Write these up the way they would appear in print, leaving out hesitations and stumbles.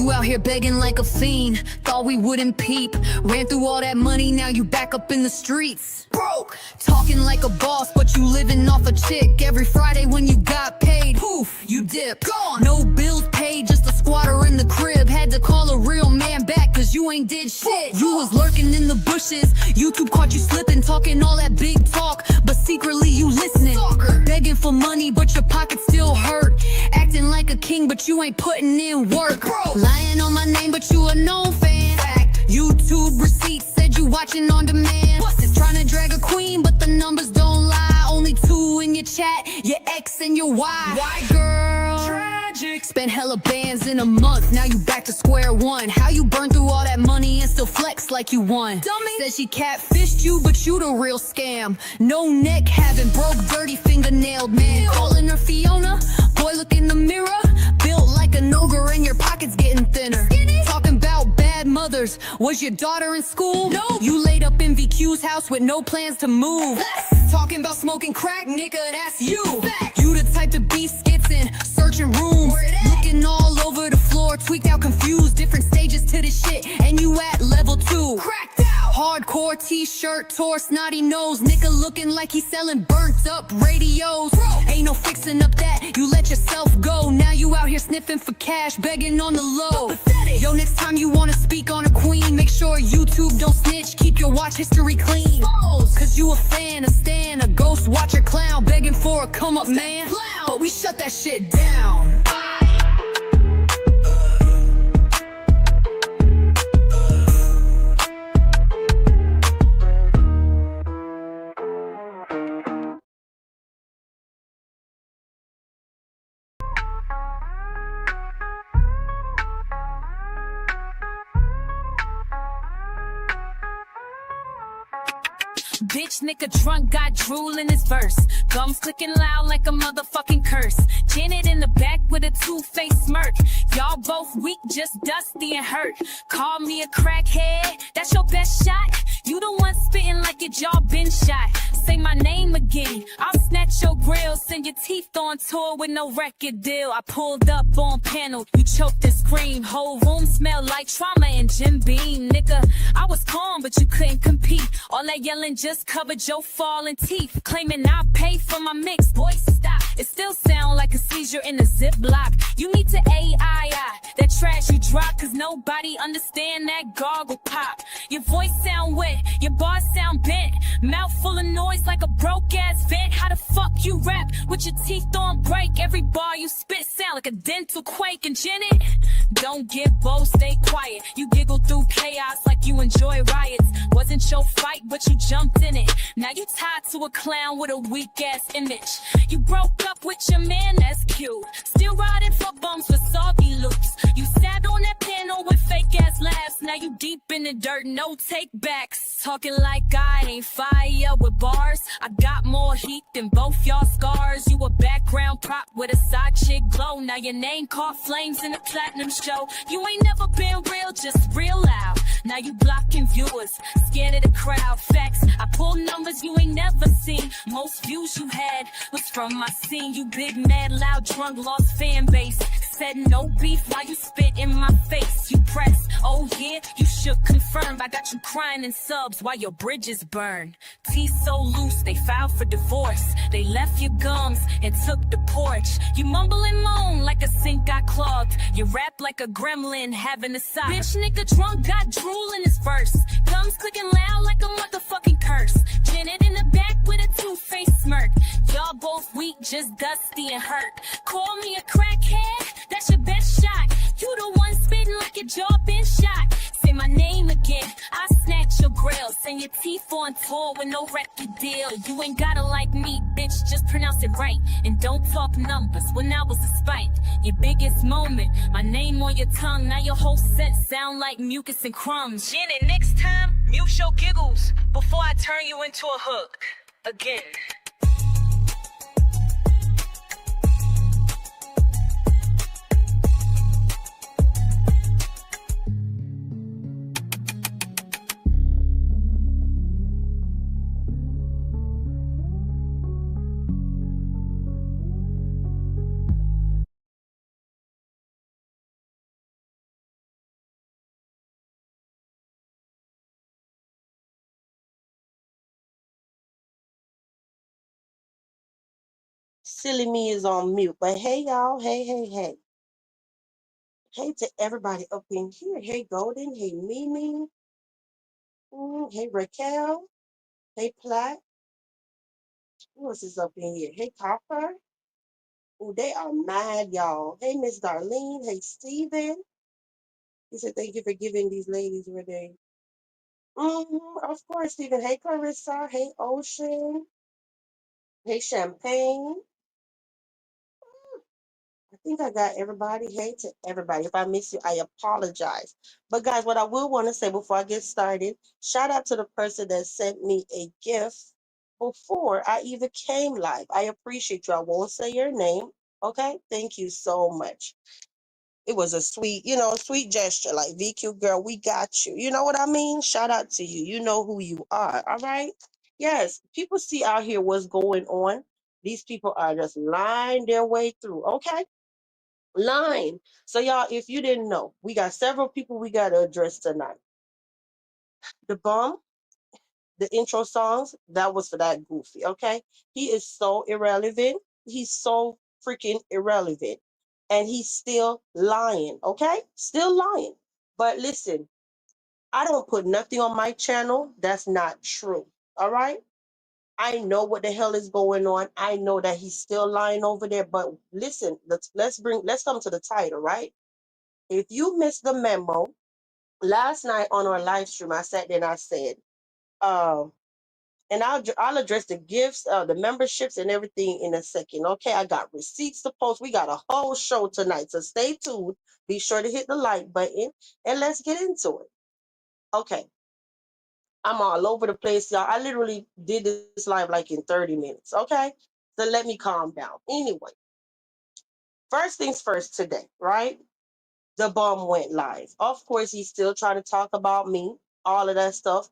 you out here begging like a fiend. Thought we wouldn't peep. Ran through all that money, now you back up in the streets. Broke, talking like a boss, but you living off a chick. Every Friday when you got paid, poof, you dip. Gone. No bills paid, just a squatter in the crib. Had to call a real man back, cause you ain't did shit. You was lurking in the bushes, YouTube caught you slipping. Talking all that big talk, but secretly you listening. Stalker. Begging for money, but your pockets still hurt. Acting like a king, but you ain't putting in work. Bro. Lying on my name, but you a known fan. Fact. YouTube receipts said you watching on demand. Busted. Trying to drag a queen, but the numbers don't lie. Only 2 in your chat, your X and your Y. Why, girl? Tragic. Spent hella bands in a month, now you back to square one. How you burn through all that money and still flex like you won? Dummy. Said she catfished you, but you the real scam. No neck having, broke, dirty, fingernailed man. Calling her Fiona, boy look in the mirror. Built like an ogre and your pockets getting thinner. Skinny. Talking about bad mothers, was your daughter in school? No. You laid up in VQ's house with no plans to move. Talking about smoking crack, nigga, that's you. You the type to be skitzing, searching rooms, looking all over the floor, tweaked out, confused, different stages to this shit, and you at level 2. Cracked out. Hardcore t-shirt, tore snotty nose, nigga looking like he's selling burnt up radios. Ain't no fixing up that, you let yourself go. Now you out here sniffing for cash, begging on the low. Yo, next time you wanna speak on a queen, make sure YouTube don't snitch, keep your watch history clean. Cause you a fan, a stan, a ghost watcher clown, begging for a come up man. But we shut that shit down. Bitch, nigga drunk, got drool in his verse. Gums clicking loud like a motherfucking curse. Janet in the back with a two-faced smirk. Y'all both weak, just dusty and hurt. Call me a crackhead, that's your best shot. You the one spitting like your jaw been shot. Say my name again, I'll snatch your grill. Send your teeth on tour with no record deal. I pulled up on panel, you choked and screamed. Whole room smelled like trauma and Jim Beam. Nigga, I was calm, but you couldn't compete. All that yelling just covered your falling teeth. Claiming I paid for my mix, boy stop. It still sound like a seizure in a Ziploc. You need to AII that trash you drop, cause nobody understand that gargle pop. Your voice sound wet, your bars sound bent. Mouth full of noise like a broke ass vent. How the fuck you rap with your teeth on break? Every bar you spit sound like a dental quake. And Janet, don't get bold, stay quiet. You giggle through chaos like you enjoy riots. Wasn't your fight, but you jumped in it. Now you tied to a clown with a weak ass image. You broke up with your man, that's cute. Still riding for bums with soggy loops. You sat on that panel with fake ass laughs. Now you deep in the dirt, no take backs. Talking like I ain't fire with bars. I got more heat than both y'all scars. You a background prop with a side chick glow. Now your name caught flames in the platinum show. You ain't never been real, just real loud. Now you blocking viewers, scared of the crowd. Facts, I pull numbers you ain't never seen. Most views you had was from my scene. You big, mad, loud, drunk, lost fan base. Said no beef while you spit in my face. You press, oh yeah, you should confirm. I got you crying in subs while your bridges burn. Teeth so loose, they filed for divorce. They left your gums and took the porch. You mumble and moan like a sink got clogged. You rap like a gremlin having a sigh. Bitch, nigga drunk, got drool in his verse. Gums clicking loud like a motherfucking curse. Janet in the back with a two-faced smirk. Y'all both weak, just dusty and hurt. Call me a crackhead, that's your best shot. You the one spitting like your jaw been shot. Say my name again, I snatch your grill. Send your teeth on tour with no record deal. You ain't gotta like me, bitch, just pronounce it right. And don't talk numbers when I was a spite. Your biggest moment, my name on your tongue. Now your whole set sound like mucus and crumbs. Janet, next time, mute your giggles before I turn you into a hook. Again. Silly me is on mute. But hey, y'all. Hey, hey, hey. Hey to everybody up in here. Hey, Golden. Hey, Mimi. Hey, Raquel. Hey, Platt. Who else is up in here? Hey, Copper. Oh, they are mad, y'all. Hey, Miss Darlene. Hey, Steven. He said, thank you for giving these ladies where they. Of course, Steven. Hey, Clarissa. Hey, Ocean. Hey, Champagne. I think I got everybody. Hey to everybody. If I miss you, I apologize. But guys, what I will want to say before I get started, shout out to the person that sent me a gift before I even came live. I appreciate you. I won't say your name. Okay. Thank you so much. It was a sweet, sweet gesture. Like VQ girl, we got you. You know what I mean? Shout out to you. You know who you are. All right. Yes. People see out here what's going on. These people are just lying their way through. Okay, line. So y'all, if you didn't know, we got several people we got to address tonight. The bomb, the intro songs, that was for that goofy, okay? He is so irrelevant. He's so freaking irrelevant. And he's still lying, okay? Still lying. But listen, I don't put nothing on my channel that's not true. All right? I know what the hell is going on. I know that he's still lying over there. But listen, let's come to the title, right? If you missed the memo, last night on our live stream, I sat there and I said, um, and I'll address the gifts, the memberships, and everything in a second. Okay, I got receipts to post. We got a whole show tonight, so stay tuned. Be sure to hit the like button, and let's get into it. Okay, I'm all over the place, y'all. I literally did this live like in 30 minutes. Okay, so let me calm down. Anyway, first things first today, right? The bomb went live. Of course, he's still trying to talk about me, all of that stuff.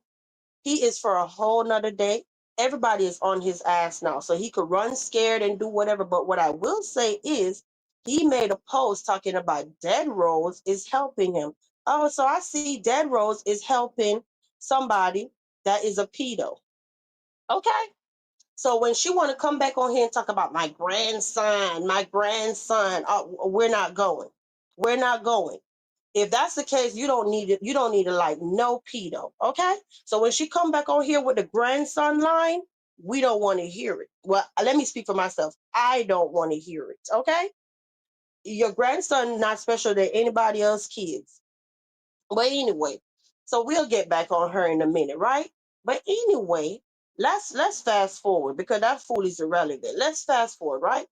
He is for a whole nother day. Everybody is on his ass now. So he could run scared and do whatever. But what I will say is he made a post talking about Dead Rose is helping him. Oh, so I see Dead Rose is helping somebody that is a pedo. Okay. So when she want to come back on here and talk about my grandson, we're not going. We're not going. If that's the case, you don't need it. You don't need to like no pedo. Okay. So when she come back on here with the grandson line, we don't want to hear it. Well, let me speak for myself. I don't want to hear it. Okay. Your grandson not special than anybody else's kids. But anyway, so we'll get back on her in a minute, right? But anyway, let's fast forward because that fool is irrelevant. Let's fast forward, right?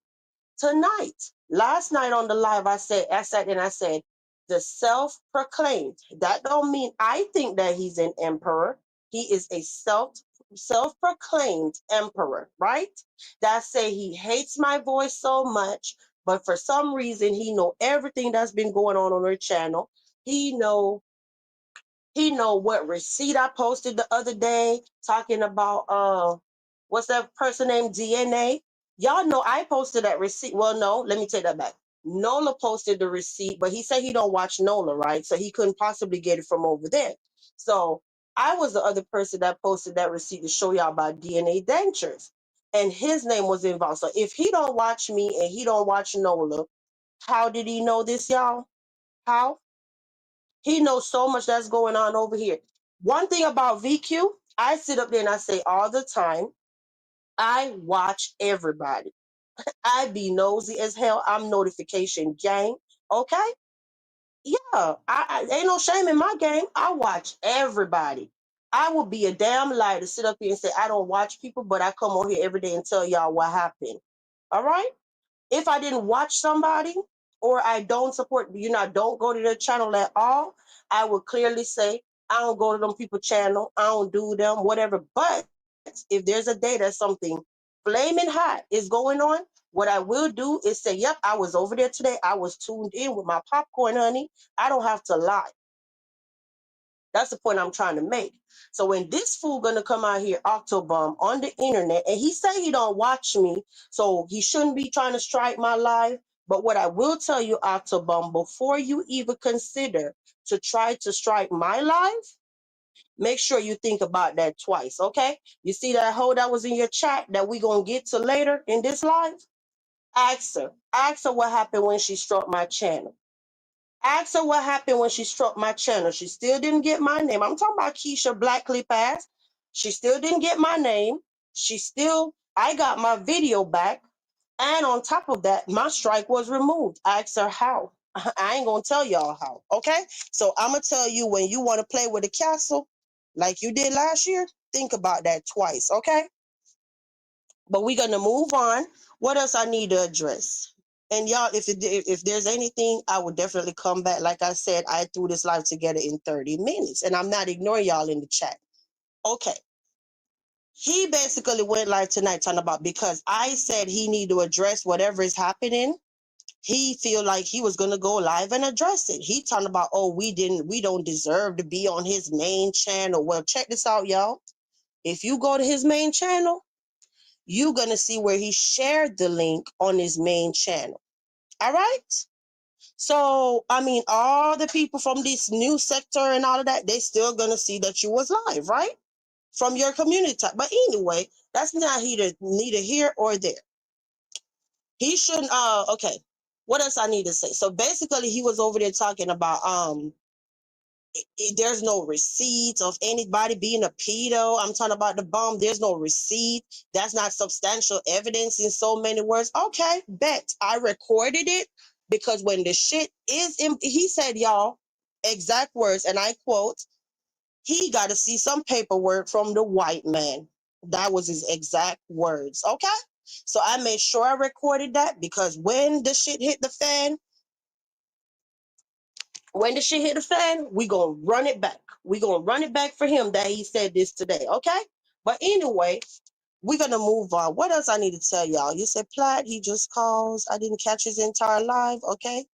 Tonight, last night on the live, I sat and I said, the self-proclaimed. That don't mean I think that he's an emperor. He is a self-proclaimed emperor, right? That say he hates my voice so much, but for some reason he know everything that's been going on her channel. He know he know what receipt I posted the other day talking about what's that person named DNA? Y'all know I posted that receipt. Well, no, let me take that back. Nola posted the receipt, but he said he don't watch Nola, right? So he couldn't possibly get it from over there. So I was the other person that posted that receipt to show y'all about DNA dentures. And his name was involved. So if he don't watch me and he don't watch Nola, how did he know this, y'all? How? He knows so much that's going on over here. One thing about VQ, I sit up there and I say all the time, I watch everybody. I be nosy as hell. I'm notification gang. Okay? Yeah. I ain't no shame in my game. I watch everybody. I would be a damn lie to sit up here and say I don't watch people, but I come on here every day and tell y'all what happened. All right? If I didn't watch somebody or I don't support, don't go to their channel at all, I would clearly say, I don't go to them people channel. I don't do them, whatever. But if there's a day that something flaming hot is going on, what I will do is say, yep, I was over there today. I was tuned in with my popcorn, honey. I don't have to lie. That's the point I'm trying to make. So when this fool gonna come out here, Octobomb, on the internet, and he say he don't watch me, so he shouldn't be trying to strike my live. But what I will tell you, Octobomb, before you even consider to try to strike my live, make sure you think about that twice, okay? You see that hoe that was in your chat that we gonna get to later in this live? Ask her. Ask her what happened when she struck my channel. Ask her what happened when she struck my channel. She still didn't get my name. I'm talking about Keisha Black Clip ass. She still didn't get my name. I got my video back. And on top of that, my strike was removed. Ask her how. I ain't gonna tell y'all how. Okay? So I'm gonna tell you, when you want to play with the castle, like you did last year, think about that twice. Okay? But we're gonna move on. What else I need to address? And y'all, if there's anything, I would definitely come back. Like I said, I threw this live together in 30 minutes, and I'm not ignoring y'all in the chat. Okay. He basically went live tonight talking about, because I said he need to address whatever is happening. He feel like he was gonna go live and address it. He talking about, oh, we don't deserve to be on his main channel. Well, check this out, y'all. If you go to his main channel, you're going to see where he shared the link on his main channel. All right? So, I mean, all the people from this new sector and all of that, they still going to see that you was live, right? From your community type. But anyway, that's neither here or there. He shouldn't, okay. What else I need to say? So basically, he was over there talking about, there's no receipts of anybody being a pedo. I'm talking about the bomb. There's no receipt. That's not substantial evidence in so many words. Okay, bet. I recorded it because when the shit is in, he said, y'all, exact words, and I quote, he got to see some paperwork from the white man. That was his exact words. Okay? So I made sure I recorded that, because when the shit hit the fan, we gonna run it back. We gonna run it back for him that he said this today, okay? But anyway, we're gonna move on. What else I need to tell y'all? You said Platt, he just calls. I didn't catch his entire live, okay?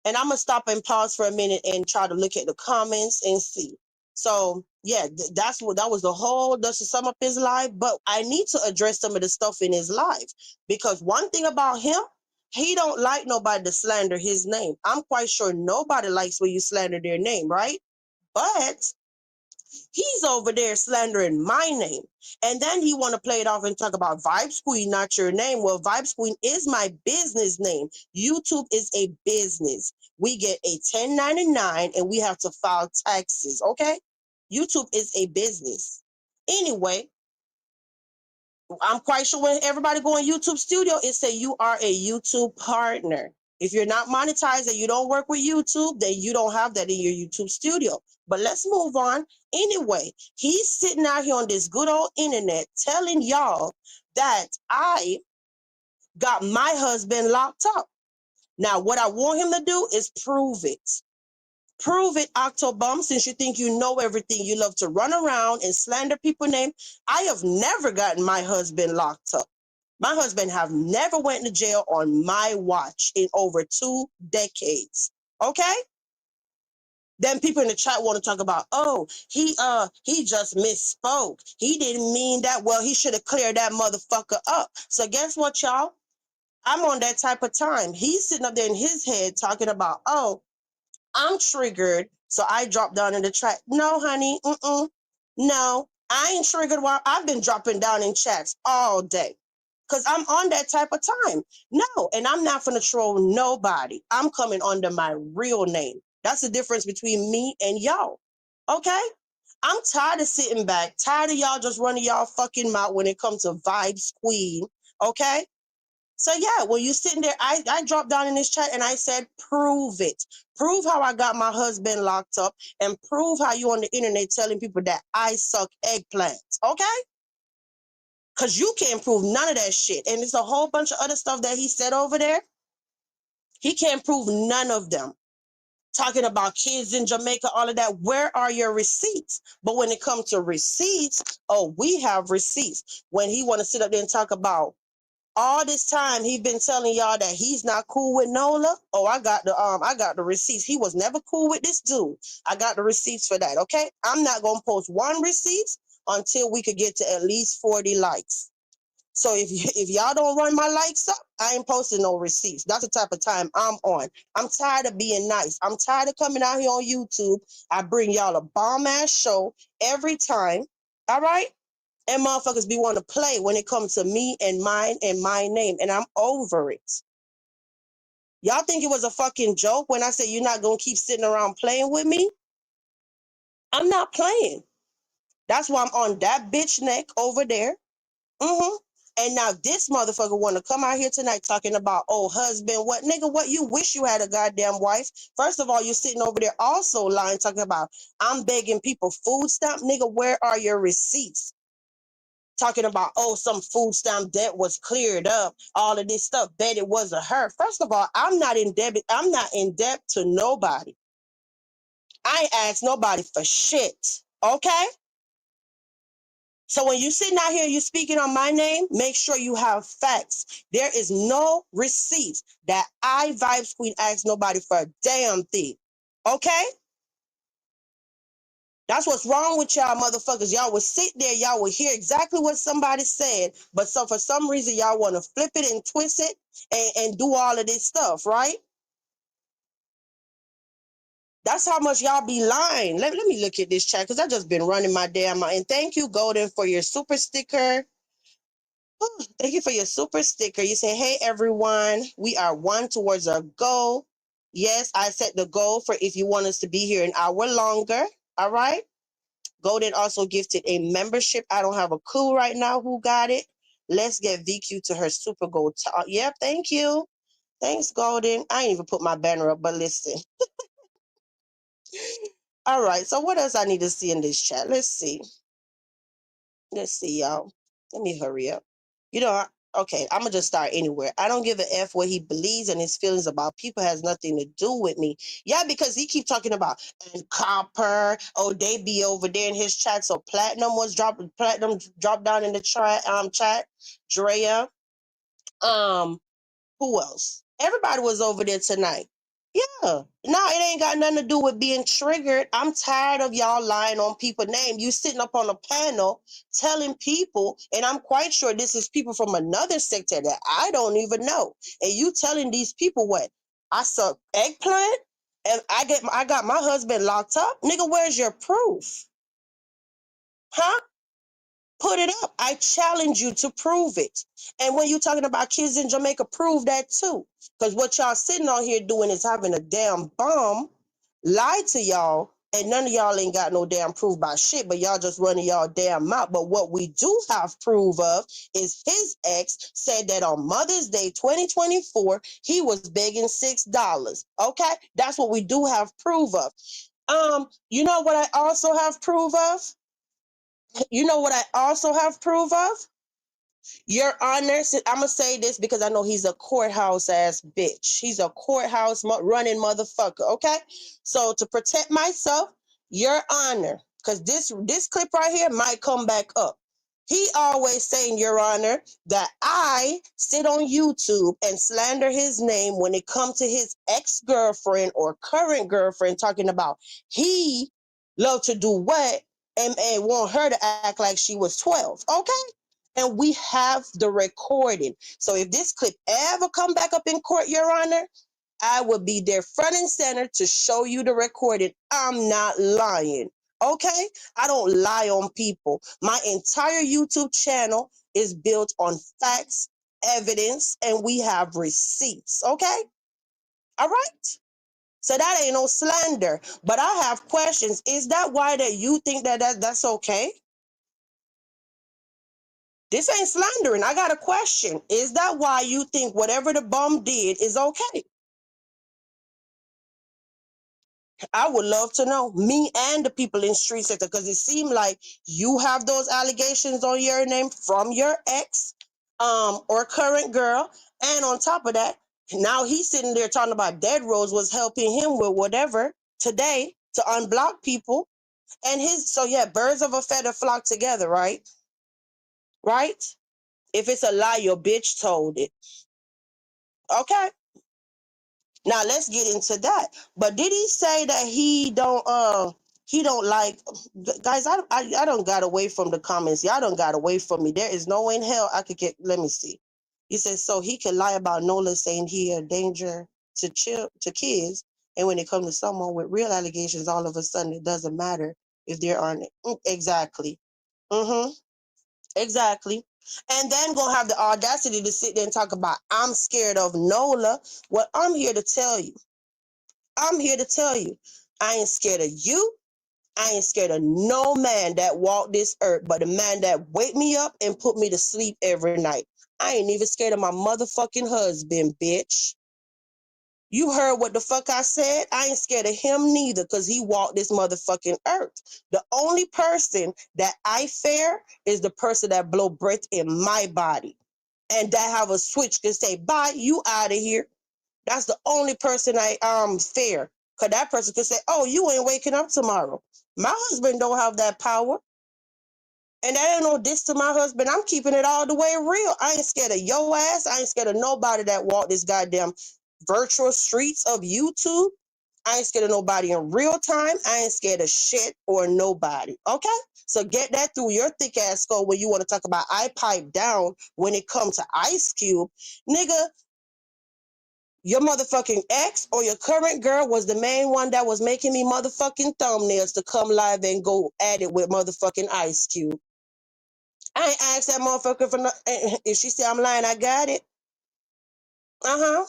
And I'm gonna stop and pause for a minute and try to look at the comments and see. So yeah, that was the whole, just to sum up his live. But I need to address some of the stuff in his live, because one thing about him, he don't like nobody to slander his name. I'm quite sure nobody likes when you slander their name, right? But he's over there slandering my name. And then he want to play it off and talk about Vibes Queen, not your name. Well, Vibes Queen is my business name. YouTube is a business. We get a 1099 and we have to file taxes, okay? YouTube is a business. Anyway, I'm quite sure when everybody go on YouTube Studio, it say you are a YouTube partner. If you're not monetized and you don't work with YouTube, then you don't have that in your YouTube Studio. But let's move on. Anyway, he's sitting out here on this good old internet telling y'all that I got my husband locked up. Now, what I want him to do is prove it. Prove it, Octobum, since you think you know everything. You love to run around and slander people's name. I have never gotten my husband locked up. My husband have never went to jail on my watch in over 2 decades. Okay? Then people in the chat want to talk about, oh, he just misspoke. He didn't mean that. Well, he should have cleared that motherfucker up. So guess what, y'all? I'm on that type of time. He's sitting up there in his head talking about, oh, I'm triggered, so I dropped down in the chat. No, honey, no, I ain't triggered. While I've been dropping down in chats all day, cause I'm on that type of time. No, and I'm not gonna troll nobody. I'm coming under my real name. That's the difference between me and y'all. Okay, I'm tired of sitting back, tired of y'all just running y'all fucking mouth when it comes to Vibes Queen. Okay. So yeah, when you sitting there, I dropped down in this chat and I said, prove it. Prove how I got my husband locked up, and prove how you on the internet telling people that I suck eggplants, okay? Because you can't prove none of that shit. And there's a whole bunch of other stuff that he said over there. He can't prove none of them. Talking about kids in Jamaica, all of that. Where are your receipts? But when it comes to receipts, oh, we have receipts. When he want to sit up there and talk about, all this time he been telling y'all that he's not cool with Nola. Oh, I got the receipts. He was never cool with this dude. I got the receipts for that. Okay, I'm not gonna post one receipt until we could get to at least 40 likes. So if y'all don't run my likes up, I ain't posting no receipts. That's the type of time I'm on. I'm tired of being nice. I'm tired of coming out here on YouTube. I bring y'all a bomb ass show every time. All right. And motherfuckers be want to play when it comes to me and mine and my name. And I'm over it. Y'all think it was a fucking joke when I said you're not going to keep sitting around playing with me? I'm not playing. That's why I'm on that bitch neck over there. Mm-hmm. And now this motherfucker want to come out here tonight talking about, oh, husband, what? Nigga, what? You wish you had a goddamn wife. First of all, you're sitting over there also lying, talking about, I'm begging people food stamp. Nigga, where are your receipts? Talking about, oh, some food stamp debt was cleared up. All of this stuff. Bet it wasn't her. First of all, I'm not in debt. I'm not in debt to nobody. I ain't asked nobody for shit. Okay? So when you sitting out here, you speaking on my name, make sure you have facts. There is no receipts that I, Vibes Queen, asked nobody for a damn thing. Okay? That's what's wrong with y'all motherfuckers. Y'all would sit there, y'all would hear exactly what somebody said, but so for some reason y'all want to flip it and twist it and do all of this stuff, right? That's how much y'all be lying. Let me look at this chat because I just been running my damn mouth. And thank you, Golden, for your super sticker. Thank you for your super sticker. You say, hey, everyone, we are one towards our goal. Yes, I set the goal for if you want us to be here an hour longer. All right. Golden also gifted a membership. I don't have a clue right now who got it. Let's get VQ to her super gold. Yep, thank you. Thanks, Golden. I ain't even put my banner up, but listen. All right, so what else I need to see in this chat? Let's see. Let's see, y'all. Let me hurry up. You know, okay, I'm going to just start anywhere. I don't give a F what he believes and his feelings about people has nothing to do with me. Yeah, because he keep talking about and copper. Oh, they be over there in his chat. So platinum dropped down in the chat. Drea. Who else? Everybody was over there tonight. Yeah. No, it ain't got nothing to do with being triggered. I'm tired of y'all lying on people's name. You sitting up on a panel telling people, and I'm quite sure this is people from another sector that I don't even know. And you telling these people what? I suck eggplant and I got my husband locked up? Nigga, where's your proof? Huh? Put it up. I challenge you to prove it. And when you're talking about kids in Jamaica, prove that too. Because what y'all sitting on here doing is having a damn bomb lie to y'all, and none of y'all ain't got no damn proof about shit, but y'all just running y'all damn mouth. But what we do have proof of is his ex said that on Mother's Day 2024, he was begging $6. Okay? That's what we do have proof of. You know what I also have proof of? You know what I also have proof of? Your Honor, I'm going to say this because I know he's a courthouse ass bitch. He's a courthouse running motherfucker, okay? So to protect myself, Your Honor, because this clip right here might come back up. He always saying, Your Honor, that I sit on YouTube and slander his name when it comes to his ex-girlfriend or current girlfriend talking about he love to do what and want her to act like she was 12, okay? And we have the recording. So if this clip ever come back up in court, Your Honor, I will be there front and center to show you the recording. I'm not lying. Okay? I don't lie on people. My entire YouTube channel is built on facts, evidence, and we have receipts. Okay? All right? So that ain't no slander. But I have questions. Is that why that you think that's okay? This ain't slandering. I got a question. Is that why you think whatever the bum did is okay? I would love to know. Me and the people in street sector, because it seemed like you have those allegations on your name from your ex or current girl. And on top of that, now he's sitting there talking about Dead Rose was helping him with whatever today to unblock people. And so yeah, birds of a feather flock together, right? Right? If it's a lie, your bitch told it. Okay. Now let's get into that. But did he say that he don't like guys? I don't got away from the comments. Y'all don't got away from me. There is no way in hell I could get. Let me see. He says so he can lie about Nola saying he a danger to kids, and when it comes to someone with real allegations, all of a sudden it doesn't matter if there aren't exactly. Mm-hmm. Exactly. And then gonna have the audacity to sit there and talk about I'm scared of Nola. Well, I'm here to tell you, I ain't scared of you. I ain't scared of no man that walked this earth, but the man that wake me up and put me to sleep every night. I ain't even scared of my motherfucking husband, bitch. You heard what the fuck I said? I ain't scared of him neither, because he walked this motherfucking earth. The only person that I fear is the person that blow breath in my body. And that have a switch can say, bye, you out of here. That's the only person I fear. Cause that person could say, oh, you ain't waking up tomorrow. My husband don't have that power. And that ain't no diss to my husband. I'm keeping it all the way real. I ain't scared of your ass. I ain't scared of nobody that walk this goddamn virtual streets of YouTube. I ain't scared of nobody in real time. I ain't scared of shit or nobody. Okay? So get that through your thick ass skull when you want to talk about I pipe down when it comes to Ice Cube. Nigga, your motherfucking ex or your current girl was the main one that was making me motherfucking thumbnails to come live and go at it with motherfucking Ice Cube. I ain't asked that motherfucker for no. If she said I'm lying, I got it. Uh-huh.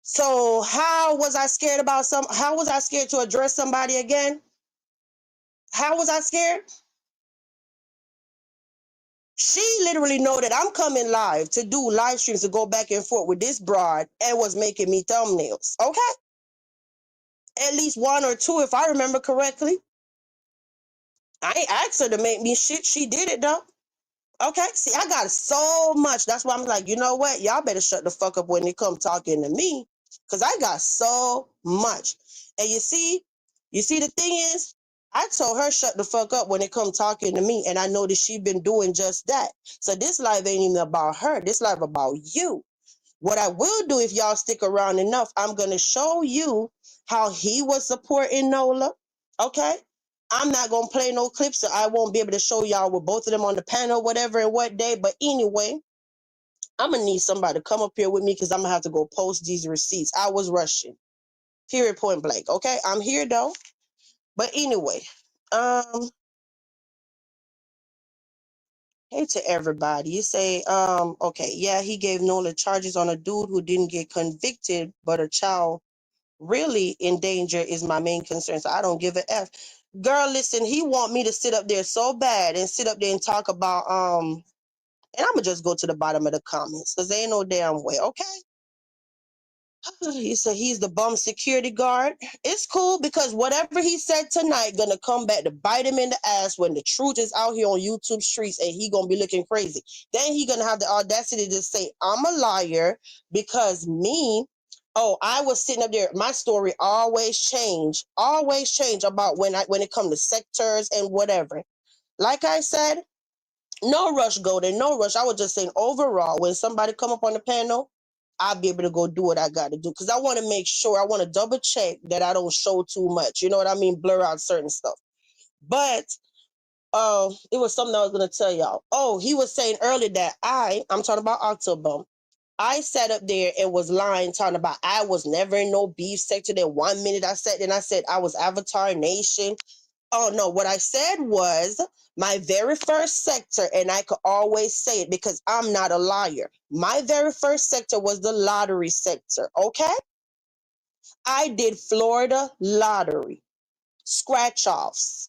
So how was I scared about how was I scared to address somebody again? How was I scared? She literally know that I'm coming live to do live streams to go back and forth with this broad and was making me thumbnails. Okay? At least one or two, if I remember correctly. I ain't asked her to make me shit. She did it though. Okay, see, I got so much. That's why I'm like, you know what? Y'all better shut the fuck up when they come talking to me, because I got so much. And you see, the thing is, I told her shut the fuck up when it come talking to me, and I know that she been doing just that. So this live ain't even about her. This live about you. What I will do if y'all stick around enough, I'm gonna show you how he was supporting Nola. Okay? I'm not gonna play no clips, so I won't be able to show y'all with both of them on the panel, whatever and what day. But anyway, I'm gonna need somebody to come up here with me because I'm gonna have to go post these receipts. I was rushing. Period, point blank. Okay, I'm here though. But anyway, um, hey to everybody. You say, okay, yeah, he gave Nola charges on a dude who didn't get convicted, but a child really in danger is my main concern. So I don't give a F. Girl, listen, he want me to sit up there so bad and sit up there and talk about and I'm gonna just go to the bottom of the comments because there ain't no damn way, okay? He said he's the bum security guard. It's cool because whatever he said tonight gonna come back to bite him in the ass when the truth is out here on YouTube streets and he gonna be looking crazy. Then he gonna have the audacity to say I'm a liar because me. Oh, I was sitting up there. My story always change about when it comes to sectors and whatever. Like I said, no rush, Golden, no rush. I was just saying overall, when somebody come up on the panel, I'll be able to go do what I got to do because I want to make sure, I want to double check that I don't show too much. You know what I mean? Blur out certain stuff. But it was something I was going to tell y'all. Oh, he was saying earlier that I'm talking about October. I sat up there and was lying, talking about I was never in no beef sector. Then 1 minute I said I was Avatar Nation. Oh no, what I said was my very first sector, and I could always say it because I'm not a liar. My very first sector was the lottery sector, okay? I did Florida lottery, scratch offs.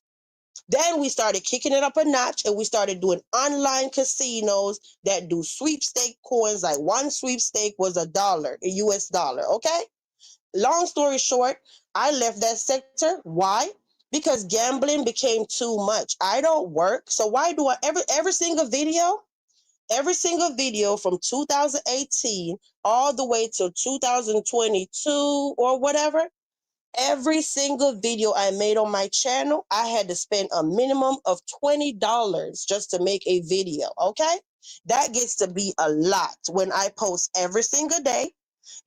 Then we started kicking it up a notch and we started doing online casinos that do sweepstake coins. Like one sweepstake was $1, a US dollar, okay? Long story short, I left that sector. Why? Because gambling became too much. I don't work, so why do I every single video from 2018 all the way to 2022 or whatever, every single video I made on my channel, I had to spend a minimum of $20 just to make a video, okay? That gets to be a lot when I post every single day.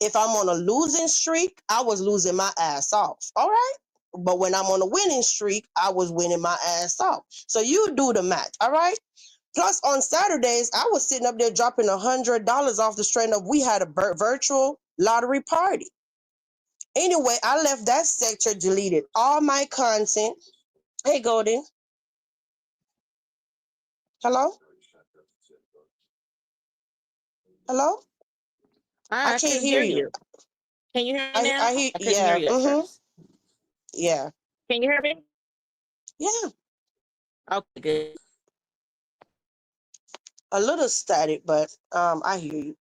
If I'm on a losing streak, I was losing my ass off. All right. But when I'm on a winning streak, I was winning my ass off. So you do the math. All right. Plus on Saturdays, I was sitting up there dropping $100 off the strength of we had a virtual lottery party. Anyway, I left that sector, deleted all my content. Hey, Golden. Hello? Hello? I I can't couldn't hear hear you. you. Can you hear me now? I hear, I couldn't hear yeah. you at first. Yeah. Can you hear me? Yeah. Okay, good. A little static, but I hear you.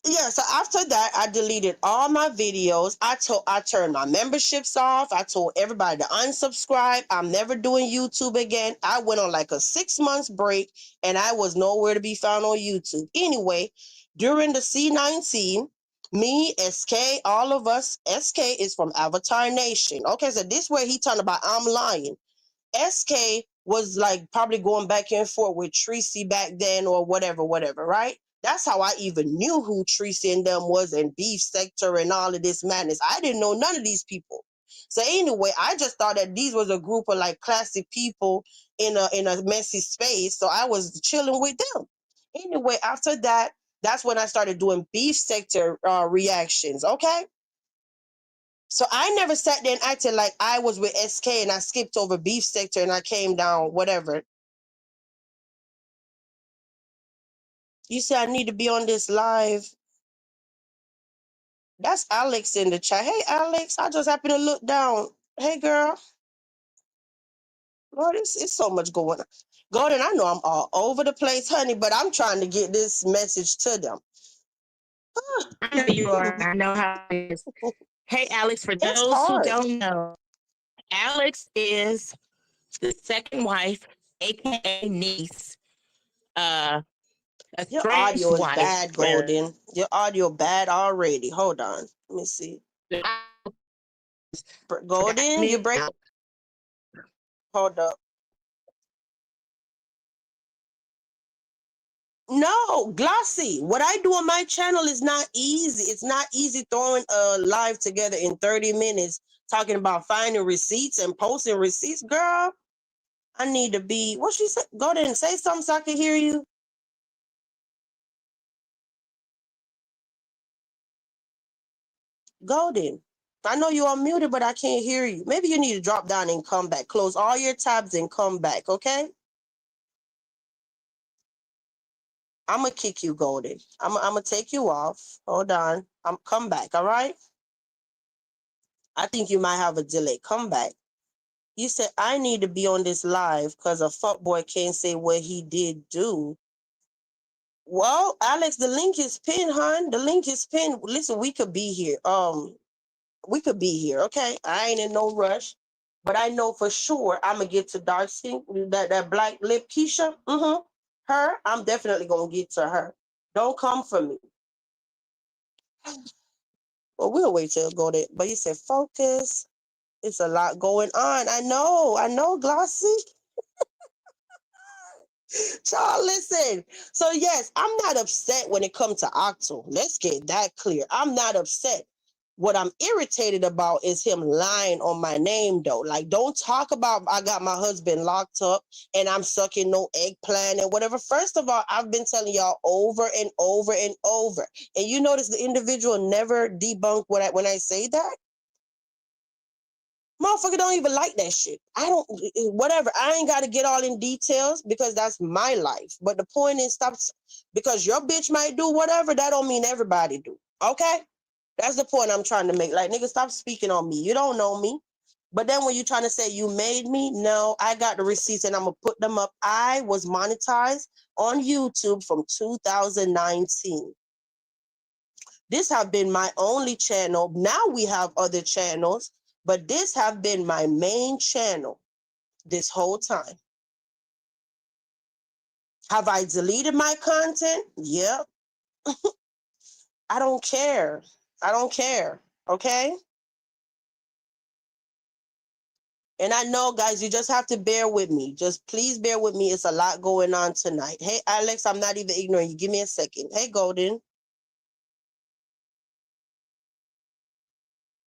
Yeah, so after that, I deleted all my videos. I turned my memberships off. I told everybody to unsubscribe. I'm never doing YouTube again. I went on like a 6 months break and I was nowhere to be found on YouTube. Anyway, during the C19, me, SK, all of us, SK is from Avatar Nation. Okay, so this way he talking about I'm lying. SK was like probably going back and forth with Tracy back then or whatever, right? That's how I even knew who Tracy and them was and Beef Sector and all of this madness. I didn't know none of these people. So anyway, I just thought that these was a group of like classic people in a messy space. So I was chilling with them. Anyway, after that, that's when I started doing Beef Sector reactions. Okay. So I never sat there and acted like I was with SK and I skipped over Beef Sector and I came down, whatever. You said I need to be on this live. That's Alex in the chat. Hey, Alex, I just happened to look down. Hey, girl. Lord, it's so much going on. Gordon, I know I'm all over the place, honey, but I'm trying to get this message to them. I know you are. I know how it is. Hey, Alex, for It's those who hard. don't know, Alex is the second wife, aka niece, a Your estranged audio is wife. bad, Where Golden. Your audio bad already. Hold on. Let me see. Golden, you break. Hold up. No, Glossy. What I do on my channel is not easy. It's not easy throwing a live together in 30 minutes, talking about finding receipts and posting receipts. Girl, I need to be, what she said? Go ahead and say something so I can hear you. Golden. I know you're unmuted, but I can't hear you. Maybe you need to drop down and come back. Close all your tabs and come back, okay? I'm going to kick you, Golden. I'm going to take you off. Hold on. Come back, all right? I think you might have a delay. Come back. You said, I need to be on this live because a fuckboy can't say what he did do. Well, Alex, the link is pinned, hon. The link is pinned. Listen, we could be here. We could be here, okay? I ain't in no rush. But I know for sure I'm gonna get to Darcy, that black lip Keisha. Her, I'm definitely gonna get to her. Don't come for me. Well, we'll wait till it go there. But you said focus. It's a lot going on. I know, Glossy. Child, listen. So yes, I'm not upset when it comes to Octo. Let's get that clear. I'm not upset. What I'm irritated about is him lying on my name, though. Like, don't talk about I got my husband locked up and I'm sucking no eggplant and whatever. First of all, I've been telling y'all over and over and over. And you notice the individual never debunked when I say that. Motherfucker don't even like that shit. I don't, whatever. I ain't got to get all in details because that's my life. But the point is, stop, because your bitch might do whatever, that don't mean everybody do. Okay? That's the point I'm trying to make. Like, nigga, stop speaking on me. You don't know me. But then when you're trying to say you made me, no, I got the receipts and I'm going to put them up. I was monetized on YouTube from 2019. This have been my only channel. Now we have other channels, but this have been my main channel this whole time. Have I deleted my content? Yep. I don't care. I don't care. Okay? And I know, guys, you just have to bear with me. Just please bear with me. It's a lot going on tonight. Hey, Alex, I'm not even ignoring you. Give me a second. Hey, Golden.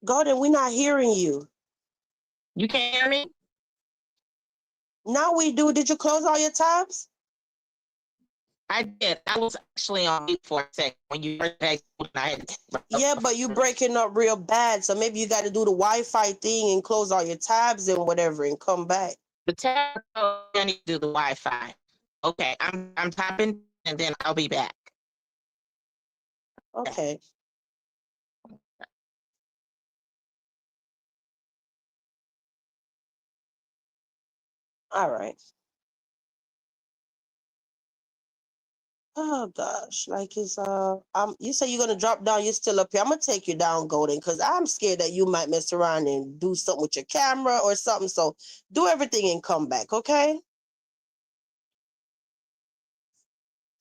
Golden, we're not hearing you. You can't hear me? Now we do. Did you close all your tabs? I did. I was actually on mute for a second when you first asked me. I had Yeah, but you breaking up real bad. So maybe you got to do the Wi-Fi thing and close all your tabs and whatever and come back. The tab code, I need to do the Wi-Fi. Okay, I'm typing and then I'll be back. Okay. All right. Oh gosh, like it's you say you're gonna drop down, you're still up here. I'm gonna take you down, Golden, because I'm scared that you might mess around and do something with your camera or something. So do everything and come back, okay?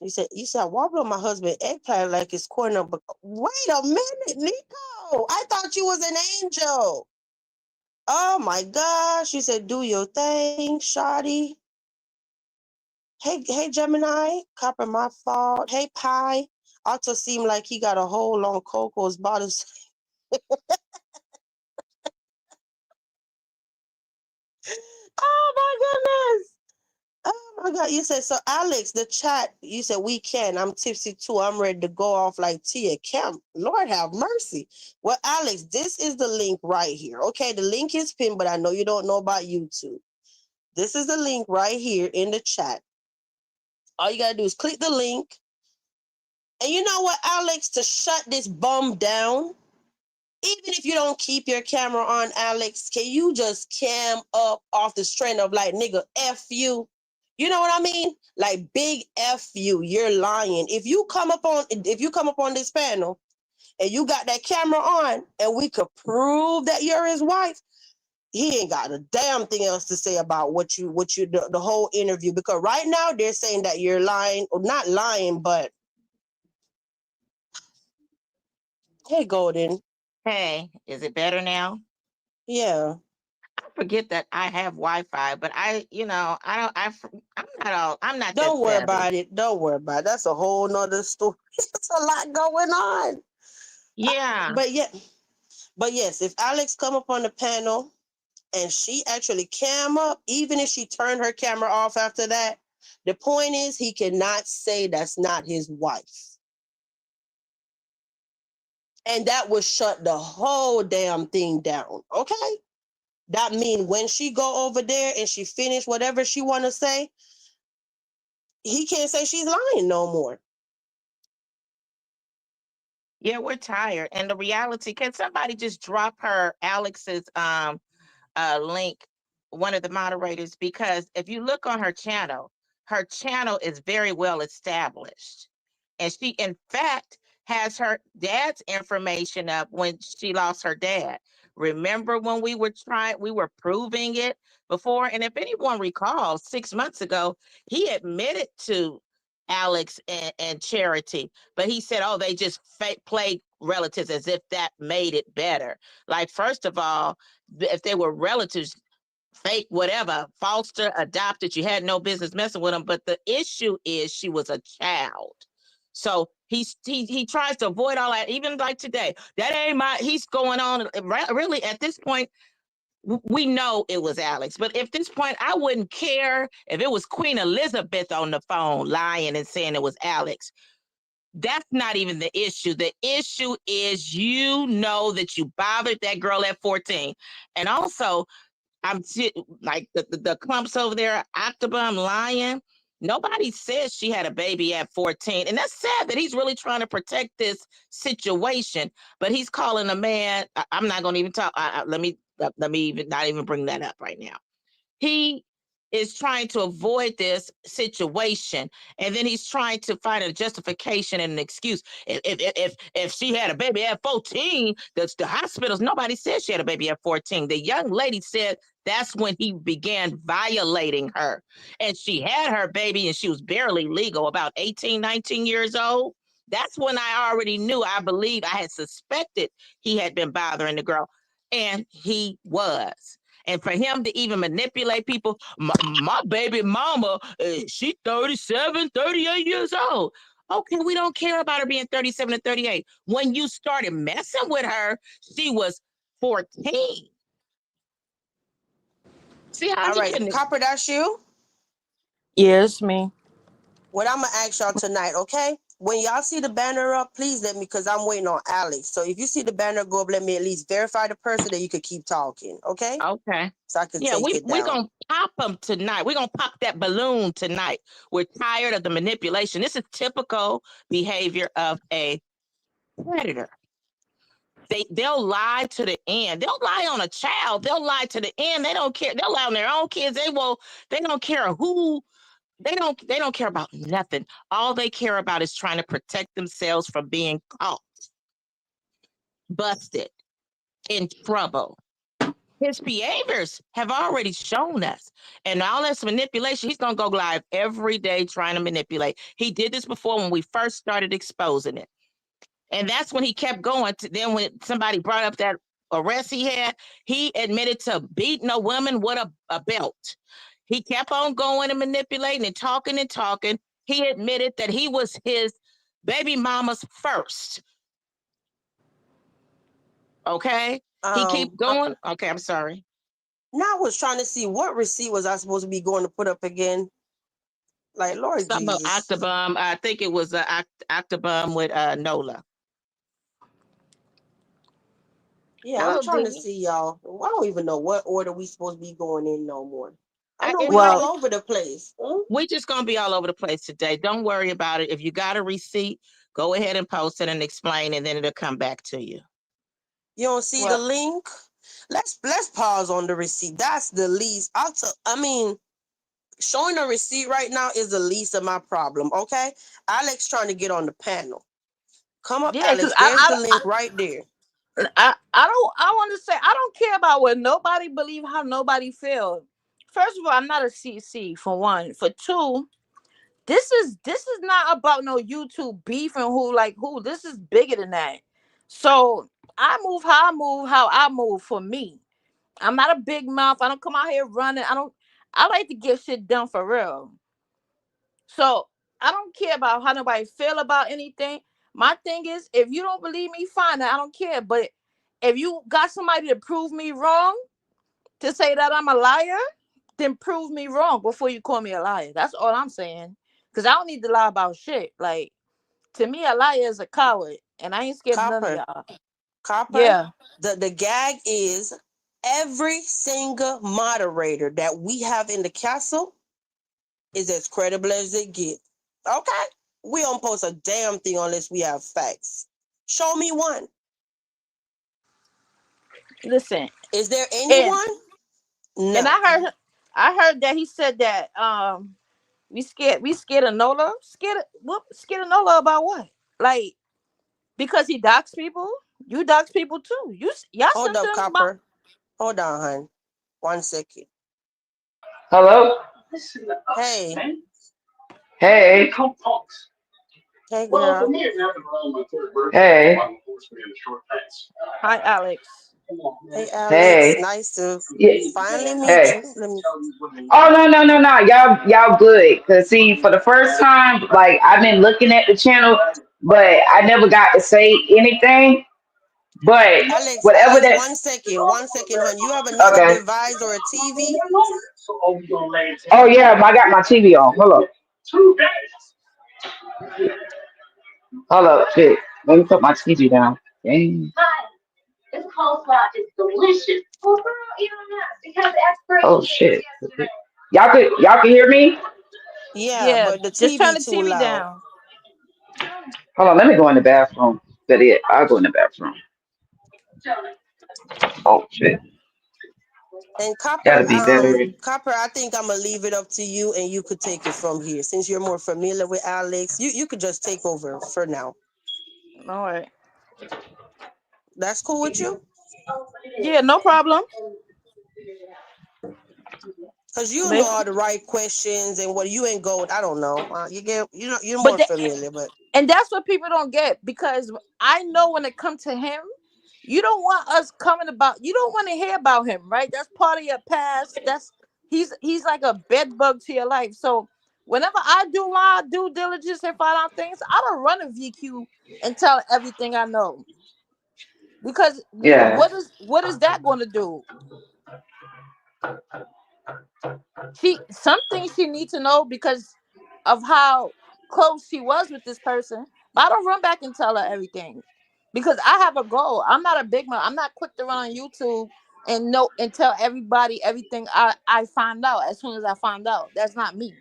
You said I wobble on my husband eggplant like it's corner, but wait a minute, Nico. I thought you was an angel. Oh my gosh. You said do your thing, Shotty. Hey, Gemini, Copper, my fault. Hey, Pi. Also seem like he got a hole on Coco's bottom. Oh my goodness. Oh my God. You said, so Alex, the chat, you said we can. I'm tipsy too. I'm ready to go off like Tia Kemp. Lord have mercy. Well, Alex, this is the link right here. Okay, the link is pinned, but I know you don't know about YouTube. This is the link right here in the chat. All you gotta do is click the link. And you know what, Alex, to shut this bum down, even if you don't keep your camera on, Alex, can you just cam up off the strength of like, nigga, F you? You know what I mean? Like big F you, you're lying. If you come up on this panel and you got that camera on and we could prove that you're his wife, he ain't got a damn thing else to say about what you the whole interview, because right now they're saying that you're lying, or not lying, but hey, Golden. Hey, is it better now? Yeah. I forget that I have Wi-Fi, but I don't. I'm not that Don't worry savvy. about it. Don't worry about it. That's a whole nother story. It's a lot going on. Yeah. But yeah, but yes, if Alex come up on the panel and she actually cam up, even if she turned her camera off after that, the point is he cannot say that's not his wife. And that would shut the whole damn thing down. Okay? That means when she go over there and she finish whatever she want to say, he can't say she's lying no more. Yeah, we're tired. And the reality, can somebody just drop Alex's link, one of the moderators, because if you look on her channel is very well established. And she, in fact, has her dad's information up when she lost her dad. Remember when we were proving it before? And if anyone recalls, 6 months ago, he admitted to Alex and Charity, but he said, oh, they just played relatives as if that made it better. Like, first of all, if they were relatives, fake, whatever, foster, adopted, you had no business messing with them. But the issue is she was a child. So he tries to avoid all that, even like today. That ain't he's going on. Really, at this point, we know it was Alex. But at this point, I wouldn't care if it was Queen Elizabeth on the phone lying and saying it was Alex. That's not even the issue. The issue is, that you bothered that girl at 14. And also, like the clumps over there, Octobum, Lion. Nobody says she had a baby at 14. And that's sad that he's really trying to protect this situation. But he's calling a man. I'm not going to even talk. Let me even not even bring that up right now. He is trying to avoid this situation, and then he's trying to find a justification and an excuse. If she had a baby at 14, the hospitals, nobody said she had a baby at 14. The young lady said that's when he began violating her, and she had her baby and she was barely legal, about 18, 19 years old. That's when I already knew. I had suspected he had been bothering the girl, and he was. And for him to even manipulate people, my baby mama, she's 37, 38 years old. Okay, we don't care about her being 37 and 38. When you started messing with her, she was 14. See how All he right, couldn't. Copper, that's you. Yes, me. What I'm gonna ask y'all tonight, okay? When y'all see the banner up, please let me, because I'm waiting on Alex. So if you see the banner go up, let me at least verify the person that you could keep talking, okay? Okay. So I can Yeah, take it we down. gonna pop them tonight. We're gonna pop that balloon tonight. We're tired of the manipulation. This is typical behavior of a predator. They'll lie to the end. They'll lie on a child. They'll lie to the end. They don't care. They'll lie on their own kids. They don't care who. They don't care about nothing. All they care about is trying to protect themselves from being caught, busted, in trouble. His behaviors have already shown us. And all this manipulation, he's going to go live every day trying to manipulate. He did this before when we first started exposing it. And that's when he kept going. Then when somebody brought up that arrest he had, he admitted to beating a woman with a belt. He kept on going and manipulating and talking and talking. He admitted that he was his baby mama's first. Okay? He keep going. Okay, I'm sorry. Now I was trying to see what receipt was I supposed to be going to put up again. Like, Lord Something Jesus. Octobum. I think it was Octobum with Nola. Yeah, I'm Hello, trying to Diggy. see y'all. I don't even know what order we supposed to be going in no more. I know we Well, all over the place. We're just gonna be all over the place today. Don't worry about it. If you got a receipt, go ahead and post it and explain, and then it'll come back to you. You don't see the well, link? Let's pause on the receipt. That's the least. I mean, showing a receipt right now is the least of my problem. Okay, Alex trying to get on the panel. Come up, yeah, because Alex. There's the link right there. I want to say I don't care about what nobody believe, how nobody feel. First of all, I'm not a CC for one. For two, this is not about no YouTube beef and who like who. This is bigger than that. So how I move for me. I'm not a big mouth. I don't come out here running. I like to get shit done for real. So I don't care about how nobody feel about anything. My thing is, if you don't believe me, fine. I don't care. But if you got somebody to prove me wrong, to say that I'm a liar, then prove me wrong before you call me a liar. That's all I'm saying. Because I don't need to lie about shit. Like, to me, a liar is a coward. And I ain't scared of none of Copper, y'all. Copper. Yeah. The gag is every single moderator that we have in the castle is as credible as it get. Okay, we don't post a damn thing unless we have facts. Show me one. Listen. Is there And anyone? and No. I heard that he said that we scared of Nola. Scared of Nola about what? Like, because he dox people? You dox people too. Y'all Hold sent up, them about. Copper. Hold on, hon. 1 second. Hello? Hey, Hey. hey, girl. Hey. Hi, Alex. Hey, Alex. Hey. Nice to Yeah. finally meet Hey. you. Let me. Oh no no no no. Y'all good. Cause see, for the first time, like I've been looking at the channel, but I never got to say anything. But Alex, whatever Alex, that 1 second. 1 second, hon. You have another okay. device or a TV? Oh yeah, I got my TV on. Hold up, shit. Let me put my TV down. Dang. Oh shit. Y'all can hear me? Yeah, Yeah, but the just turn TV the too TV loud. down. Hold on, let me go in the bathroom. That it. I'll go in the bathroom. Oh shit. And Gotta be better. Copper, I think I'm gonna leave it up to you, and you could take it from here. Since you're more familiar with Alex, you could just take over for now. All right. That's cool with you? Yeah, no problem. Cause you know But all the right questions and what you ain't go. I don't know. You're but more the, familiar, but and that's what people don't get, because I know when it comes to him, you don't want us coming about. You don't want to hear about him, right? That's part of your past. He's like a bed bug to your life. So whenever I do my due diligence and find out things, I don't run a VQ and tell everything I know, because Yeah. what is that going to do? Some things she needs to know because of how close she was with this person. But I don't run back and tell her everything because I have a goal. I'm not a big man. I'm not quick to run on YouTube and know and tell everybody everything I find out as soon as I find out. That's not me.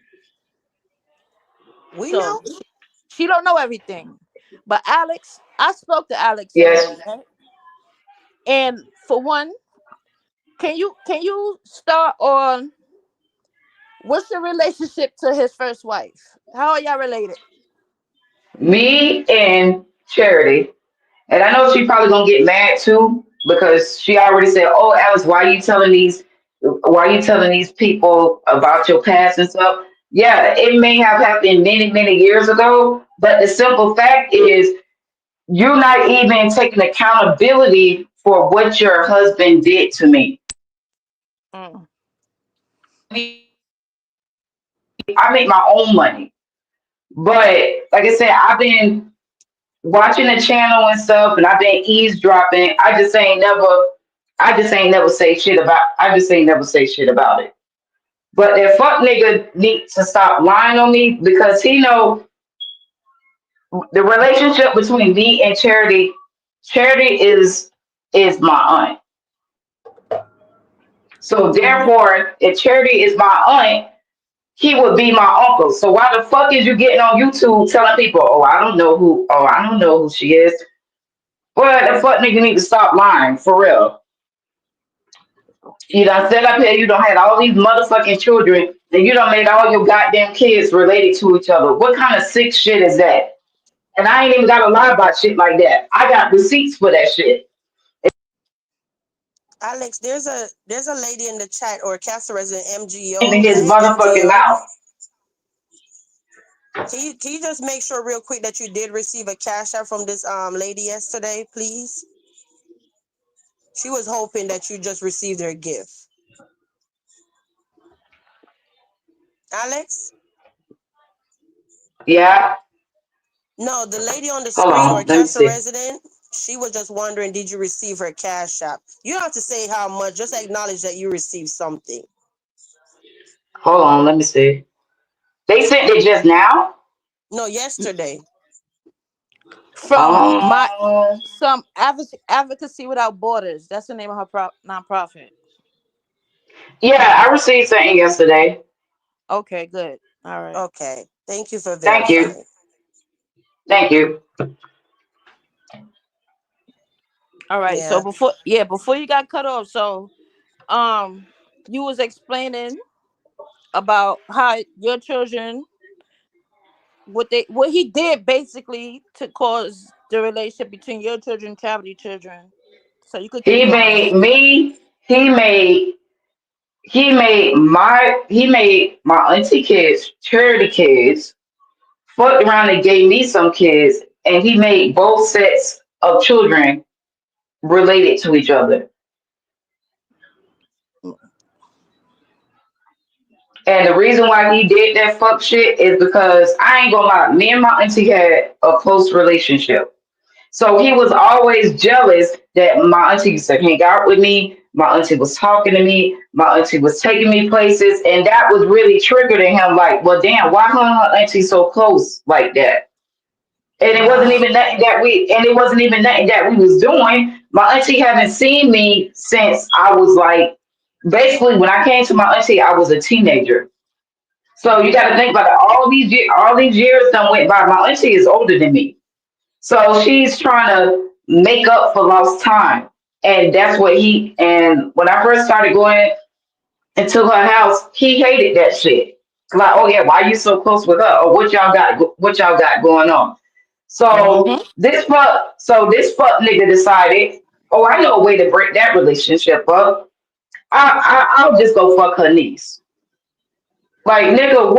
We So know. she don't know everything. But Alex, I spoke to Alex Yes, already, right? And for one, can you start on what's your relationship to his first wife? How are y'all related? me and Charity. And I know she probably gonna get mad too because she already said, "Oh, Alice, why are you telling these people about your past and stuff?" Yeah, it may have happened many, many years ago, but the simple fact is you're not even taking accountability for what your husband did to me. Mm. I make my own money, but like I said, I've been watching the channel and stuff, and I've been eavesdropping. I just ain't never say shit about it. But that fuck nigga needs to stop lying on me because he know the relationship between me and Charity. Charity is my aunt. So Mm-hmm. therefore, if Charity is my aunt, he would be my uncle. So why the fuck is you getting on YouTube telling people, oh, I don't know who she is. Well, the fuck nigga need to stop lying for real. You done set up here, you don't had all these motherfucking children, and you done made all your goddamn kids related to each other. What kind of sick shit is that? And I ain't even gotta lie about shit like that. I got receipts for that shit. Alex, there's a lady in the chat or Castle resident In MGO. his Hey motherfucking MGO. mouth. Can you just make sure real quick that you did receive a cash out from this lady yesterday, please? She was hoping that you just received her gift. Alex? Yeah. No, the lady on the Hold screen or on. Let me Castle see. resident, she was just wondering, did you receive her cash app? You don't have to say how much, just acknowledge that you received something. Hold on. Let me see. They sent it just now. No, yesterday. From my Um. some advocacy without borders. That's the name of her nonprofit. Yeah, I received something yesterday. Okay, good. All right. Okay. Thank you for Thank you. verifying. Thank you. All right. So Yeah. before you got cut off, so um you was explaining about how your children what he did basically to cause the relationship between your children and charity children. So you could keep He going. made me. He made. He made my auntie kids charity kids. Fucked around and gave me some kids, and he made both sets of children related to each other. And the reason why he did that fuck shit is because I ain't gonna lie, me and my auntie had a close relationship. So he was always jealous that my auntie used to hang out with me. My auntie was talking to me. My auntie was taking me places. And that was really triggering him like, well, damn, why her and her auntie so close like that? And it wasn't Wow. even nothing that we was doing. My auntie haven't seen me since I was like basically when I came to my auntie, I was a teenager. So you got to think about it. All these years done went by. My auntie is older than me, so she's trying to make up for lost time, and that's what he. And when I first started going into her house, he hated that shit. Like, oh yeah, why you so close with her? Or what y'all got? What y'all got going on? Mm-hmm. So this fuck nigga decided, oh, I know a way to break that relationship up. I'll just go fuck her niece. Like nigga,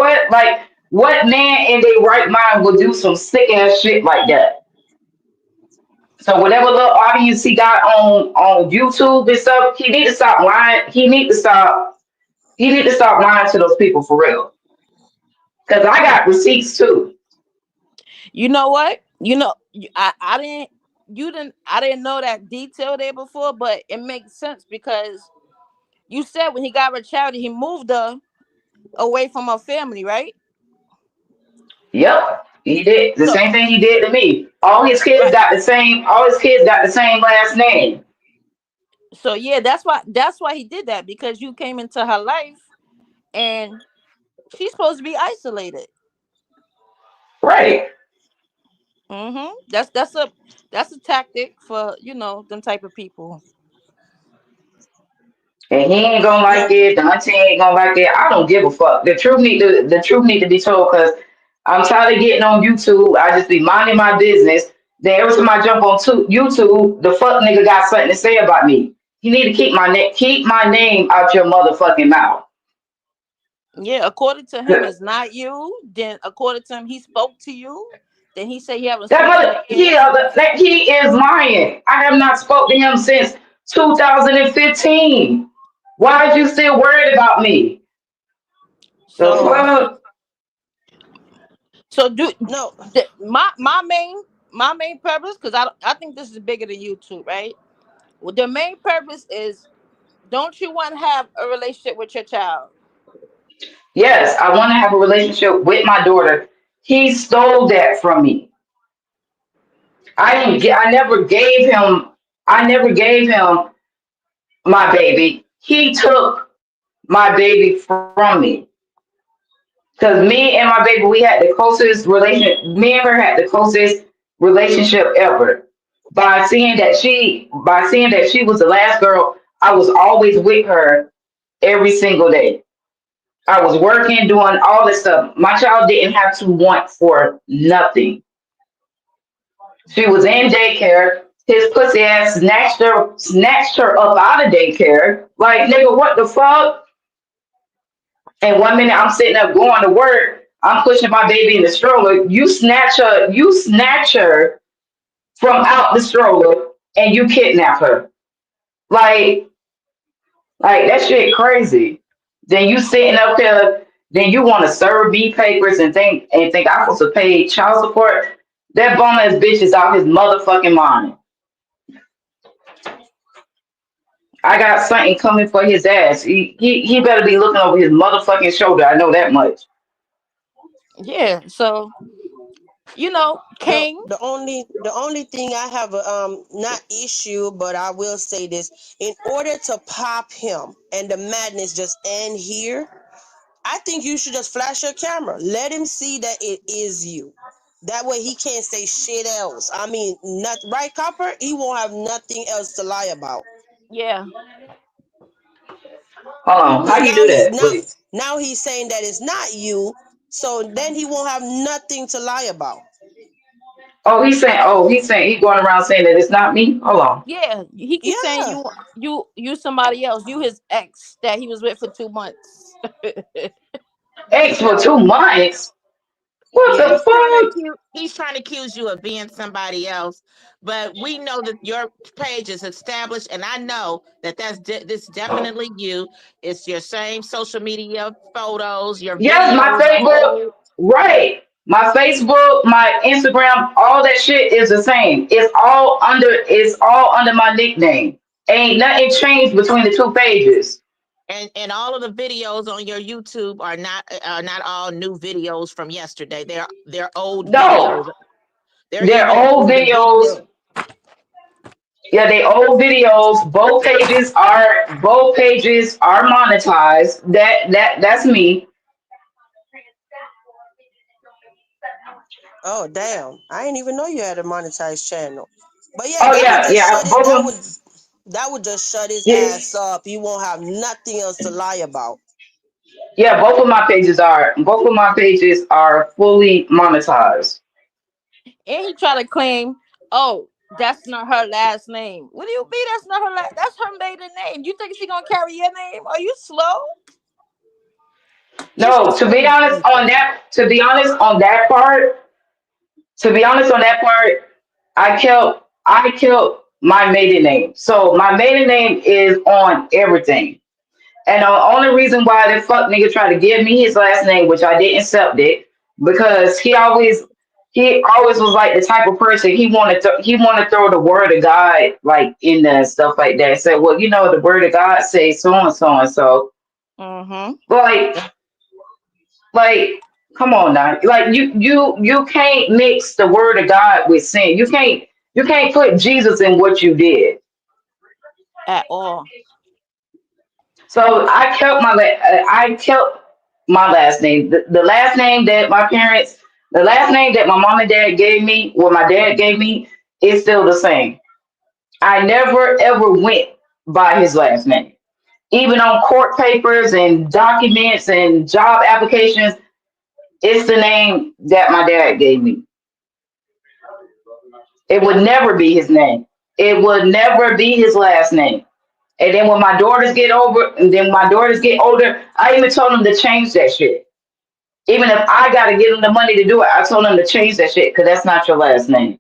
what man in their right mind would do some sick ass shit like that? So whatever little audience he got on YouTube and stuff, he need to stop lying. He need to stop lying to those people for real. Cause I got receipts too. You know what? I didn't. You didn't. I didn't know that detail there before, but it makes sense because you said when he got with charity, he moved her away from her family, right? Yep, he did the So same thing he did to me. All his kids right. got the same. All his kids got the same last name. So yeah, that's why he did that, because you came into her life and she's supposed to be isolated. Right. That's a tactic for them type of people. And he ain't gonna Yeah, like it. The auntie ain't gonna like it. I don't give a fuck. The truth need to be told because I'm tired of getting on YouTube. I just be minding my business. Then every time I jump on YouTube, the fuck nigga got something to say about me. You need to keep my name out your motherfucking mouth. Yeah, according to him, it's not you. Then according to him, he spoke to you. Then he said he haven't That spoke to you mother, in years. he is lying. I have not spoke to him since 2015. Why is you still worried about me? The So fuck? so do no, my main purpose, because I think this is bigger than YouTube, right? Well, the main purpose is, don't you want to have a relationship with your child? Yes, I want to have a relationship with my daughter. He stole that from me. I never gave him. I never gave him my baby. He took my baby from me. Because me and my baby, we had the closest relation. Me and her had the closest relationship ever. By seeing that she was the last girl, I was always with her every single day. I was working, doing all this stuff. My child didn't have to want for nothing. She was in daycare. His pussy ass snatched her up out of daycare. Like, nigga, what the fuck? And one minute I'm sitting up going to work, I'm pushing my baby in the stroller. You snatch her from out the stroller and you kidnap her. Like, like that shit crazy. Then you sitting up there, then you want to serve me papers and think I'm supposed to pay child support. That bum ass bitch is out his motherfucking mind. I got something coming for his ass. He better be looking over his motherfucking shoulder. I know that much. Yeah. So the King. the only thing I have a not issue, but I will say this: in order to pop him and the madness just end here, I think you should just flash your camera. Let him see that it is you. That way he can't say shit else. I mean, not right, Copper. He won't have nothing else to lie about. Yeah. Hold on, how Cause you now do he's that? now Wait. now he's saying that it's not you. So then he won't have nothing to lie about. Oh, he's saying he's going around saying that it's not me. Hold on. Yeah. He keeps saying Yeah. you somebody else. You his ex that he was with for 2 months. X for 2 months. What Yeah, the fuck? he's trying to accuse you of being somebody else, but we know that your page is established, and I know that this definitely you. It's your same social media photos, your Yes, my videos, the Facebook. whole. Right. My Facebook, my Instagram, all that shit is the same. It's all under my nickname. Ain't nothing changed between the two pages. And all of the videos on your YouTube are not all new videos from yesterday. They're old No. videos. They're They're even old through the videos. video. Yeah, they old videos. Both pages are monetized. That's me. Oh damn! I didn't even know you had a monetized channel. But yeah, Oh that would yeah, just yeah. shut it. Both That of would them. that would just shut his Yeah, ass up. He won't have nothing else to lie about. yeah. Both of my pages are fully monetized. And he tried to claim, oh, that's not her last name. What do you mean that's not her last? That's her maiden name. You think she gonna carry your name? Are you slow? He's No, just fooling people. to be honest on that part, I killed my maiden name. So my maiden name is on everything. And the only reason why the fuck nigga tried to give me his last name, which I didn't accept it, because he always was like the type of person he wanted to throw the word of God like in there and stuff like that. Said, well, the word of God says so and so and so. Mm-hmm. Like like come on now. Like you can't mix the word of God with sin. You can't put Jesus in what you did. at all. So I kept my last name. The last name that my parents, the last name that my mom and dad gave me, what my dad gave me, is still the same. I never ever went by his last name. Even on court papers and documents and job applications, it's the name that my dad gave me. It would never be his name. It would never be his last name. And then when my daughters get over, and then my daughters get older, I even told them to change that shit. Even if I gotta give them the money to do it, I told them to change that shit because that's not your last name.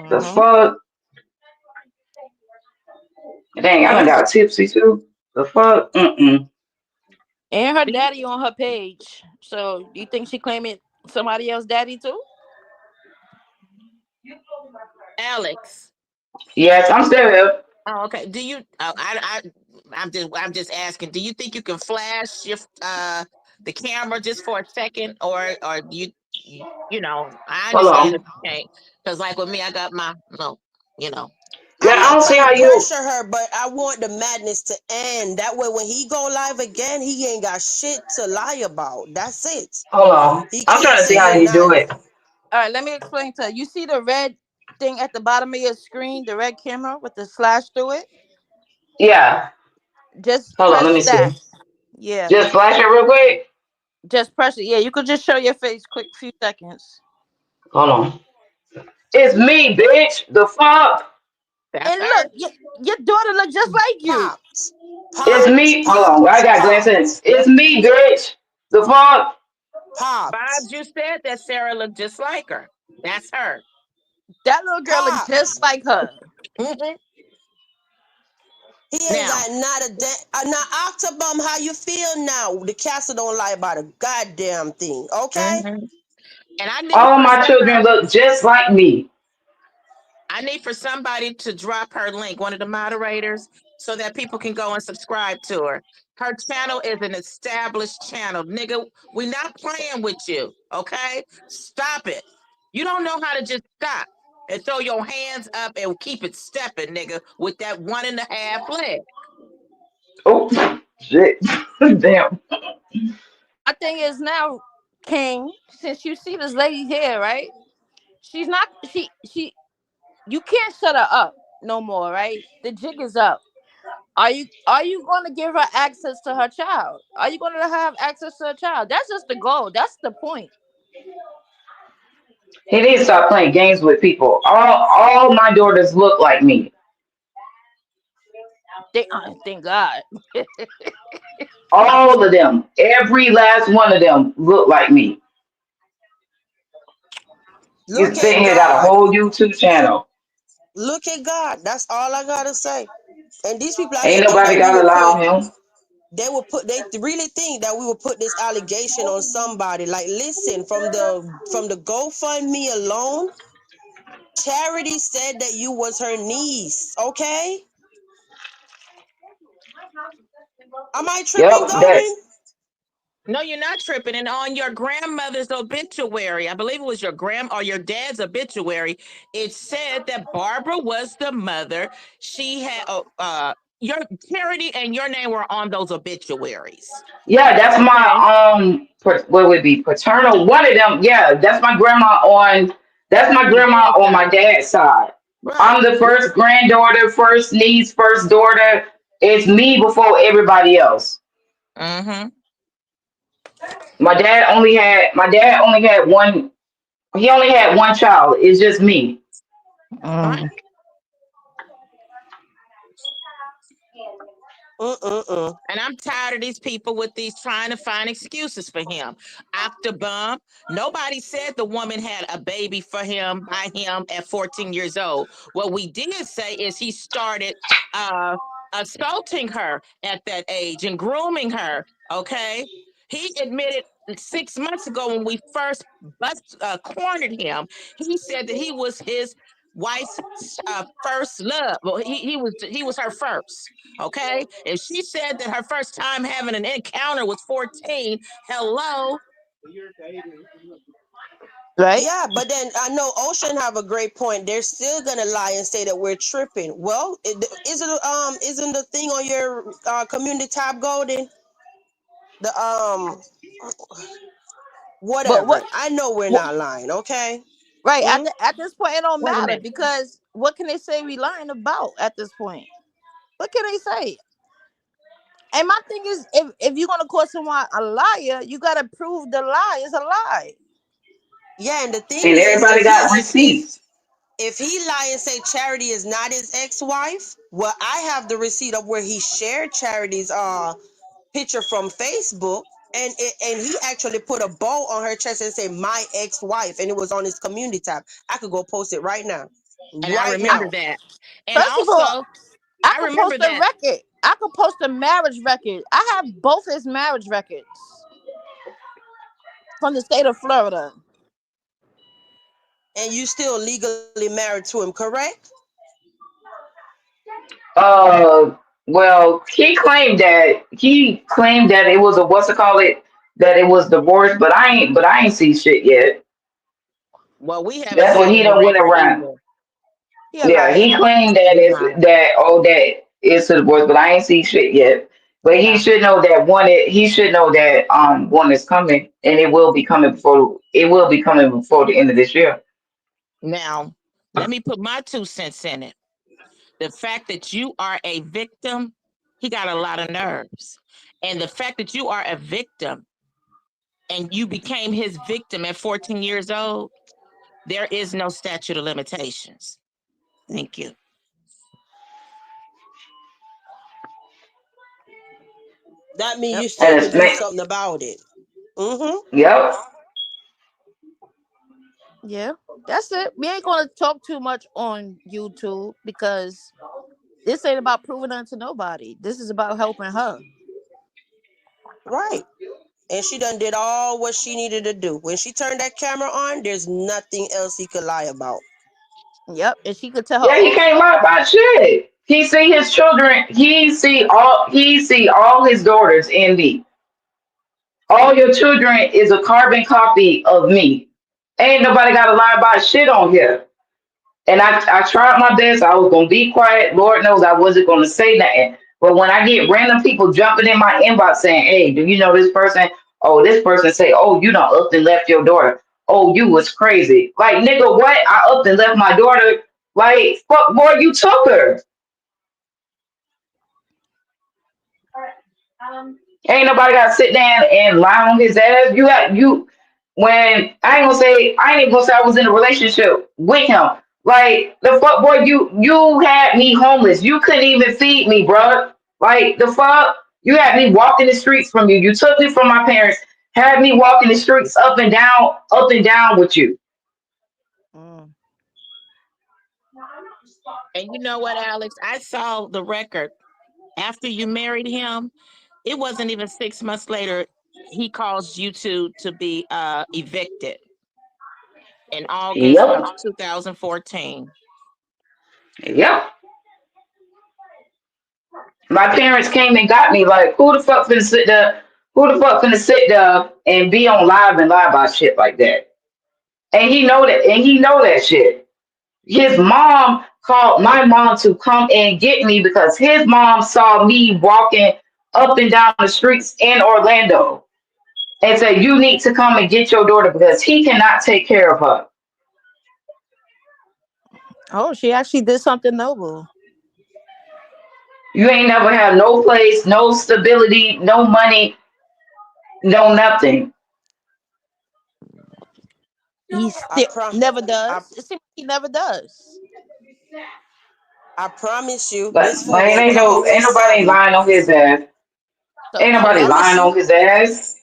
The Hmm. fuck? Dang, I done And got tipsy too. The fuck? Mm-mm. and her daddy on her page. So you think she claiming somebody else daddy too? Alex. Yes, I'm still here. Oh, okay. Do you? I'm just asking. Do you think you can flash your the camera just for a second, or I Hold understand if on. you can't, because like with me, I got my no, you know. Yeah, I'm I not don't see trying how to you. pressure her, but I want the madness to end. That way, when he go live again, he ain't got shit to lie about. That's it. Hold on. He I'm can't trying to see say how you're you do not. it. All right, let me explain to you. You see the red thing at the bottom of your screen, the red camera with the slash through it? Yeah. Just Hold on. Let press me that. see. Yeah. Just flash it real quick. Just press it. Yeah, you could just show your face quick few seconds. Hold on. It's me, bitch. The fuck? That's And her. look, your daughter look just like you. Pops, It's pops, me. Hold on. I pops, got pops, glasses. It's me, bitch. The fuck? pops, Bob just said that Sarah looked just like her. That's her. That little girl look just pops. like her. Hmm. He ain't Now, got not a now Octobum. How you feel now? The castle don't lie about a goddamn thing. Okay, hmm and I need All for my children somebody. look just like me. I need for somebody to drop her link, one of the moderators, so that people can go and subscribe to her. Her channel is an established channel. Nigga, we not playing with you, okay? Stop it. You don't know how to just stop and throw your hands up and keep it stepping, nigga, with that 1.5 leg. Oh, shit. Damn. My thing is now, King, since you see this lady here, right? She's not she you can't shut her up no more, right? The jig is up. Are you going to give her access to her child? Are you going to let her have access to her child? That's just the goal. That's the point. He needs to stop playing games with people. All my daughters look like me. Thank God. All of them. Every last one of them look like me. You look sitting at here got a God. whole YouTube channel. Look at God. That's all I gotta say. And these people out here Ain't think nobody that we gotta will lie put on him. they really think that we will put this allegation on somebody. Like, listen, from the GoFundMe alone, Charity said that you was her niece. Okay, am I tripping, Yep, that. Golden? No, you're not tripping. And on your grandmother's obituary, I believe it was your grand or your dad's obituary, it said that Barbara was the mother. She had your Charity and your name were on those obituaries. Yeah, that's Okay. my what would it be paternal? One of them. Yeah, that's my grandma on. That's my Your grandma dad's on my side. dad's side. Right. I'm the first granddaughter, first niece, first daughter. It's me before everybody else. Mm-hmm. My dad only had one. He only had one child. It's just me. Right. Mm. Mm-mm-mm. And I'm tired of these people with these trying to find excuses for him. Octobomb. Nobody said the woman had a baby for him by him at 14 years old. What we did say is he started uh, assaulting her at that age and grooming her. Okay. He admitted 6 months ago when we first cornered him, he said that he was his wife's first love. Well, he was her first. Okay. If she said that her first time having an encounter was 14, hello. right? Yeah, but then I know Ocean have a great point. They're still gonna lie and say that we're tripping. Well, isn't the thing on your community tab golden? The But whatever. what, I know we're what not lying. Okay. right Mm? at this point it don't Wait a matter minute. because what can they say we lying about at this point? What can they say? And my thing is, if you're gonna call someone a liar, you gotta prove the lie is a lie. Yeah, and the thing And is, everybody got receipts. if he lie and say Charity is not his ex-wife, well, I have the receipt of where he shared Charity's picture from Facebook, and he actually put a bow on her chest and say my ex-wife, and it was on his community tab. I could go post it right now, And I right I, remember now. that. And first of all, also, I I could remember post a that. record. I could post a marriage record. I have both his marriage records from the state of Florida. And you still legally married to him, correct? Uh, well, he claimed that it was a what's it call it that it was divorce, but I ain't see shit yet. Well, we haven't That's what seen he any don't went record around. either. He a Yeah, liar. he claimed that He's it's lying. that is to divorce, but I ain't see shit yet. But he Yeah. should know that he should know that one is coming, and it will be coming before the end of this year. Now, let me put my 2 cents in it. The fact that you are a victim, he got a lot of nerves. And the fact that you are a victim and you became his victim at 14 years old, there is no statute of limitations. Thank you. That means Yep. you still And could it's do man, something about it. Mm-hmm. yep. Yeah. That's it. We ain't gonna talk too much on YouTube because this ain't about proving nothing to nobody. This is about helping her. Right. And she done did all what she needed to do. When she turned that camera on, there's nothing else he could lie about. Yep. And she could tell her Yeah, he own can't lie story. about shit. He see his children. He see all his daughters in me. All your children is a carbon copy of me. Ain't nobody got to lie about shit on here. And I tried my best. I was gonna be quiet. Lord knows I wasn't gonna say nothing. But when I get random people jumping in my inbox saying, "Hey, do you know this person?" Oh, this person say, "Oh, you done up and left your daughter." Oh, you was crazy. Like nigga, what? I up and left my daughter. Like fuck, boy, you took her. Ain't nobody got to sit down and lie on his ass. You got you when I ain't even gonna say I was in a relationship with him. Like the fuck boy, you had me homeless. You couldn't even feed me, bro. Like the fuck, you had me walking the streets from you. You took me from my parents, had me walking the streets up and down with you. Mm. And you know what, Alex? I saw the record after you married him. It wasn't even 6 months later. He caused you to be evicted in August Yep, of 2014. yep. My parents came and got me. Like who the fuck finna sit there? Who the fuck finna sit there and be on live and lie about shit like that? And he know that shit. His mom called my mom to come and get me because his mom saw me walking up and down the streets in Orlando and said, "You need to come and get your daughter because he cannot take care of her. Oh, she actually did something noble. You ain't never had no place, no stability, no money, no nothing." He I still pro never I does. It seems like he never does. I promise you, But Miss Fu man, gonna come up with ain't nobody something. lying on his ass. So Ain't I so nobody that's promise lying on you. his ass.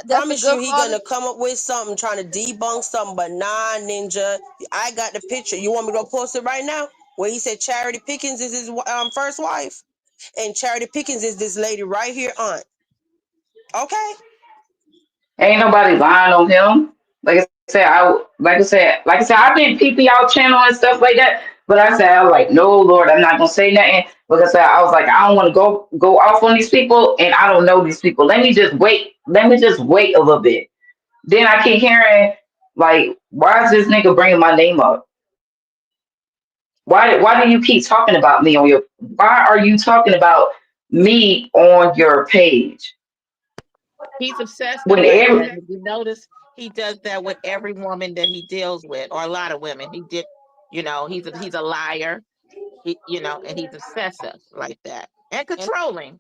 that's a good He father. gonna come up with something trying to debunk something, but nah, Ninja. I got the picture. You want me to go post it right now? Where he said Charity Pickens is his first wife, and Charity Pickens is this lady right here, aunt. Okay. Ain't nobody lying on him. Like I said, I've been peeping y'all channel and stuff like that. But I said, I was like, no, Lord, I'm not gonna say nothing because I was like, I don't want to go off on these people, and I don't know these people. Let me just wait. Let me just wait a little bit. Then I keep hearing, Like, why is this nigga bringing my name up? Why do you keep talking about me on your? Why are you talking about me on your page He's obsessive when like that. every If you notice, he does that with every woman that he deals with, or a lot of women. He did, he's a liar. And he's obsessive like that and and controlling.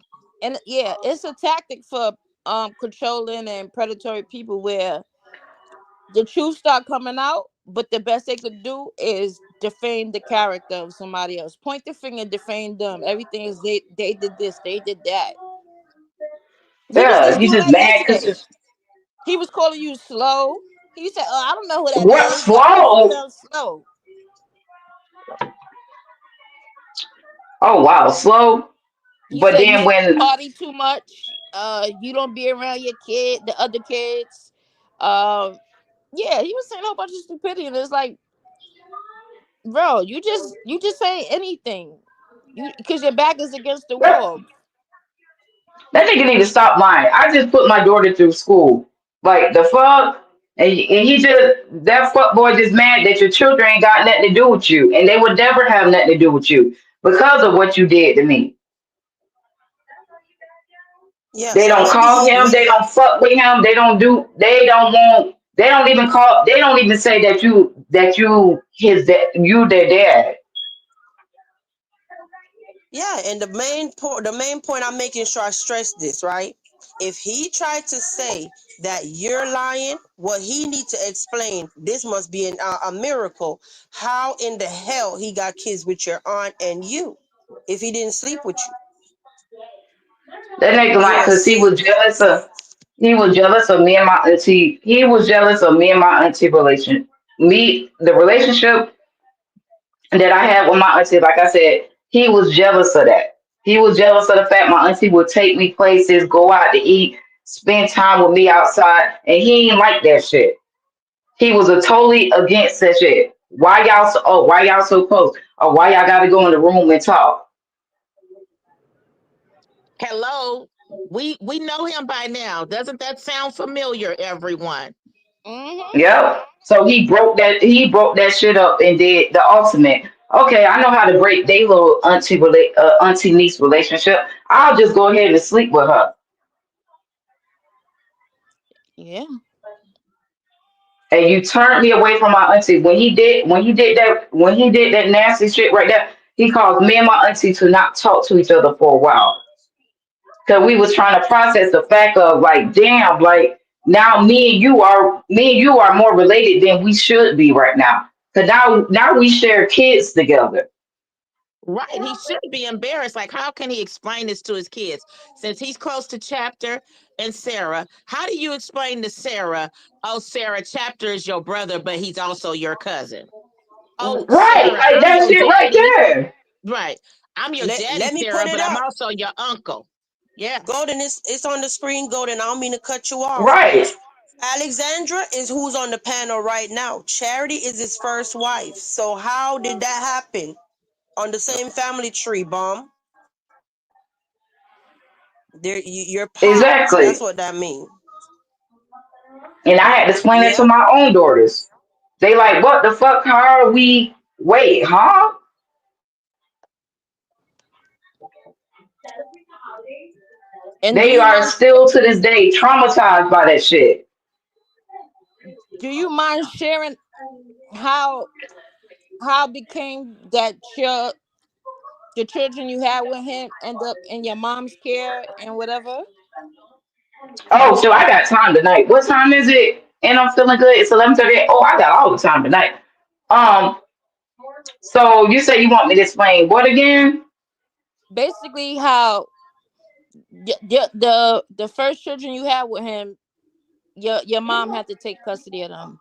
yeah, it's a tactic for controlling and predatory people where the truth start coming out, but the best they could do is defame the character of somebody else. Point the finger, defame them. Everything is they did this, they did that. He was yeah, just he's doing just that mad because yesterday. He was calling you slow. He said, "Oh, I don't know who that what is. That person slow? sounds slow." Oh wow, slow. He But said you then when party too much. You don't be around your kid, the other kids. Um, yeah, he was saying a whole bunch of stupidity, and it's like, bro, you just saying anything, you because your back is against the that, wall. that nigga need to stop lying. I just put my daughter through school. Like the fuck. And he just that fuck boy just mad that your children ain't got nothing to do with you, and they would never have nothing to do with you because of what you did to me. Yeah, They so don't maybe call he him. They don't fuck with him. They don't do. They don't want. They don't even call. They don't even say that you their dad. yeah, and the main point I'm making sure I stress this, right? If he tried to say that you're lying, what he need to explain, this must be a miracle. How in the hell he got kids with your aunt and you if he didn't sleep with you? That nigga like You are because sick. he was jealous of me and my auntie. He was jealous of me and my auntie relation. The relationship that I had with my auntie. Like I said, he was jealous of that. He was jealous of the fact my auntie would take me places, go out to eat, spend time with me outside, and he ain't like that shit. He was a totally against that shit. Why y'all so close? Or why y'all gotta go in the room and talk? Hello, we know him by now. Doesn't that sound familiar, everyone? Hmm. Yep. So he broke that shit up and did the ultimate. Okay, I know how to break they little auntie niece relationship. I'll just go ahead and sleep with her. Yeah. And you turned me away from my auntie when he did that nasty shit right there. He caused me and my auntie to not talk to each other for a while because we was trying to process the fact of like, damn, like now me and you are more related than we should be right now. Cause now we share kids together. Right. He should be embarrassed. Like, how can he explain this to his kids? Since he's close to Chapter and Sarah, how do you explain to Sarah, oh, Sarah, Chapter is your brother, but he's also your cousin? Oh, Right, Sarah, like I'm that your shit right daddy. there. Right. I'm your daddy, Let me Sarah, put it but I'm up. also your uncle. Yeah. Golden is it's on the screen, Golden. I don't mean to cut you off. Right. Alexandra is who's on the panel right now. Charity is his first wife. So how did that happen? On the same family tree, bomb. You're popped. That's Exactly. what that means. And I had to explain it to Yeah. my own daughters. They like, what the fuck? How are we? Wait, huh? And They are still to this day traumatized by that shit. do you mind sharing how became that the children you had with him end up in your mom's care and whatever? Oh, so I got time tonight. What time is it? And I'm feeling good. It's 11:38. Oh, I got all the time tonight. Um, so you say you want me to explain what again? Basically, how the first children you had with him, your mom had to take custody of them,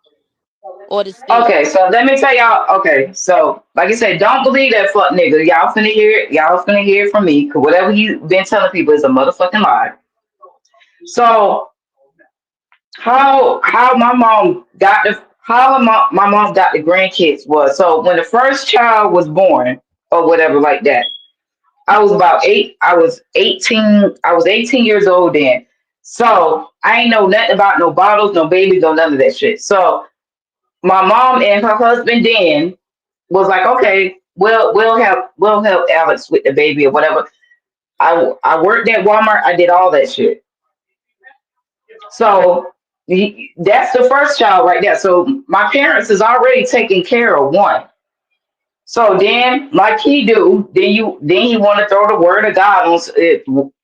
or the state. Okay, so let me tell y'all. Okay, so like I said, don't believe that fuck nigga. Y'all finna hear it. Y'all finna hear it from me. Cause whatever he been telling people is a motherfucking lie. So how my mom got the grandkids was so when the first child was born or whatever like that. I was about eight. I was 18. I was 18 years old then. So I ain't know nothing about no bottles, no babies, no none of that shit. So my mom and her husband then was like, okay, we'll help Alex with the baby or whatever. I worked at Walmart. I did all that shit. So that's the first child right there. So my parents is already taking care of one. So then, like he do, then he want to throw the word of God on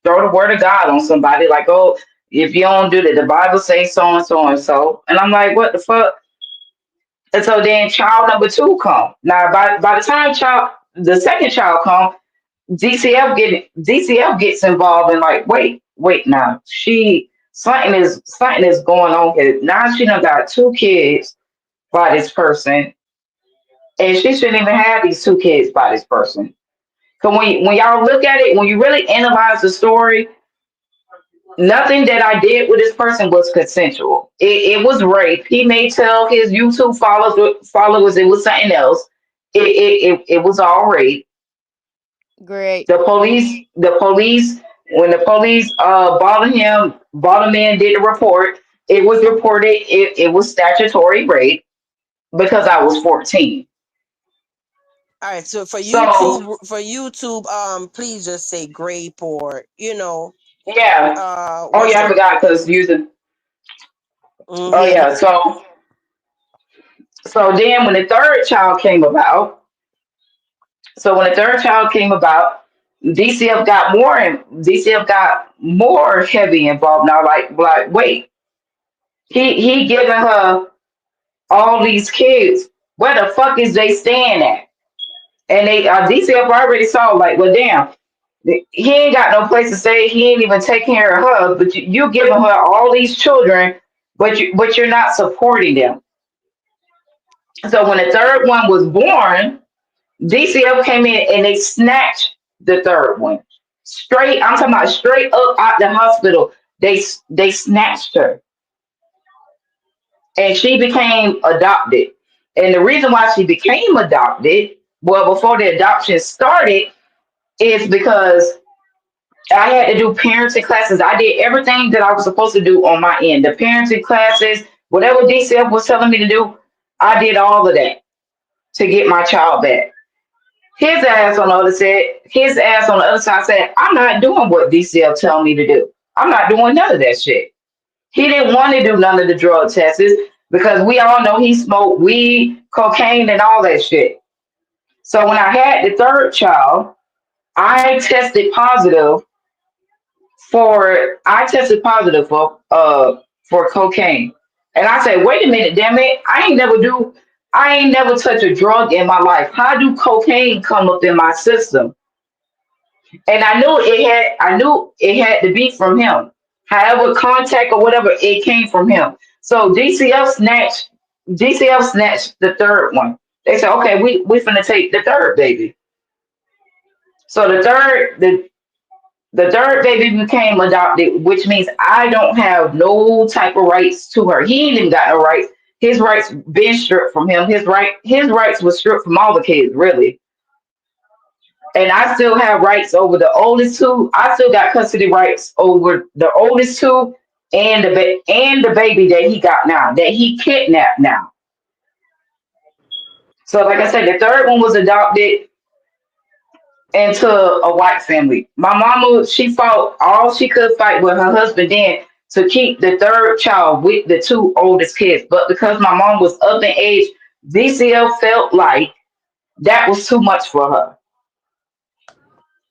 throw the word of God on somebody. Like, oh, if you don't do that, the Bible says so and so and so. And I'm like, what the fuck? And so then child number two come. Now by the time the second child come, DCF gets involved and like, wait now. Something is going on here. Now she done got two kids by this person, and she shouldn't even have these two kids by this person. So when y'all look at it, when you really analyze the story, nothing that I did with this person was consensual. It was rape. He may tell his YouTube followers it was something else. It was all rape. Great. The police, when the police brought him in, did the report. It was reported. It was statutory rape because I was 14. All right, so So for YouTube, please just say grape or yeah. Oh what's yeah, I the forgot because using. Oh mm-hmm. yeah. So then when the third child came about, DCF got more heavy involved now. Like wait, he giving her all these kids. Where the fuck is they staying at? And they DCF already saw like, well, damn, he ain't got no place to stay. He ain't even taking care of her. But you giving her all these children, but you're not supporting them. So when the third one was born, DCF came in and they snatched the third one. Straight, I'm talking about straight up out the hospital. They snatched her and she became adopted. And the reason why she became adopted, well, before the adoption started, is because I had to do parenting classes. I did everything that I was supposed to do on my end. The parenting classes, whatever DCF was telling me to do, I did all of that to get my child back. His ass on the other side said, I'm not doing what DCL tell me to do. I'm not doing none of that shit. He didn't want to do none of the drug tests because we all know he smoked weed, cocaine, and all that shit. So when I had the third child, I tested positive I tested positive for cocaine. And I said, wait a minute, damn it. I ain't never touched a drug in my life. How do cocaine come up in my system? And I knew it had to be from him. However, contact or whatever, it came from him. So DCF snatched the third one. They said, okay, we finna take the third baby. So the third baby became adopted, which means I don't have no type of rights to her. He ain't even got no rights. His rights been stripped from him. His rights was stripped from all the kids, really. And I still have rights over the oldest two. I still got custody rights over the oldest two and the baby that he got now, that he kidnapped now. So, like I said, the third one was adopted into a white family. My mama, she fought all she could fight with her husband then to keep the third child with the two oldest kids. But because my mom was up in age, DCL felt like that was too much for her.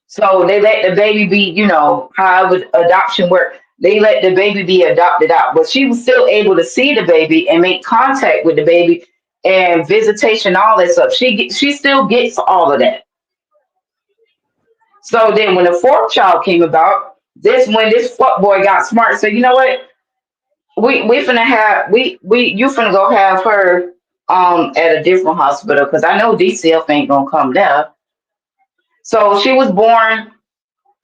So they let the baby be, however adoption worked. They let the baby be adopted out. But she was still able to see the baby and make contact with the baby and visitation, all that stuff. She still gets all of that. So then when the fourth child came about, this fuck boy got smart. So you know what? We finna have we you finna go have her at a different hospital because I know DCF ain't gonna come there. So she was born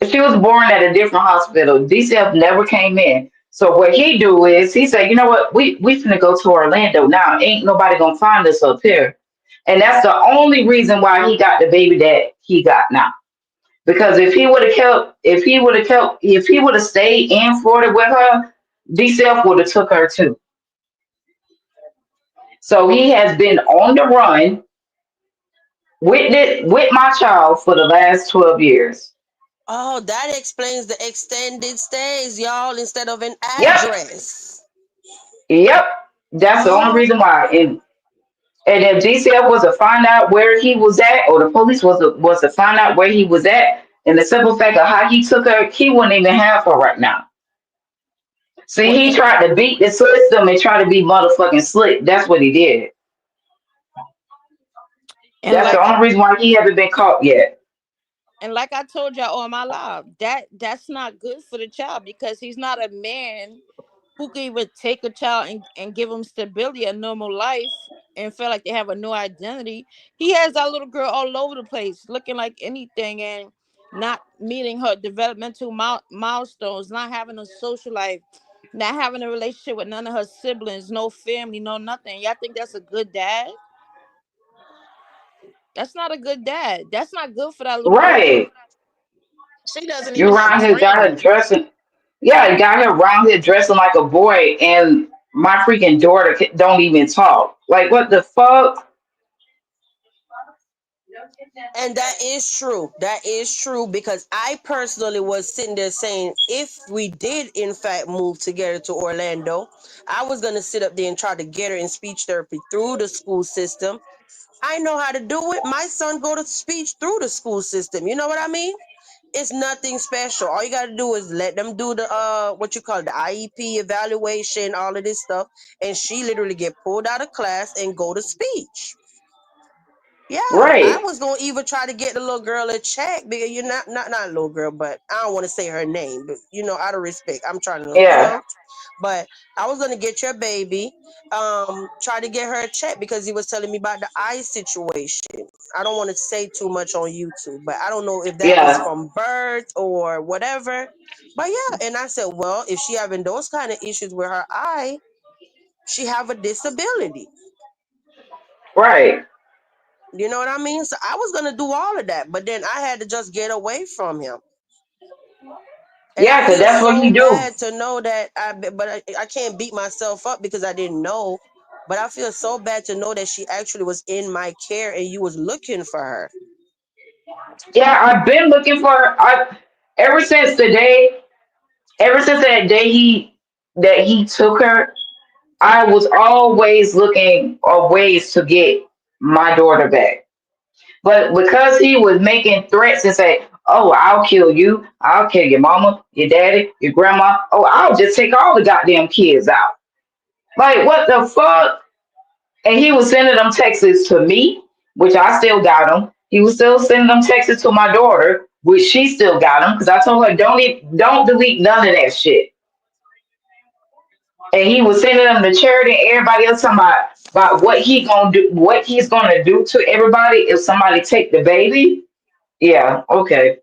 at a different hospital. DCF never came in. So what he do is he said, you know what, we finna go to Orlando now. Ain't nobody gonna find us up here. And that's the only reason why he got the baby that he got now. Because if he would have stayed in Florida with her, DCF would have took her too. So he has been on the run with my child for the last 12 years. Oh, that explains the extended stays, y'all, instead of an Yep, address. yep. That's the only Oh, reason why. And if DCF was to find out where he was at, or the police was to find out where he was at, and the simple fact of how he took her, he wouldn't even have her right now. See, well, he tried to beat the system and try to be motherfucking slick. That's what he did. And That's the only reason why he haven't been caught yet. like I told y'all all my life, that's not good for the child because he's not a man who can even take a child and give them stability, a normal life, and feel like they have a new identity. He has that little girl all over the place, looking like anything, and not meeting her developmental milestones, not having a social life, not having a relationship with none of her siblings, no family, no nothing. Y'all think that's a good dad? That's not a good dad. That's not good for that little girl. Right. She doesn't You even have around here got her friends. dressing. Yeah, you got her around here dressing like a boy, and my freaking daughter don't even talk. Like, what the fuck? and that is true. That is true because I personally was sitting there saying if we did in fact move together to Orlando, I was gonna sit up there and try to get her in speech therapy through the school system. I know how to do it. My son go to speech through the school system. You know what I mean? It's nothing special. All you got to do is let them do the what you call it, the IEP evaluation, all of this stuff, and she literally get pulled out of class and go to speech. Yeah, I Right. was gonna even try to get the little girl a check because you're not a little girl, but I don't want to say her name, but out of respect, I'm trying to Yeah. but I was gonna get your baby, try to get her a check because he was telling me about the eye situation. I don't want to say too much on YouTube, but I don't know if that was Yeah. from birth or whatever. But yeah, and I said, well, if she having those kind of issues with her eye, she have a disability. Right. You know what I mean? So I was gonna do all of that, but then I had to just get away from him. And I Yeah, cause feel that's what so he do. bad to know that I can't beat myself up because I didn't know. But I feel so bad to know that she actually was in my care and you was looking for her. Yeah, I've been looking for her. I ever since the day, ever since that day he took her, I was always looking for ways to get my daughter back. But because he was making threats and say, "Oh, I'll kill you. I'll kill your mama, your daddy, your grandma. Oh, I'll just take all the goddamn kids out." Like, what the fuck? And he was sending them texts to me, which I still got them. He was still sending them texts to my daughter, which she still got them because I told her don't delete none of that shit. And he was sending them to charity and everybody else talking about what he gonna do, what he's gonna do to everybody if somebody take the baby. Yeah, okay,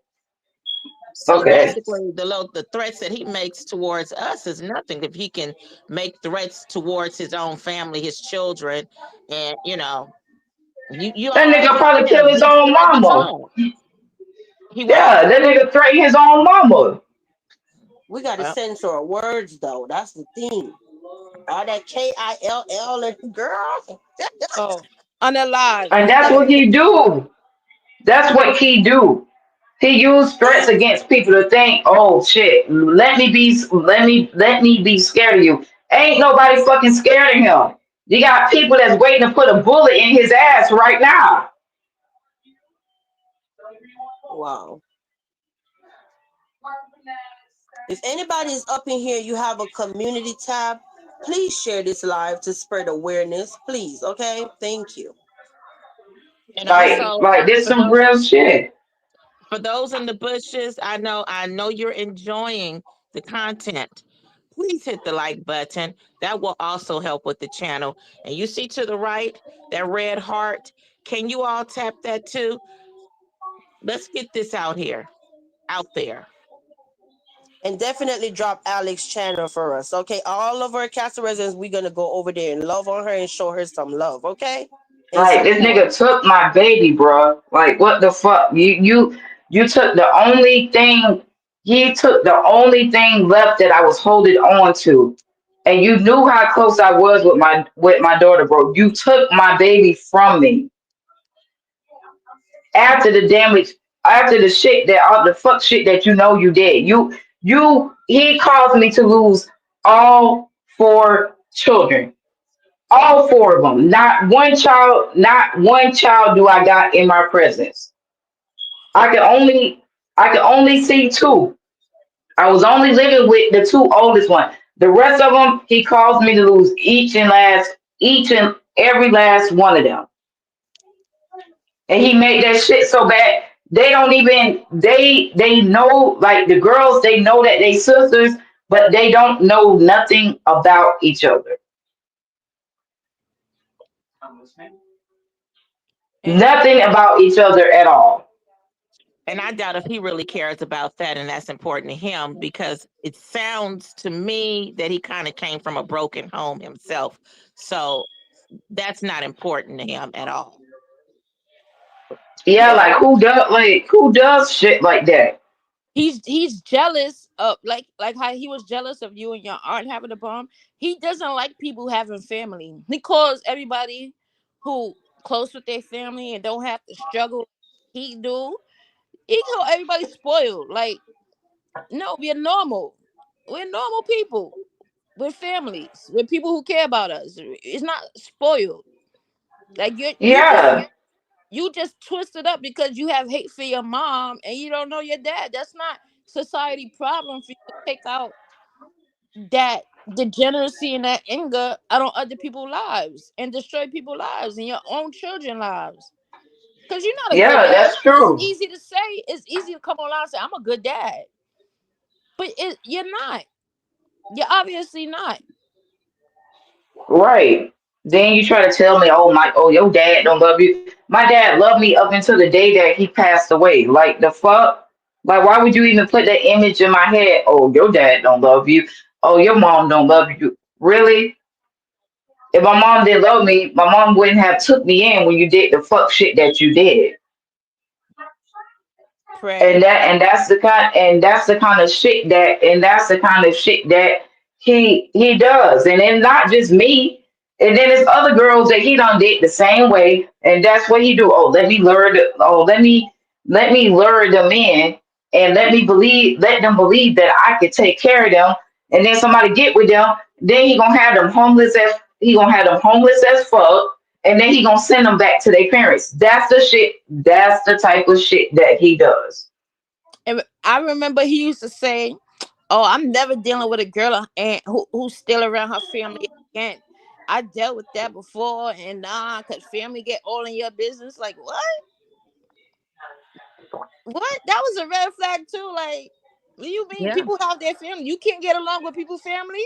So okay. basically, the threats that he makes towards us is nothing. If he can make threats towards his own family, his children, and you That all nigga just probably said kill his he's own threatening mama. us. He what? Yeah, that nigga threatened his own mama. We got to Well, censor our words though. That's the thing. All that KILL and girl. Oh, unalive. And that's what he do. That's what he do. He used threats And against people to think, oh shit, let me be scared of you. Ain't nobody fucking scared of him. You got people that's waiting to put a bullet in his ass right now. wow. If anybody is up in here, you have a community tab, please share this live to spread awareness. Please, okay? Thank you. and Like, also like this for some those real shit. for those in the bushes, I know you're enjoying the content. Please hit the like button. That will also help with the channel. And you see to the right that red heart. Can you all tap that too? Let's get this out there. And definitely drop Alex channel for us, okay? All of our castle residents, we're gonna go over there and love on her and show her some love, okay? And Like this support. nigga took my baby, bro. Like what the fuck? You took the only thing. He took the only thing left that I was holding on to. and you knew how close I was with my daughter, bro. You took my baby from me after the damage, after the shit that all the fuck shit that you know you did. He caused me to lose all four children, all four of them. Not one child do I got in my presence. I could only, I could only see two. I was only living with the two oldest one. The rest of them, he caused me to lose each and every last one of them. And he made that shit so bad. They don't even they know, like the girls, they know that they sisters, but they don't know nothing about each other. And Nothing about each other at all. And I doubt if he really cares about that and that's important to him because it sounds to me that he kind of came from a broken home himself. So that's not important to him at all. Yeah, yeah, like who does shit like that? he's jealous of like how he was jealous of you and your aunt having a bomb. He doesn't like people having family. He calls everybody who close with their family and don't have to struggle. He do. He call everybody spoiled. Like, no, we're normal. We're normal people. We're families. We're people who care about us. It's not spoiled. Like Yeah, you just twist it up because you have hate for your mom and you don't know your dad. That's not society problem for you to take out that degeneracy and that anger out on other people's lives and destroy people's lives and your own children's lives. Because you're not a good yeah, dad. that's It's true. easy to say. It's easy to come online and say, I'm a good dad. But you're not. You're obviously not. Right. Then you try to tell me, oh your dad don't love you. My dad loved me up until the day that he passed away. Like the fuck? Like why would you even put that image in my head? Oh, your dad don't love you. Oh, your mom don't love you. Really? If my mom didn't love me, my mom wouldn't have took me in when you did the fuck shit that you did. Pray. And that's the kind of shit that he does. And then not just me, and then there's other girls that he done did the same way, and that's what he do. Oh, let me lure them in, and let them believe that I could take care of them, and then somebody get with them, then he gonna have them homeless as fuck, and then he gonna send them back to their parents. That's the type of shit that he does. And I remember he used to say, "Oh, I'm never dealing with a girl and who's still around her family again. I dealt with that before, and nah, cause family get all in your business. Like what? What? That was a red flag too. Like, what do you mean? Yeah. People have their family. You can't get along with people's family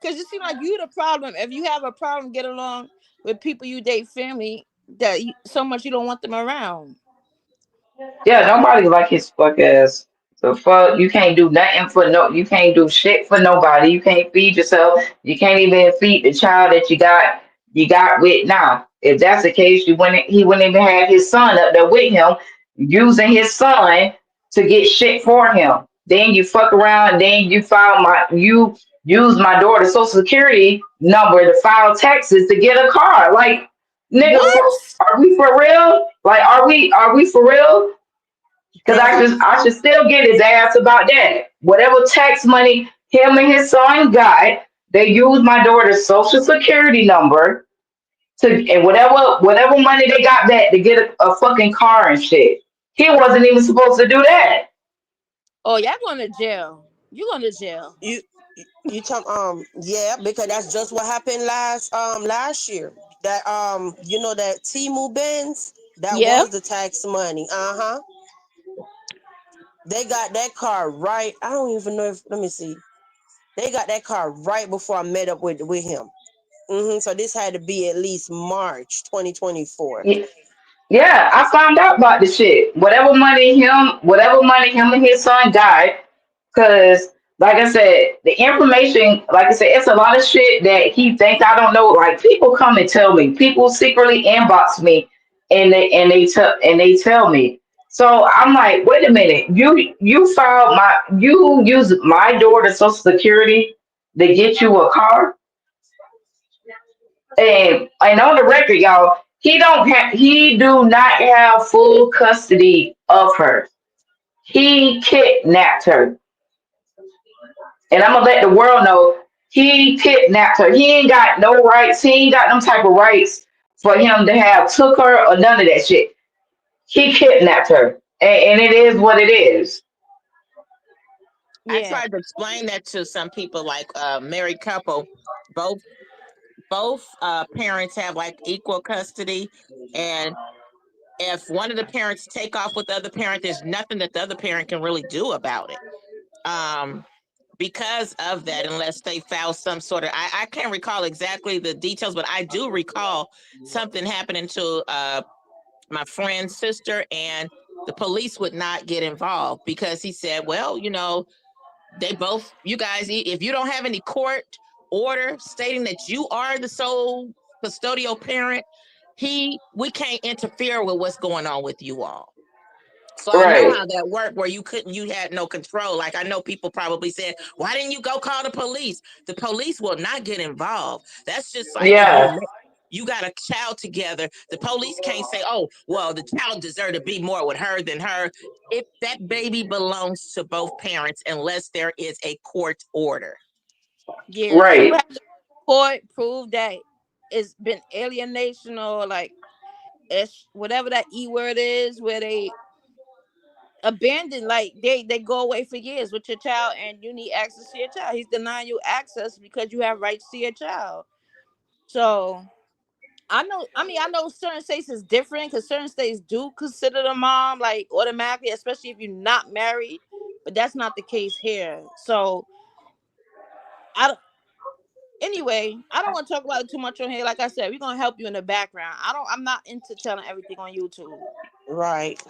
because it seems like you the problem. If you have a problem, get along with people you date family so much you don't want them around. Yeah, nobody like his fuck ass. The fuck, you can't do nothing for no, you can't do shit for nobody. You can't feed yourself. You can't even feed the child that you got with now. If that's the case, he wouldn't even have his son up there with him, using his son to get shit for him. Then you fuck around, then you use my daughter's social security number to file taxes to get a car. Like, nigga, What? are we for real? Like, are we for real? Because And I should still get his ass about that. Whatever tax money him and his son got, they used my daughter's social security number and whatever money they got back to get a fucking car and shit. He wasn't even supposed to do that. Oh, y'all going to jail. You going to jail. you tell yeah, because that's just what happened last year. That that Timu Benz, that Yeah. was the tax money. Uh-huh. They got that car right. I don't even know if let me see. They got that car right before I met up with him. So this had to be at least March 2024. Y- Yeah, I found out about the shit. Whatever money him and his son got, because like I said, the information, like I said, it's a lot of shit that he thinks I don't know. Like people come and tell me, people secretly inbox me, and they tell me. So I'm like, wait a minute, you use my daughter's social security. to get you a car, and on the record, y'all, he do not have full custody of her. He kidnapped her, and I'm gonna let the world know he kidnapped her. He ain't got no rights. He ain't got no type of rights for him to have took her or none of that shit. He kidnapped her, and it is what it is. I Yeah, tried to explain that to some people, like married couple, both parents have like equal custody, and if one of the parents take off with the other parent, there's nothing that the other parent can really do about it. Um, because of that, unless they found some sort of, I can't recall exactly the details, but I do recall something happening to my friend's sister, and the police would not get involved because he said, well, they both, you guys, if you don't have any court order stating that you are the sole custodial parent, we can't interfere with what's going on with you all. So I know Right? how that worked, where you had no control. Like, I know people probably said, why didn't you go call the police? The police will not get involved. That's just like if Yeah. you got a child together, the police can't say, oh, well, the child deserved to be more with her than her. If that baby belongs to both parents, unless there is a court order. yeah. She would Right. have to court prove that it's been alienation or like it's whatever that word is, where they abandoned, like they go away for years with your child, and you need access to your child. He's denying you access because you have rights to your child. So I know, I mean, I know certain states is different because certain states do consider the mom like automatically, especially if you're not married, but that's not the case here. So I don't, anyway, I don't want to talk about it too much on here. Like I said, we're gonna help you in the background. I'm not into telling everything on YouTube. Right.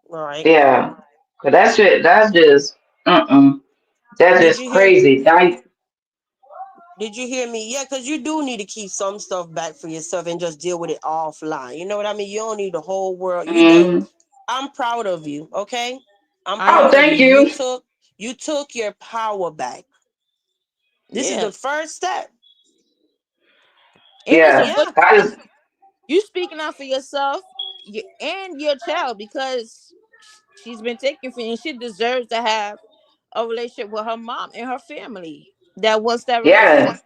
Right. Yeah. Cause that shit. That's just. That's Did just you hear? crazy. Did you hear me? Yeah, because you do need to keep some stuff back for yourself and just deal with it offline. You know what I mean? You don't need the whole world. You done. Mm. I'm proud of you. Okay, I'm I Oh, proud am of you. thank You you. took you took your power back. This is yeah. the first step. And it's a Yeah. good Yeah. I thing just. you speaking out for yourself, and your child, because she's been taken from you and she deserves to have a relationship with her mom and her family that wants that Yeah. relationship.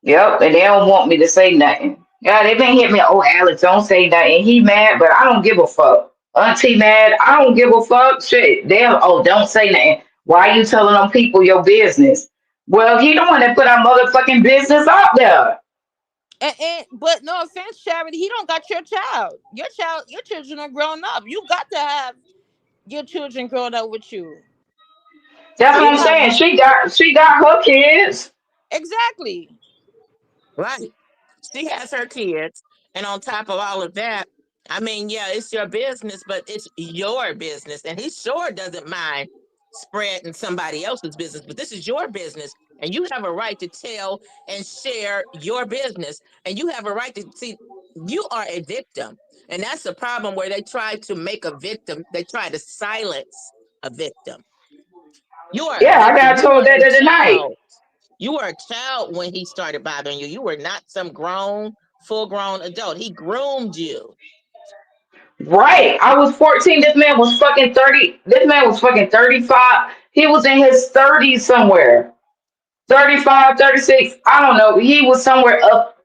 Yep. And they don't want me to say nothing. Yeah, they been hitting me. Oh, Alex, don't say nothing. He mad, but I don't give a fuck. Auntie mad. I don't give a fuck. Shit. They. Oh, don't say nothing. Why you telling them people your business? Well, he don't want to put our motherfucking business out there. And but no offense, Charity, he don't got your child. Your children are grown up. You got to have your children growing up with you. That's what He I'm not saying. She got her kids. exactly. Right. She has her kids. And on top of all of that, I mean, yeah, it's your business, but it's your business. And he sure doesn't mind spreading somebody else's business, but this is your business. And you have a right to tell and share your business. And you have a right to see, you are a victim. And that's the problem, where they try to make a victim, they try to silence a victim. You are a Yeah, I victim. got You told were that a the other night. child. You were a child when he started bothering you. You were not some grown, full grown adult. He groomed you. Right. I was 14. This man was fucking 30. This man was fucking 35. He was in his 30s somewhere. 35, 36. I don't know. He was somewhere up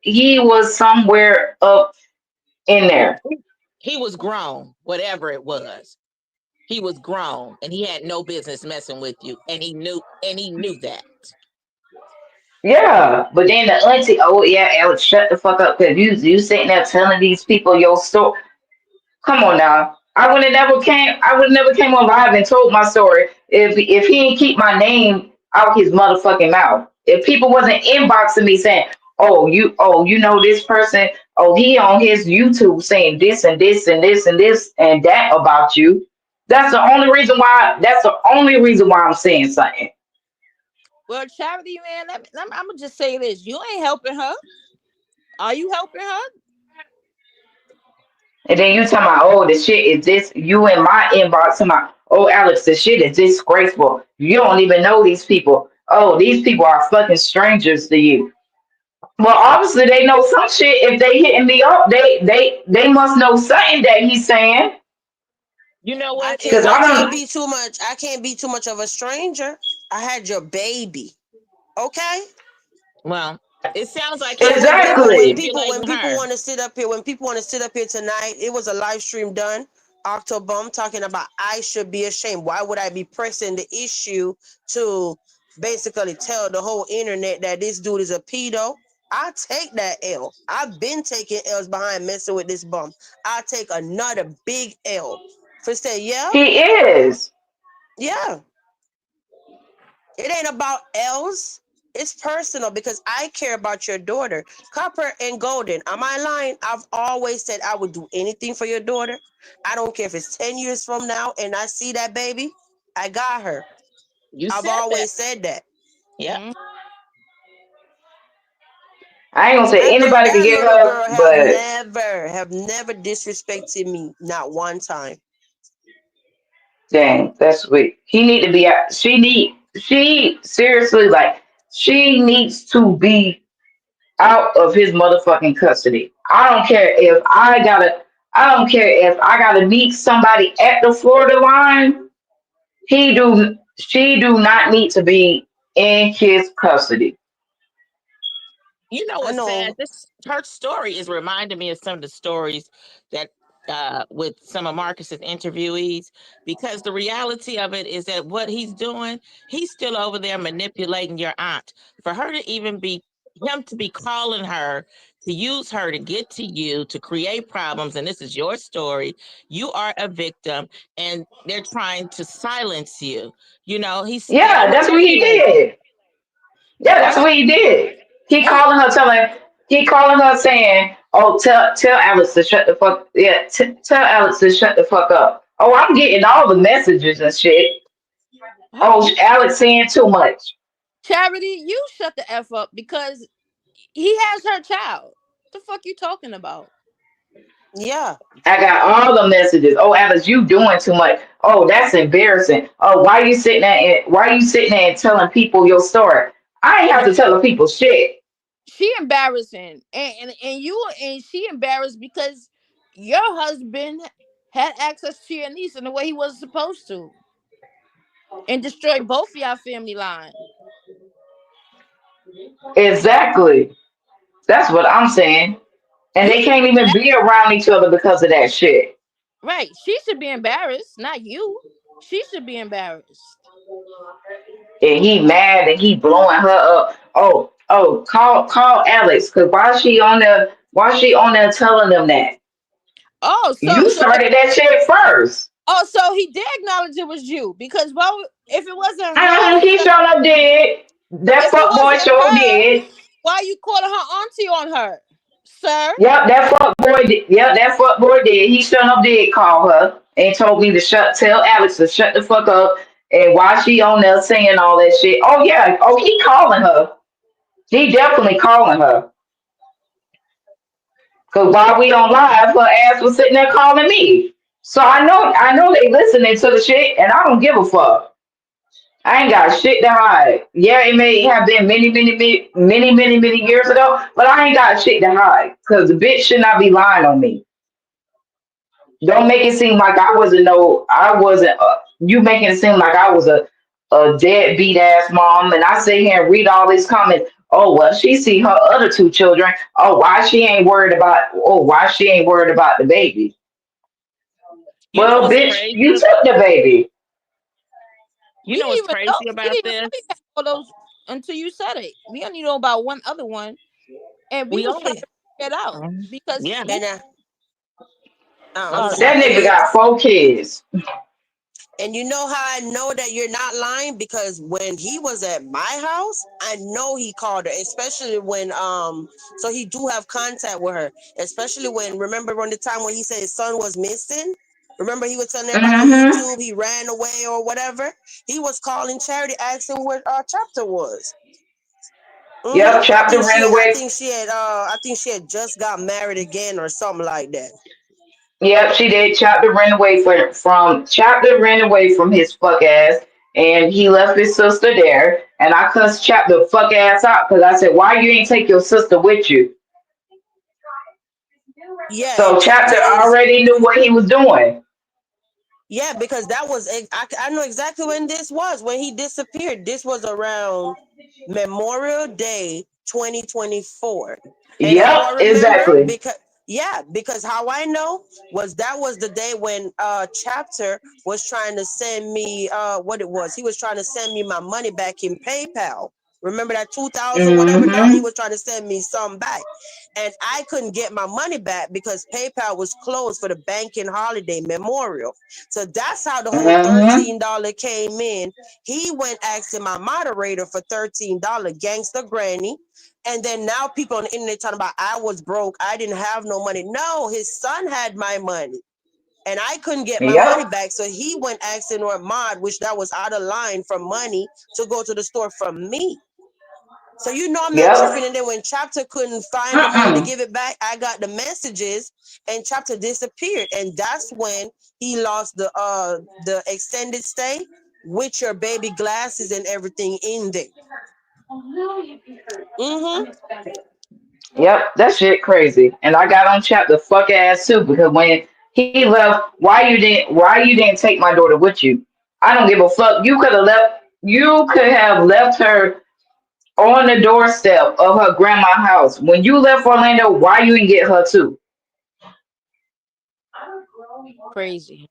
in there. He was grown, whatever it was. He was grown, and he had no business messing with you. And he knew that. Yeah. But then the auntie, oh yeah, Alex, shut the fuck up. Cause you sitting there telling these people your story. Come on now. I would have never came on live and told my story if he didn't keep my name out his motherfucking mouth. If people wasn't inboxing me saying, oh you know this person, oh he on his YouTube saying this and this and this and this and that about you. That's the only reason why I'm saying something. Well, Charity, man, I'm gonna just say this: you ain't helping her. Are you helping her? And then you talking about, oh, the shit is this, you in my inbox talking about, oh, Alex, the shit is disgraceful. You don't even know these people. oh, these people are fucking strangers to you. Well, obviously they know some shit. If they hitting me up, they must know something that he's saying. You know I what? It's can't Cause I I like can't don't be too much. I can't be too much of a stranger. I had your baby. Okay? well, it sounds like So he's when still people when exactly. people when manipulating people her. want to sit up here when people want to sit up here tonight, it was a live stream done. Octobum talking about I should be ashamed. Why would I be pressing the issue to basically tell the whole internet that this dude is a pedo? I take that L. I've been taking L's behind messing with this bum. I take another big L. For say, yeah, He is. yeah. It ain't about L's. It's personal because I care about your daughter. Copper and Golden. Am I lying? I've always said I would do anything for your daughter. I don't care if it's 10 years from now and I see that baby. I got her. You I've said that. always said that. Yep. Mm-hmm. I ain't gonna say That little anybody can that get little her, girl but have never disrespected me, not one time. dang, that's sweet. He need to be out. She seriously like she needs to be out of his motherfucking custody. I don't care if I gotta meet somebody at the Florida line. She do not need to be in his custody. You know I what's sad? know. This her story is reminding me of some of the stories that with some of Marcus's interviewees, because the reality of it is that what he's doing, he's still over there manipulating your aunt. For her to even be him to be calling her to use her to get to you to create problems, and this is your story. You are a victim, and they're trying to silence you. You know, he's still Yeah, that's what he manipulating. did. Yeah, that's Right. what he did. Right. He calling her saying, "Oh, tell Alex to shut the fuck. Yeah, tell Alex to shut the fuck up." Oh, I'm getting all the messages and shit. Oh, You Alex saying too much. Charity, you shut the F up because he has her child. The fuck you talking about? Yeah. I got all the messages. Oh, Alex, you doing too much. Oh, that's embarrassing. Oh, why you sitting there and telling people your story? I ain't have to tell the people shit. She embarrassing, and you and she embarrassed because your husband had access to your niece in the way he wasn't supposed to, and destroyed both of y'all family line. Exactly. That's what I'm saying. And You they should can't even be around each other because of that shit. right. She should be embarrassed, not you. She should be embarrassed. And he mad and he blowing her up. Call Alex, cause why she on there telling them that? Oh, You started that shit first. so he did acknowledge it was you because well, if it wasn't her, He sure enough did. That if it fuck boy wasn't sure her, did. why you calling her auntie on her, sir? Yep, that fuck boy did. Yep, that fuck boy did. He sure enough did call her and told me to tell Alex to shut the fuck up. And why she on there saying all that shit? Oh yeah, oh he calling her. He definitely calling her. Cause while we on live, her ass was sitting there calling me. So I know they listening to the shit, and I don't give a fuck. I ain't got shit to hide. Yeah, it may have been many years ago, but I ain't got shit to hide. Cause the bitch should not be lying on me. Don't make it seem like I wasn't. You making it seem like I was a deadbeat ass mom, and I sit here and read all these comments. Oh well, she see her other two children. Oh, why she ain't worried about? Oh, why she ain't worried about the baby? You know Well, what's bitch, crazy? you took the baby. You We know didn't what's even know. crazy We about didn't even know you this? had all those until you said it. We only know about one other one, and we We was trying only to figure it out because yeah. who? And I'm I'm Sorry. That sorry. sorry. nigga got 4 kids. And you know how I know that you're not lying? Because when he was at my house, I know he called her, especially when so he do have contact with her. Especially when remember when the time when he said his son was missing? Remember he was telling everybody on Mm-hmm. YouTube he ran away or whatever? He was calling Charity asking what our chapter was. Yep, I chapter think ran she I away. think she had just got married again or something like that. Yep, she did. Chapter ran away from his fuck ass, and he left his sister there. And I cussed Chap the fuck ass out because I said, "Why you ain't take your sister with you?" Yeah, and So chapter Chapter is already knew what he was doing. yeah, because that was I know exactly when this was when he disappeared. This was around Memorial Day 2024. And how I Yep, remember exactly. because how I know was that was the day when chapter was trying to send me what it was. He was trying to send me my money back in PayPal. Remember that 2000 whatever dollar he Mm-hmm. was trying to send me some back. And I couldn't get my money back because PayPal was closed for the banking holiday memorial. So that's how the whole Mm-hmm. $13 came in. He went asking my moderator for $13, gangster granny. And then now people on the internet talking about I was broke, I didn't have no money. No, his son had my money. And I couldn't get my money Yep. back. So he went asking or mod, which that was out of line for money to go to the store from me. So you know I'm not Yep. tripping. And then when Chapter couldn't find the money to Mm-mm. give it back, I got the messages and Chapter disappeared. And that's when he lost the extended stay with your baby glasses and everything in there. Mm-hmm. Yep, that shit crazy. And I got on Chap the fuck ass too because when he left, why you didn't take my daughter with you? I don't give a fuck. You could have left her on the doorstep of her grandma's house. When you left Orlando, why you didn't get her too? Crazy.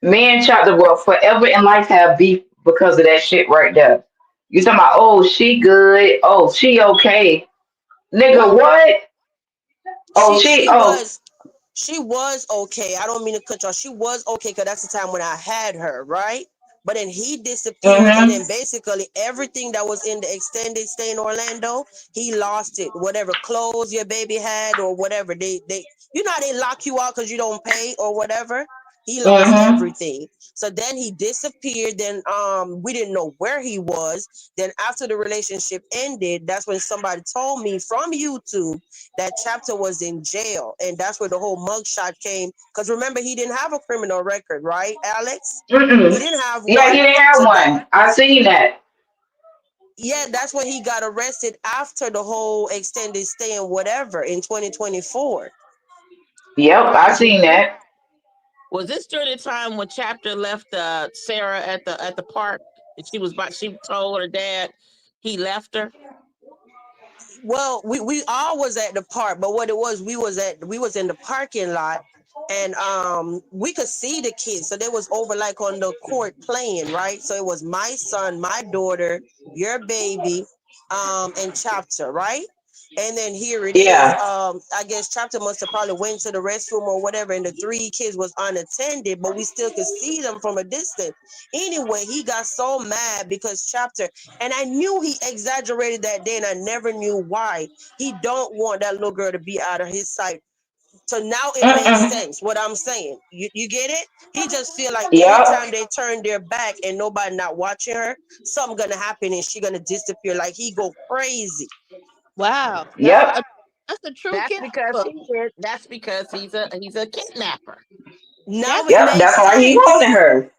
Me and Chapter will forever in life have beef because of that shit right there. You talking about, oh, she good, oh, she okay. Nigga, Well, what? Oh, she she she oh was she was okay. I don't mean to cut you off. She was okay because that's the time when I had her, right? But then he disappeared, and then mm-hmm. basically everything that was in the extended stay in Orlando, he lost it. Whatever clothes your baby had or whatever, they you know how they lock you out because you don't pay or whatever. He lost Mm-hmm. everything. So then he disappeared. Then we didn't know where he was. Then after the relationship ended, that's when somebody told me from YouTube that Chapter was in jail, and that's where the whole mugshot came. Because remember, he didn't have a criminal record, right, Alex? He Mm-mm. didn't have Yeah, he one. didn't have So that one. I seen that. yeah, that's when he got arrested after the whole extended stay and whatever in 2024. Yep, I seen that. Was this during the time when Chapter left Sarah at the park? And she told her dad he left her. Well, we all was at the park, but what it was, we was in the parking lot, and we could see the kids. So they was over like on the court playing, right? So it was my son, my daughter, your baby, and Chapter, right? And then here it is. Yeah. I guess Chapter must have probably went to the restroom or whatever, and the three kids was unattended, but we still could see them from a distance. Anyway, he got so mad because Chapter, and I knew he exaggerated that day, and I never knew why. He don't want that little girl to be out of his sight. So now it makes Mm-mm. sense what I'm saying. You get it? He just feel like anytime Yep. they turn their back and nobody not watching her, something gonna happen and she gonna disappear. Like he go crazy. Wow. Yep. That's a true That's because kidnapper. he did. That's because he's a kidnapper. Now That's it Yep. makes That's why he sense. holding her.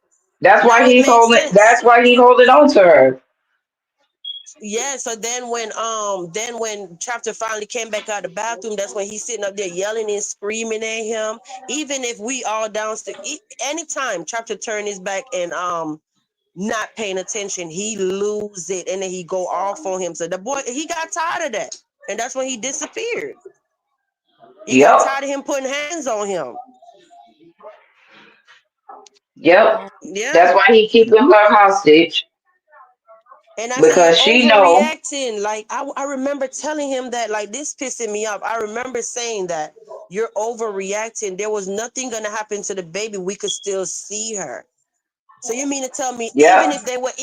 That's why Now it he's makes holding. sense. That's why he holding on to her. Yeah, so then when Chapter finally came back out of the bathroom, that's when he's sitting up there yelling and screaming at him. Even if we all downstairs, anytime Chapter turn his back and not paying attention, he lose it and then he go off on him. So the boy he got tired of that, and that's when he disappeared. He got Yep. tired of him putting hands on him. Yep. oh, Yeah. That's why he keeping her hostage And I say you because she know. overreacting. Like I remember telling him that like this pissing me off. I remember saying that you're overreacting. There was nothing gonna happen to the baby. We could still see her. So you mean to tell me Yep.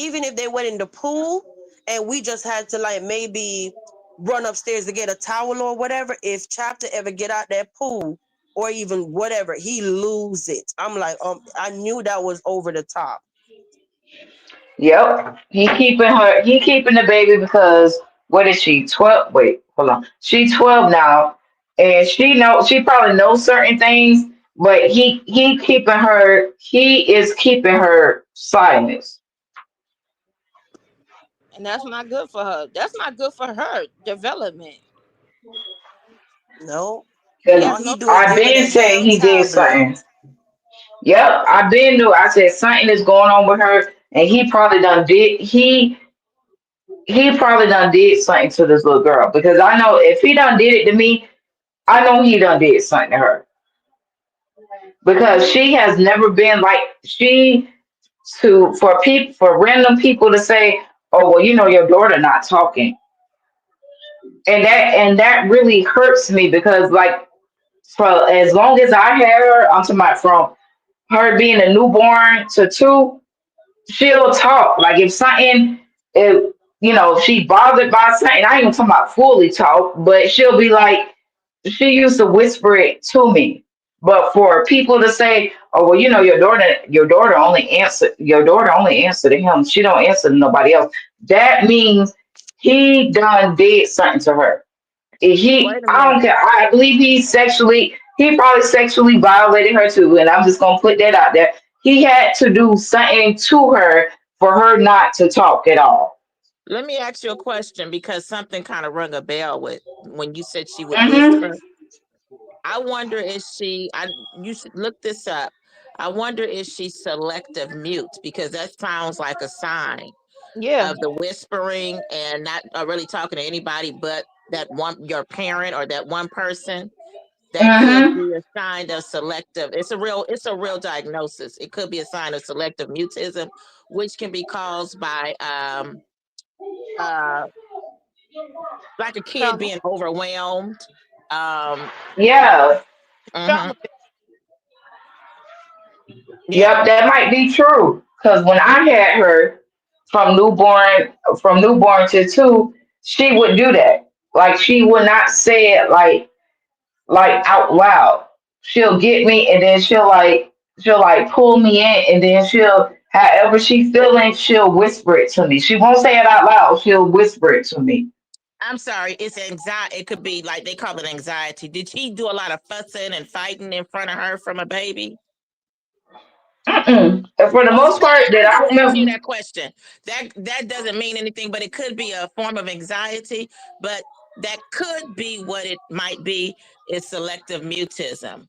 even if they went in the pool and we just had to like maybe run upstairs to get a towel or whatever, if Chapter ever get out that pool or even whatever, he lose it. I'm like, I knew that was over the top. Yep. He keeping her. He keeping the baby because what is she? 12. Wait. Hold on. She's 12 now, and she probably knows certain things, but he keeping her. He is keeping her silence. and that's not good for her. That's not good for her development. No. She Cause All has he no. do is I give her been that saying damn he did tablet. something. Yep, I been knew. I said something is going on with her, and he probably done did something to this little girl because I know if he done did it to me, I know he done did something to her because Hmm. she has never been like she to for people for random people to say, oh well, your daughter not talking, and that really hurts me because like for as long as I had her, I'm talking about from her being a newborn to two, she'll talk. Like if she bothered by something, I ain't even talking about fully talk, but she'll be like, she used to whisper it to me. But for people to say, "Oh well, your daughter only answer to him. She don't answer to nobody else." That means he done did something to her. Wait a I don't minute. care. I believe he probably sexually violated her too. And I'm just gonna put that out there. He had to do something to her for her not to talk at all. Let me ask you a question because something kind of rung a bell with when you said she would Hmm. whisper. I wonder if you should look this up. I wonder if she's selective mute because that sounds like a sign Yeah. of the whispering and not really talking to anybody but that one, your parent or that one person. That could Hmm. be a sign of selective. It's a real diagnosis. It could be a sign of selective mutism, which can be caused by uh like a kid Trauma. being overwhelmed. Um, Yeah. mhm, Trauma. yeah. Yep, that might be true. Cause when I had her from newborn to two, she would do that. Like she would not say it like out loud. She'll get me and then she'll like pull me in and then she'll however she feeling, she'll whisper it to me. She won't say it out loud, she'll whisper it to me. I'm sorry, it's anxiety. It could be like they call it anxiety. Did he do a lot of fussing and fighting in front of her from a baby? Mm-mm. And for the Well, most see, part that I'm I just asking you remember, that question. That doesn't mean anything, but it could be a form of anxiety. But that could be what it might be is selective mutism.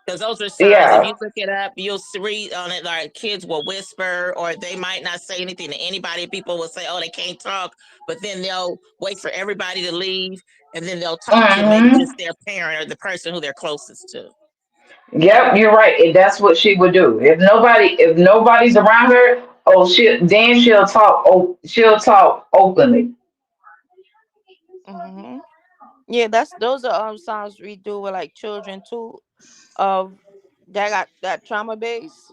Because those are signs. If yeah. you look it up, you'll read on it like kids will whisper, or they might not say anything to anybody. People will say, "Oh, they can't talk," but then they'll wait for everybody to leave, and then they'll talk to maybe Hmm. just their parent or the person who they're closest to. Yep, you're right. And that's what she would do. If nobody's around her, oh she'll talk openly. Hmm. Yeah, that's those are signs we do with like children too. Of that got that trauma base.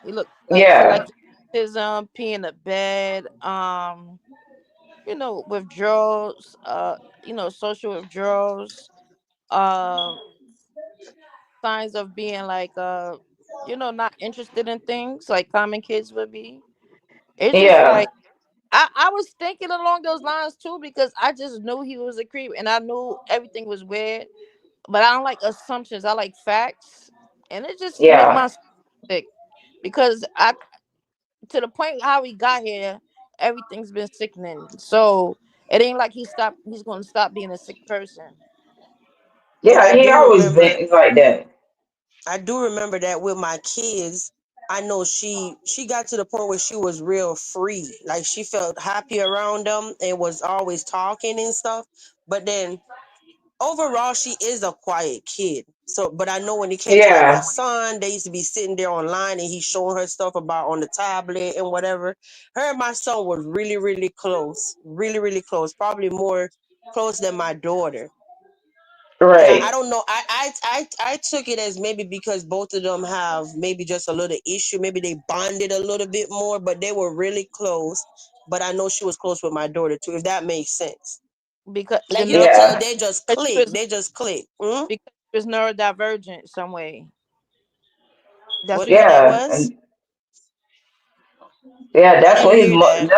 We look like Yeah. selective autism, pee in the bed, withdrawals, social withdrawals, um, signs of being like not interested in things like common kids would be. It's just Yeah. like I was thinking along those lines too because I just knew he was a creep and I knew everything was weird. But I don't like assumptions. I like facts. And it just make Yeah. my stomach sick because I to the point how he got here, everything's been sickening. So it ain't like he's gonna stop being a sick person. And Yeah, he always been like that. I do remember that with my kids. I know she got to the point where she was real free. Like she felt happy around them and was always talking and stuff. But then overall she is a quiet kid. So but I know when it came to like my Yeah. son, they used to be sitting there online and he's showing her stuff about on the tablet and whatever. Her and my son was really, really close. Really, really close. Probably more close than my daughter. And I Right. don't know. I took it as maybe because both of them have maybe just a little issue. Maybe they bonded a little bit more, but they were really close. But I know she was close with my daughter too, if that makes sense. Because the Like you neuro could tell Yeah. they just because she click. was They just click. Mm? because she was neurodivergent some way. That's What what you what that Yeah. was? And yeah, I that's didn't what his hear mo- that.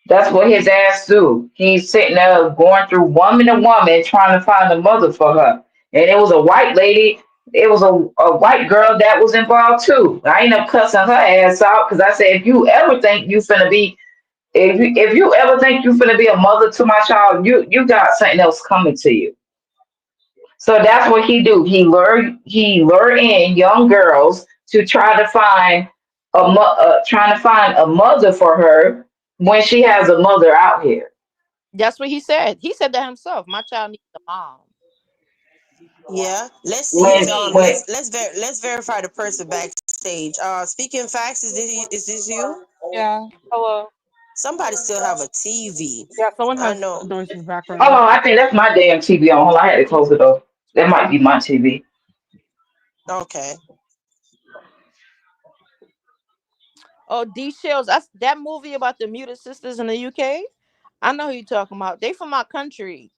that's what his ass do. He's sitting there going through woman to woman trying to find a mother for her. And it was a white lady. It was a white girl that was involved too. I ended up cussing her ass out because I said, if you ever think you finna be If you ever think you're gonna be a mother to my child, you got something else coming to you. So that's what he do. He lure in young girls to try to find trying to find a mother for her when she has a mother out here. That's what he said. He said that himself. My child needs a mom. Yeah, let's see. When He when Let's verify the person backstage. Speaking facts, is this you? Yeah. Hello. Somebody still have a TV. Yeah, someone I has know. noise in the oh, background. I think that's my damn TV on. Hold on, I had to close it off. That might be my TV. Okay. Oh, D Shells. That's that movie about the muted sisters in the UK. I know who you talking about. They from my country.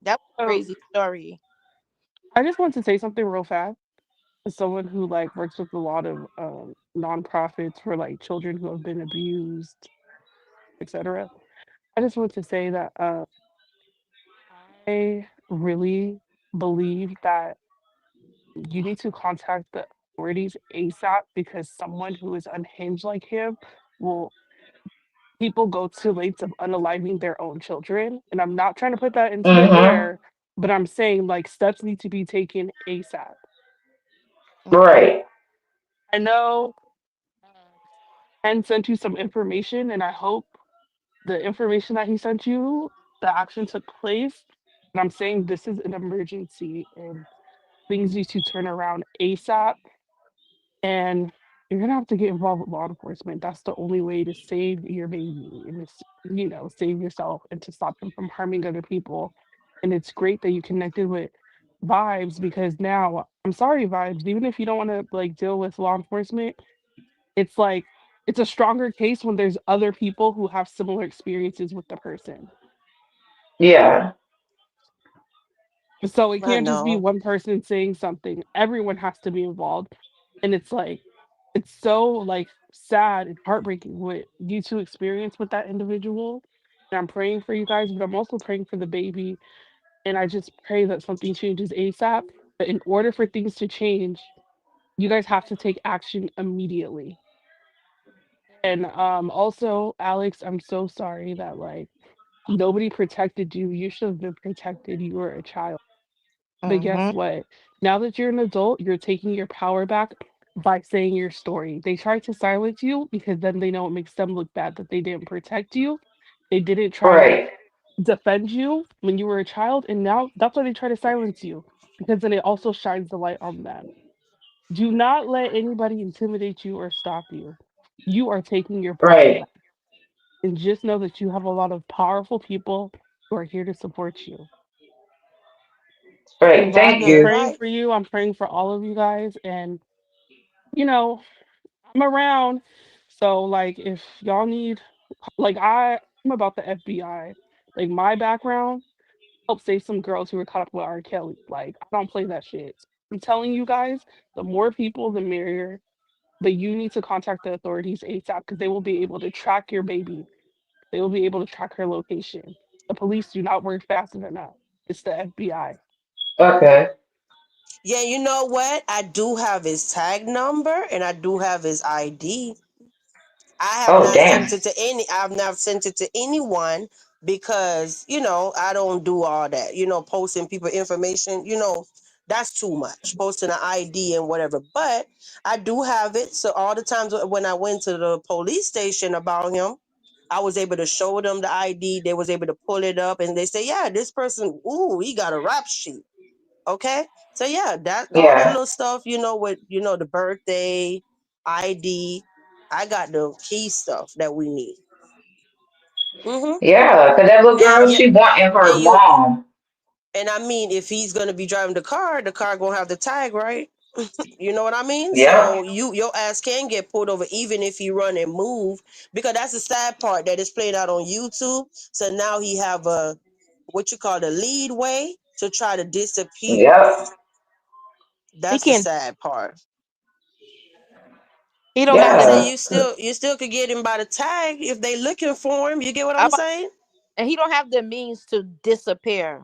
That was a Um, crazy story. I just want to say something real fast. As someone who like works with a lot of nonprofits for like children who have been abused, etc. I just want to say that I really believe that you need to contact the authorities ASAP because someone who is unhinged like him will people go to lengths of unaliving their own children. And I'm not trying to put that into the Mm-hmm. air, but I'm saying like steps need to be taken ASAP. Hmm. Right. I know uh, Ken sent you some information, and I hope the information that he sent you, the action took place. And I'm saying this is an emergency and things need to turn around ASAP. And you're gonna have to get involved with law enforcement. That's the only way to save your baby and save yourself and to stop him from harming other people. And it's great that you connected with Vibes because now I'm sorry, Vibes, even if you don't want to like deal with law enforcement, it's like it's a stronger case when there's other people who have similar experiences with the person. Yeah. So it I can't just be know. one person saying something. Everyone has to be involved. And it's like it's so like sad and heartbreaking what you two experience with that individual. And I'm praying for you guys, but I'm also praying for the baby. And I just pray that something changes ASAP. But in order for things to change, you guys have to take action immediately. And also, Alex, I'm so sorry that like nobody protected you. You should have been protected. You were a child. But guess Hmm. what? Now that you're an adult, you're taking your power back by saying your story. They tried to silence you because then they know it makes them look bad that they didn't protect you. They didn't try to Right. defend you when you were a child. And now that's why they try to silence you because then it also shines the light on them. Do not let anybody intimidate you or stop you. You are taking your power Right. back. And just know that you have a lot of powerful people who are here to support you. And Right. Vibes, Thank I'm You're you. praying right. for you. I'm praying for all of you guys. And, you know, I'm around. So, like, if y'all need, like, I'm about the FBI. Like, my background helped save some girls who were caught up with R. Kelly. Like, I don't play that shit. I'm telling you guys, the more people, the merrier. But you need to contact the authorities ASAP because they will be able to track your baby. They will be able to track her location. The police do not work fast enough. It's the FBI. Okay. Yeah, you know what? I do have his tag number and I do have his ID. I have Oh not damn. sent it to any. I've not sent it to anyone because I don't do all that. Posting people information. That's too much. Posting an ID and whatever. But I do have it. So all the times when I went to the police station about him, I was able to show them the ID. They was able to pull it up and they say, yeah, this person, ooh, he got a rap sheet. Okay. So yeah, that all that Yeah. little stuff, with the birthday, ID. I got the key stuff that we need. Mm-hmm. Yeah. Cause that little Now girl, yeah, she wanting and her you mom. and I mean if he's gonna be driving the car gonna have the tag, right? You know what I mean? Yep. So your ass can get pulled over even if you run and move, because that's the sad part that is played out on YouTube. So now he have a what you call the lead way to try to disappear. Yep. He That's the can. sad part. He don't But have I'm the saying Yeah. means. you still could get him by the tag if they looking for him. You get what I I'm about- saying? And he don't have the means to disappear.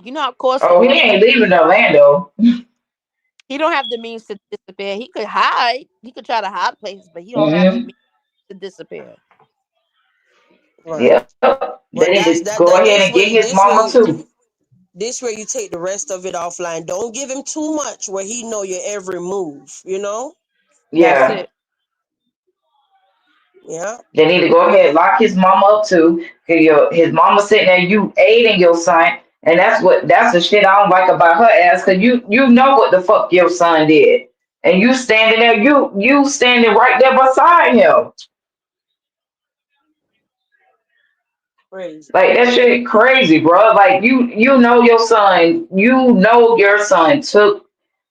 You know how cost. Oh, he ain't leaving Orlando. He don't have the means to disappear. He could hide. He could try to hide places, but he don't have the Hmm. means to disappear. Right. Yep. They But need to that's go that ahead and get his mama too. this where you take the rest of it offline. Don't give him too much where he know your every move, you know? That's Yeah. it. Yeah. They need to go ahead lock his mama up too. 'Cause his mama sitting there, you aiding your son, and that's the shit I don't like about her ass. Cause you know what the fuck your son did, and you standing there, you standing right there beside him. Crazy. Like that shit crazy, bro. Like you know your son,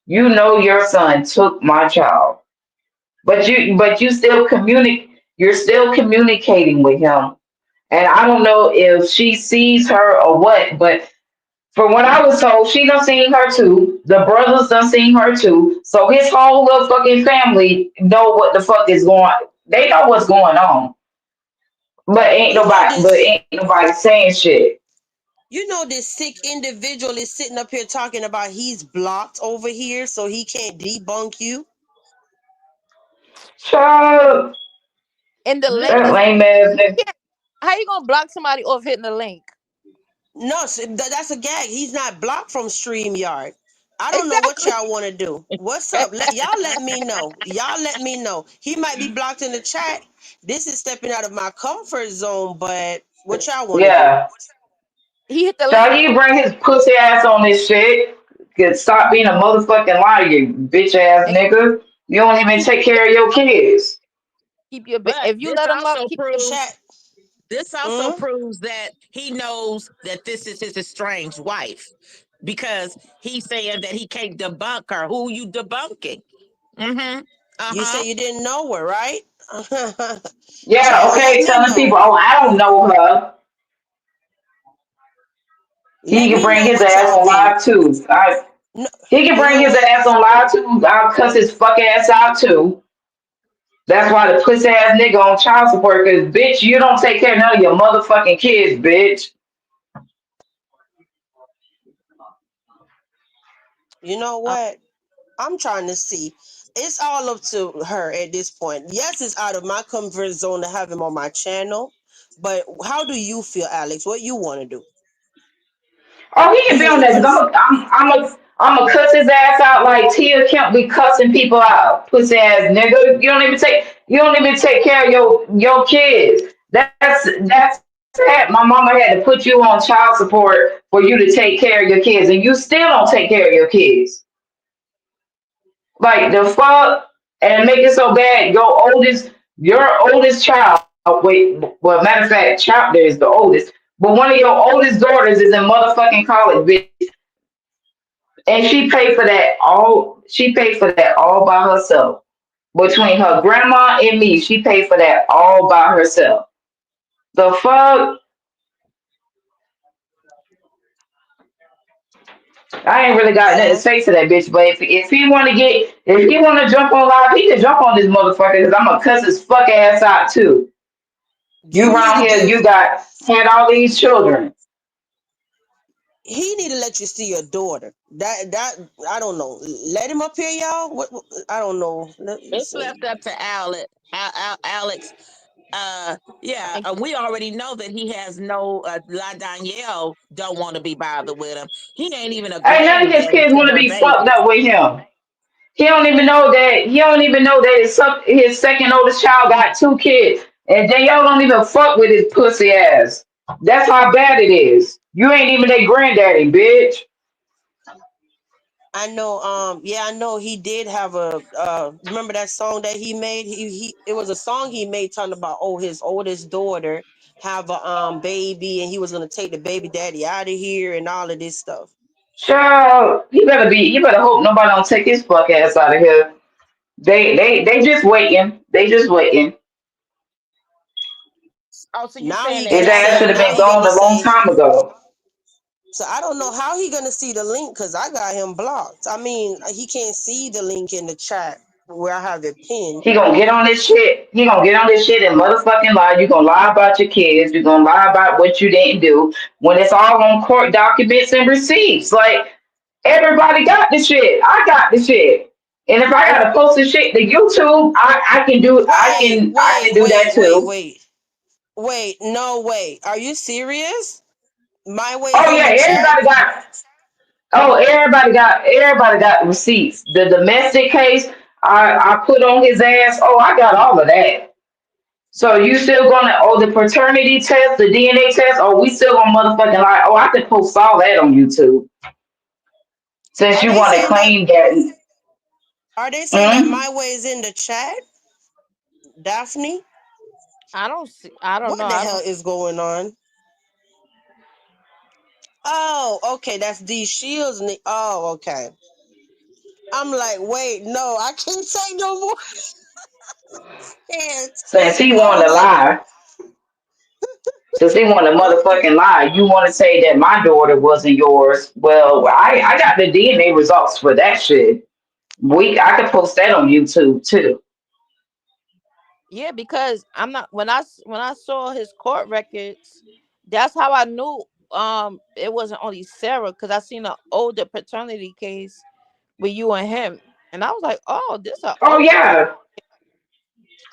you know your son took my child, but you're still communicating with him. And I don't know if she sees her or what, but from what I was told, she done seen her too. The brothers done seen her too. So his whole little fucking family know what the fuck is going. They know what's going on, but ain't nobody saying shit. You know this sick individual is sitting up here talking about he's blocked over here so he can't debunk you. Child, And the link that is lame ass nigga. yeah. How you gonna block somebody off hitting the link? No, that's a gag. He's not blocked from StreamYard. I don't know what Exactly. y'all want to do. What's up? Y'all let me know. Y'all let me know. He might be blocked in the chat. This is stepping out of my comfort zone, but what y'all want to do? Yeah. He hit the link. Child, he bring his pussy ass on this shit. Could stop being a motherfucking liar, you bitch ass And nigga. You don't even keep take care of your kids. keep your But if you this let him up, also keep your proves Chat. this also Mm? proves that he knows that this is his estranged wife because he's saying that he can't debunk her. Who you debunking? Mm-hmm. You say Uh-huh. you didn't know her, right? Yeah, Chat, let okay, me telling know. people, oh, I don't know her. He Let can me bring know his what ass y'all on think. live too. No, He can you bring know his what? ass on live too. I'll cuss his fuck ass out too. That's why the pussy ass nigga on child support, cause bitch, you don't take care of none of your motherfucking kids, bitch. You know um, what? I'm trying to see. It's all up to her at this point. Yes, it's out of my comfort zone to have him on my channel, but how do you feel, Alex? What you want to do? Oh, he Do can be you on want to that because cons? I'm a cuss his ass out like Tia Kemp be cussing people out. Pussy ass nigga. You don't even take care of your kids. That's sad. My mama had to put you on child support for you to take care of your kids, and you still don't take care of your kids. Like the fuck, and make it so bad. Your oldest child. Wait, well, matter of fact, chapter is the oldest. But one of your oldest daughters is in motherfucking college, bitch. And she paid for that all. She paid for that all by herself. Between her grandma and me, she paid for that all by herself. The fuck? I ain't really got nothing to Yeah. say to that bitch. But if he want to jump on live, he can jump on this motherfucker because I'm gonna cuss his fuck ass out too. You You need around to here, give. you had all these children. He need to let you see your daughter. That I don't know. Let him up here, y'all. I don't know. Let me It's see. left up to Alex. Yeah, and we already know that he has no. La Danielle don't want to be bothered with him. He ain't even a Ain't none of his granddaddy kids to want to her be fucked babies. up with him. He don't even know that his second oldest child got two kids, and then y'all don't even fuck with his pussy ass. That's how bad it is. You ain't even their granddaddy, bitch. I know. Yeah, I know. He did have a. Remember that song that he made? He. It was a song he made talking about his oldest daughter have a baby, and he was gonna take the baby daddy out of here and all of this stuff. Child, you better hope nobody don't take his fuck ass out of here. They just waiting. They just waiting. Oh, so you Now saying he that His gonna ass say. Alex should have Now been he knows? gone gonna a long say. time ago. So I don't know how he gonna see the link because I got him blocked. I mean, he can't see the link in the chat where I have it pinned. He gonna get on this shit. He gonna get on this shit and motherfucking lie. You gonna lie about your kids. You gonna lie about what you didn't do when it's all on court documents and receipts. Like everybody got the shit. I got the shit. And if I and gotta post the shit to YouTube, I can do Wait, I can do that too. Wait, no, wait. Are you serious? My way's Oh in yeah, the chat. everybody got receipts. The domestic case, I put on his ass. Oh, I got all of that. So you still gonna the paternity test, the DNA test? Oh, we still gonna motherfucking lie. Oh, I could post all that on YouTube since Are you they want to saying that? claim that. Are they saying that Mm? my way is in the chat, Daphne? I don't see. I don't know. What the I hell don't. is going on? Oh, okay, that's D Shields. Oh, okay. I'm like, wait, no, I can't say no more. Can't. Since he I want was to like, lie, since he want to okay. motherfucking lie, you want to say that my daughter wasn't yours. Well, I got the DNA results for that shit. I could post that on YouTube too. Yeah, because I'm not. When I saw his court records, that's how I knew. It wasn't only Sarah because I seen an older paternity case with you and him, and I was like, oh, this an Oh older. yeah,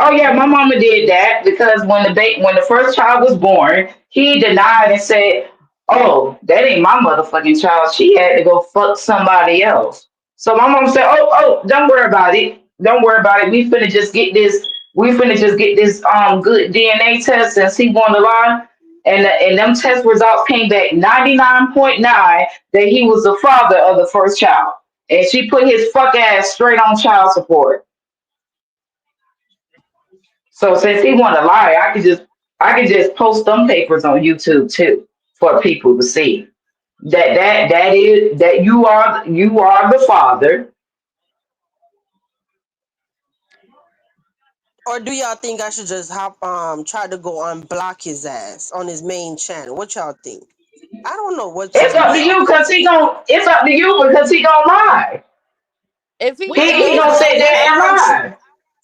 oh yeah, my mama did that because when the first child was born, he denied and said, "Oh, that ain't my motherfucking child. She had to go fuck somebody else." So my mom said, "Oh, don't worry about it. Don't worry about it. We finna just get this. We finna just get this good DNA test since he won the line." And them test results came back 99.9 that he was the father of the first child. And she put his fuck ass straight on child support. So since he want to lie, I could just post them papers on YouTube too for people to see that you are the father. Or do y'all think I should just try to go unblock his ass on his main channel? What y'all think? I don't know what to It's do. up to you because it's up to you because he gonna lie. If he We He know he if he's gonna sit lying. there I and want you. lie.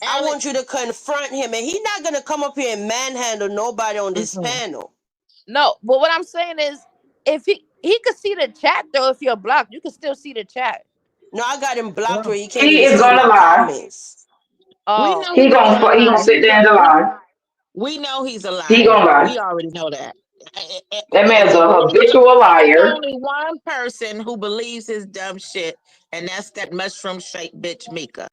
I want you Alex, to confront him, and he's not gonna come up here and manhandle nobody on this mm-mm. panel. no, but what I'm saying is, if he could see the chat though, if you're blocked, you can still see the chat. No, I got him blocked where No. he can't He even is see gonna my lie. comments. We Oh, know he's gonna He gonna lie. sit there and lie. We know he's a He liar. gonna We lie. already know that. That man's a It's, habitual it's liar. only one person who believes his dumb shit, and that's that mushroom shaped bitch Mika.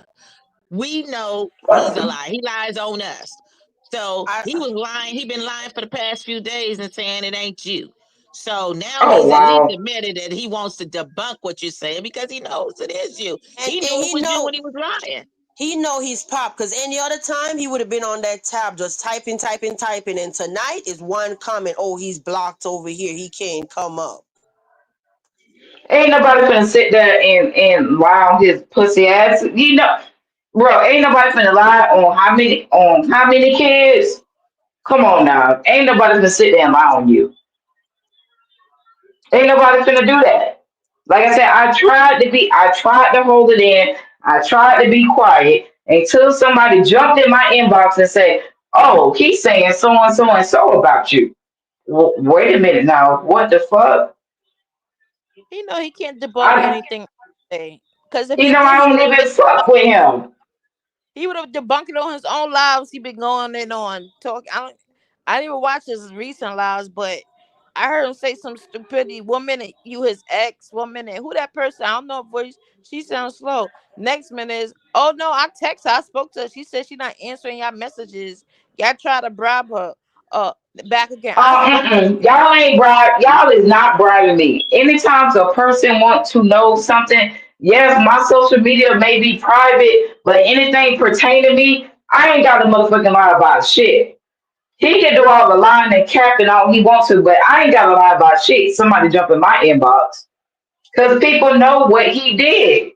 We know he's a lie. He lies on us. So I he was lying. He been lying for the past few days and saying it ain't you. So now Oh he's at least wow. admitted that he wants to debunk what you're saying because he knows it is you. He and knew it was you when he was lying. he know he's pop because any other time he would have been on that tab just typing, typing, typing. And tonight is one comment. Oh, he's blocked over here. He can't come up. Ain't nobody finna sit there and lie on his pussy ass. You know, bro, ain't nobody finna lie on how many kids. Come on now. Ain't nobody finna sit there and lie on you. Ain't nobody finna do that. Like I said, I tried to hold it in. I tried to be quiet until somebody jumped in my inbox and said, "Oh, he's saying so and so about you." Wait a minute now. What the fuck? he know he can't debunk I, anything. Because if you he know, did, I don't even fuck with him. he would have debunked it on his own lives. He been going in on talk. I didn't even watch his recent lives, but I heard him say some stupidity. 1 minute you his ex, 1 minute who that person? I don't know her voice. She sounds slow. Next minute is, oh no, I text her. I spoke to her. She said she not answering y'all messages. Y'all try to bribe her. Back again. I spoke to her. Y'all ain't bribe. Y'all is not bribing me. Anytime a person wants to know something, yes, my social media may be private, but anything pertaining to me, I ain't got a motherfucking lie about shit. He can do all the lying and capping all he wants to, but I ain't got to lie about shit. Somebody jump in my inbox because people know what he did.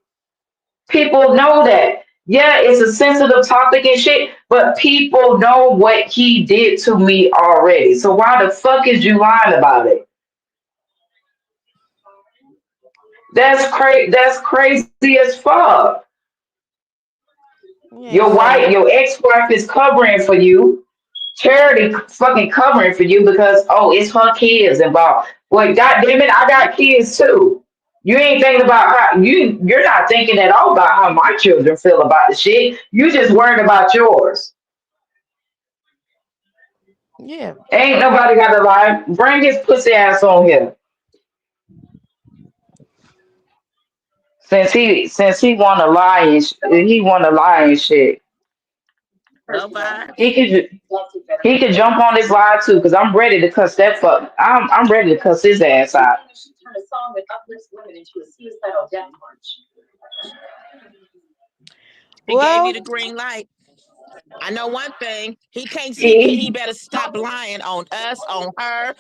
People know that. Yeah, it's a sensitive topic and shit, but people know what he did to me already. So why the fuck is you lying about it? That's crazy. That's crazy as fuck. Yeah, so Your ex-wife is covering for you. Charity fucking covering for you because it's her kids involved. Well, goddamn it, I got kids too. You ain't thinking about how you're not thinking at all about how my children feel about the shit. You just worried about yours. Yeah. Ain't nobody got to lie. Bring his pussy ass on here. Since he want to lie and he want to lie and shit. Low He vibes. could he could jump on this live too, cause I'm ready to cuss that fuck. I'm ready to cuss his ass out. He gave you Well, the green light. I know one thing. He can't see it. He He better stop lying on us, on her,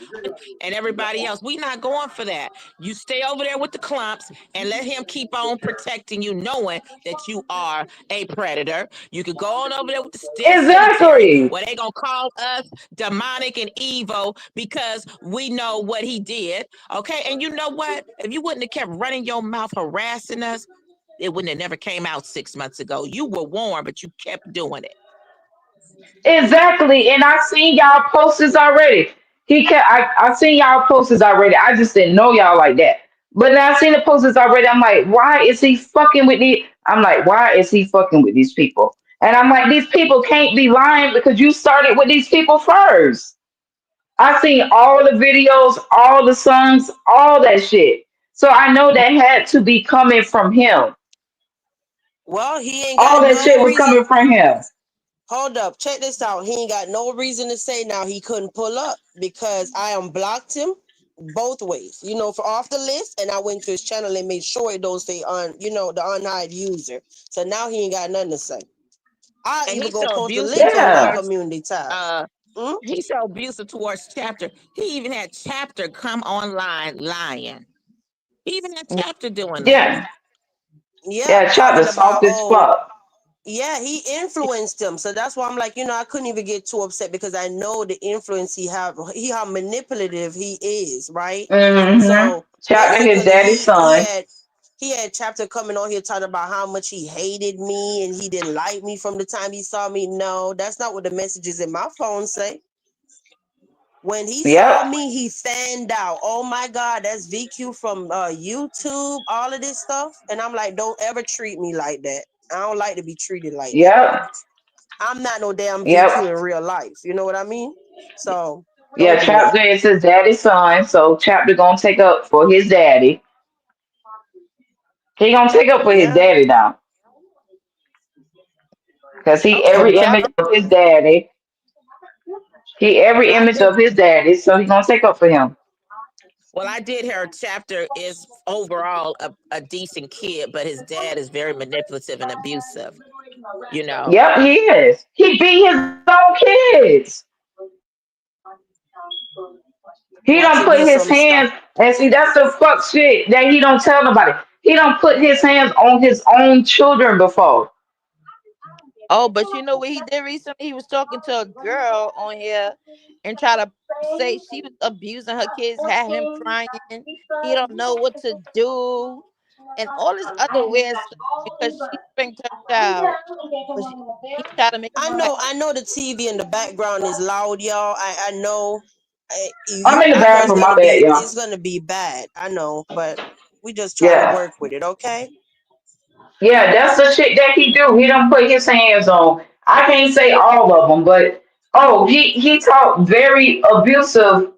and everybody else. We not going for that. You stay over there with the clumps and let him keep on protecting you, knowing that you are a predator. You could go on over there with the still cemetery exactly, where they gonna call us demonic and evil because we know what he did. Okay, and you know what? If you wouldn't have kept running your mouth harassing us, it wouldn't have never came out 6 months ago. You were warned, but you kept doing it. exactly. And I seen y'all posters already. I seen y'all posters already. I just didn't know y'all like that. But now I seen the posters already. I'm like, why is he fucking with these? I'm like, why is he fucking with these people? And I'm like, these people can't be lying because you started with these people first. I seen all the videos, all the songs, all that shit. So I know that had to be coming from him. Well, he ain't All got that no shit was reason. coming from him. Hold up, check this out. He ain't got no reason to say now he couldn't pull up because I unblocked him both ways. For off the list, and I went to his channel and made sure it don't say the unhide user. So now he ain't got nothing to say. I And even he's go so post the abusive link in my Yeah, towards community tab. uh Hmm? he's so abusive towards Chapter. He even had Chapter come online lying. He even had Chapter doing that. yeah, Yeah, yeah. Chopper talking about, soft as fuck. yeah, he influenced him. So that's why I'm like, I couldn't even get too upset because I know the influence how manipulative he is, right? Mm-hmm. So Chopper, his basically daddy's son. he had Chapter coming on here talking about how much he hated me and he didn't like me from the time he saw me. No, that's not what the messages in my phone say. When he saw Yep, me, he fanned out. Oh my God, that's VQ from YouTube, all of this stuff. And I'm like, don't ever treat me like that. I don't like to be treated like that. yep, I'm not no damn VQ yep. in real life. You know what I mean? So don't Yeah, do that. Chopper is his daddy's son, so Chopper gonna take up for his daddy. He gonna take up for his Yeah, daddy now, cause he Okay, and every well, image chapter. of his daddy. He every I image did of his daddy, so he gonna take up for him. well, I did hear Chapter is overall a decent kid, but his dad is very manipulative and abusive, you know. Yep, he is. He beat his own kids. He watch don't it put be his some hands, stuff. and see that's the fuck shit that he don't tell nobody. He don't put his hands on his own children before. Oh, but you know what he did recently? He was talking to a girl on here and try to say she was abusing her kids, had him crying. He don't know what to do, and all this other weird stuff because she spanked her child. But he tried to make it seem like, I know the TV in the background is loud, y'all. I know. I'm in the I know it's bathroom, my gonna bad, be y'all. bad. I know, but we just try to Yeah. work with it, okay? Yeah, that's the shit that he do. He don't put his hands on. I can't say all of them, but oh, he talked very abusive.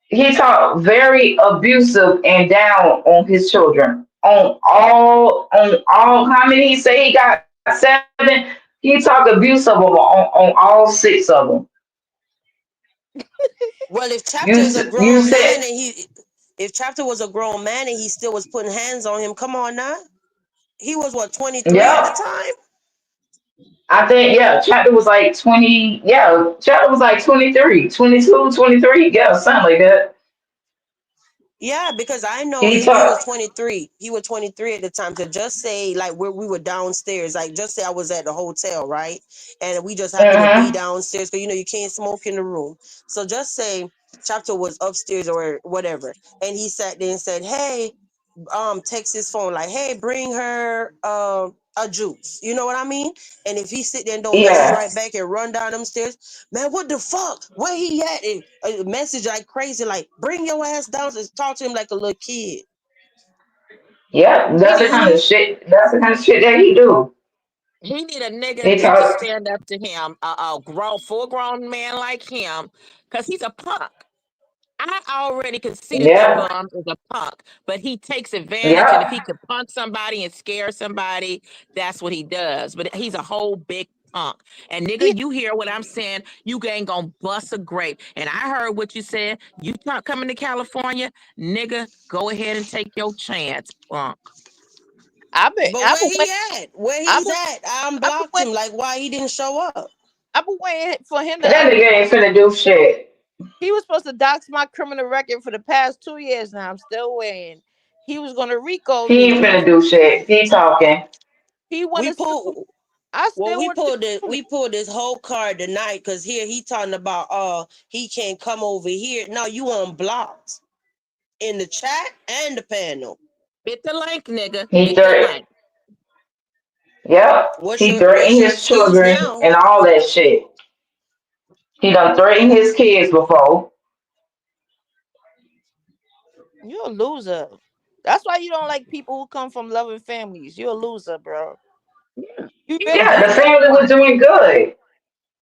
He talked very abusive and down on his children. On all. How many he say he got 7? He talked abusive on all 6 of them. Well, if Chapter You is a you grown man said and if Chapter was a grown man and he still was putting hands on him, come on now. He was what, 23 at the yep. time? I think yeah, Chapter was like 20. Yeah, Chapter was like 23, 22, 23. Yeah, something like that. Yeah, because I know He he was talked. 23. He was 23 at the time. So just say like where we were downstairs, like just say I was at the hotel, right? And we just happened to be Uh-huh. downstairs because you can't smoke in the room. So just say Chapter was upstairs or whatever. And he sat there and said, hey, text his phone like, hey, bring her a juice. You know what I mean? And if he sit there and don't message Yeah. right back and run down them stairs, man, what the fuck? Where he at? And a message like crazy, like, bring your ass down and talk to him like a little kid. Yep. That's the kind of Mm-hmm. shit. That's the kind of shit that he do. He need a nigga He that can talk. stand up to him, a grown, full grown man like him, because he's a punk. I already could see that that Yep. bum is a punk, but he takes advantage. And if Yep. he could punk somebody and scare somebody, that's what he does. But he's a whole big punk. And nigga, He, you hear what I'm saying? You ain't gonna bust a grape. And I heard what you said. You not coming to California, nigga? Go ahead and take your chance, punk. But I've where been he waiting. at? Where I've he's been, at? I I've been unblocked waiting. him. Like, why he didn't show up? I've been waiting for him to. That nigga ain't finna do shit. He was supposed to dox my criminal record for the past 2 years now. I'm still waiting. He was gonna Rico He ain't me. finna do shit. He talking. He We wanna sue. pulled. I Well, still want you to sue me. we pulled this whole card tonight because here he talking about he can't come over here. No, you unblocked in the chat and the panel. Hit the link, nigga. He Hit the threat. link. Yep. He What's threatened your his excuse children now? and all that shit. He done threatened his kids before. You're a loser. That's why you don't like people who come from loving families. You're a loser, bro. Yeah. You He really done Yeah, done the that family was twice. doing good.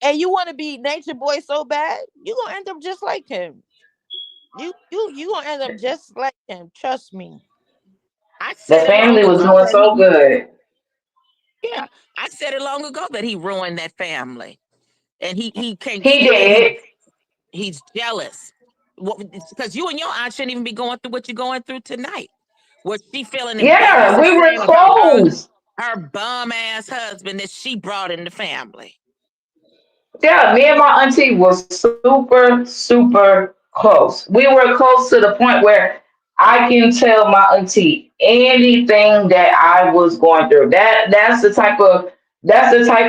and you want to be nature boy so bad, you gonna end up just like him. You gonna end up just like him. Trust me. I The said it long family was ago doing that so good. yeah, I said it long ago that he ruined that family, and he can't He stand. did. He's jealous. Because you and your aunt shouldn't even be going through what you're going through tonight. Where she feeling embarrassed Yeah, and we were shame about close. her bum ass husband that she brought in the family. Yeah, me and my auntie was super, super close. We were close to the point where I can tell my auntie anything that I was going through. That's the type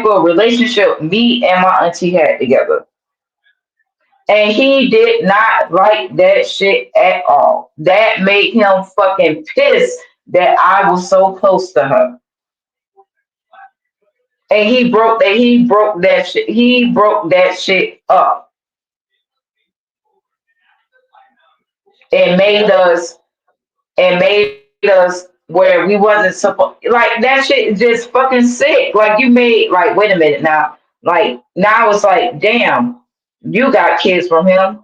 of relationship me and my auntie had together. And he did not like that shit at all. That made him fucking pissed that I was so close to her. And he broke that shit up and Yeah, made us where we wasn't supposed, like that shit is just fucking sick. Like you made, like, wait a minute now. Like now it's like, damn, you got kids from him.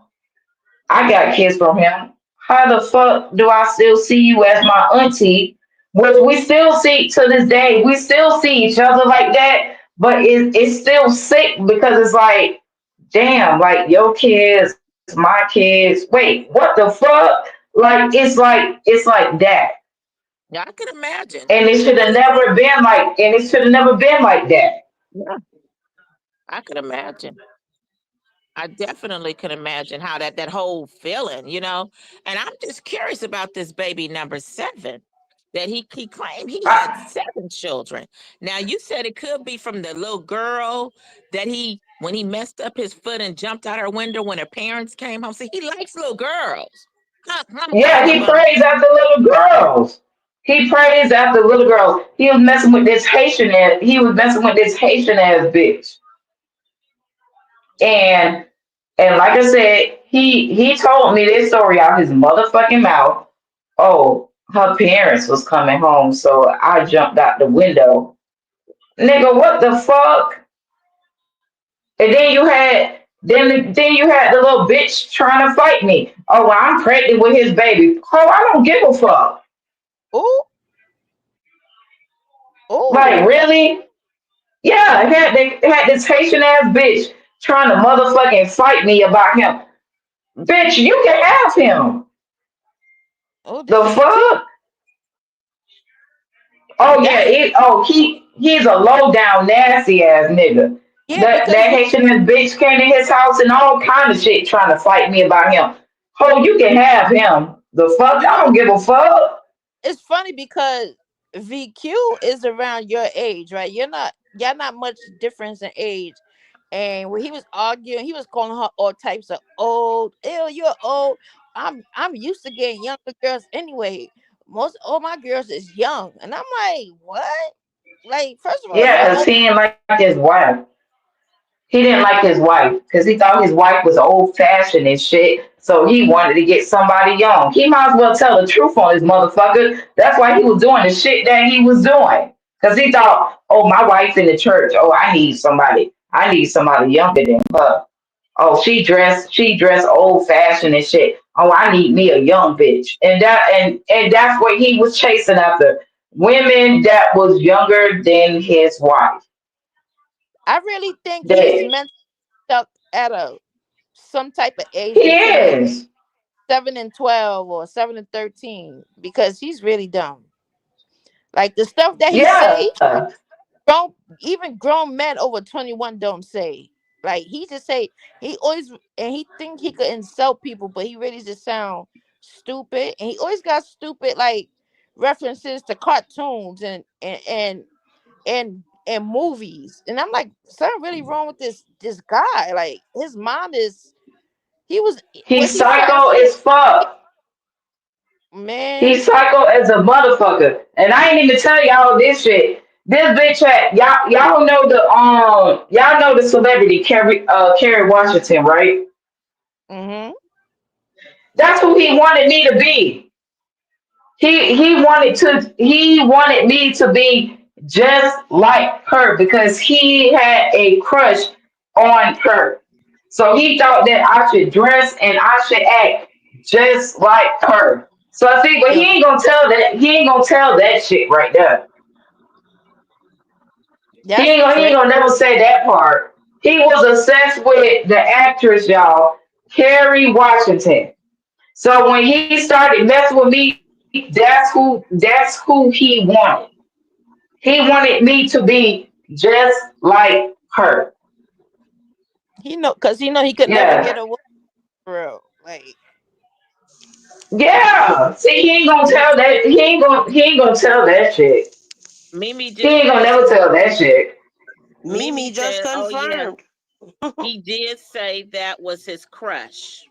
I got kids from him. How the fuck do I still see you as my auntie? Which we still see to this day. We still see each other like that, but it's still sick because it's like, damn, like your kids, my kids. Wait, what the fuck? It's like that. yeah, I can imagine. And it should And have the thing, never been like and it should have never been like that. yeah, I could imagine. I definitely could imagine how that whole feeling, And I'm just curious about this baby number 7 that he claimed he had I, 7 children. Now you said it could be from the little girl that he when he messed up his foot and jumped out her window when her parents came home. See, he likes little girls. I'm yeah, kind of he prays after little girls. He prays after little girls. He was messing with this Haitian ass bitch. And like I said, he told me this story out his motherfucking mouth. Oh, her parents was coming home, so I jumped out the window. Nigga, what the fuck? And then you had the little bitch trying to fight me. Oh, well, I'm pregnant with his baby. Oh, I don't give a fuck. Oh, Like, oh, really? Yeah, had this Haitian ass bitch trying to motherfucking fight me about him. Bitch, you can have him. oh. The This is tea. fuck? Oh yeah, That's he's a low down nasty ass nigga. yeah. That Because Haitian ass bitch came to his house and all kind of shit trying to fight me about him. Oh, you can have him. The fuck? you I know don't give a fuck. it's funny because VQ is around your age, right? Y'all not much difference in age. And when he was arguing, he was calling her all types of old. Ew, you're old. I'm used to getting younger girls anyway. Most all my girls is young, and I'm like, what? Like, first of all, Yeah, you're cause old. he didn't like his wife. He didn't like his wife because he thought his wife was old fashioned and shit. So he wanted to get somebody young. He might as well tell the truth on his motherfucker. That's why he was doing the shit that he was doing. Because he thought, oh, my wife in the church. Oh, I need somebody. I need somebody younger than her. Oh, she dressed old fashioned and shit. Oh, I need me a young bitch. And that's what he was chasing after. Women that was younger than his wife. I really think he's That meant stuck at a some type of age he between is. 7 and 12 or 7 and 13 because he's really dumb. Like the stuff that he say, Yeah. grown even grown men over 21 don't say. Like he just say he always and he think he could insult people, but he really just sound stupid. And he always got stupid like references to cartoons and movies. And I'm like, something really wrong with this guy. Like his mind is he was He's he trying to psycho say, as fuck. man? He's psycho as a motherfucker. And I ain't even tell y'all this shit. This bitch had y'all know the celebrity Kerry Washington, right? Mm-hmm. That's who he wanted me to be. He wanted me to be just like her because he had a crush on her. So he thought that I should dress and I should act just like her. So I think, but he Yo, ain't gonna tell that. He ain't gonna tell that shit right there. He that's ain't gonna. He ain't crazy. gonna never say that part. He was obsessed with the actress, y'all, Kerry Washington. So when he started messing with me, that's who he wanted. He wanted me to be just like her. He know because he know he could never get Yeah. a woman for real. Like Yeah. See, he ain't gonna Me, tell that. He ain't gonna tell that shit. Mimi He just ain't gonna said, never tell that shit. Mimi Mimi just said, oh yeah, confirmed. he did say that was his crush.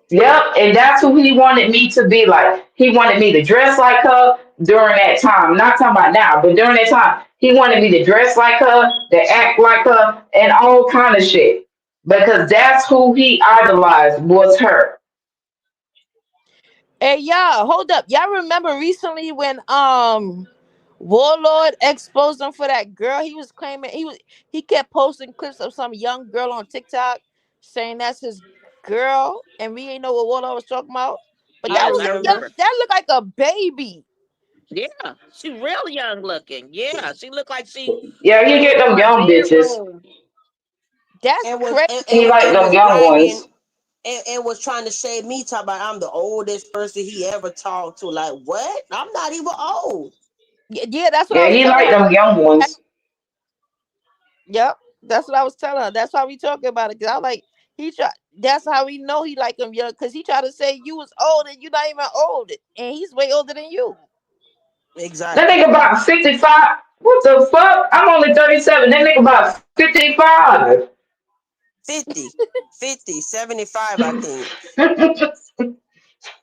Yep, and that's who he wanted me to be like. He wanted me to dress like her during that time. Not talking about now, but during that time, he wanted me to dress like her, to act like her, and all kind of shit. Because that's who he idolized was her. hey y'all, hold up. Y'all remember recently when Warlord exposed him for that girl? He was claiming he kept posting clips of some young girl on TikTok saying that's his girl, and we ain't know what Warlord was talking about. But I that Yes, was I young. remember. remember. That looked like a baby. Yeah, she real young looking. Yeah, she looked like she Yeah, he grew get in them our young bitches. bedroom. That's And was crazy. He like and them was young bragging ones. and was trying to shade me, talking about I'm the oldest person he ever talked to. Like, what? I'm not even old. Yeah, that's what I Yeah, was he telling like her. them young ones. Yep, that's what I was telling her. That's why we talking about it. Cause I was like, he try. That's how we know he like him young. Cause he tried to say you was old and you not even old, and he's way older than you. That Exactly. nigga about 55. What the fuck? I'm only 37. That nigga about 55. 50, 50, 75, I think.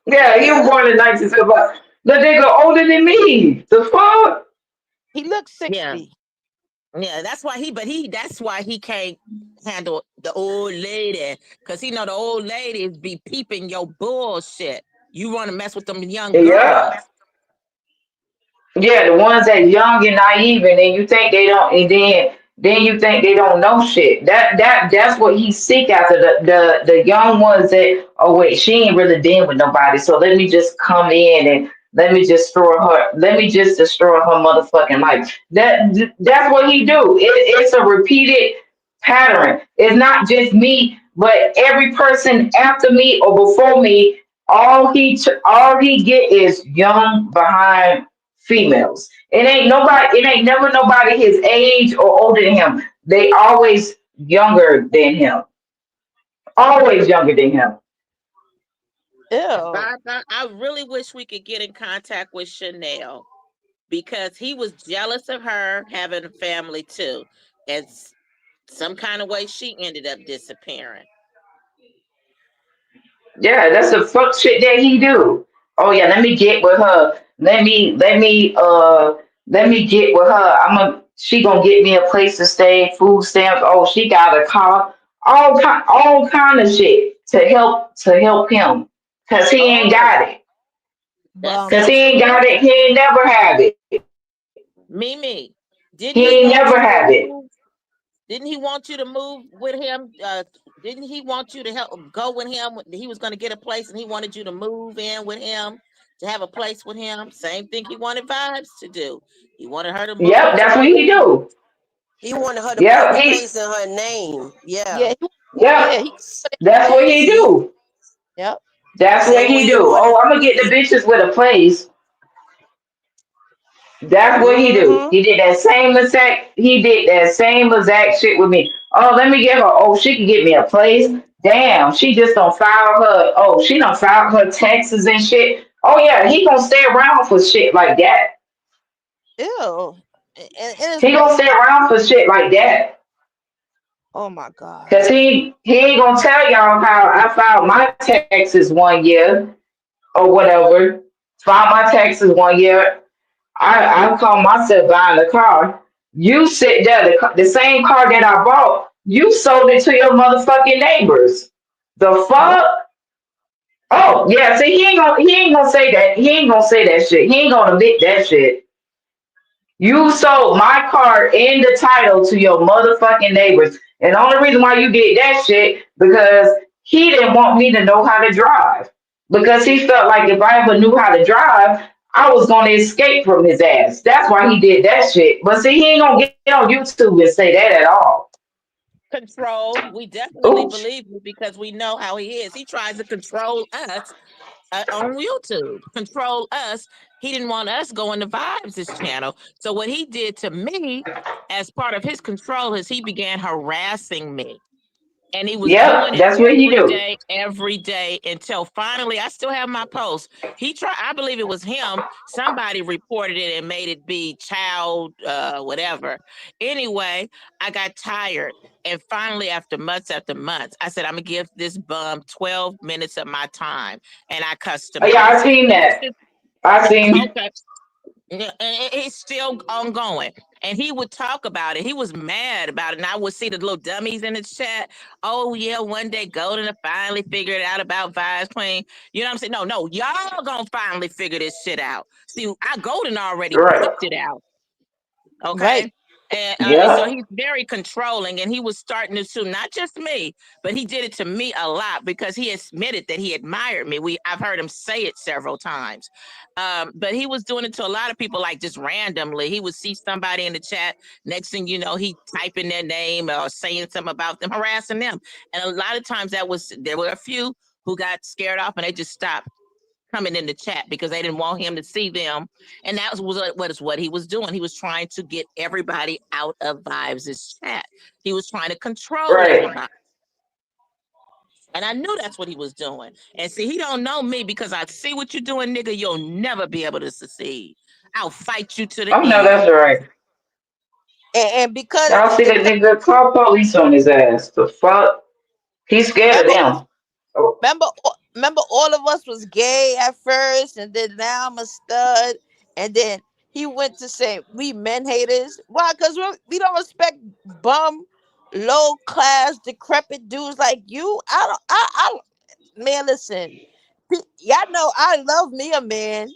Yeah, he was Yeah. born in 1975. The nigga older than me. The fuck? He looks Yeah, 60. yeah. That's why he can't handle the old lady, cause he know the old ladies be peeping your bullshit. You want to mess with them young Yeah. girls. Yeah, the ones that young and naive, and then you think they don't, and then you think they don't know shit. That's what he seek after the young ones that, oh wait, she ain't really been with nobody, so let me just come in and let me just destroy her motherfucking life. That's what he do. It's a repeated pattern. It's not just me, but every person after me or before me. All he get is young behind females. It ain't nobody. It ain't never nobody his age or older than him. They always younger than him. Always younger than him. Ew. I really wish we could get in contact with Chanel because he was jealous of her having a family too, and some kind of way she ended up disappearing. Yeah, that's the fuck shit that he do. Oh yeah, let me get with her. Let me get with her. She gonna get me a place to stay, food stamps. Oh, she got a car. All kind of shit to help him. Cause he ain't Oh, got it. that's Bum. Cause he so ain't got sweet. it. He ain't never have it. Mimi, didn't He he ain't want never you to had it. move? Didn't he want you to move with him? Didn't he want you to help go with him? He was going to get a place and he wanted you to move in with him to have a place with him. Same thing he wanted Vibes to do. He wanted her to move Yep, into that's the what he building. do. He wanted her to put Yep, the he. place in her name. Yeah. Yeah, Yep, yeah, he put it that's in what his name. he See? do. Yep. That's what Same he way he do. Oh, wanted. I'm gonna get the bitches with a place. That's what he do. Mm-hmm. He did that same exact. He did that same exact shit with me. Oh, let me get her. Oh, she can get me a place. Damn, she just don't file her. Oh, she don't file her taxes and shit. Oh yeah, he gonna stay around for shit like that. Ew. And it's He crazy. gonna stay around for shit like that. Oh my god. Cause he ain't gonna tell y'all how I filed my taxes 1 year or whatever. Filed my taxes 1 year. I call myself buying a car. You sit there, the same car that I bought, you sold it to your motherfucking neighbors. The Yep. fuck? Oh yeah, see he ain't gonna say that. He ain't gonna say that shit. He ain't gonna admit that shit. You sold my car and the title to your motherfucking neighbors. And the only reason why you did that shit because he didn't want me to know how to drive. Because he felt like if I ever knew how to drive, I was gonna escape from his ass. That's why he did that shit. But see, he ain't gonna get on YouTube and say that at all. Control. We definitely Oops. believe you because we know how he is. He tries to control us on YouTube, control us. He didn't want us going to Vibes' channel. So what he did to me as part of his control is he began harassing me. And he was doing Yep, it that's what he do. every day until finally I still have my post. He tried, I believe it was him. Somebody reported it and made it be child, whatever. Anyway, I got tired. And finally, after months, I said, I'm going to give this bum 12 minutes of my time. And I cussed Oh him yeah, out. I seen This that. is I seen okay. Yeah, and it's still ongoing. And he would talk about it. He was mad about it. And I would see the little dummies in the chat. Oh, yeah, one day Golden will finally figure it out about Vibes Queen. You know what I'm saying? No, no, y'all gonna finally figure this shit out. See, I Golden already right. peeped it out. Right. Okay. And so Yep. he's very controlling, and he was starting to sue not just me, but he did it to me a lot because he admitted that he admired me. I've heard him say it several times, but he was doing it to a lot of people, like just randomly. He would see somebody in the chat, next thing you know, he typing their name or saying something about them, harassing them, and a lot of times there were a few who got scared off and they just stopped coming in the chat because they didn't want him to see them. And that was what he was doing. He was trying to get everybody out of Vibes' chat. He was trying to control Right. everybody. And I knew that's what he was doing. And see, he don't know me because I see what you're doing, nigga. You'll never be able to succeed. I'll fight you to the Oh no, end. that's right. And because Y'all see that nigga call police on his ass. The fuck? He's scared of remember them. Oh, remember all of us was gay at first, and then now I'm a stud, and then he went to say we men haters. Why? Because we don't respect bum, low class, decrepit dudes like you. Man, listen, y'all know I love me a man.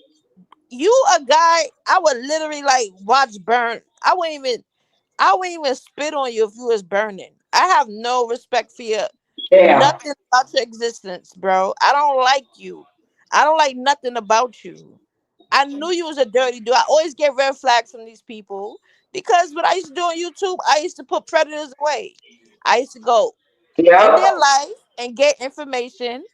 You a guy I would literally like watch burn. I wouldn't even spit on you if you was burning. I have no respect for you. damn. Nothing about your existence, bro. I don't like you. I don't like nothing about you. I knew you was a dirty dude. I always get red flags from these people because what I used to do on YouTube, I used to put predators away. I used to go in Yep. their life and get information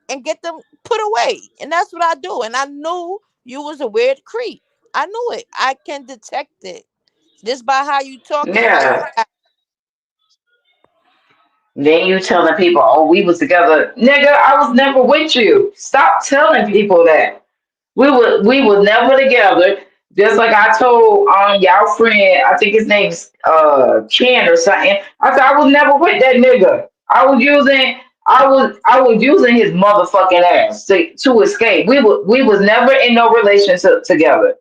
and get them put away. And that's what I do. And I knew you was a weird creep. I knew it. I can detect it just by how you talk and how you Yeah. act. Then you telling people, oh, we was together. Nigga, I was never with you. Stop telling people that. We was never together. Just like I told y'all friend, I think his name's Ken or something. I said I was never with that nigga. I was using his motherfucking ass to escape. We was never in no relationship together.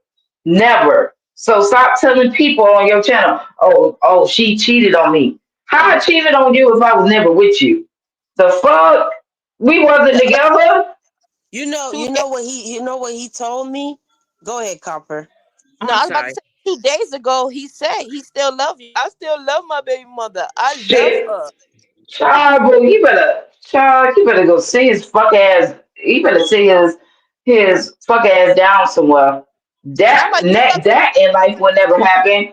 Never. So stop telling people on your channel, oh, she cheated on me. How I cheated on you if I was never with you? The fuck? We wasn't together? You know, Two you know what he told me? Go ahead, Copper. No, I'm I was about to sorry. say. 2 days ago he said he still love you. I still love my baby mother. I love Shit. her. Child, bro, you better go see his fuck ass. You better see his fuck ass down somewhere. I'm like, you love him? That in life will never happen.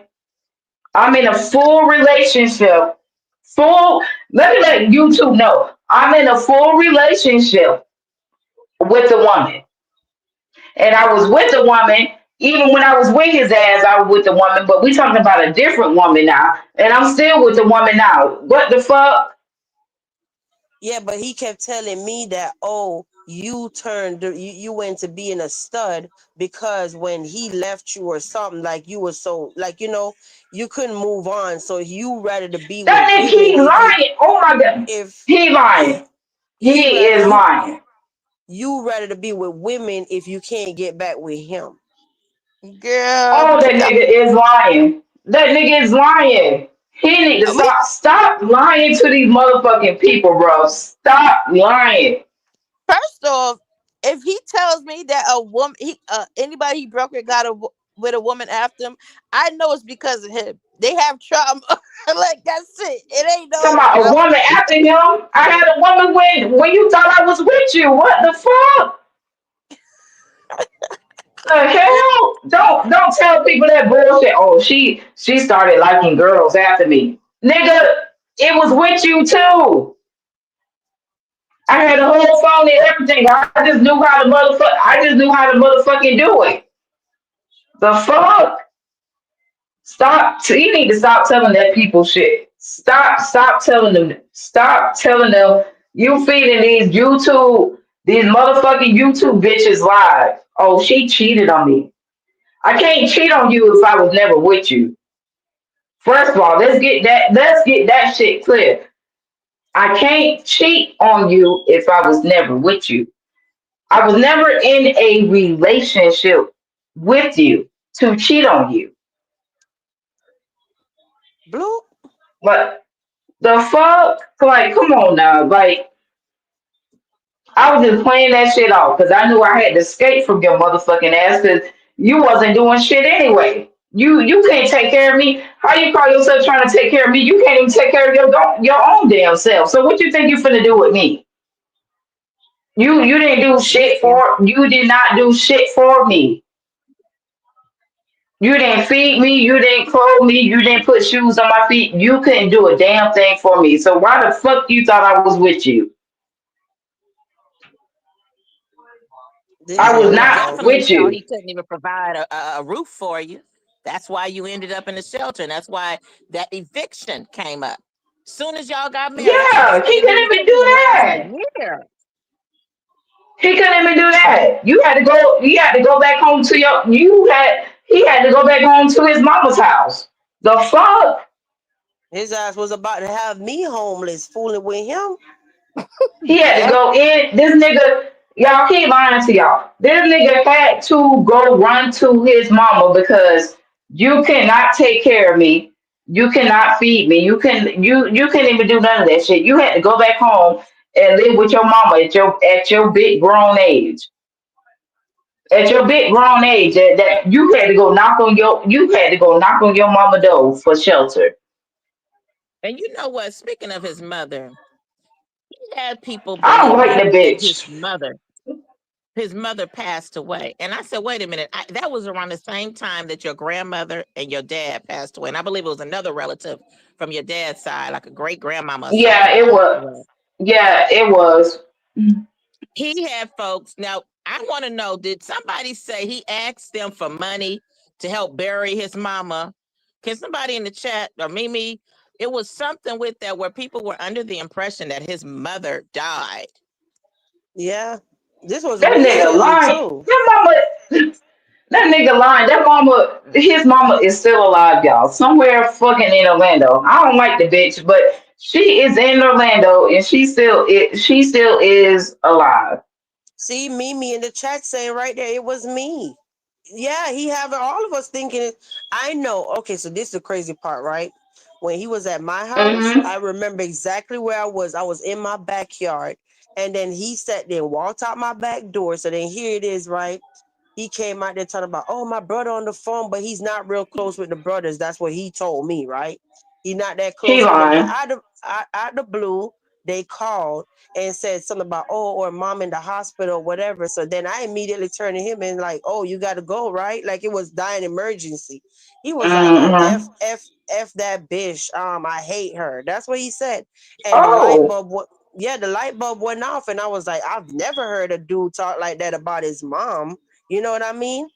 I'm in a full relationship. Full. Let me let YouTube know. I'm in a full relationship with the woman, and I was with the woman. Even when I was with his ass, I was with the woman. But we talking about a different woman now, and I'm still with the woman now. What the fuck? Yeah, but he kept telling me that, oh, you went to being a stud because when he left you or something, like you were so, like, you couldn't move on. So you rather to be with That nigga women keep lying. Oh my god, if he lying. he He rather is you lying. you rather to be with women if you can't get back with him. Girl, Oh, that get the nigga is lying. That nigga is lying. He need to we stop lying to these motherfucking people, bro. Stop lying. first off, if he tells me that a woman anybody he broke with with a woman after him, I know it's because of him. They have trauma. Like that's it. It ain't Talking no about a I woman after him. I had a woman when you thought I was with you. What the fuck? The hell? Don't tell people that bullshit. Oh, she started liking girls after me. Nigga, it was with you too. I had a whole phone and everything. I just knew how to motherfucking do it. The fuck? You need to stop telling that people shit. Stop telling them. Stop telling them you feeding these motherfucking YouTube bitches live. Oh, she cheated on me. I can't cheat on you if I was never with you. First of all, let's get that shit clear. I can't cheat on you if I was never with you. I was never in a relationship with you to cheat on you. Blue, But the fuck? Like, come on now. Like, I was just playing that shit off because I knew I had to escape from your motherfucking ass because you wasn't doing shit anyway. You can't take care of me. How you call yourself trying to take care of me? You can't even take care of your own damn self. So what you think you finna do with me? You didn't do shit didn't. for you did not do shit for me. You didn't feed me, you didn't clothe me, you didn't put shoes on my feet. You couldn't do a damn thing for me. So why the fuck you thought I was with you? I This was You nigga not don't. definitely with thought you. he couldn't even provide a roof for you. That's why you ended up in the shelter. And that's why that eviction came up. Soon as y'all got married, I said, this Yeah, he nigga didn't couldn't even even give me do marriage a that. year. He couldn't even do that. You had to go back home to your you had he had to go back home to his mama's house. The fuck? His ass was about to have me homeless, fooling with him. He had to yep. go in. This nigga, y'all keep lying to y'all. This nigga had to go run to his mama because you cannot take care of me. You cannot feed me. You can't even do none of that shit. You had to go back home and live with your mama at your big grown age. At your big grown age, that you had to go knock on your mama door for shelter. And you know what? Speaking of his mother, he had people I don't like believing the that bitch. his mother passed away. And I said, wait a minute. That was around the same time that your grandmother and your dad passed away. And I believe it was another relative from your dad's side, like a great grandmama or something, Yeah, it passed was. away. Yeah, it was. He had folks. Now, I want to know, did somebody say he asked them for money to help bury his mama? Can somebody in the chat or Mimi? It was something with that where people were under the impression that his mother died. Yeah, this was That nigga recently lying. too. That nigga lying. His mama is still alive, y'all. Somewhere fucking in Orlando. I don't like the bitch, but she is in Orlando and she still is alive. See, Mimi in the chat saying right there, it was me. Yeah, he having all of us thinking it. I know. Okay, so this is the crazy part, right? When he was at my house, Mm-hmm. I remember exactly where I was. I was in my backyard, and then he sat there and walked out my back door. So then here it is, right? He came out there talking about, oh, my brother on the phone, but he's not real close with the brothers. That's what he told me, right? He's not that He close with them. But lying. out the blue, they called and said something about, oh, or mom in the hospital or whatever. So then I immediately turned to him and like, oh, you got to go, right? Like it was dying emergency. He was like, oh, Mm-hmm. F that bitch. I hate her. That's what he said. And the light Oh, bulb, yeah, the light bulb went off. And I was like, I've never heard a dude talk like that about his mom. You know what I mean?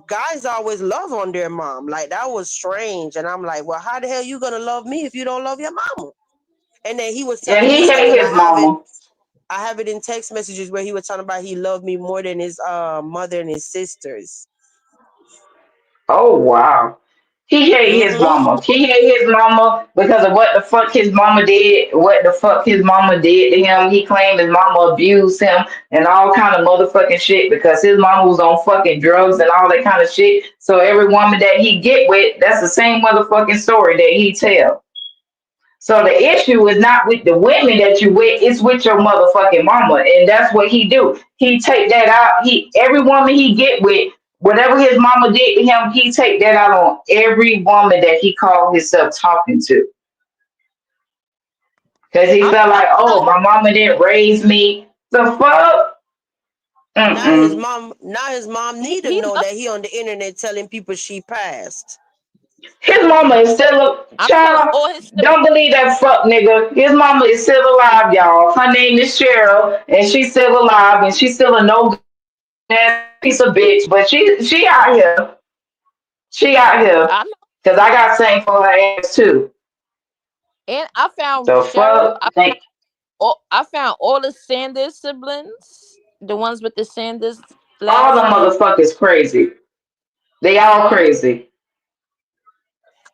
Guys always love on their mom. Like that was strange. And I'm like, well, how the hell you gonna love me if you don't love your mama? And then he was and telling me he hate something. his mama. I have it in text messages where he was talking about he loved me more than his mother and his sisters. Oh wow. He hate his Mm-hmm. mama. He hate his mama because of what the fuck his mama did. What the fuck his mama did to him. He claimed his mama abused him and all kind of motherfucking shit because his mama was on fucking drugs and all that kind of shit. So every woman that he get with, that's the same motherfucking story that he tell. So the issue is not with the women that you with, it's with your motherfucking mama. And that's what he do. He take that out. He every woman he get with, whatever his mama did to him, he take that out on every woman that he called himself talking to. Cause he I'm felt I like, feel oh, like my mama didn't raise me. The fuck? Mm-mm. Now his mom need to he know love. that he on the internet telling people she passed. His mama is still a I'm telling child. all his siblings. Don't believe that fuck nigga. His mama is still alive, y'all. Her name is Cheryl, and she's still alive, and she's still a no ass piece of bitch. But she out here. She out here. I know, Cause I got same for her ass too. and I found The Cheryl. fuck? Think I found all the Sanders siblings, the ones with the Sanders all the last name. motherfuckers crazy. They all Hmm. crazy.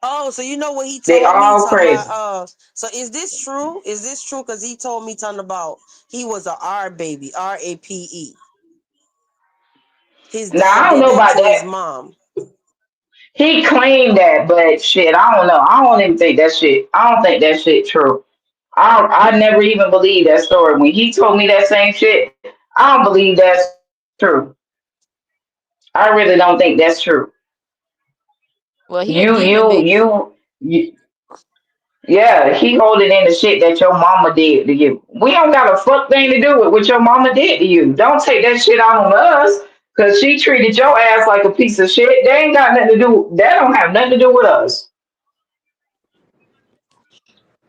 Oh, so you know what he They told me? all Talking about crazy. so is this true? Is this true? Because he told me talking about he was a R baby, RAPE. His Now dad I don't did know that about to his that. mom. He claimed that, but shit, I don't know. I don't even think that shit. I don't think that shit true. I never even believed that story. When he told me that same shit, I don't believe that's true. I really don't think that's true. Well, he a You, demon you, baby. you, you yeah, he holding in the shit that your mama did to you. We don't got a fuck thing to do with what your mama did to you. Don't take that shit out on us because she treated your ass like a piece of shit. They ain't got nothing to do. That don't have nothing to do with us.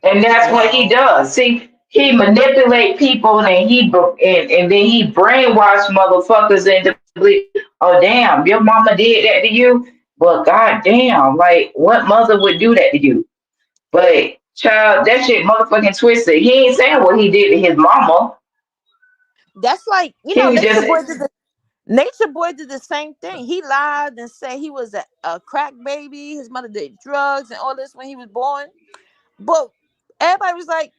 And that's what he Wow. does. See, he manipulate people and and then he brainwash motherfuckers into believe, oh damn, your mama did that to you. Well, goddamn, like what mother would do that to you? But child, that shit motherfucking twisted. He ain't saying what he did to his mama. That's like He was just Nature Boy did the same thing. He lied and said he was a crack baby. His mother did drugs and all this when he was born. But everybody was like,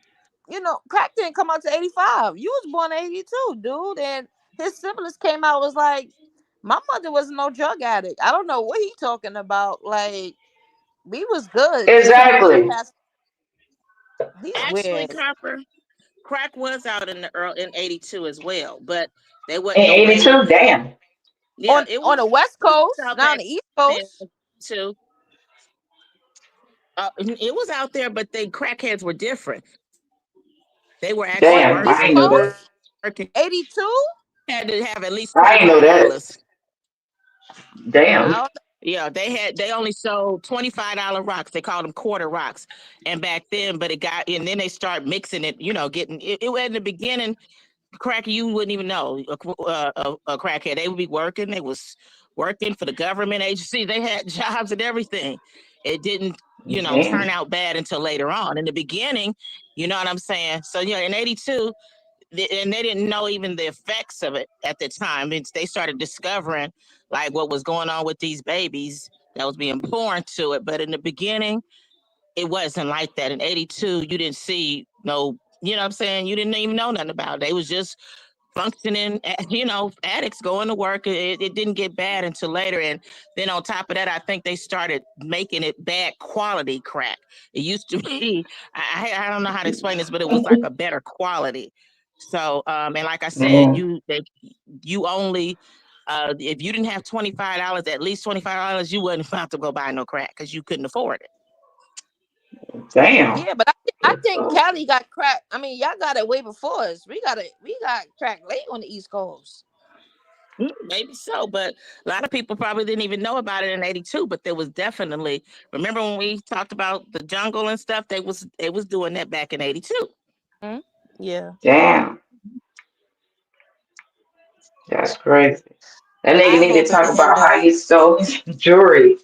crack didn't come out to 85. You was born 82, dude. And his siblings came out was like, my mother was no drug addict. I don't know what he talking about. Like, we was good until my mother exactly passed. He's Actually, weird. Copper, crack was out in the early in '82 as well, but there wasn't in no '82. label. Damn, Yeah, On the West it was Coast, out not on back the East then Coast. too. It was out there, but the crackheads were different. They were On actually the damn, I East working. ain't know that. Coast, 82? Had to have at least I twenty ain't know five that. dollars. Damn, I Yeah, they only sold $25 rocks. They called them quarter rocks, and back then, but it got and then they start mixing it. Getting it in the beginning. Cracker, you wouldn't even know a crackhead. They would be working. They was working for the government agency. They had jobs and everything. It didn't, turn damn. out bad until later on. In the beginning, you know what I'm saying? So yeah, in '82, and they didn't know even the effects of it at the time. They started discovering like what was going on with these babies that was being born to it. But in the beginning, it wasn't like that. In '82, you didn't see no, you know what I'm saying? You didn't even know nothing about it. They was just functioning, addicts going to work. It didn't get bad until later. And then on top of that, I think they started making it bad quality crack. It used to be, I don't know how to explain this, but it was like a better quality. So, and like I said, Yeah. you only If you didn't have $25, at least $25, you wouldn't have to go buy no crack because you couldn't afford it. Damn. Yeah, but I think Cali got crack. I mean, y'all got it way before us. We got crack late on the East Coast. Maybe so, but a lot of people probably didn't even know about it in '82. But there was definitely, remember when we talked about the jungle and stuff? They was doing that back in '82. Hmm. Yeah. Damn. That's crazy. That nigga I need to hope it talk end about up. how he stole his jewelry.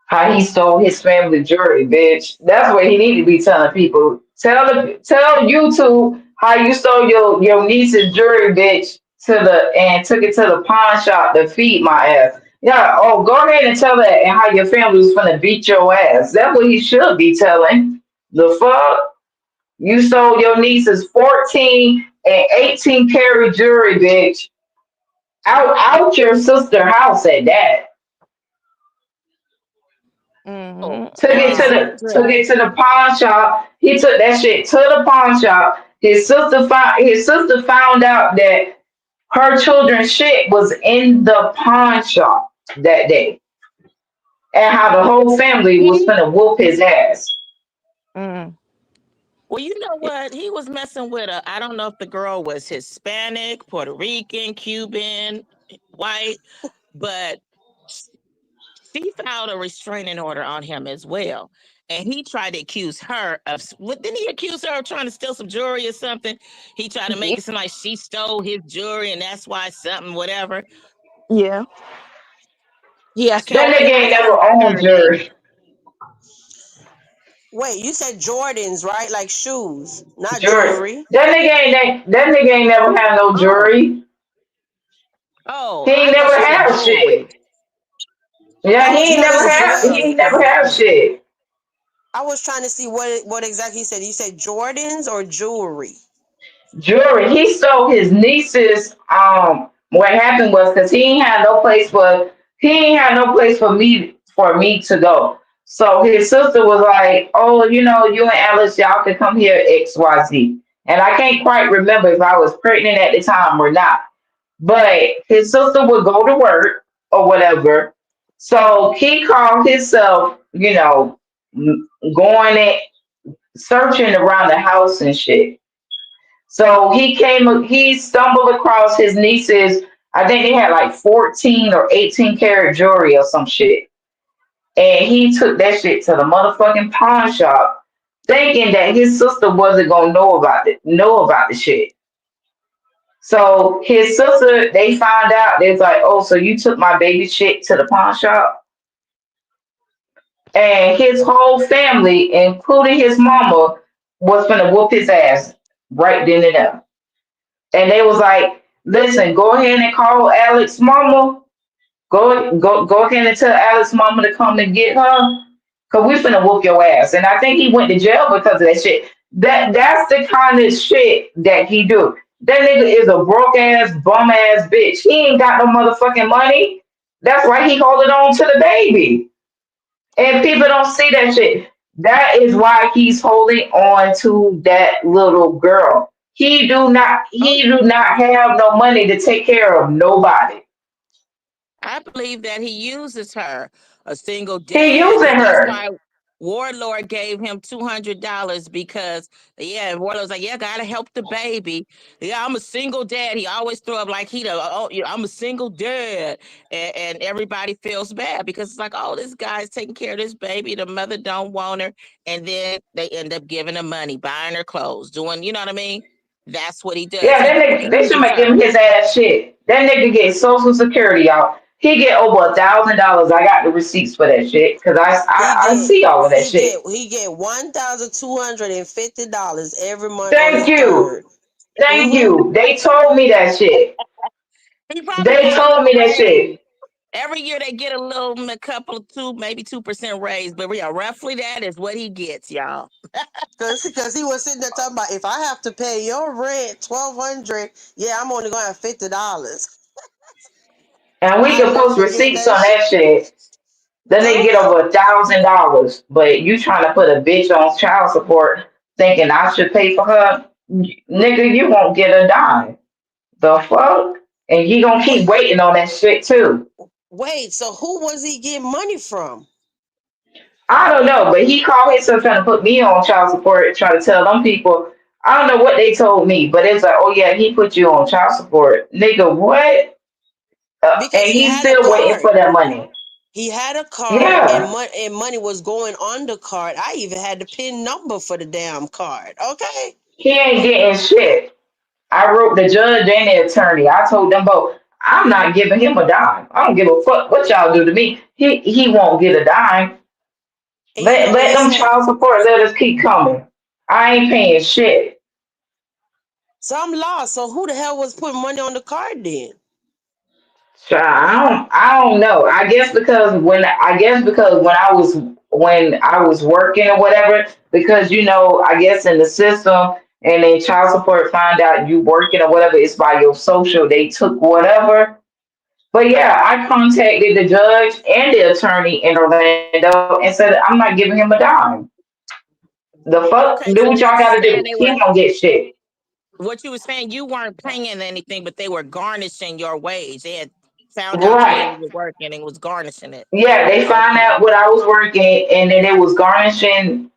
How he stole his family jewelry, bitch. That's what he need to be telling people. Tell YouTube how you stole your niece's jewelry, bitch, and took it to the pawn shop to feed my ass. Yeah, oh, go ahead and tell that and how your family was gonna beat your ass. That's what he should be telling. The fuck? You stole your niece's 14 and 18 karat jewelry, bitch. Out your sister house at that. Hmm. Oh, Took and it to his Wow. the took sister. it to the pawn shop. He took that shit to the pawn shop. His sister found out that her children's shit was in the pawn shop that day, and how the whole family was He, gonna whoop his ass. Mm. well, you know what? He was messing with a. I don't know if the girl was Hispanic, Puerto Rican, Cuban, white, but she filed a restraining order on him as well. And he tried to accuse her of, what, didn't he accuse her of trying to steal some jewelry or something? He tried to make Yeah. it seem like she stole his jewelry and that's why something, whatever. Yeah. He I has can't That stolen nigga remember. her. I ain't can't never remember owned her name. jury. Wait, you said Jordans, right? Like shoes, not Jury. jewelry. That nigga ain't never had no Oh, jury. oh, He I ain't thought never you said had jewelry. shit. Yeah, I he was ain't trying never to see had. He what ain't never had shit. I was trying to see what exactly you said. You said Jordans or jewelry? Jewelry. He stole his niece's. What happened was because he ain't had no place for me to go. So his sister was like, "Oh, you and Alice, y'all can come here XYZ." And I can't quite remember if I was pregnant at the time or not. But his sister would go to work or whatever. So he called himself, going it searching around the house and shit. So he stumbled across his niece's, I think they had like 14 or 18 karat jewelry or some shit. And he took that shit to the motherfucking pawn shop, thinking that his sister wasn't gonna know about the shit. So his sister, they found out, they was like, "Oh, so you took my baby shit to the pawn shop?" And his whole family, including his mama, was gonna whoop his ass right then and there. And they was like, "Listen, go ahead and call Alex mama. Go ahead and tell Alex mama to come and get her, cause we finna whoop your ass." And I think he went to jail because of that shit. That's the kind of shit that he do. That nigga is a broke ass, bum ass bitch. He ain't got no motherfucking money. That's why he holding on to the baby. And people don't see that shit. That is why he's holding on to that little girl. He do not have no money to take care of nobody. I believe that he uses her, a single He dad. using That's her. why Warlord gave him $200 because, yeah, Warlord's like, yeah, gotta help the baby. Yeah, I'm a single dad. He always throw up like I'm a single dad, and everybody feels bad because it's like, oh, this guy's taking care of this baby. The mother don't want her, and then they end up giving her money, buying her clothes, doing, you know what I mean? That's what he does. Yeah, that He nigga, they should uses make her. him his ass shit. That nigga get Social Security, y'all. He get over $1,000. I got the receipts for that shit because He I get see all of that he shit. get he get $1,250 every month on Thank the you, third. thank Mm-hmm. you. They told me that shit. He probably They get a told little me that shit. raise. Every year they get a little, a couple of two, maybe 2% raise, but yeah, roughly that is what he gets, y'all. Cause he was sitting there talking about if I have to pay your rent 1,200, yeah, I'm only gonna have $50. And we I can never post forget receipts that on shit. that shit. Then they get Uh-huh. over $1,000, but you trying to put a bitch on child support, thinking I should pay for her, nigga? You won't get a dime. The fuck? and he gonna keep Wait, waiting on that shit too. wait. So who was he getting money from? I don't know, but he called himself trying to put me on child support, trying to tell them people. I don't know what they told me, but it's like, oh yeah, he put you on child support, nigga. What? Because And he he's had a still waiting card. for that money. He had a card, and Yeah, money was going on the card. I even had the pin number for the damn card. Okay. he ain't getting shit. I wrote the judge and the attorney. I told them both, I'm not giving him a dime. I don't give a fuck what y'all do to me. He won't get a dime. And you know what Let he them said? child support letters keep coming. I ain't paying shit. So I'm lost. So who the hell was putting money on the card then? So I don't know. I guess because when I was working or whatever, because I guess in the system and then child support find out you working or whatever, it's by your social, they took whatever. But yeah, I contacted the judge and the attorney in Orlando and said I'm not giving him a dime. The fuck, Okay, do what so y'all what you gotta do. saying they He were won't get shit. what you were saying you weren't paying anything, but they were garnishing your wage. They had found out where Right. you were working and was garnishing it. Yeah, they found Okay. out what I was working, and then they was garnishing.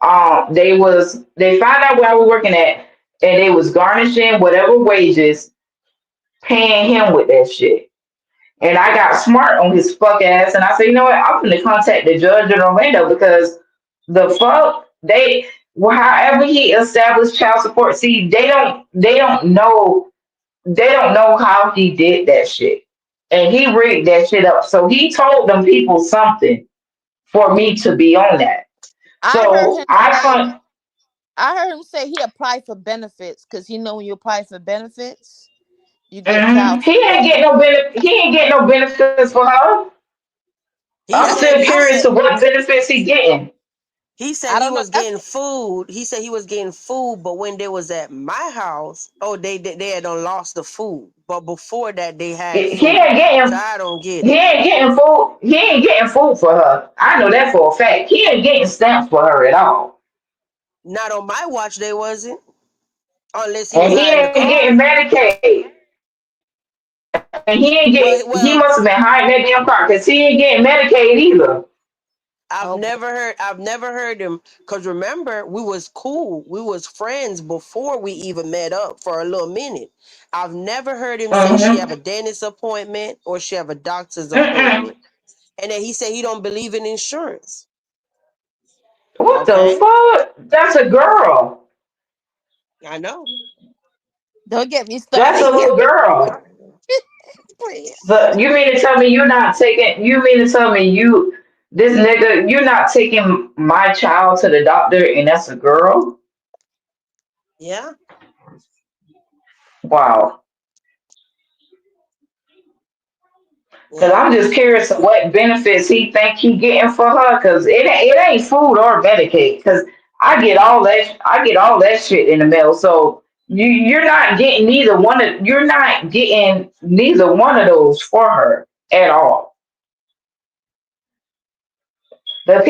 They found out where I was working at, and they was garnishing whatever wages, paying him with that shit. And I got smart on his fuck ass, and I said, you know what? I'm gonna contact the judge in Orlando because the fuck however he established child support. See, they don't know how he did that shit, and he rigged that shit up. So he told them people something for me to be on that. I heard So him I say con I heard him say he applied for benefits because when you apply for benefits, you get mhm. child support. He ain't getting no benefits for her. He I'm I said still he I curious said to what benefits he getting. he said I he don't know. was getting food. He said he was getting food, but when they was at my house, oh they had done lost the food. But before that they had He food. ain't So getting I don't get he it. ain't getting food. He ain't getting food for her. I know that for a fact. He ain't getting stamps for her at all. Not on my watch they wasn't. Unless he was And he hiding the ain't getting card. Medicaid. And Well he well must have been hiding that damn car because he ain't getting Medicaid either. Oh boy. I've never heard him because remember we was cool. We was friends before we even met up for a little minute. I've never heard him say she have Mm-hmm. a dentist appointment or she have a doctor's Mm-mm. appointment. And then he said he don't believe in insurance. What the Okay? fuck? That's a girl. I know. Don't get me That's started. a little girl. Please. So you mean to tell me you're not taking? You mean to tell me this nigga, you're not taking my child to the doctor, and that's a girl? Yeah, Wow. Cause yeah. I'm just curious of what benefits he think he getting for her. Cause it ain't food or Medicaid. Cause I get all that shit in the mail. So you're not getting you're not getting neither one of those for her at all. The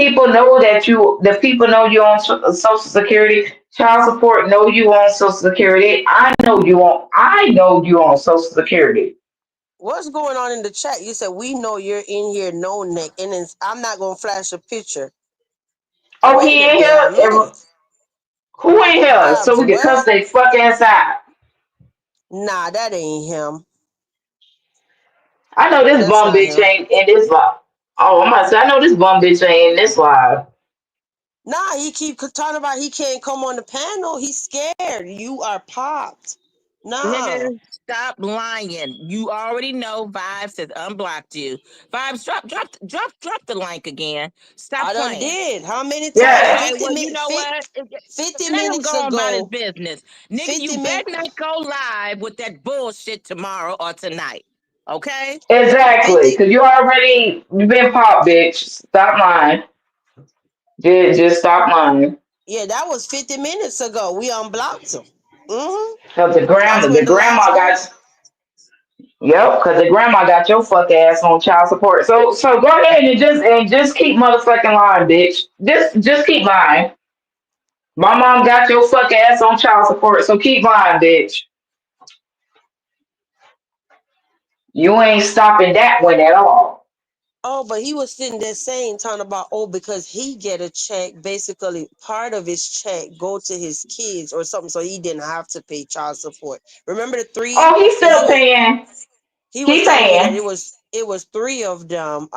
people know you on Social Security, child support know you on Social Security. I know you on Social Security. What's going on in the chat? You said we know you're in here, no neck, and then I'm not gonna flash a picture. Oh, Wait he a ain't damn here. minute. Who ain't here? So Vibes, we can cuss what? they fuck ass out. Nah, that ain't him. I know this That's bum not bitch him. ain't in this live. Oh, I'm about to say, I know this bum bitch ain't in this live. Nah, he keep talking about he can't come on the panel. He's scared. You are popped. Nah. Nigga, stop lying. You already know Vibes has unblocked you. Vibes, drop the link again. Stop I done playing. did. How many times? Yeah, Okay, well, you know what? 50 Let him minutes go on about his ago. business. Nigga, you 50 better minutes. not go live with that bullshit tomorrow or tonight. Okay? exactly. 50. Cause you been popped, bitch. Stop lying. Just stop lying. Yeah, that was 50 minutes ago. We unblocked him. Mm-hmm. Cause That's the when the last grandma one. got yep. Cause the grandma got your fuck ass on child support. So go ahead and just keep motherfucking lying, bitch. Just keep lying. My mom got your fuck ass on child support. So keep lying, bitch. You ain't stopping that one at all. Oh, but he was sitting there saying, talking about, oh, because he get a check, basically part of his check go to his kids or something, so he didn't have to pay child support. Remember the three? Oh, he's And still paying. he was He telling me that paying. it was three of them.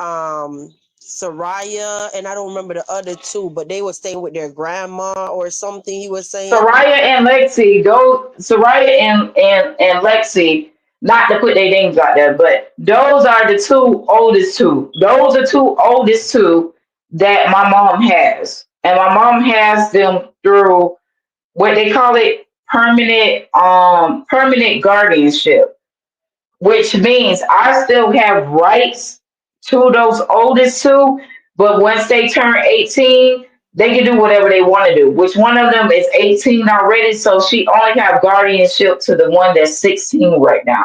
Soraya and I don't remember the other two, but they were staying with their grandma or something. He was saying, Soraya and Lexi, those Soraya and Lexi, not to put their names out there, but those are the two oldest two. Those are two oldest two that my mom has. And my mom has them through what they call it permanent guardianship, which means I still have rights to those oldest two, but once they turn 18, they can do whatever they want to do. Which one of them is 18 already, so she only have guardianship to the one that's 16 right now.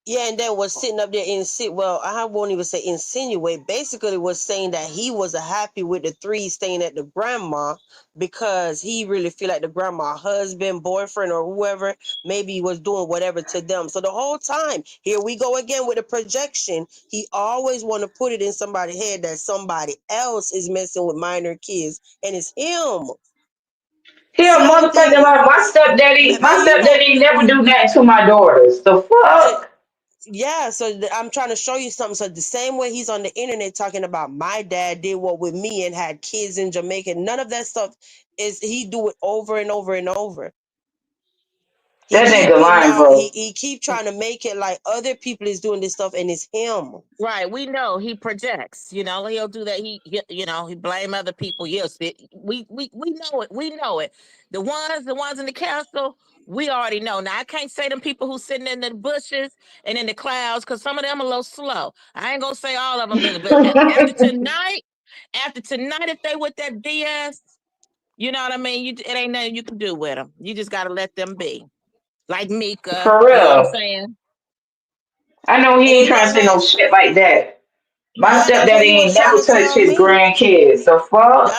yeah, and then was sitting up there well, I won't even say insinuate. Basically, was saying that he was happy with the three staying at the grandma because he really feel like the grandma husband, boyfriend, or whoever maybe was doing whatever to them. So the whole time, here we go again with the projection. He always want to put it in somebody's head that somebody else is messing with minor kids, and it's him. He a Same motherfucker thing, like my stepdaddy. man. My stepdaddy never do that to my daughters. The So fuck? yeah, so I'm trying to show you something. So the same way he's on the internet talking about my dad did what with me and had kids in Jamaica, none of that stuff is he do it over and over and over. He That keep nigga putting lying, out bro. he keep trying to make it like other people is doing this stuff and it's him. Right, we know he projects. You know, he'll do that. You know, he blame other people. Yes, we know it. We know it. The ones in the council, we already know. Now I can't say them people who sitting in the bushes and in the clouds because some of them a little slow. I ain't gonna say all of them, but after tonight, if they with that BS, you know what I mean. It ain't nothing you can do with them. You just gotta let them be. Like Mika, For you know what I'm real. saying? I know And he ain't you trying know to say what? no shit like that. My Yeah, that's what stepdaddy he was ain't trying never to touched tell his me. grandkids. The fuck?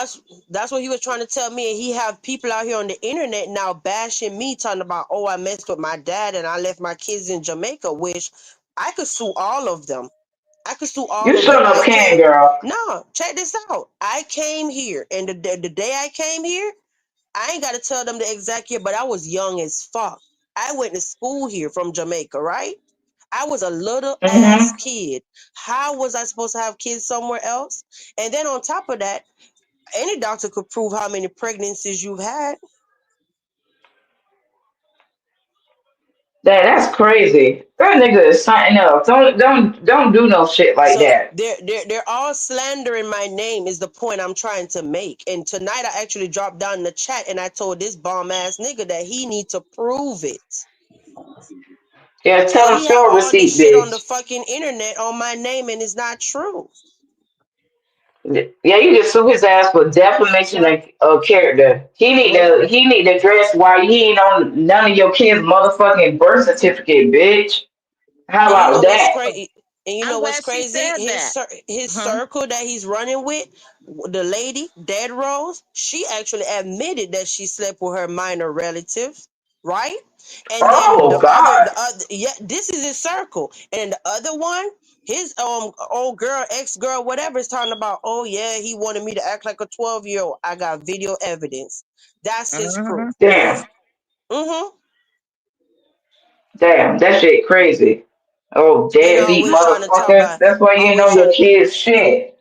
That's what he was trying to tell me, and he have people out here on the internet now bashing me, talking about, oh, I messed with my dad and I left my kids in Jamaica, which I could sue all of them. I could sue all You of them. sure enough can, girl. No, check this out. I came here, and the day I came here, I ain't got to tell them the exact year, but I was young as fuck. I went to school here from Jamaica, right? I was a little ass Mm-hmm. kid. How was I supposed to have kids somewhere else? And then on top of that, any doctor could prove how many pregnancies you've had. That's crazy. That nigga is something else. Don't do no shit like So that. they're all slandering my name is the point I'm trying to make. And tonight I actually dropped down in the chat and I told this bomb ass nigga that he need to prove it. Yeah, And tell him he have show a all this receipt, shit on the bitch. fucking internet on my name and it's not true. Yeah, you just sue his ass for defamation of character. Well, He need to address why he ain't on none of your kids' motherfucking birth certificate, bitch. How and you about know what's that? crazy? And you I'm know what's glad she crazy? said that. His Hmm. circle that he's running with, the lady Dead Rose, she actually admitted that she slept with her minor relative, right? And then Oh the God. other, yeah, this is his circle. And the other one, his old girl, ex girl, whatever, is talking about. Oh yeah, he wanted me to act like a 12-year-old. I got video evidence. That's his crew. Hmm. Damn. Mm-hmm. Damn, that shit crazy. Oh, And deadbeat motherfucker. That's why you ain't always know your trying to kids shit.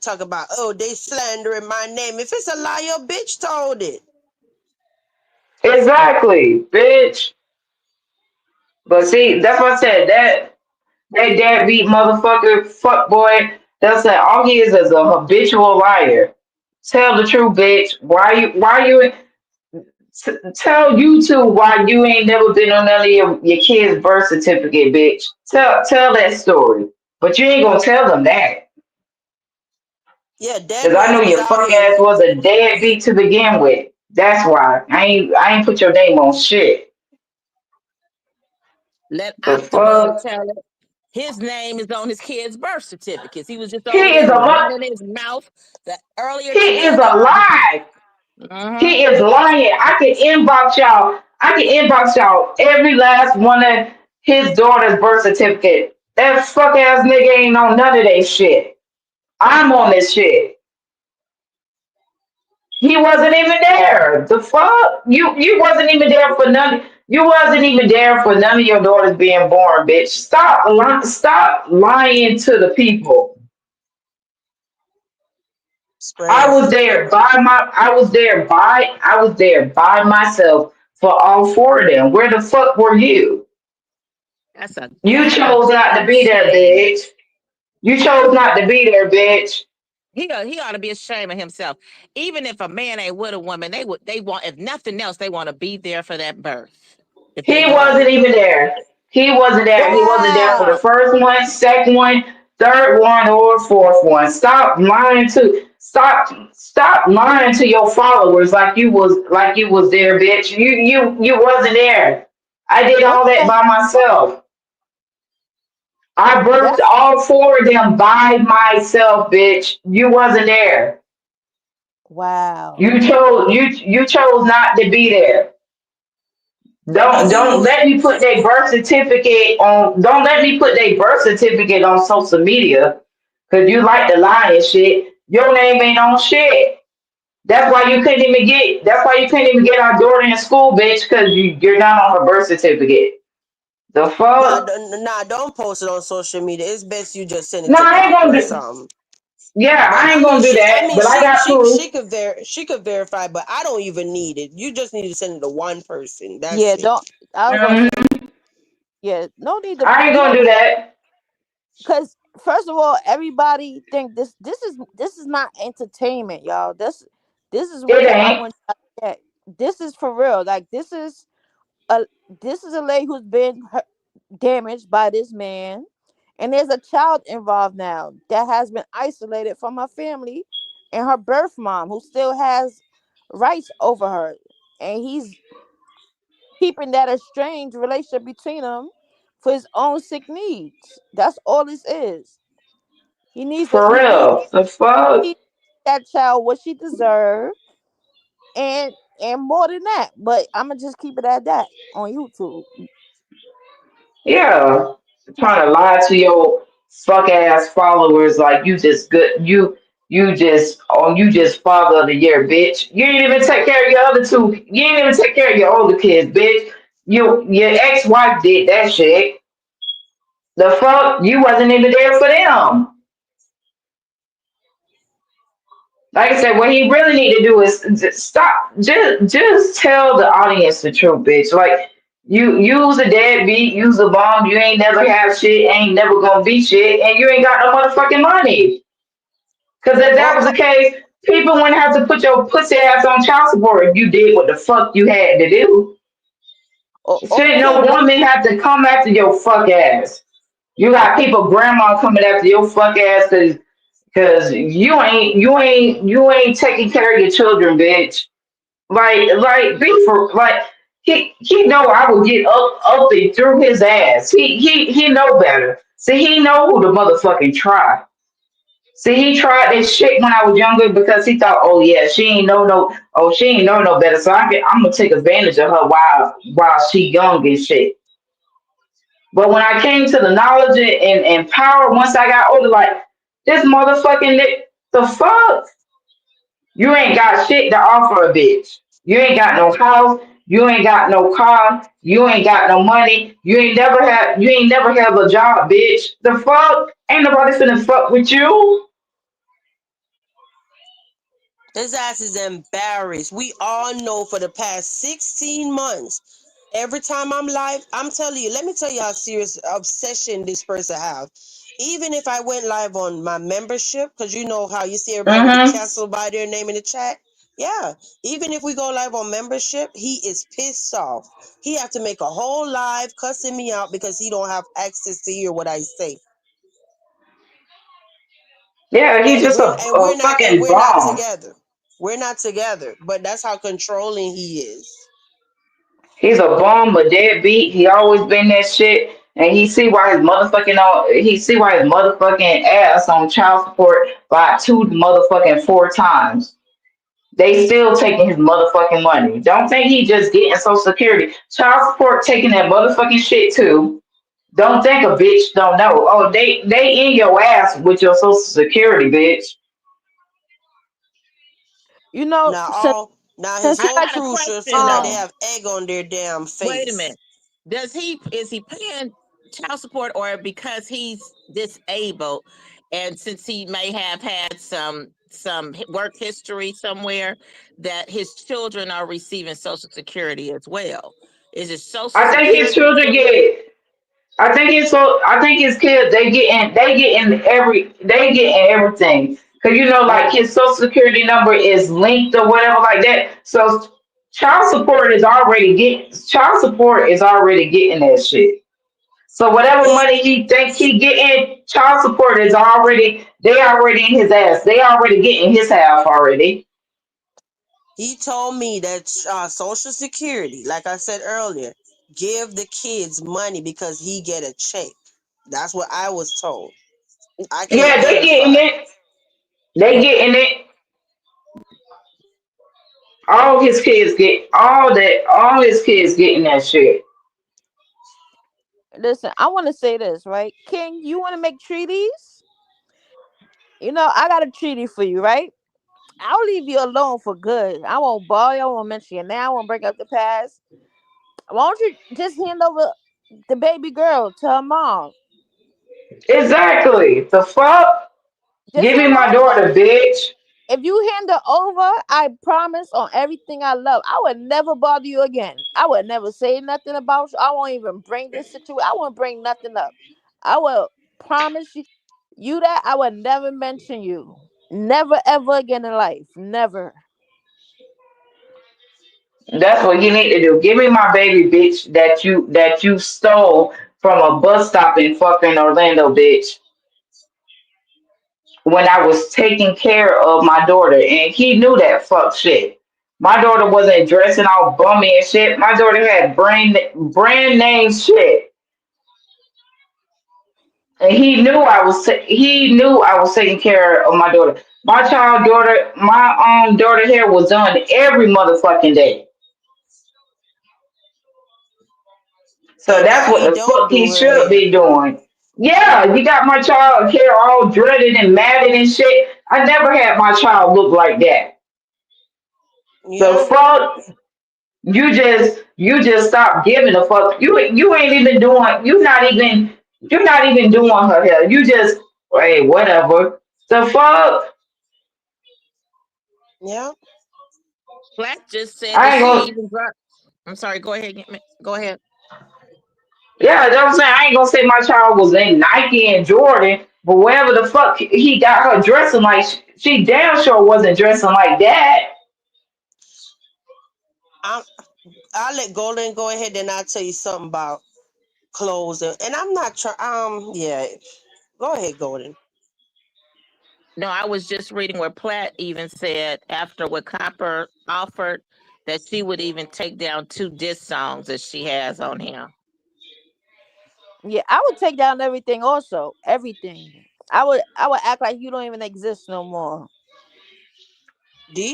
talk about, oh, they slandering my name. If it's a lie, your bitch told it. Exactly, bitch. But see, that's what I said. That deadbeat motherfucker, fuck boy. That's that. All he is a habitual liar. Tell the truth, bitch. Tell YouTube why you ain't never been on none of your kids' birth certificate, bitch. Tell that story. But you ain't gonna tell them that. Yeah, Dead Cause I Rose know was your out fuck here. ass was a deadbeat to begin with. That's why. I ain't put your name on shit. Let The Octobug fuck? tell it. His name is on his kids' birth certificates. He was just He over is there a li- running his mouth earlier he is today. a lie. Hmm. He is lying. I can inbox y'all. I can inbox y'all every last one of his daughter's birth certificate. That fuck ass nigga ain't on none of that shit. I'm on this shit. He wasn't even there. The fuck? You wasn't even there for none. You wasn't even there for none of your daughters being born, bitch. Stop lying to the people. Spreading I was there by myself for all four of them. Where the fuck were you? That's a You chose not to goddamn be there, shame. bitch. You chose not to be there, bitch. He ought to be ashamed of himself. Even if a man ain't with a woman, they want, if nothing else, they want to be there for that birth. If they He know wasn't it. even there. He wasn't there. He wasn't there for the Wow. first one, second one, third one, or fourth one. Stop lying to your followers like you was there, bitch. You wasn't there. I did What all that the by myself. I birthed that's all four of them by myself, bitch. You wasn't there. wow. You chose not to be there. I think Don't let me put their birth certificate on. Don't let me put their birth certificate on social media because you like to lie and shit. Your name ain't on shit. That's why you couldn't even get. That's why you couldn't even get our daughter in school, bitch, because you're not on her birth certificate. The nah, fuck? nah, don't post it on social media. It's best you just send it No, to I ain't Papa gonna or do. something. Yeah, But I I ain't mean, gonna do that. But I got proof. she could verify, but I don't even need it. You just need to send it to one person. That's Yeah, it. don't I was gonna say Mhm. yeah, no need to I ain't you gonna don't do need that. because first of all, everybody think this is not entertainment, y'all. This is It what I ain't want y'all to get. This is for real. Like a this is a lady who's been damaged by this man, and there's a child involved now that has been isolated from her family and her birth mom, who still has rights over her, and he's keeping that estranged relationship between them for his own sick needs. That's all this is. He needs to for real. The he fuck. needs that child what she deserves, and more than that. But I'm gonna just keep it at that on YouTube. Yeah, trying to lie to your fuck ass followers like you just good. You just father of the year, bitch. You didn't even take care of your other two. You didn't even take care of your older kids, bitch. Your ex wife did that shit. The fuck, you wasn't even there for them. Like I said, what he really need to do is stop. Just tell the audience the truth, bitch. Like you's a deadbeat, you's a bum. You ain't never have shit, ain't never gonna be shit, and you ain't got no motherfucking money. Because if that was the Okay, case, people wouldn't have to put your pussy ass on child support if you did what the fuck you had to do. Shit, okay, no woman have to come after your fuck ass. You got people, grandma coming after your fuck ass because you ain't taking care of your children, bitch. Like be for like he know I would get up and through his ass. He know better. See, he know who the motherfucking try. See, he tried this shit when I was younger because he thought, oh yeah, she ain't know no better. So I'm gonna take advantage of her while she young and shit. But when I came to the knowledge and power, once I got older, like this motherfucking the fuck, you ain't got shit to offer a bitch. You ain't got no house. You ain't got no car. You ain't got no money. You ain't never have a job, bitch. The fuck? Ain't nobody finna fuck with you. His ass is embarrassed. We all know for the past 16 months, every time I'm live, I'm telling you, let me tell you how serious obsession this person have. Even if I went live on my membership, because you know how you see everybody with the Mm-hmm. castle by their name in the chat. Yeah. Even if we go live on membership, he is pissed off. He have to make a whole live cussing me out because he don't have access to hear what I say. Yeah, he's And just we're and a fucking we're not bomb. together. We're not together. But that's how controlling he is. He's a bum, a deadbeat. He always been that shit. And he see why his motherfucking ass on child support by two motherfucking four times. They still taking his motherfucking money. Don't think he just getting social security. Child support taking that motherfucking shit too. Don't think a bitch don't know. Oh, they in your ass with your social security, bitch. You know, Now since his since you I whole like got a crew should question feel like they though. um have egg on their damn Wait a face. minute. Does he is he paying child support or because he's disabled and since he may have had work history somewhere that his children are receiving social security as well? Is it social I think his security children for get. I think it's so. I think his kids they get in everything because like okay. his social security number is linked or whatever like that. So child support is already getting that shit. So whatever He money he thinks he getting, child support is already they already in his ass. They already getting his half already. he told me that Social Security, like I said earlier, give the kids money because he get a check. That's what I was told. I can't Yeah, they getting verify. it. They getting it. All his kids get all that. All his kids getting that shit. listen, I want to say this, right? King, you want to make treaties? I got a treaty for you, right? I'll leave you alone for good. I won't bother you. I won't mention your name. I won't bring up the past. Why don't you just hand over the baby girl to her mom? Exactly. The fuck? Just Give me hand her my over. daughter, bitch. If you hand her over, I promise on everything I love, I would never bother you again. I would never say nothing about you. I won't even bring this situation. I won't bring nothing up. I will promise you that I would never mention you. Never ever again in life. Never. That's what you need to do. Give me my baby, bitch, that you stole from a bus stop in fucking Orlando, bitch. When I was taking care of my daughter, and he knew that fuck shit. My daughter wasn't dressing all bummy and shit. My daughter had brand name shit, and he knew I was taking care of my daughter. My daughter hair was done every motherfucking day. So And that's now what he the don't fuck he do her should hair. be doing. Yeah, you got my child hair all dreaded and matted and shit. I never had my child look like that. The Yeah, fuck you just stop giving a fuck. You ain't even doing you're not even doing her hair. You just hey whatever. The fuck yeah. Black just said that I ain't she gonna even dropped. I'm sorry, go ahead. Go ahead. yeah, that's what I'm saying. I ain't gonna say my child was in Nike and Jordan, but wherever the fuck he got her dressing like, she damn sure wasn't dressing like that. I'm, I'll let Golden go ahead and I'll tell you something about clothes. And I'm not trying. Yeah. Go ahead, Golden. No, I was just reading where Platt even said after what Copper offered that she would even take down two diss songs that she has on him. Yeah, I would take down everything also. Everything. I would act like you don't even exist no more.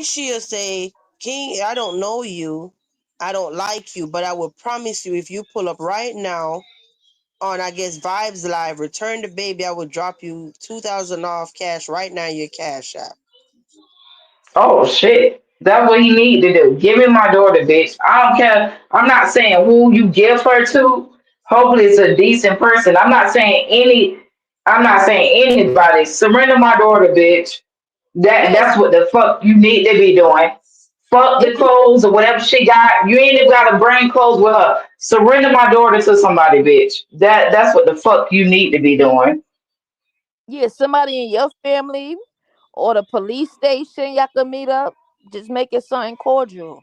She'll say, King, I don't know you. I don't like you, but I will promise you if you pull up right now on, I guess, Vibes Live, return the baby, I will drop you 2,000 off cash right now in your cash app. Oh shit. That's what he need to do. Give me my daughter, bitch. I don't care. I'm not saying who you give her to. Hopefully it's a decent person. I'm not saying anybody. Surrender my daughter, bitch. Yes, That's what the fuck you need to be doing. Fuck if the you clothes or whatever she got. You ain't even gotta bring clothes with her. Surrender my daughter to somebody, bitch. That's what the fuck you need to be doing. yeah, somebody in your family or the police station y'all can meet up. Just make it something cordial.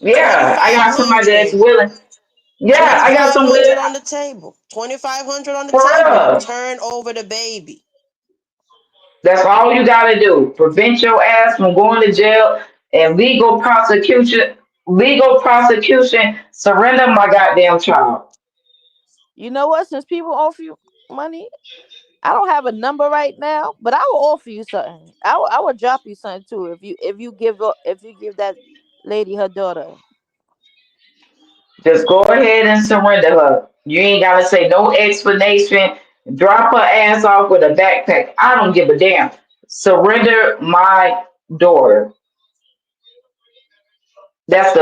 Yeah, I got somebody that's 2,500. willing. Yeah, I got some willing 2,500 on the table. 2,500 on the for table. real. Turn over the baby. That's all you gotta do. Prevent your ass from going to jail and legal prosecution, surrender my goddamn child. You know what? Since people offer you money, I don't have a number right now, but I will offer you something. I will drop you something too if you give that lady her daughter. Just go ahead and surrender her. You ain't gotta say no explanation. Drop her ass off with a backpack. I don't give a damn. Surrender my daughter. That's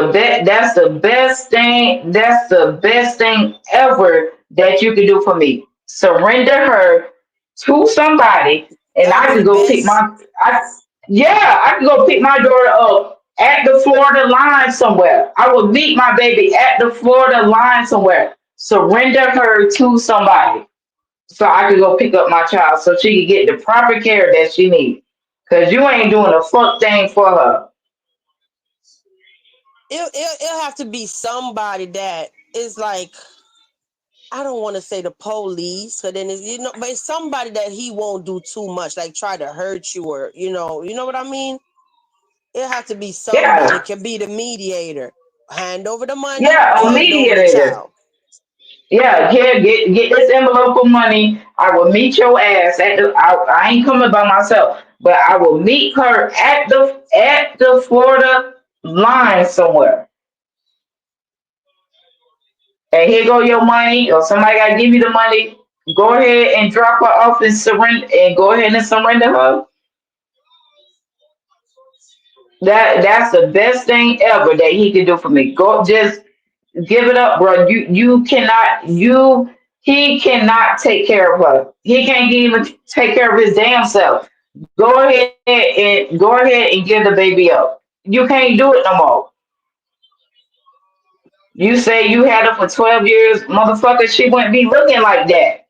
the best thing. That's the best thing ever that you can do for me. Surrender her to somebody, and That I be could the go pick best. my. Yeah, I could go pick my daughter up at the Florida line somewhere. I will meet my baby at the Florida line somewhere. Surrender her to somebody so I could go pick up my child so she can get the proper care that she needs. Cause you ain't doing a fuck thing for her. It'll have to be somebody that is like, I don't want to say the police, so then it's, but it's somebody that he won't do too much, like try to hurt you or you know what I mean. It have to be somebody. Yeah, It can be the mediator. Hand over the money, yeah, a hand over the mediator. child. Yeah, here, get this envelope of money. I will meet your ass at the. I ain't coming by myself, but I will meet her at the Florida line somewhere. And here go your money, or somebody gotta give you the money. Go ahead and drop her off and surrender, and go ahead and surrender her. That's the best thing ever that he could do for me. Go, just give it up, bro. You cannot he cannot take care of her. He can't even take care of his damn self. Go ahead and give the baby up. You can't do it no more. You say you had her for 12 years, motherfucker, she wouldn't be looking like that.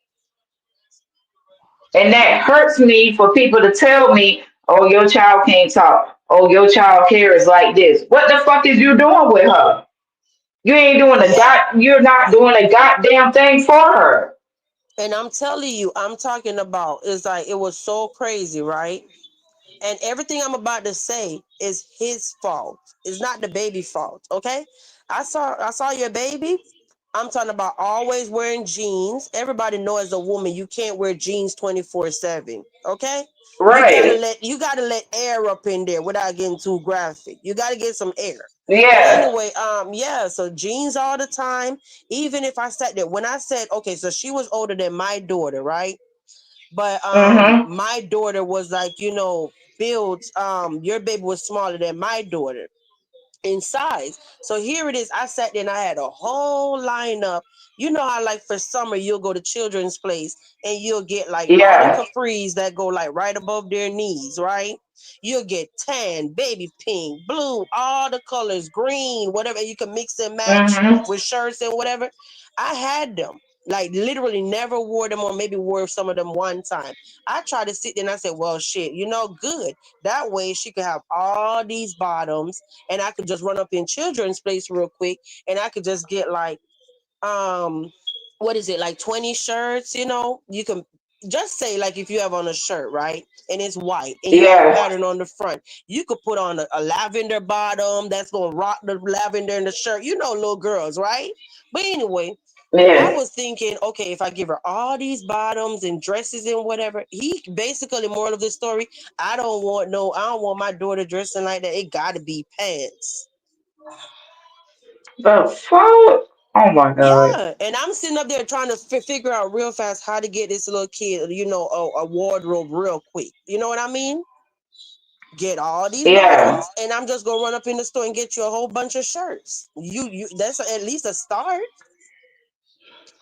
And that hurts me for people to tell me, oh, your child can't talk. Oh, your child care is like this. What the fuck is you doing with her? Yeah. You're not doing a goddamn thing for her. And I'm telling you, I'm talking about, it's like it was so crazy, right? And everything I'm about to say is his fault. It's not the baby fault. Okay. I saw your baby. I'm talking about always wearing jeans. Everybody know as a woman, you can't wear jeans 24/7. Okay. Right. You gotta let air up in there without getting too graphic. You gotta get some air. But Yeah. anyway, yeah, so jeans all the time. Even if I sat there, when I said, okay, so she was older than my daughter, right? But Mm-hmm. my daughter was like, built, your baby was smaller than my daughter in size. So here it is. I sat there and I had a whole lineup. You know how like for summer you'll go to children's place and you'll get like all the Yeah. capris that go like right above their knees, right? You'll get tan, baby pink, blue, all the colors, green, whatever. You can mix and match Mm-hmm. with shirts and whatever. I had them. Like literally never wore them or maybe wore some of them one time. I tried to sit there and I said, well, shit, good. That way she could have all these bottoms and I could just run up in children's place real quick and I could just get like um what is it, like 20 shirts, you can just say like if you have on a shirt, right? And it's white and you have Yeah. pattern on the front, you could put on a lavender bottom that's gonna rock the lavender in the shirt, little girls, right? But anyway, I Yeah. was thinking, okay, if I give her all these bottoms and dresses and whatever, he basically, moral of the story, I don't want my daughter dressing like that. It gotta be pants. The fuck? Oh my god. Yeah, and I'm sitting up there trying to figure out real fast how to get this little kid, a wardrobe real quick. You know what I mean? Get all these Yeah. bottoms, and I'm just gonna run up in the store and get you a whole bunch of shirts. That's at least a start.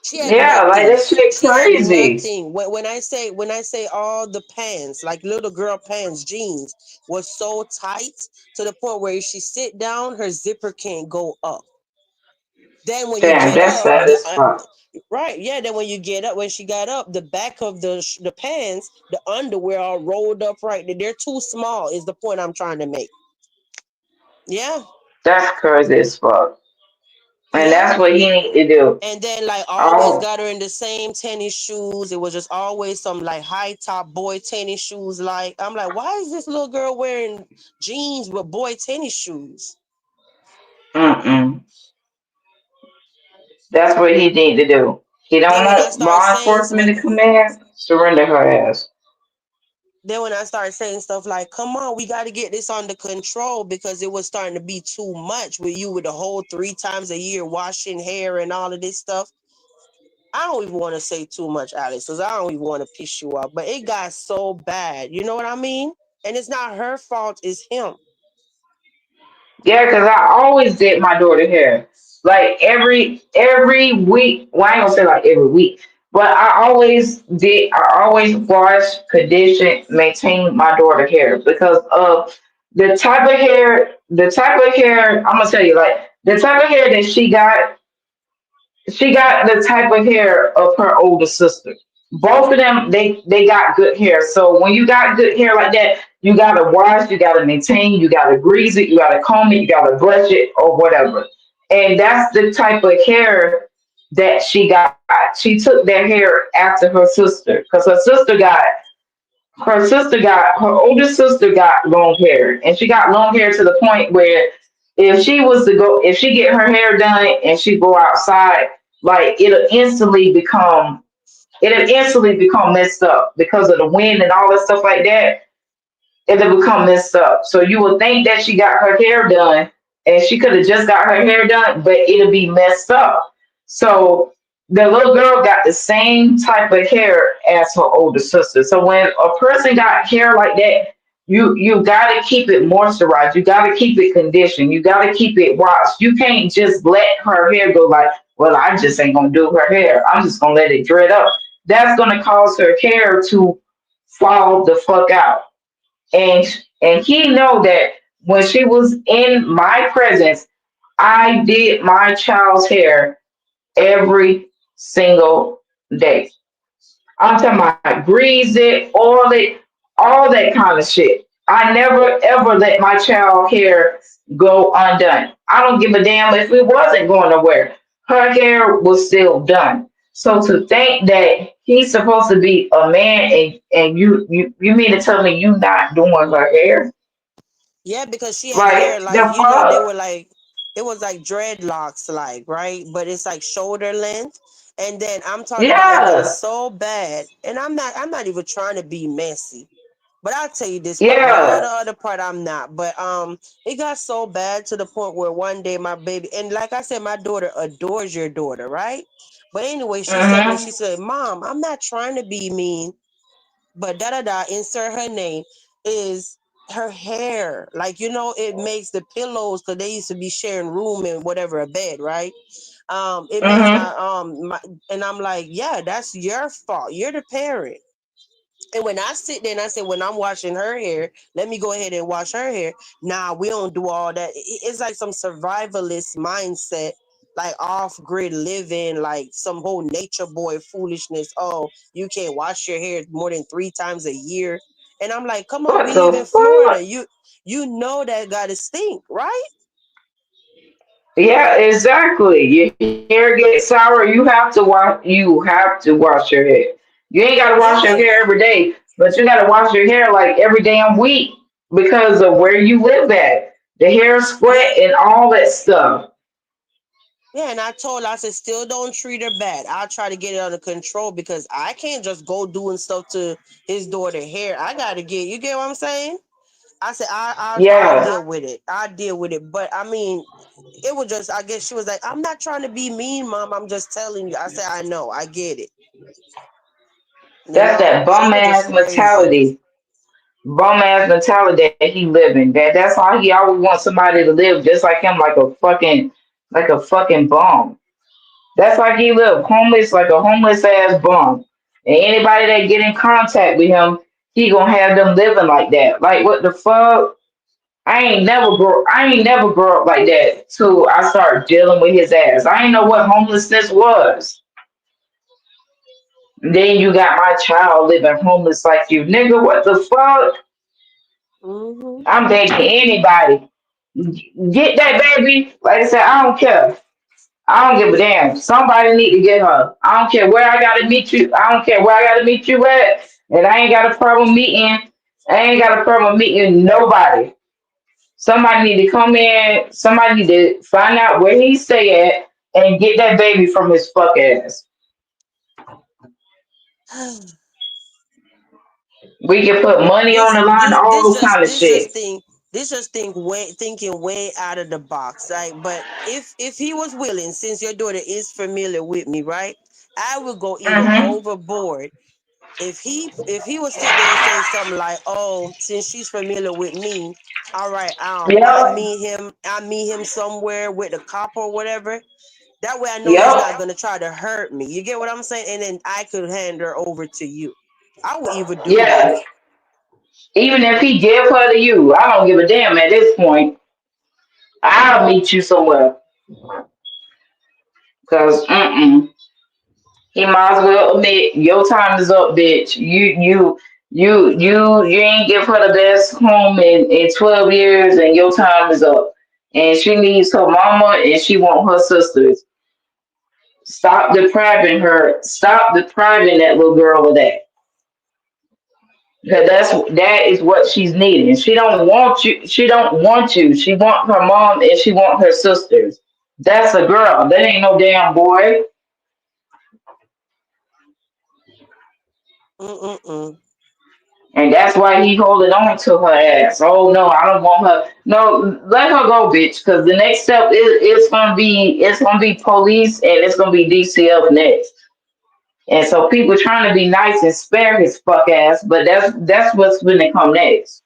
She had Yeah, like nothing. this shit She had crazy. nothing. When I say all the pants, like little girl pants, jeans, was so tight to the point where if she sit down, her zipper can't go up. Then when you Damn, get that's up, sad as fuck. right, yeah. Then when you get up, when she got up, the back of the pants, the underwear all rolled up right. They're too small. Is the point I'm trying to make? Yeah, That's crazy as fuck. And yeah. that's what he need to do. And then like always Oh. got her in the same tennis shoes. It was just always some like high top boy tennis shoes. Like I'm like, why is this little girl wearing jeans with boy tennis shoes? Mm-mm. That's what he need to do. He don't Then when I want start law saying enforcement to come in. Surrender her ass. then when I started saying stuff like, come on, we got to get this under control because it was starting to be too much with you with the whole 3 times a year washing hair and all of this stuff. I don't even want to say too much, Alex, because I don't even want to piss you off. But it got so bad. You know what I mean? And it's not her fault, it's him. Yeah, because I always did my daughter hair. Like every week. Well, I ain't gonna say like every week, but I always wash, condition, maintain my daughter hair because of the type of hair, I'm gonna tell you, like the type of hair that she got the type of hair of her older sister. Both of them, they got good hair. So when you got good hair like that, you gotta wash, you gotta maintain, you gotta grease it, you gotta comb it, you gotta brush it or whatever. And that's the type of hair that she got. She took that hair after her sister because her older sister got long hair, and she got long hair to the point where if she get her hair done and she go outside, like it'll instantly become messed up because of the wind and all that stuff like that. It'll become messed up. So you would think that she got her hair done and she could have just got her hair done, but it'll be messed up. So the little girl got the same type of hair as her older sister. So when a person got hair like that, you gotta keep it moisturized. You gotta keep it conditioned. You gotta keep it washed. You can't just let her hair go like, well, I just ain't gonna do her hair. I'm just gonna let it dread up. That's gonna cause her hair to fall the fuck out, and he know that when she was in my presence, I did my child's hair every single day. I'm talking about grease it, oil it, all that kind of shit. I never ever let my child hair go undone. I don't give a damn if it wasn't going nowhere. Her hair was still done. So to think that he's supposed to be a man and you mean to tell me you not doing her hair? Yeah, because she had hair Like like, the you know, they were fuck? like, it was like dreadlocks, like, right? But it's like shoulder length. And then I'm talking about it got Yeah, so bad. And I'm not even trying to be messy. But I'll tell you this part. The yeah. other part I'm not. But it got so bad to the point where one day my baby, and like I said, my daughter adores your daughter, right? But anyway, she said to me, Mm-hmm. she said, Mom, I'm not trying to be mean, but da da da, insert her name, is her hair. Like, you know, it makes the pillows, because they used to be sharing room and whatever, a bed, right? It makes Mm-hmm. my, and I'm like, yeah, that's your fault. You're the parent. And when I sit there and I say, when I'm washing her hair, let me go ahead and wash her hair. Nah, we don't do all that. It's like some survivalist mindset, like off grid living, like some whole nature boy foolishness. Oh, you can't wash your hair more than 3 times a year. And I'm like, come on, What we live in the Florida. fuck? You know that gotta stink, right? Yeah, exactly. Your hair gets sour. You have to wash your hair. You ain't gotta wash your Yeah. hair every day, but you gotta wash your hair like every damn week because of where you live at. The hair Yeah. sweat and all that stuff. Yeah, and I told her, I said, still don't treat her bad. I'll try to get it under control because I can't just go doing stuff to his daughter hair. I gotta you get what I'm saying? I said, I'll Yeah, deal with it. I'll deal with it. But I mean, it was just, I guess she was like, I'm not trying to be mean, Mom. I'm just telling you. I said, I know, I get it. You that's know, that but it bum was just ass crazy. mentality. Bum ass mentality that he living. That's why he always wants somebody to live just like him, like a fucking bum. That's like he live homeless, like a homeless ass bum. And anybody that get in contact with him, he gonna have them living like that. Like what the fuck? I ain't never grow up like that till I started dealing with his ass. I ain't know what homelessness was. Then you got my child living homeless like you. Nigga, what the fuck? Hmm. I'm begging anybody. Get that baby. Like I said, I don't care. I don't give a damn. Somebody need to get her. I don't care where I gotta meet you. I don't care where I gotta meet you at. And I ain't got a problem meeting. I ain't got a problem meeting nobody. Somebody need to come in. Somebody need to find out where he stay at and get that baby from his fuck ass. We can put money on this the line, this all this those just kind of this just shit. think this just think way thinking way out of the box, right? But if he was willing, since your daughter is familiar with me, right? I would go even Mm-hmm. overboard if he would sit there and say something like, "Oh, since she's familiar with me, all right, Yep. I meet him somewhere with a cop or whatever." That way, I know he's not Yep. gonna try to hurt me. You get what I'm saying? And then I could hand her over to you. I would even do that. Yeah. Even if he give her to you, I don't give a damn at this point. I'll meet you somewhere. Cause he might as well admit your time is up, bitch. You ain't give her the best home in 12 years, and your time is up. And she needs her mama, and she want her sisters. Stop depriving her. Stop depriving that little girl of that. Because that is what she's needing. She don't want you. She don't want you. She want her mom and she want her sisters. That's a girl. That ain't no damn boy. Mm-mm-mm. And that's why he holding on to her ass. Oh no, I don't want her. No, let her go, bitch. Because the next step is it's gonna be police and it's gonna be DCF next. And so people trying to be nice and spare his fuck ass, but that's what's gonna come next.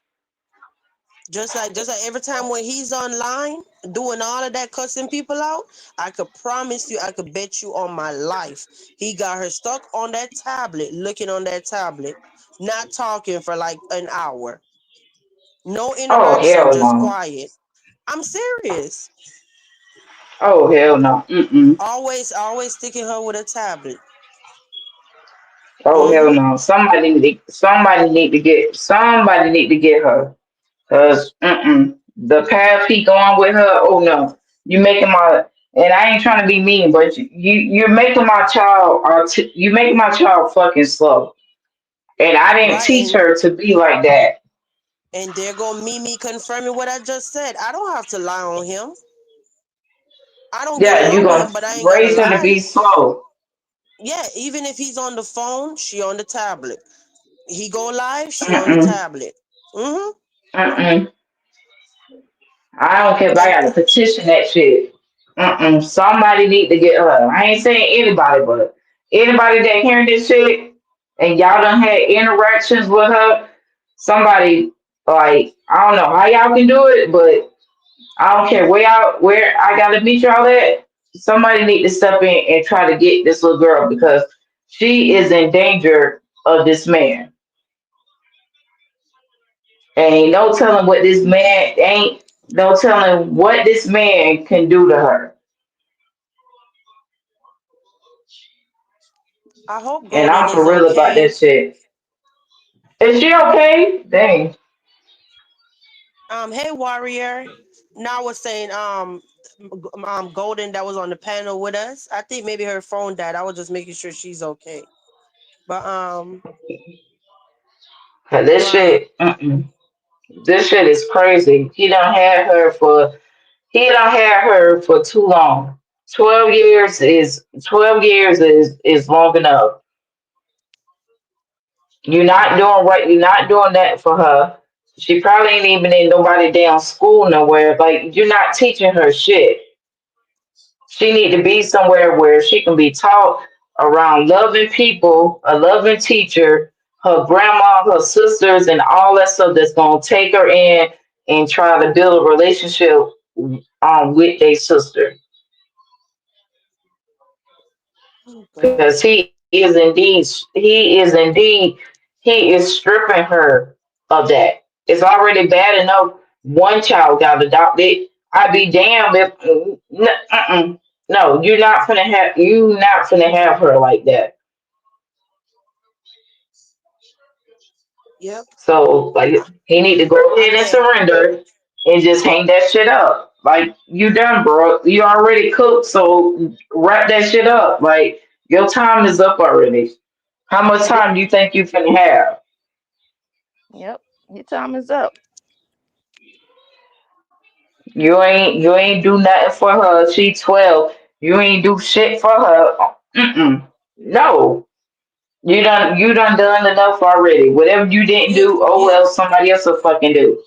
Just like every time when he's online doing all of that cussing people out, I could promise you, I could bet you on my life, he got her stuck on that tablet, looking on that tablet, not talking for like an hour. No Oh interaction, hell just no. quiet. I'm serious. Oh hell no. Mm-mm. Always sticking her with a tablet. Oh hell Mm-hmm. no! Somebody need to get her. Cause the path he going with her. Oh no, you making my and I ain't trying to be mean, but you're making my child. You making my child fucking slow. And I didn't Right. teach her to be like that. And there go Mimi confirming what I just said. I don't have to lie on him. I don't get Yeah, you along with gonna him, but I ain't gotta raise her to lie. be slow. Yeah, even if he's on the phone, she on the tablet. He go live, she on the Mm-mm, tablet. Mm-hmm. mm-mm. I don't care if I And gotta petition that shit. Somebody need to get her. I ain't saying anybody, but anybody that hearing this shit and y'all done had interactions with her, somebody like I don't know how y'all can do it, but I don't care where I gotta meet y'all at. Somebody need to step in and try to get this little girl because she is in danger of this man. Ain't no telling what this man ain't no telling what this man can do to her. I hope And Golden I'm is for real about okay. that shit. Is she okay? Dang. Hey Warrior. Now I was saying Golden that was on the panel with us. I think maybe her phone died. I was just making sure she's okay. But 'Cause this right. shit, this shit is crazy. He done had her for too long. 12 years is long enough. You're not doing right. You're not doing that for her. She probably ain't even in nobody damn school nowhere. Like you're not teaching her shit. She need to be somewhere where she can be taught around loving people, a loving teacher, her grandma, her sisters, and all that stuff that's gonna take her in and try to build a relationship with a sister. Oh Because God. he is stripping her of that. It's already bad enough one child got adopted. I'd be damned if no, you're not gonna have her like that. Yep. So like he need to go I ahead and bet. surrender and just hang that shit up. Like you done, bro. You already cooked, so wrap that shit up. Like your time is up already. How much Yep. time do you think you can have? Yep. Your time is up. You ain't do nothing for her. She 12. You ain't do shit for her. No. You done enough already. Whatever you didn't You do, oh you well, somebody else will fucking do.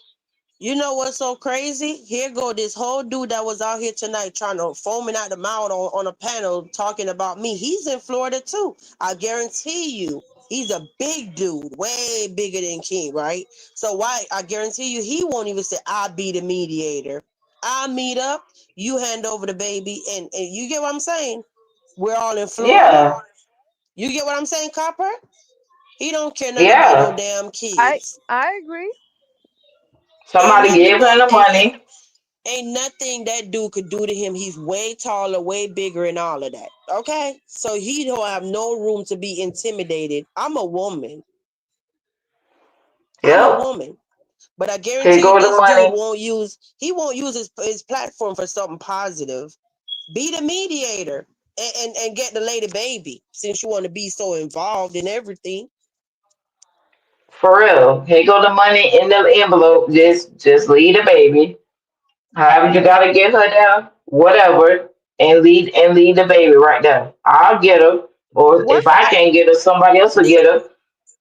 You know what's so crazy? Here go this whole dude that was out here tonight trying to foaming out the mouth on a panel talking about me. He's in Florida too. I guarantee you. He's a big dude, way bigger than King, right? So why I guarantee you he won't even say I'll be the mediator. I'll meet up, you hand over the baby, and you get what I'm saying? We're all in Florida. Yeah, You get what I'm saying, Copper? He don't care nothing about no yeah. damn I kids. I agree. Ain't Somebody nothing gave that him the money. ain't nothing that dude could do to him. He's way taller, way bigger, and all of that. Okay, so he don't have no room to be intimidated. I'm a woman. I'm a Yep. woman. But I Here guarantee you, go the this dude money. won't use his platform for something positive. Be the mediator and get the lady baby since you want to be so involved in everything. For real. Here go the money in the envelope. Just leave the baby. However you gotta get her there, whatever, and leave the baby right there. I'll get her. Or if Once I can't get her, somebody else will Did, get her.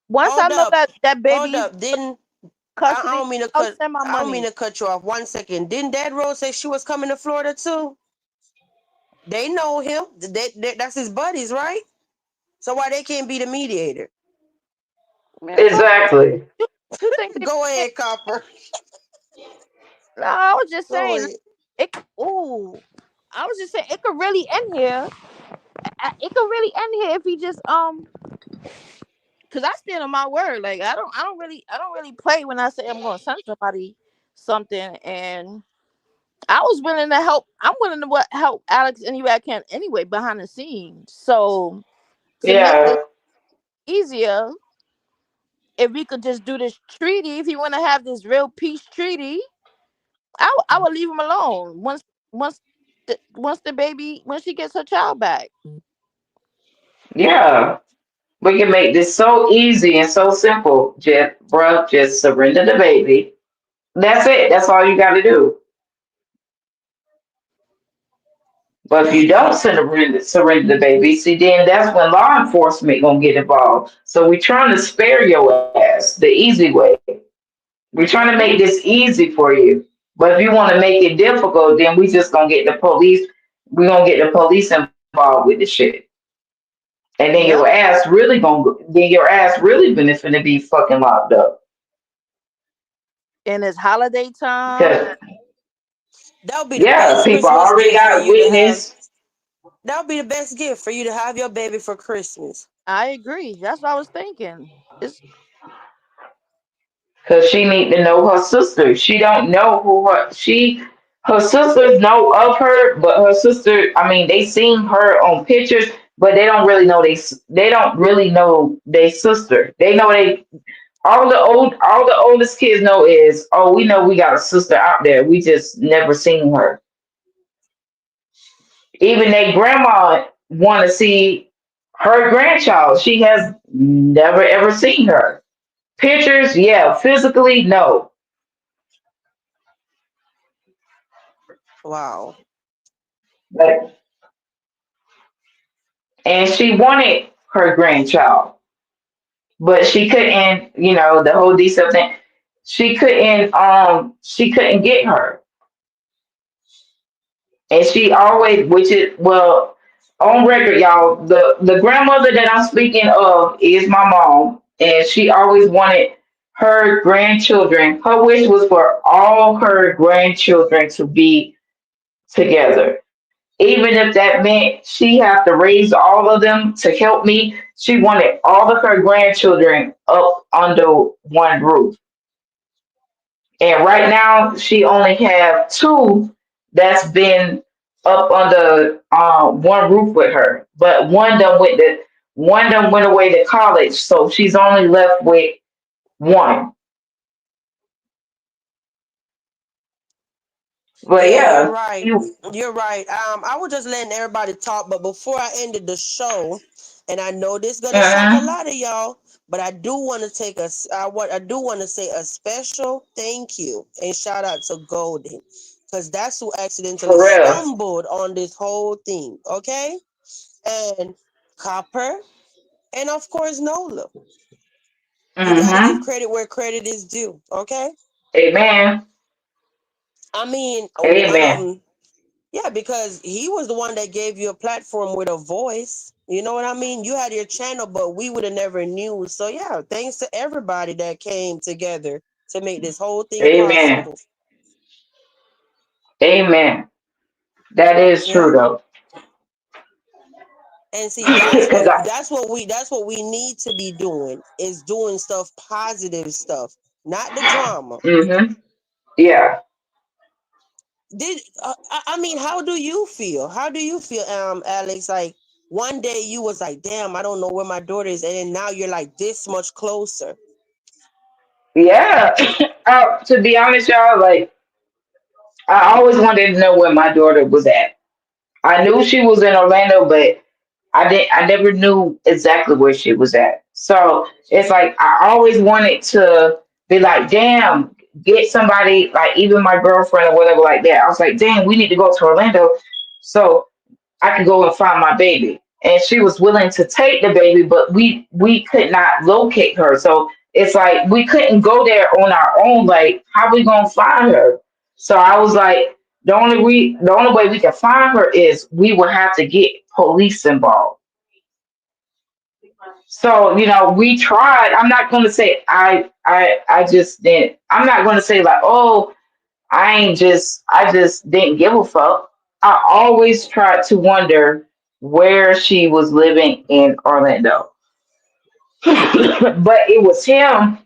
once I hold know up, that hold baby's up. Didn't I custody, don't mean to I'll cut. send my I don't mean money. to cut you off. 1 second. Didn't Dad Rose say she was coming to Florida too? They know him. That's his buddies, right? So why they can't be the mediator? Man, fuck Exactly. you think they Go can't? ahead, Copper. No, I was just Go saying ahead. it. Ooh, I was just saying it could really end here. It could really end here if he just because I stand on my word. Like I don't really play when I say I'm going to send somebody something, and I was willing to help. I'm willing to help Alex any way I can anyway behind the scenes. So to make Yeah. this easier, if we could just do this treaty, if you want to have this real peace treaty, I would leave him alone once once the baby when she gets her child back. Yeah. We can make this so easy and so simple. Just, bruh, just surrender the baby. That's it. That's all you gotta do. But if you don't surrender the baby, see, then that's when law enforcement gonna get involved. So we're trying to spare your ass the easy way. We're trying to make Hmm. this easy for you. But if you want to make it difficult, then we just gonna get the police. We're gonna get the police involved with the shit. And then your Yep. ass really finna be fucking locked up. And it's holiday time. Because That would be the yeah, best people Christmas already gift for got a you to have. witness. That would be the best gift for you to have your baby for Christmas. I agree. That's what I was thinking. It's Cause she need to know her sister. She don't know who her sisters know of her, but her sister, I mean, they seen her on pictures, but they don't really know they sister. They know they all the oldest kids know is, oh, we know we got a sister out there. We just never seen her. Even their grandma want to see her grandchild. She has never ever seen her. Pictures, yeah. Physically, no. Wow. But and she wanted her grandchild, but she couldn't. You know the whole D thing. She couldn't. She couldn't get her, and she always, which is well, on record, y'all. The grandmother that I'm speaking of is my mom, and she always wanted her grandchildren. Her wish was for all her grandchildren to be together. Even if that meant she had to raise all of them to help me, she wanted all of her grandchildren up under one roof. And right now, she only have two that's been up under one roof with her. But one of them went away to college, so she's only left with one. But Yeah, you're yeah, right. you. You're right. I was just letting everybody talk, but before I ended the show, and I know this gonna shock a Uh, lot of y'all, but I do want to take I do want to say a special thank you and shout out to Golden, because that's who accidentally for real. stumbled on this whole thing. Okay, and Copper, and of course Nola. You got to give Mm-hmm. credit where credit is due. Okay. Amen. I mean, Amen. yeah, because he was the one that gave you a platform with a voice. You know what I mean? You had your channel, but we would have never knew. So yeah, thanks to everybody that came together to make this whole thing Amen. possible. Amen. That is Yeah. true though. And see, that's Cause what I, we need to be doing is doing stuff, positive stuff, not the drama. mm-hmm. Yeah. Did I mean, how do you feel? How do you feel, Alex? Like one day you was like, damn, I don't know where my daughter is, and then now you're like this much closer. Yeah. To be honest, y'all, like I always wanted to know where my daughter was at. I knew she was in Orlando, but I never knew exactly where she was at. So it's like I always wanted to be like, damn, get somebody like even my girlfriend or whatever like that. I was like, damn, we need to go to Orlando so I could go and find my baby. And she was willing to take the baby, but we could not locate her. So it's like we couldn't go there on our own. Like, how we gonna find her? So I was like, the only way we can find her is we would have to get police involved. So, we tried. I'm not gonna say I just didn't. I'm not gonna say like, oh, I just didn't give a fuck. I always tried to wonder where she was living in Orlando. But it was him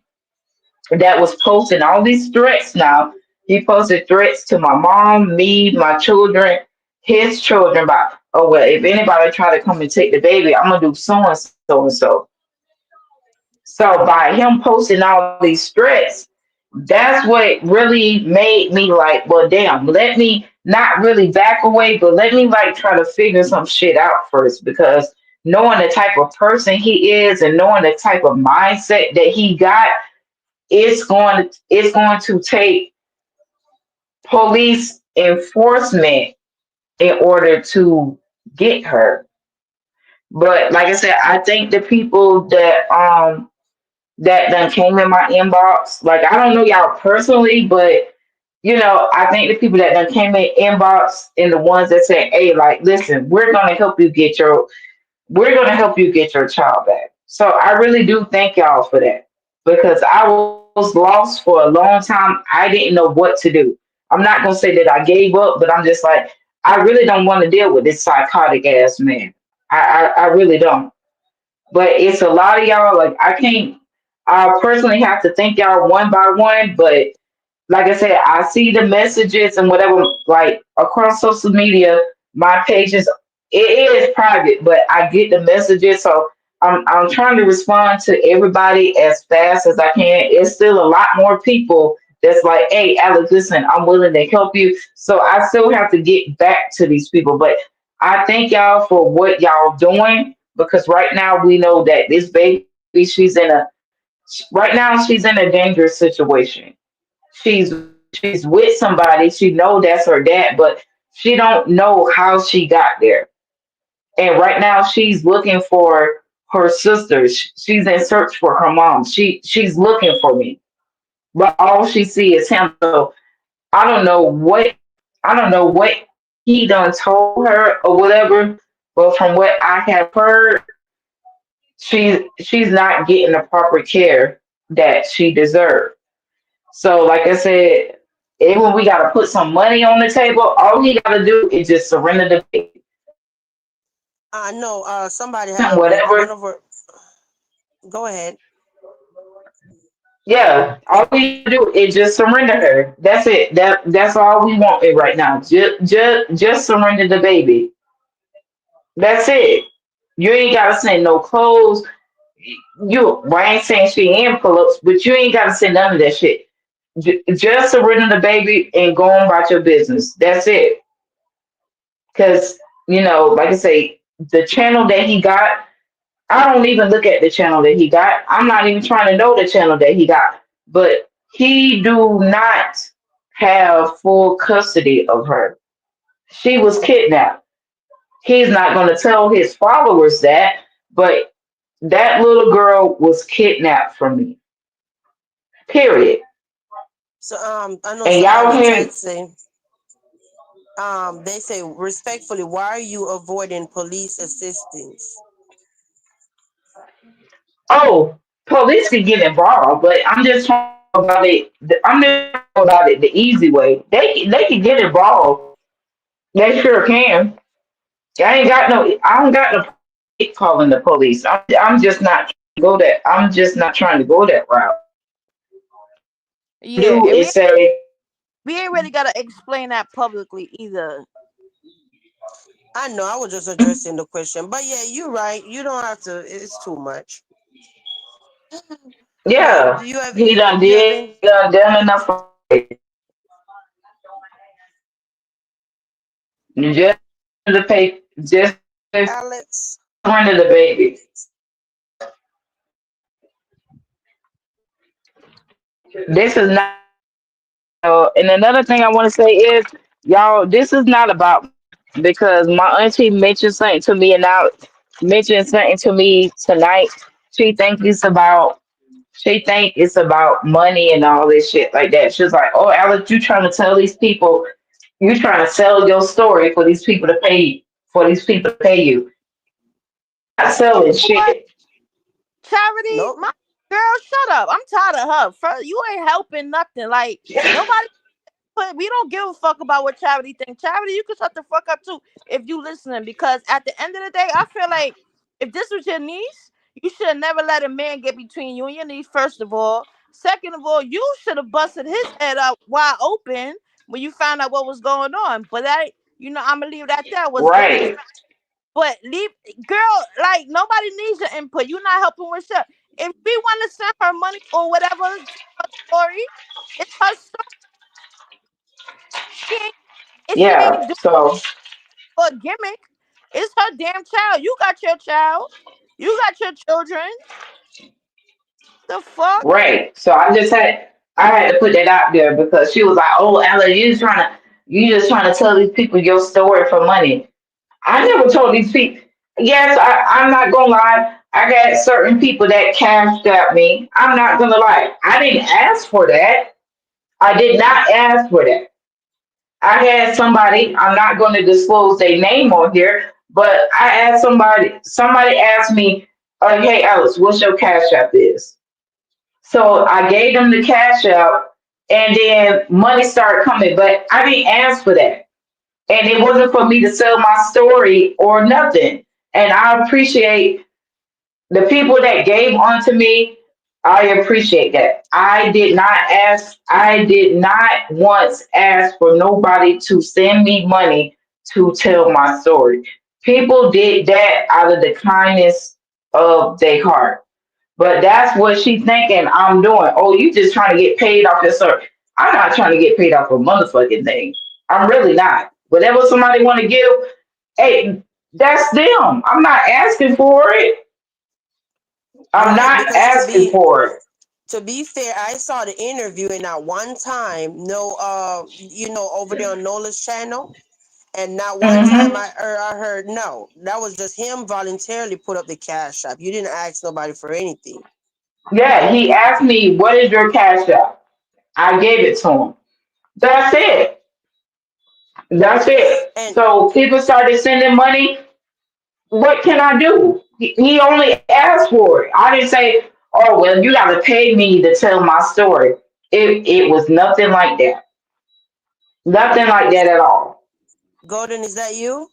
that was posting all these threats now. He posted threats to my mom, me, my children, his children about, oh well, if anybody try to come and take the baby, I'm gonna do so and so and so. So by him posting all these threats, that's what really made me like, well, damn, let me not really back away, but let me like try to figure some shit out first because knowing the type of person he is and knowing the type of mindset that he got, it's going to take police enforcement in order to get her. But like I said, I think the people that done came in my inbox. Like I don't know y'all personally, but I think the people that done came in inbox and the ones that said, "Hey, like, listen, we're gonna help you get your child back." So I really do thank y'all for that because I was lost for a long time. I didn't know what to do. I'm not gonna say that I gave up, but I'm just like, I really don't want to deal with this psychotic ass man. I really don't. But it's a lot of y'all. Like I can't. I personally have to thank y'all one by one. But like I said, I see the messages and whatever. Like across social media, my pages it is private, but I get the messages. So I'm trying to respond to everybody as fast as I can. It's still a lot more people that's like, hey, Alex, listen, I'm willing to help you. So I still have to get back to these people. But I thank y'all for what y'all doing because right now we know that this baby, right now she's in a dangerous situation. She's with somebody. She know that's her dad, but she don't know how she got there. And right now she's looking for her sisters. She's in search for her mom. She's looking for me, but all she see is him. So I don't know what I don't know what he done told her or whatever. But from what I have heard, she's not getting the proper care that she deserves. So, like I said, even when we got to put some money on the table, all he got to do is just surrender the baby. I know. Somebody had one Whatever. of her. Go ahead. Yeah, all we got to do is just surrender her. That's it. That's all we want it right now. Just surrender the baby. That's it. You ain't got to send no clothes. Well, I ain't saying she in pull-ups, but you ain't got to send none of that shit. Just surrender the baby and go on about your business. That's it. Because, like I say, the channel that he got, I don't even look at the channel that he got. I'm not even trying to know the channel that he got. But he do not have full custody of her. She was kidnapped. He's not going to tell his followers that, but that little girl was kidnapped from me. Period. So I know And somebody y'all in the hear, chat say they say respectfully, why are you avoiding police assistance? oh, police can get involved, but I'm just talking about it. I'm just talking about it the easy way. They can get involved. They sure can. I ain't got no. I don't got no calling the police. I'm just not trying to go that. I'm just not trying to go that route. Yeah, Do and is say, we ain't really gotta explain that publicly either. I know I was just addressing the question, but yeah, you're right. You don't have to. It's too much. But yeah, do you have he done you have did any done enough. For it. Just the pay, just Alex? surrender the baby. This is not. And another thing I want to say is, y'all, this is not about because my auntie mentioned something to me and now mentioned something to me tonight. She think it's about she think it's about money and all this shit like that. She's like, "Oh, Alex, you trying to tell these people, you trying to sell your story for these people to pay for these people to pay you? Not selling What? shit, Charity, Nope. my girl, shut up. I'm tired of her. First, you ain't helping nothing. Like nobody. But we don't give a fuck about what Charity thinks. Charity, you can shut the fuck up too if you listening. Because at the end of the day, I feel like if this was your niece, you should have never let a man get between you and your niece. First of all, second of all, you should have busted his head up wide open when you found out what was going on. But that, I'm gonna leave that there. Was good enough. right? But leave, girl, like nobody needs your input. You're not helping with shit. If we want to send her money or whatever story, it's her story. She ain't, and she Yeah. ain't doing So a gimmick. It's her damn child. You got your child. You got your children. The fuck? right. So I had to put that out there because she was like, "Oh, Ella, you just trying to tell these people your story for money." I never told these people. Yes, I'm not gonna lie. I got certain people that cashed at me. I'm not gonna lie. I didn't ask for that. I did not ask for that. I had somebody. I'm not going to disclose their name on here, but I asked somebody. Somebody asked me, "Hey, Alice, what's your cash app is?" So I gave them the cash app, and then money started coming. But I didn't ask for that. And it wasn't for me to sell my story or nothing. And I appreciate the people that gave onto me. I appreciate that. I did not once ask for nobody to send me money to tell my story. People did that out of the kindness of their heart. But that's what she's thinking I'm doing. Oh, you just trying to get paid off your story. I'm not trying to get paid off a motherfucking thing. I'm really not. Whatever somebody want to give, hey, that's them. I'm not asking for it. I'm Right, not because asking for it. to be fair, I saw the interview and not one time, no, over there on Nola's channel, and not one time Hmm. I heard no. That was just him voluntarily put up the cash app. You didn't ask nobody for anything. Yeah, he asked me, "What is your cash app?" I gave it to him. That's it. That's it. And So people started sending money. What can I do? He only asked for it. I didn't say, "Oh, well, you got to pay me to tell my story." It was nothing like that. Nothing like that at all. Golden, is that you?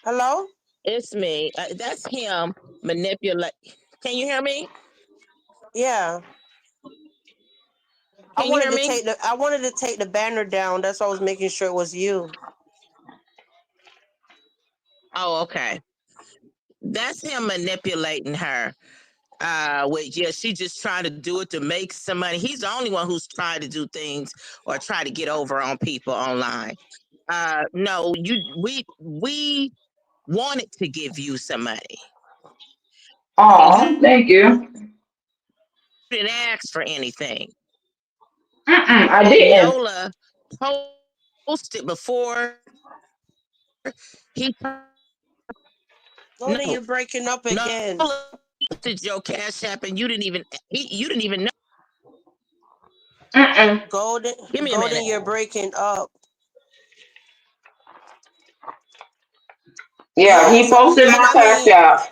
Hello? It's me. That's him manipulate. Can you hear me? Yeah. I Can you wanted hear to me? take the banner down. That's why I was making sure it was you. Oh, okay. That's him manipulating her. With yeah, she just trying to do it to make some money. He's the only one who's trying to do things or try to get over on people online. No, we wanted to give you some money, and you Oh, thank you. didn't ask for anything. Mm-mm, I And didn't. Nola posted before he Golden, no you're breaking up again. Nola posted your cash app, and you didn't even know. Mm-mm. Golden, Give me a Golden, minute. you're breaking up. Yeah, Yeah, he so posted and my I cash mean, out.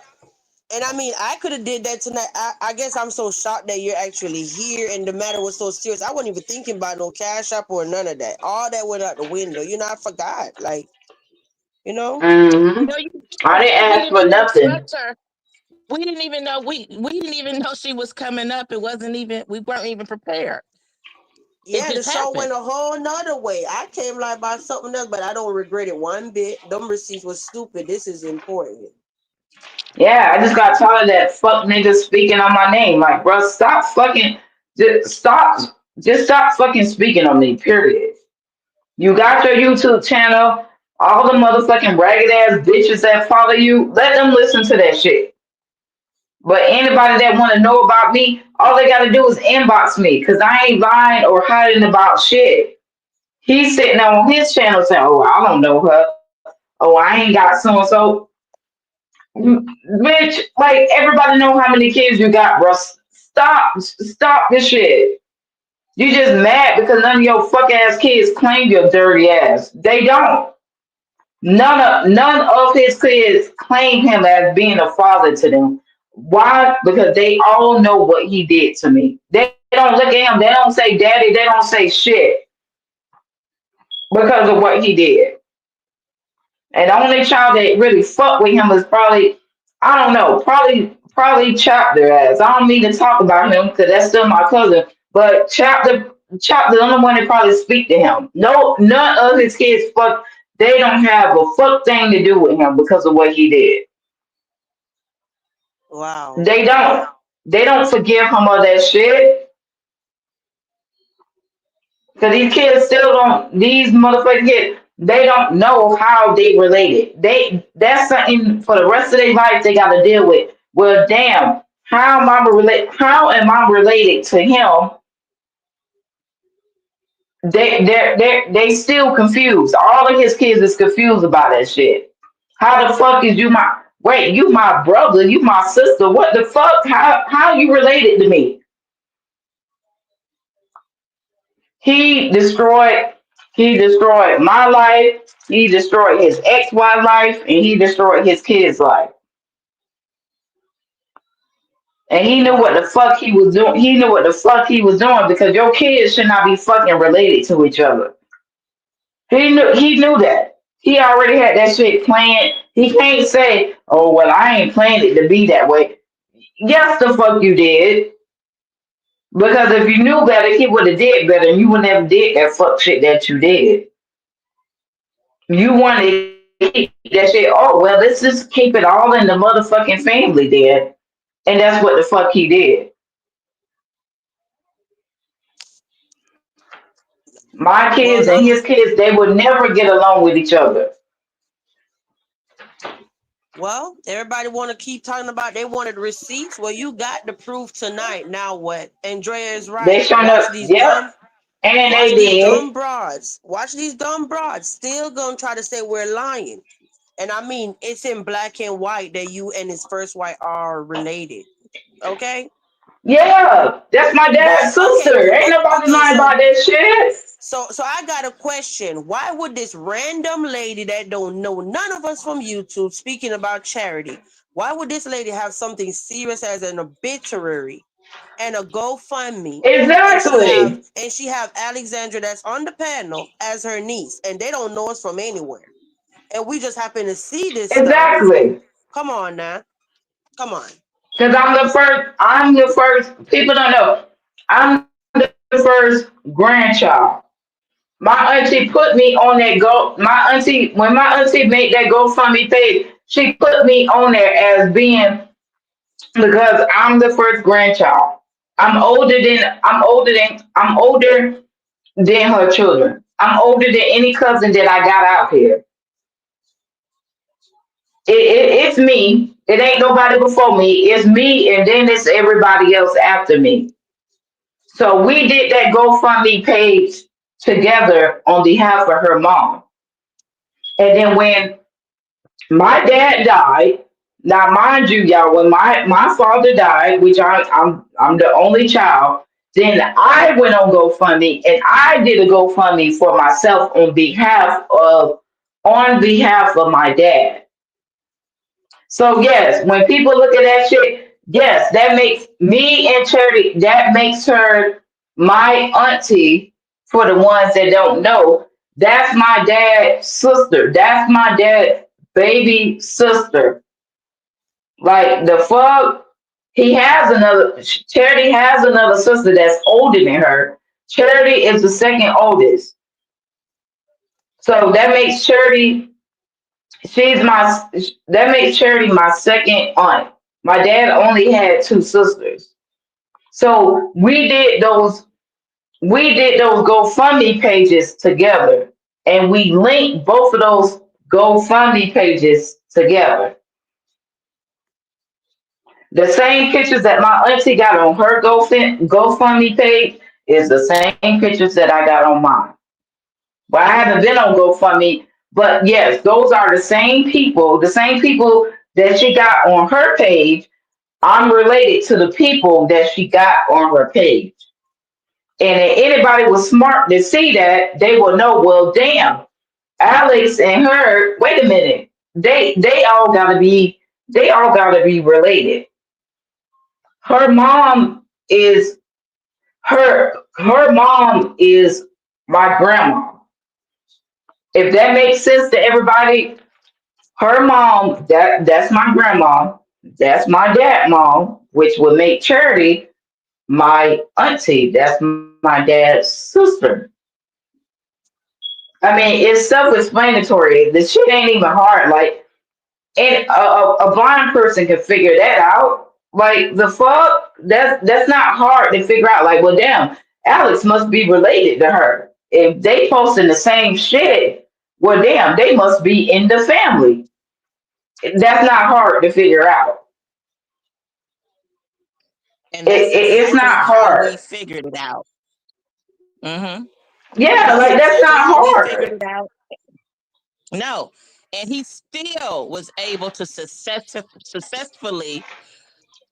I could have did that tonight. I guess I'm so shocked that you're actually here, and the matter was so serious. I wasn't even thinking about no cash up or none of that. All that went out the window. You know, I forgot. Like, you know. Hmm. No, you I didn't we ask didn't for even nothing. expect her. We didn't even know we didn't even know she was coming up. It wasn't even we weren't even prepared. It Yeah, the just show went happened. a whole nother way. I came like by something else, but I don't regret it one bit. Them receipts was stupid. This is important. Yeah, I just got tired of that fuck nigga speaking on my name. Like, bro, stop fucking, just stop fucking speaking on me. Period. You got your YouTube channel. All the motherfucking ragged ass bitches that follow you, let them listen to that shit. But anybody that want to know about me, all they got to do is inbox me, cause I ain't lying or hiding about shit. He's sitting on his channel saying, "Oh, I don't know her. Oh, I ain't got so and so." Bitch, like everybody know how many kids you got, bro. Stop this shit. You just mad because none of your fuck ass kids claim your dirty ass. They don't. None of his kids claim him as being a father to them. Why? Because they all know what he did to me. They don't look at him. They don't say daddy. They don't say shit because of what he did. And the only child that really fucked with him was probably, I don't know, probably Chapter ass. I don't mean to talk about him because that's still my cousin. But Chapter, the only one that probably speak to him. No, none of his kids fuck. They don't have a fuck thing to do with him because of what he did. Wow. They don't. They don't forgive him of that shit. Because these kids still don't, these motherfucking kids, they don't know how they related. That's something for the rest of their life they gotta deal with. Well, damn, how am I related to him? They still confused. All of his kids is confused about that shit. How the fuck is you my wait, you my brother, you my sister. What the fuck? How you related to me? He destroyed he destroyed my life, he destroyed his ex-wife life, and he destroyed his kid's life. And he knew what the Wow. fuck he was doing. He knew what the fuck he was doing because your kids should not be fucking related to each other. He knew that. He already had that shit planned. He can't say, "Oh well, I ain't planned it to be that way." Yes, the fuck you did. Because if you knew better, he would have did better, and you would never did that fuck shit that you did. You wanted to keep that shit. Oh well, let's just keep it all in the motherfucking family, then, and that's what the fuck he did. My Well, kids and none. his kids, they would never get along with each other. Well, everybody want to keep talking about they wanted receipts. Well, you got the proof tonight. Now what? Andrea is They right. showing up, yep, and Watch they these did. dumb broads. Watch these dumb broads. Still gonna try to say we're lying. And I mean, it's in black and white that you and his first wife are related. Okay. Yeah, that's my But dad's okay, sister. Ain't nobody okay. lying about that shit. So I got a question. Why would this random lady that don't know none of us from YouTube speaking about charity? Why would this lady have something serious as an obituary and a GoFundMe, Exactly. and she have Alexandra that's on the panel as her niece, and they don't know us from anywhere, and we just happen to see this stuff? Exactly. Come on now, come on. Because I'm the first, people don't know, I'm the first grandchild. My auntie put me on that when my auntie made that GoFundMe page, she put me on there as being, because I'm the first grandchild. I'm older than her children. I'm older than any cousin that I got out here. It's me. It ain't nobody before me. It's me, and then it's everybody else after me. So we did that GoFundMe page together on behalf of her mom. And then when my dad died, now mind you, y'all, when my father died, which I'm the only child, Then I went on GoFundMe and I did a GoFundMe for myself on behalf of my dad. So yes, when people look at that shit, yes, that makes me and Charity, that makes her my auntie. For the ones that don't know, that's my dad's sister. That's my dad's baby sister. Like the fuck, Charity has another sister that's older than her. Charity is the second oldest. So that makes Charity my second aunt. My dad only had two sisters. So we did those GoFundMe pages together, and we linked both of those GoFundMe pages together. The same pictures that my auntie got on her GoFundMe page is the same pictures that I got on mine. But I haven't been on GoFundMe. But yes, those are the same people that she got on her page. I'm related to the people that she got on her page. And if anybody was smart to see that, they will know, well, damn, Alex and her, wait a minute. They all gotta be related. Her mom is her mom is my grandma. If that makes sense to everybody, her mom, that's my grandma. That's my dad mom, which would make Charity my auntie. That's my dad's sister. I mean, it's self-explanatory. The shit ain't even hard. Like, and a blind person can figure that out. Like the fuck, that's not hard to figure out. Like, well, damn, Alex must be related to her. If they posting the same shit, well, damn, they must be in the family. That's not hard to figure out. And that's It's exactly not how we hard. figured it out. Hmm. Yeah, That's like that's exactly not how we figured hard. it out. No. And he still was able to successfully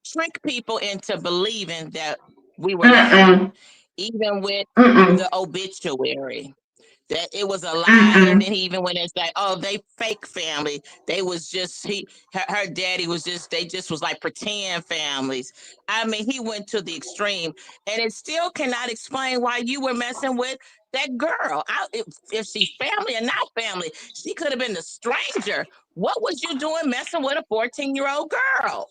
trick people into belying that we were lying, Mm-mm, even with mm-mm, the obituary. That it was a lie, and mm-mm. then he even went and said, "Oh, they fake family. They was just her daddy was just they just was like pretend families." I mean, he went to the extreme, and it still cannot explain why you were messing with that girl. If she's family or not family, she could have been a stranger. What was you doing messing with a 14-year-old girl?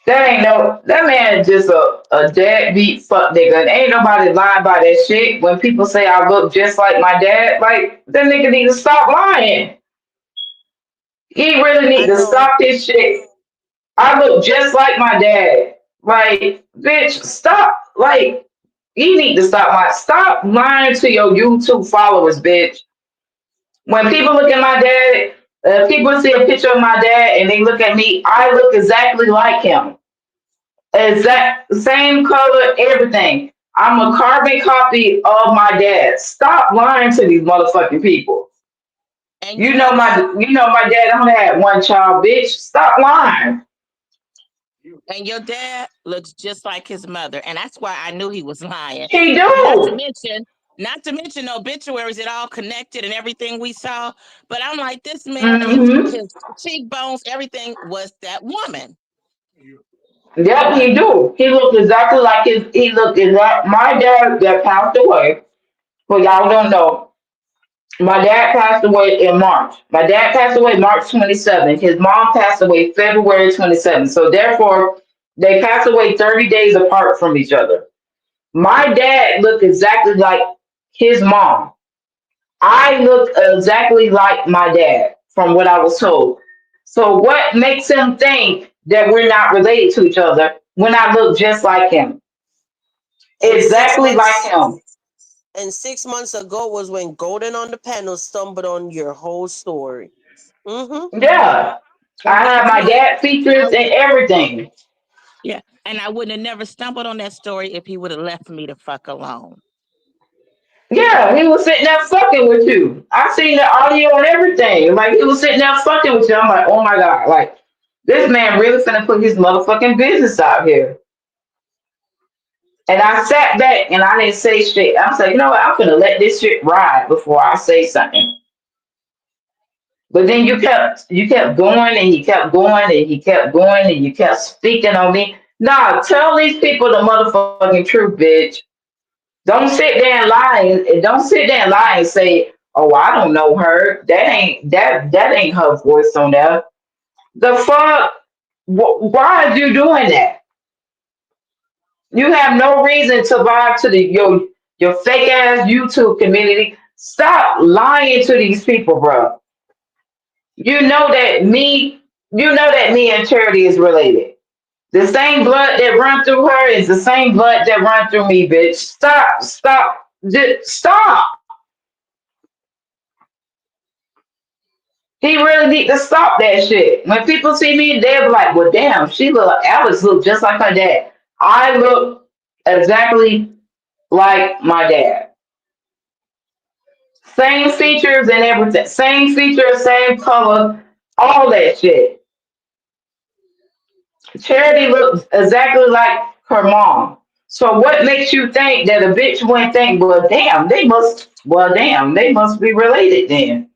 That man is just a deadbeat fuck nigga. And ain't nobody lying by that shit. When people say I look just like my dad, like that nigga need to stop lying. He really I need to know. stop his shit. I look just like my dad. Like, bitch, stop. Like, you need to stop lying to your YouTube followers, bitch. When people look at my dad, people see a picture of my dad and they look at me, I look exactly like him. Exact same color, everything. I'm a carbon copy of my dad. Stop lying to these motherfucking people. And You you know know what? my dad only had one child, bitch. Stop lying. And your dad looks just like his mother, and that's why I knew he was lying. He Not to do. mention, not to mention obituaries, it all connected and everything we saw. But I'm like, this man, Mm-hmm. his cheekbones, everything was that woman. Yep, he do. He looked exactly like he looked exact my dad that passed away. For y'all don't know. My dad passed away in March. My dad passed away March 27th. His mom passed away February 27th. So therefore, they passed away 30 days apart from each other. My dad looked exactly like his mom. I look exactly like my dad from what I was told. So what makes him think that we're not related to each other when I look just like him? And six Exactly like months him. and 6 months ago was when Golden on the panel stumbled on your whole story. Mm-hmm. Yeah. And I have guess my what? dad I features and everything. Yeah, and I wouldn't have never stumbled on that story if he would have left me the fuck alone. Yeah, he was sitting there fucking with you. I seen the audio and everything. Like he was sitting there fucking with you. I'm like, oh my god, like this man really finna put his motherfucking business out here. And I sat back and I didn't say shit. I was like, you know what? I'm gonna let this shit ride before I say something. But then you kept going and you kept going and you kept going and you kept speaking on me. Nah, tell these people the motherfucking truth, bitch. Don't sit there and lie and don't sit there and lie and say, "Oh, I don't know her. That ain't her voice on there." The fuck? Why are you doing that? You have no reason to vibe to your fake ass YouTube community. Stop lying to these people, bro. You know that me, you know that me and Charity is related. The same blood that run through her is the same blood that run through me, bitch. Stop, stop, just stop. He really need to stop that shit. When people see me, they're like, "Well, damn, Alex look just like her dad." I look exactly like my dad. Same features and everything. Same features, same color, all that shit. Charity looks exactly like her mom. So what makes you think that a bitch wouldn't think, well, damn, they must be related then.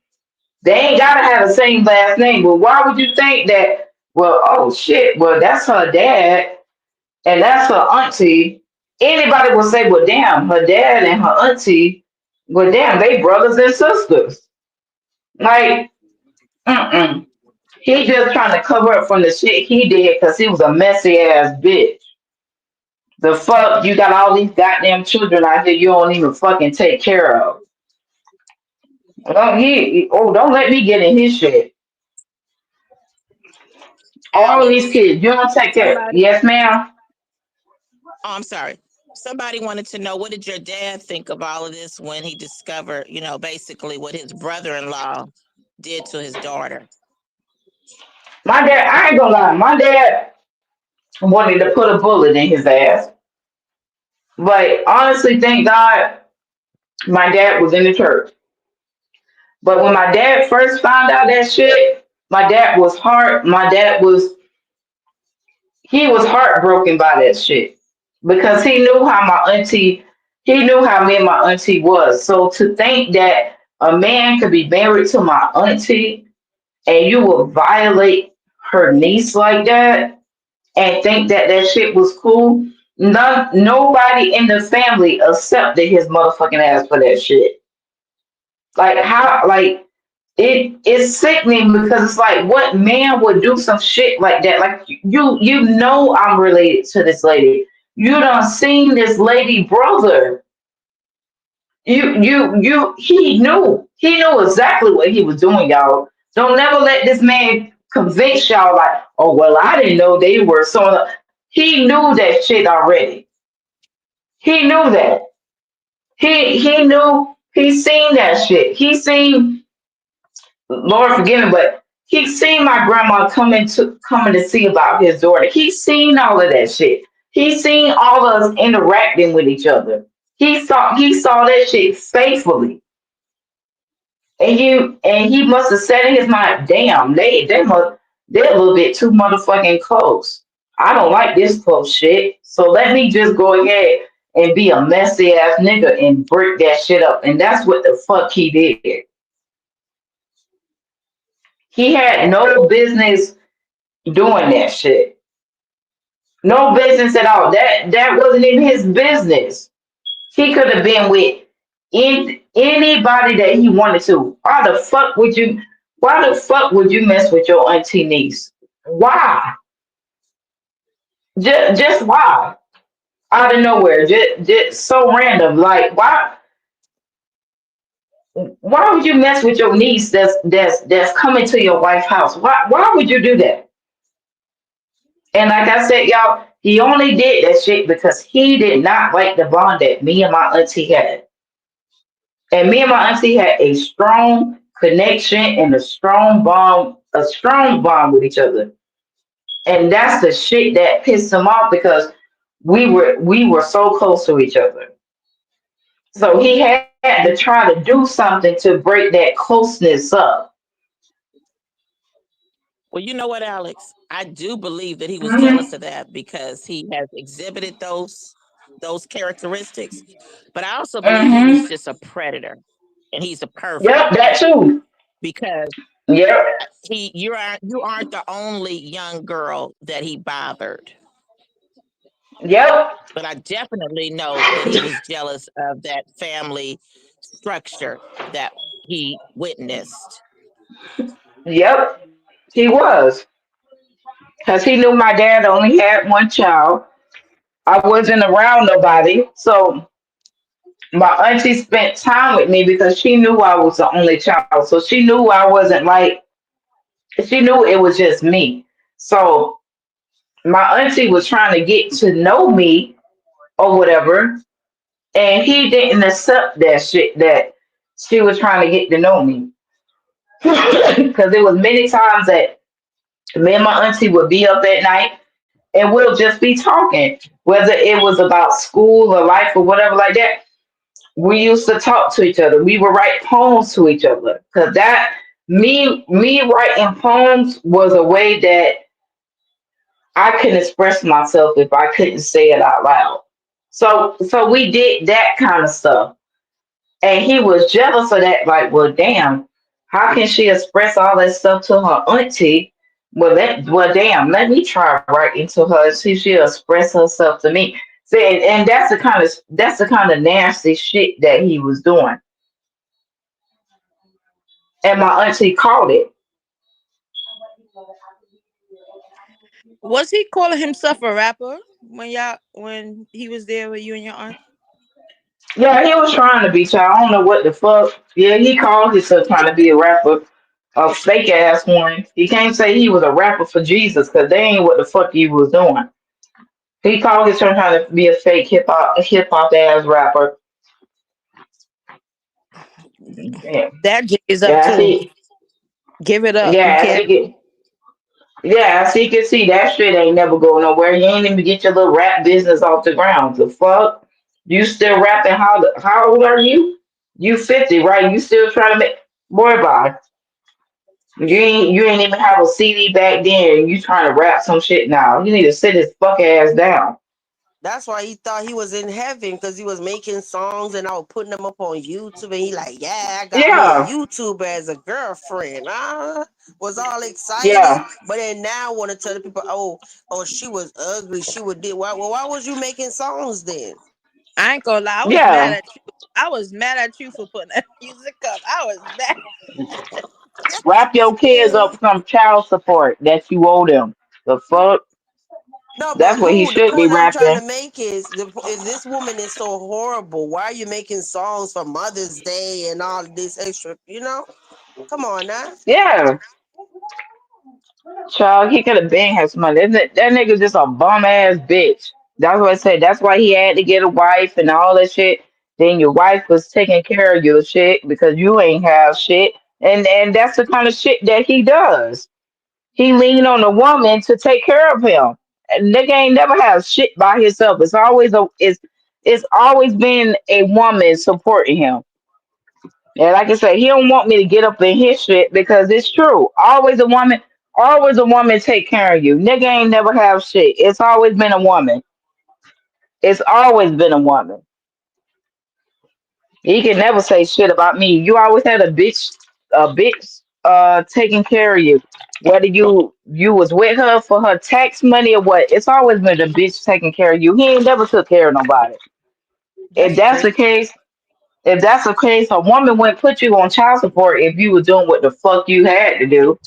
They ain't gotta have the same last name, but why would you think that, well, oh shit, well, that's her dad and that's her auntie. Anybody would say, well, damn, her dad and her auntie, well, damn, they brothers and sisters. Like, mm-mm. He just trying to cover up from the shit he did because he was a messy ass bitch. The fuck, you got all these goddamn children out here you don't even fucking take care of. Don't let me get in his shit. All of these Alex, kids, you don't take care. somebody, Yes, ma'am. oh, I'm sorry. Somebody wanted to know, what did your dad think of all of this when he discovered, basically what his brother-in-law did to his daughter? My dad, I ain't gonna lie, my dad wanted to put a bullet in his ass. But honestly, thank God my dad was in the church. But when my dad first found out that shit, my dad was he was heartbroken by that shit because he knew how me and my auntie was. So to think that a man could be married to my auntie and you will violate her niece like that and think that that shit was cool. Nobody in the family accepted his motherfucking ass for that shit. Like how, like it's sickening because it's like what man would do some shit like that? Like you know I'm related to this lady. You done seen this lady brother. He knew exactly what he was doing, y'all. Don't never let this man convince y'all like, oh well, I didn't know they were so. He knew that shit already. He knew that. He knew he seen that shit. He seen Lord forgive me, but he seen my grandma coming to see about his daughter. He seen all of that shit. He seen all of us interacting with each other. He saw that shit faithfully. And he must have said in his mind, damn, they're a little bit too motherfucking close. I don't like this close shit. So let me just go ahead and be a messy ass nigga and break that shit up. And that's what the fuck he did. He had no business doing that shit. No business at all. That wasn't even his business. He could have been with anybody that he wanted to. Why the fuck would you mess with your auntie niece? Why? Just why? Out of nowhere. Just so random. Like why would you mess with your niece that's coming to your wife's house? Why would you do that? And like I said, y'all, he only did that shit because he did not like the bond that me and my auntie had. And me and my auntie had a strong connection and a strong bond with each other. And that's the shit that pissed him off because we were so close to each other. So he had to try to do something to break that closeness up. Well, you know what, Alex? I do believe that he was Mhm. jealous of that because he has exhibited those. those characteristics, but I also believe he was Mm-hmm. just a predator, and he's a Yep, pervert that too. because Yep. you aren't the only young girl that he bothered. Yep. But I definitely know that he was jealous of that family structure that he witnessed. Yep. He was. Because he knew my dad only had one child. I wasn't around nobody. So my auntie spent time with me because she knew I was the only child. So she knew I wasn't like, she knew it was just me. So my auntie was trying to get to know me or whatever. And he didn't accept that shit that she was trying to get to know me. Because there was many times that me and my auntie would be up at night and we'll just be talking, whether it was about school or life or whatever like that. We used to talk to each other. We would write poems to each other. Cause that me writing poems was a way that I could express myself if I couldn't say it out loud. So we did that kind of stuff. And he was jealous of that, like, well, damn, how can she express all that stuff to her auntie? Well, damn, let me try right into her and see if she'll express herself to me. See, and that's the kind of nasty shit that he was doing. And my auntie called it. Was he calling himself a rapper when he was there with you and your aunt? Yeah, he was trying to be child. I don't know what the fuck. Yeah, he called himself trying to be a rapper. A fake ass one. He can't say he was a rapper for Jesus because they ain't what the fuck he was doing. He called himself trying to be a fake hip hop ass rapper. Yeah, That jig is up yeah, I too. see. Give it up. You Yeah, I can't. see. Yeah, I see. You can see that shit ain't never go nowhere. You ain't even get your little rap business off the ground. The fuck? You still rapping? How old are you? You 50, right? You still trying to make boy bye. You ain't even have a CD back then. And you trying to rap some shit now? You need to sit his fuck ass down. That's why he thought he was in heaven because he was making songs and I was putting them up on YouTube. And he like, yeah, I got me a Yeah, YouTuber as a girlfriend. Was all excited, yeah, but then now want to tell the people, oh, she was ugly. She would did why? Well, why was you making songs then? I ain't gonna lie. I was mad yeah. at you. I was mad at you for putting that music up. I was mad. Wrap your kids Yeah. up from child support that you owe them. The fuck? No, but That's what he who? The should be point I'm trying to rapping. make is if this woman is so horrible, why are you making songs for Mother's Day and all this extra? Come on now. Yeah, child, he could have been had some money. That nigga just a bum ass bitch. That's what I said. That's why he had to get a wife and all that shit. Then your wife was taking care of your shit because you ain't have shit. And that's the kind of shit that he does. He lean on a woman to take care of him. And nigga ain't never have shit by himself. It's always been a woman supporting him. And like I said, he don't want me to get up in his shit because it's true. Always a woman take care of you. Nigga ain't never have shit. It's always been a woman. It's always been a woman. He can never say shit about me. You always had a bitch taking care of you. Whether you was with her for her tax money or what, it's always been a bitch taking care of you. He ain't never took care of nobody. If That's that's true. the case, if that's the case, a woman wouldn't put you on child support if you were doing what the fuck you had to do.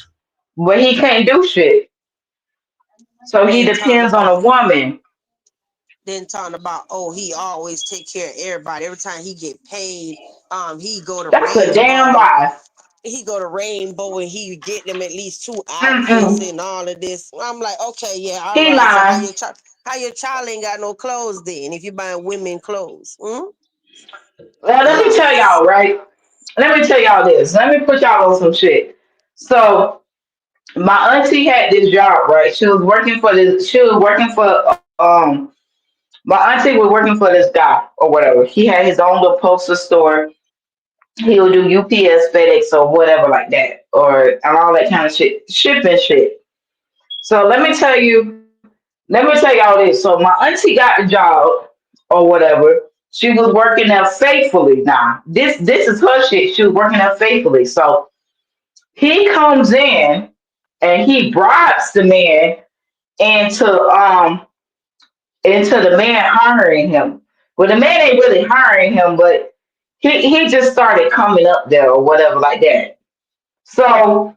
But he can't do shit. So he Then talking depends on a about woman. he always take care of everybody. Every time he get paid, he go to That's a damn Rainbow. lie. He go to Rainbow and he get them at least two outfits Mm-mm. and all of this. I'm like, okay, yeah, all He right. So lying. how your child ain't got no clothes then if you buying women clothes? Hmm? Well, let me tell Lies. y'all, right? Let me tell y'all this. Let me put y'all on some shit. So my auntie had this job, right? She was working for this. She was working for My auntie was working for this guy or whatever. He had his own little postal store. He would do UPS, FedEx, or whatever like that, or and all that kind of shit, shipping shit. So let me tell y'all this. So my auntie got the job, or whatever. She was working there faithfully. Now, this is her shit. She was working there faithfully. So he comes in and he bribes the man into the man hiring him. Well, the man ain't really hiring him, but he just started coming up there or whatever like that. So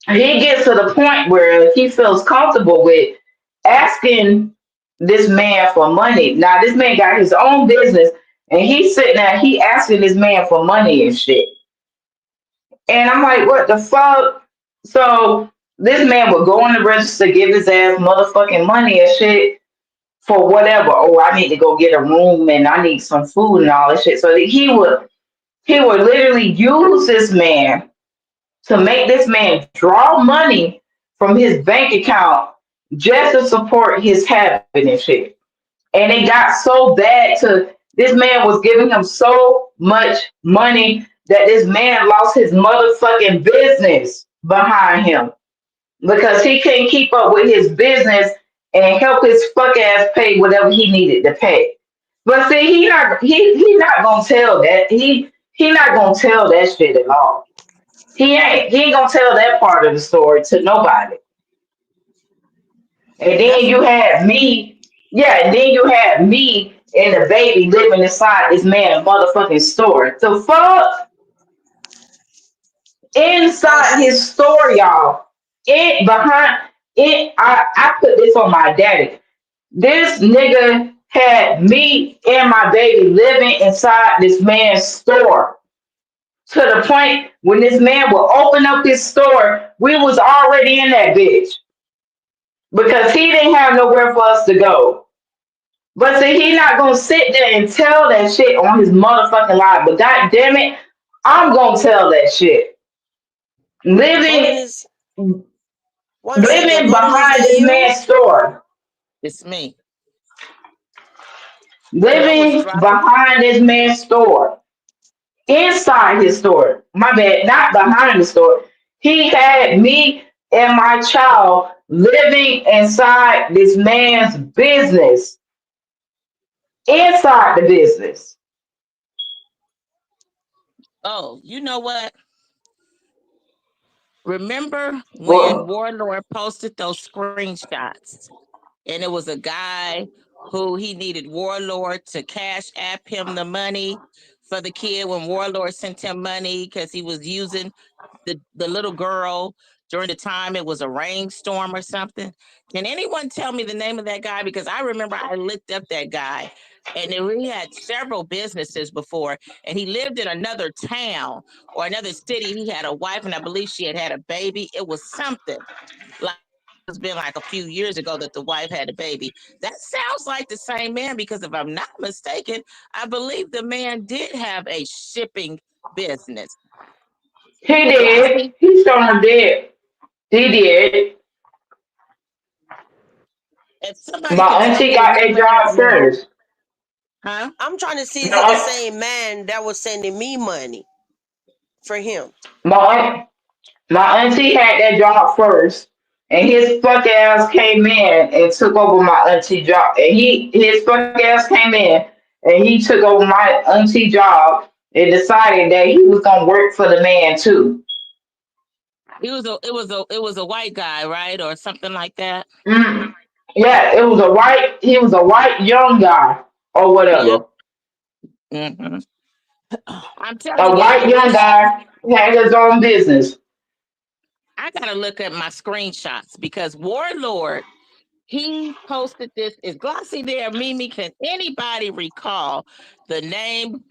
he gets to the point where he feels comfortable with asking this man for money. Now this man got his own business and he's sitting there, he asking this man for money and shit. And I'm like, what the fuck? So this man would go in the register, give his ass motherfucking money and shit for whatever. Oh, I need to go get a room and I need some food and all that shit. So he would literally use this man to make this man draw money from his bank account just to support his habit and shit. And it got so bad to this man was giving him so much money that this man lost his motherfucking business behind him because he couldn't keep up with his business and help his fuck ass pay whatever he needed to pay. But see, he not gonna tell that. He not gonna tell that shit at all. He ain't gonna tell that part of the story to nobody. And then That's you had me, yeah, and then you had me and the baby living inside this man motherfucking store. The fuck Oh, inside see, his store, y'all. It behind it. I put this on my daddy. This nigga had me and my baby living inside this man's store to the point when this man would open up his store, we was already in that bitch because he didn't have nowhere for us to go. But see, he not gonna sit there and tell that shit on his motherfucking live. But god damn it, I'm gonna tell that shit. Morning Living is one second. living Morning, is behind that this you? man's store. it's me. And I was Living dropping. behind this man's store. Inside his store. My bad, not behind the store. He had me and my child living inside this man's business. Inside the business. Oh, you know what? Remember when Well, Warlord posted those screenshots? And it was a guy who he needed Warlord to cash app him the money for the kid when Warlord sent him money because he was using the little girl during the time it was a rainstorm or something. Can anyone tell me the name of that guy? Because I remember I looked up that guy and he had several businesses before and he lived in another town or another city. He had a wife and I believe she had a baby. It was something like it's been like a few years ago that the wife had a baby. That sounds like the same man because if I'm not mistaken, I believe the man did have a shipping business. he did. Glossy, He sure did. He did. if somebody can My tell auntie me the got that name of that job man, first. huh? I'm trying to see is it the My, same man that was sending me money for him? my, my auntie had that job first, and his fuck ass came in and took over my auntie job. And his fuck ass came in and he took over my auntie job and decided that he was gonna work for the man too. It was a white guy, right, or something like that. Mm. Yeah, he was a white young guy or Yeah. whatever. Hmm. I'm telling A you, white young guy had his own business. I gotta look at my screenshots because Warlord he posted this. Is Glossy there? Mimi, can anybody recall the name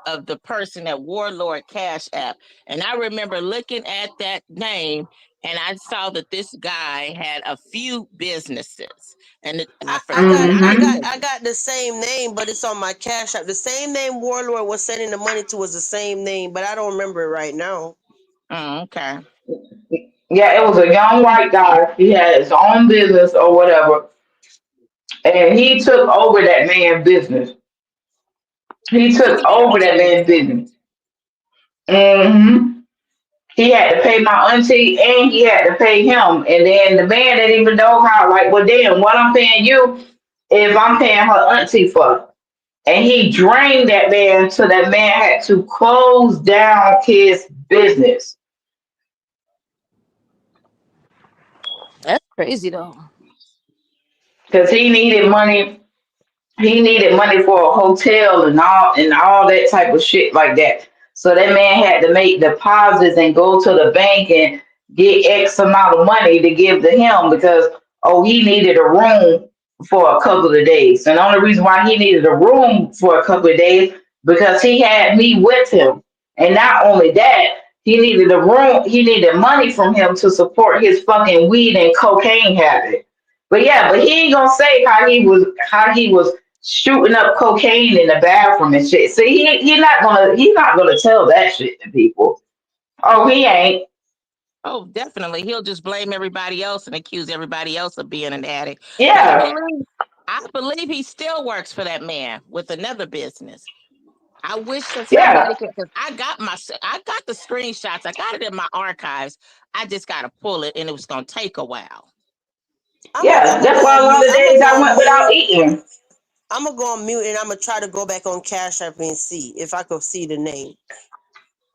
of the person at Warlord Cash App? And I remember looking at that name and I saw that this guy had a few businesses. And I I forget got what I they got Hmm. were. I got the same name, but it's on my cash app. The same name Warlord was sending the money to was the same name, but I don't remember it right now. Oh, okay. Yeah, it was a young white guy. He had his own business or whatever, and he took over that man's business. He I took forget over his that name. man's business. Hmm. He had to pay my auntie, and he had to pay him. And then the man didn't even know how. Like, well, damn, what I'm paying you? if I'm paying her auntie for. And he drained that man so that man had to close down his business That's crazy though. because he needed money for a hotel and all that type of shit like that. So that man had to make deposits and go to the bank and get X amount of money to give to him because he needed a room for a couple of days. And the only reason why he needed a room for a couple of days because he had me with him. And not only that, he needed money from him to support his fucking weed and cocaine habit. But yeah, but he ain't gonna say how he was shooting up cocaine in the bathroom and shit. See, he's not gonna tell that shit to people. Oh, he ain't. Oh, definitely. He'll just blame everybody else and accuse everybody else of being an addict. Because Yeah, I believe he still works for that man with another business. I wish that somebody yeah, could, because I got the screenshots. I got it in my archives. I just got to pull it, and it was going to take a while. yeah. That's why a lot of I'm gonna days I go on went without mute. eating. I'm gonna go on mute and I'm gonna try to go back on Cash App and see if I could see the name.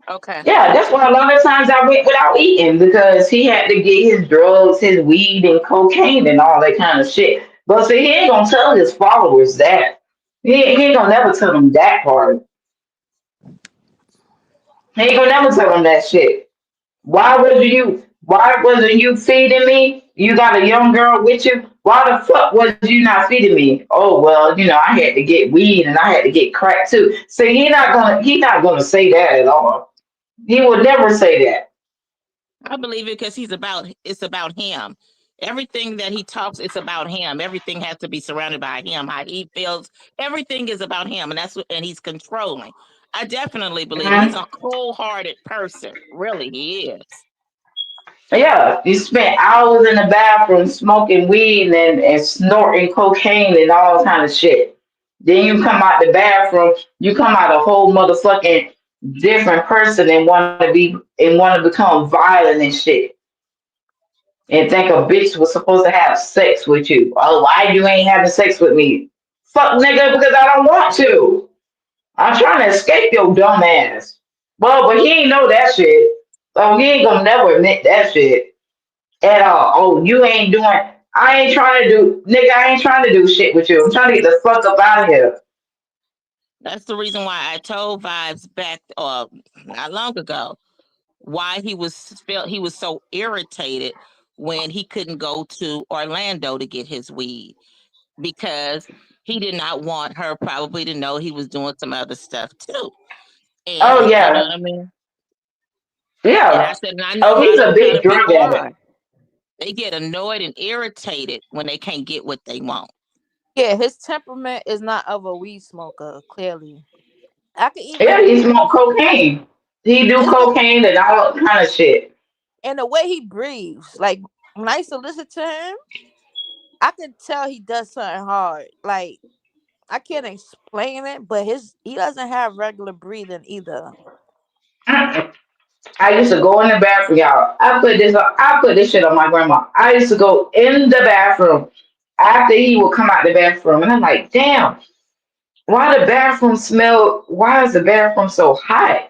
Okay. Yeah, that's why a lot of times I went without eating because he had to get his drugs, his weed, and cocaine and all that kind of shit. But see, he ain't gonna tell his followers that. He ain't gonna never tell them that part. He ain't gonna never tell them that shit. Why wasn't you feeding me? You got a young girl with you. Why the fuck was you not feeding me? Oh well, I had to get weed and I had to get crack too. See, he not gonna say that at all. He would never say that. I believe it because it's about him. Everything that he talks, it's about him. Everything has to be surrounded by him. How he feels, everything is about him, and he's controlling. I definitely believe he's Mhm. a cold-hearted person. Really, he is. Yeah, you spent hours in the bathroom smoking weed and snorting cocaine and all kind of shit. Then you come out the bathroom, you come out a whole motherfucking different person and want to become violent and shit. And think a bitch was supposed to have sex with you. Oh, why you ain't having sex with me? Fuck nigga, because I don't want to. I'm trying to escape your dumb ass. Well, but he ain't know that shit. So he ain't gonna never admit that shit at all. Oh, you ain't doing. I ain't trying to do, nigga. I ain't trying to do shit with you. I'm trying to get the fuck up out of here. That's the reason why I told Vibes back not long ago why he was so irritated when he couldn't go to Orlando to get his weed because he did not want her probably to know he was doing some other stuff too. Oh And you know yeah, what I mean? And I yeah. said, and I know Oh, how he's a those kind big of drug people addict. are. They get annoyed and irritated when they can't get what they want. Yeah, his temperament is not of a weed smoker. Clearly, I could Yeah, even he smoke cocaine. He do it's the cocaine and all kind of shit. and the way he breathes. Like when I used to listen to him, I could tell he does something hard. Like I can't explain it, but he doesn't have regular breathing either. I used to go in the bathroom, y'all. I put this shit on my grandma. I used to go in the bathroom after he would come out the bathroom, and I'm like, damn, why is the bathroom so hot?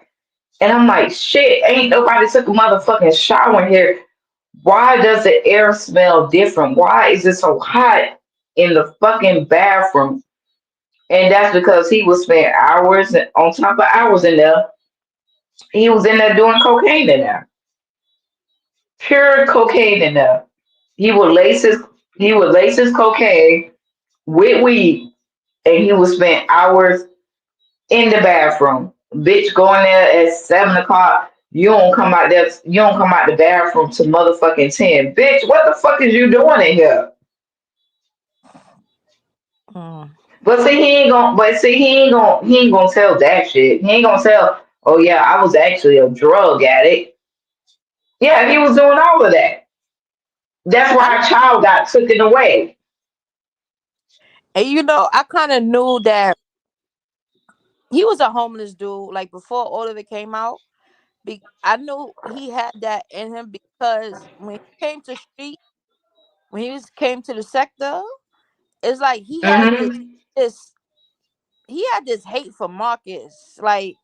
And I'm like, shit, ain't nobody took a motherfucking shower in here. Why does the air smell different? Why is it so hot in the fucking bathroom? And that's because he was spending hours on top of hours in there. He was in there doing cocaine in there. Pure cocaine in there. He would lace his cocaine with weed and he would spend hours in the bathroom. Bitch going there at 7 o'clock. You don't come out the bathroom to motherfucking 10. Bitch, what the fuck is you doing in here? Mm. He ain't gonna tell that shit. He ain't gonna tell, oh yeah, I was actually a drug addict. Yeah, he was doing all of that. That's I why our child got taken away. and I kind of knew that he was a homeless dude. Like before all of it came out, I knew he had that in him because when he came to the sector, It's like Mm-hmm. this he had this hate for Marcus. Like,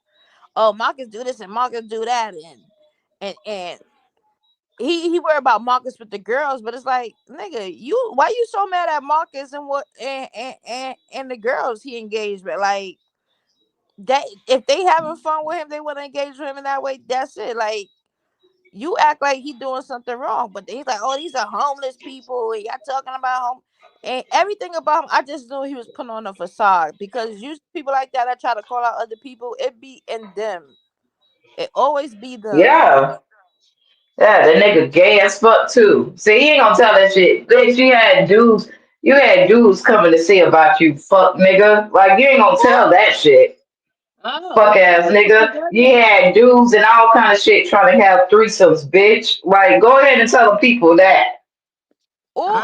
oh, Marcus do this and Marcus do that, and he worried about Marcus with the girls, but it's like, nigga, you why you so mad at Marcus and what and the girls he engaged with? Like, that if they having fun with him, they want to engage with him in that way. That's it. Like, you act like he doing something wrong, but he's like, oh, these are homeless people. And y'all talking about home and everything about him. I just knew he was putting on a facade because usually people like that try to call out other people. It be in them. It always be them. Yeah. Yeah, the nigga gay as fuck too. See, he ain't gonna tell that shit. Bitch, you had dudes coming to see about you, fuck nigga. Like you ain't gonna tell that shit. Oh, Fuck ass nigga. You had dudes and all kind of shit trying to have threesomes, bitch. Like go ahead and tell the people that.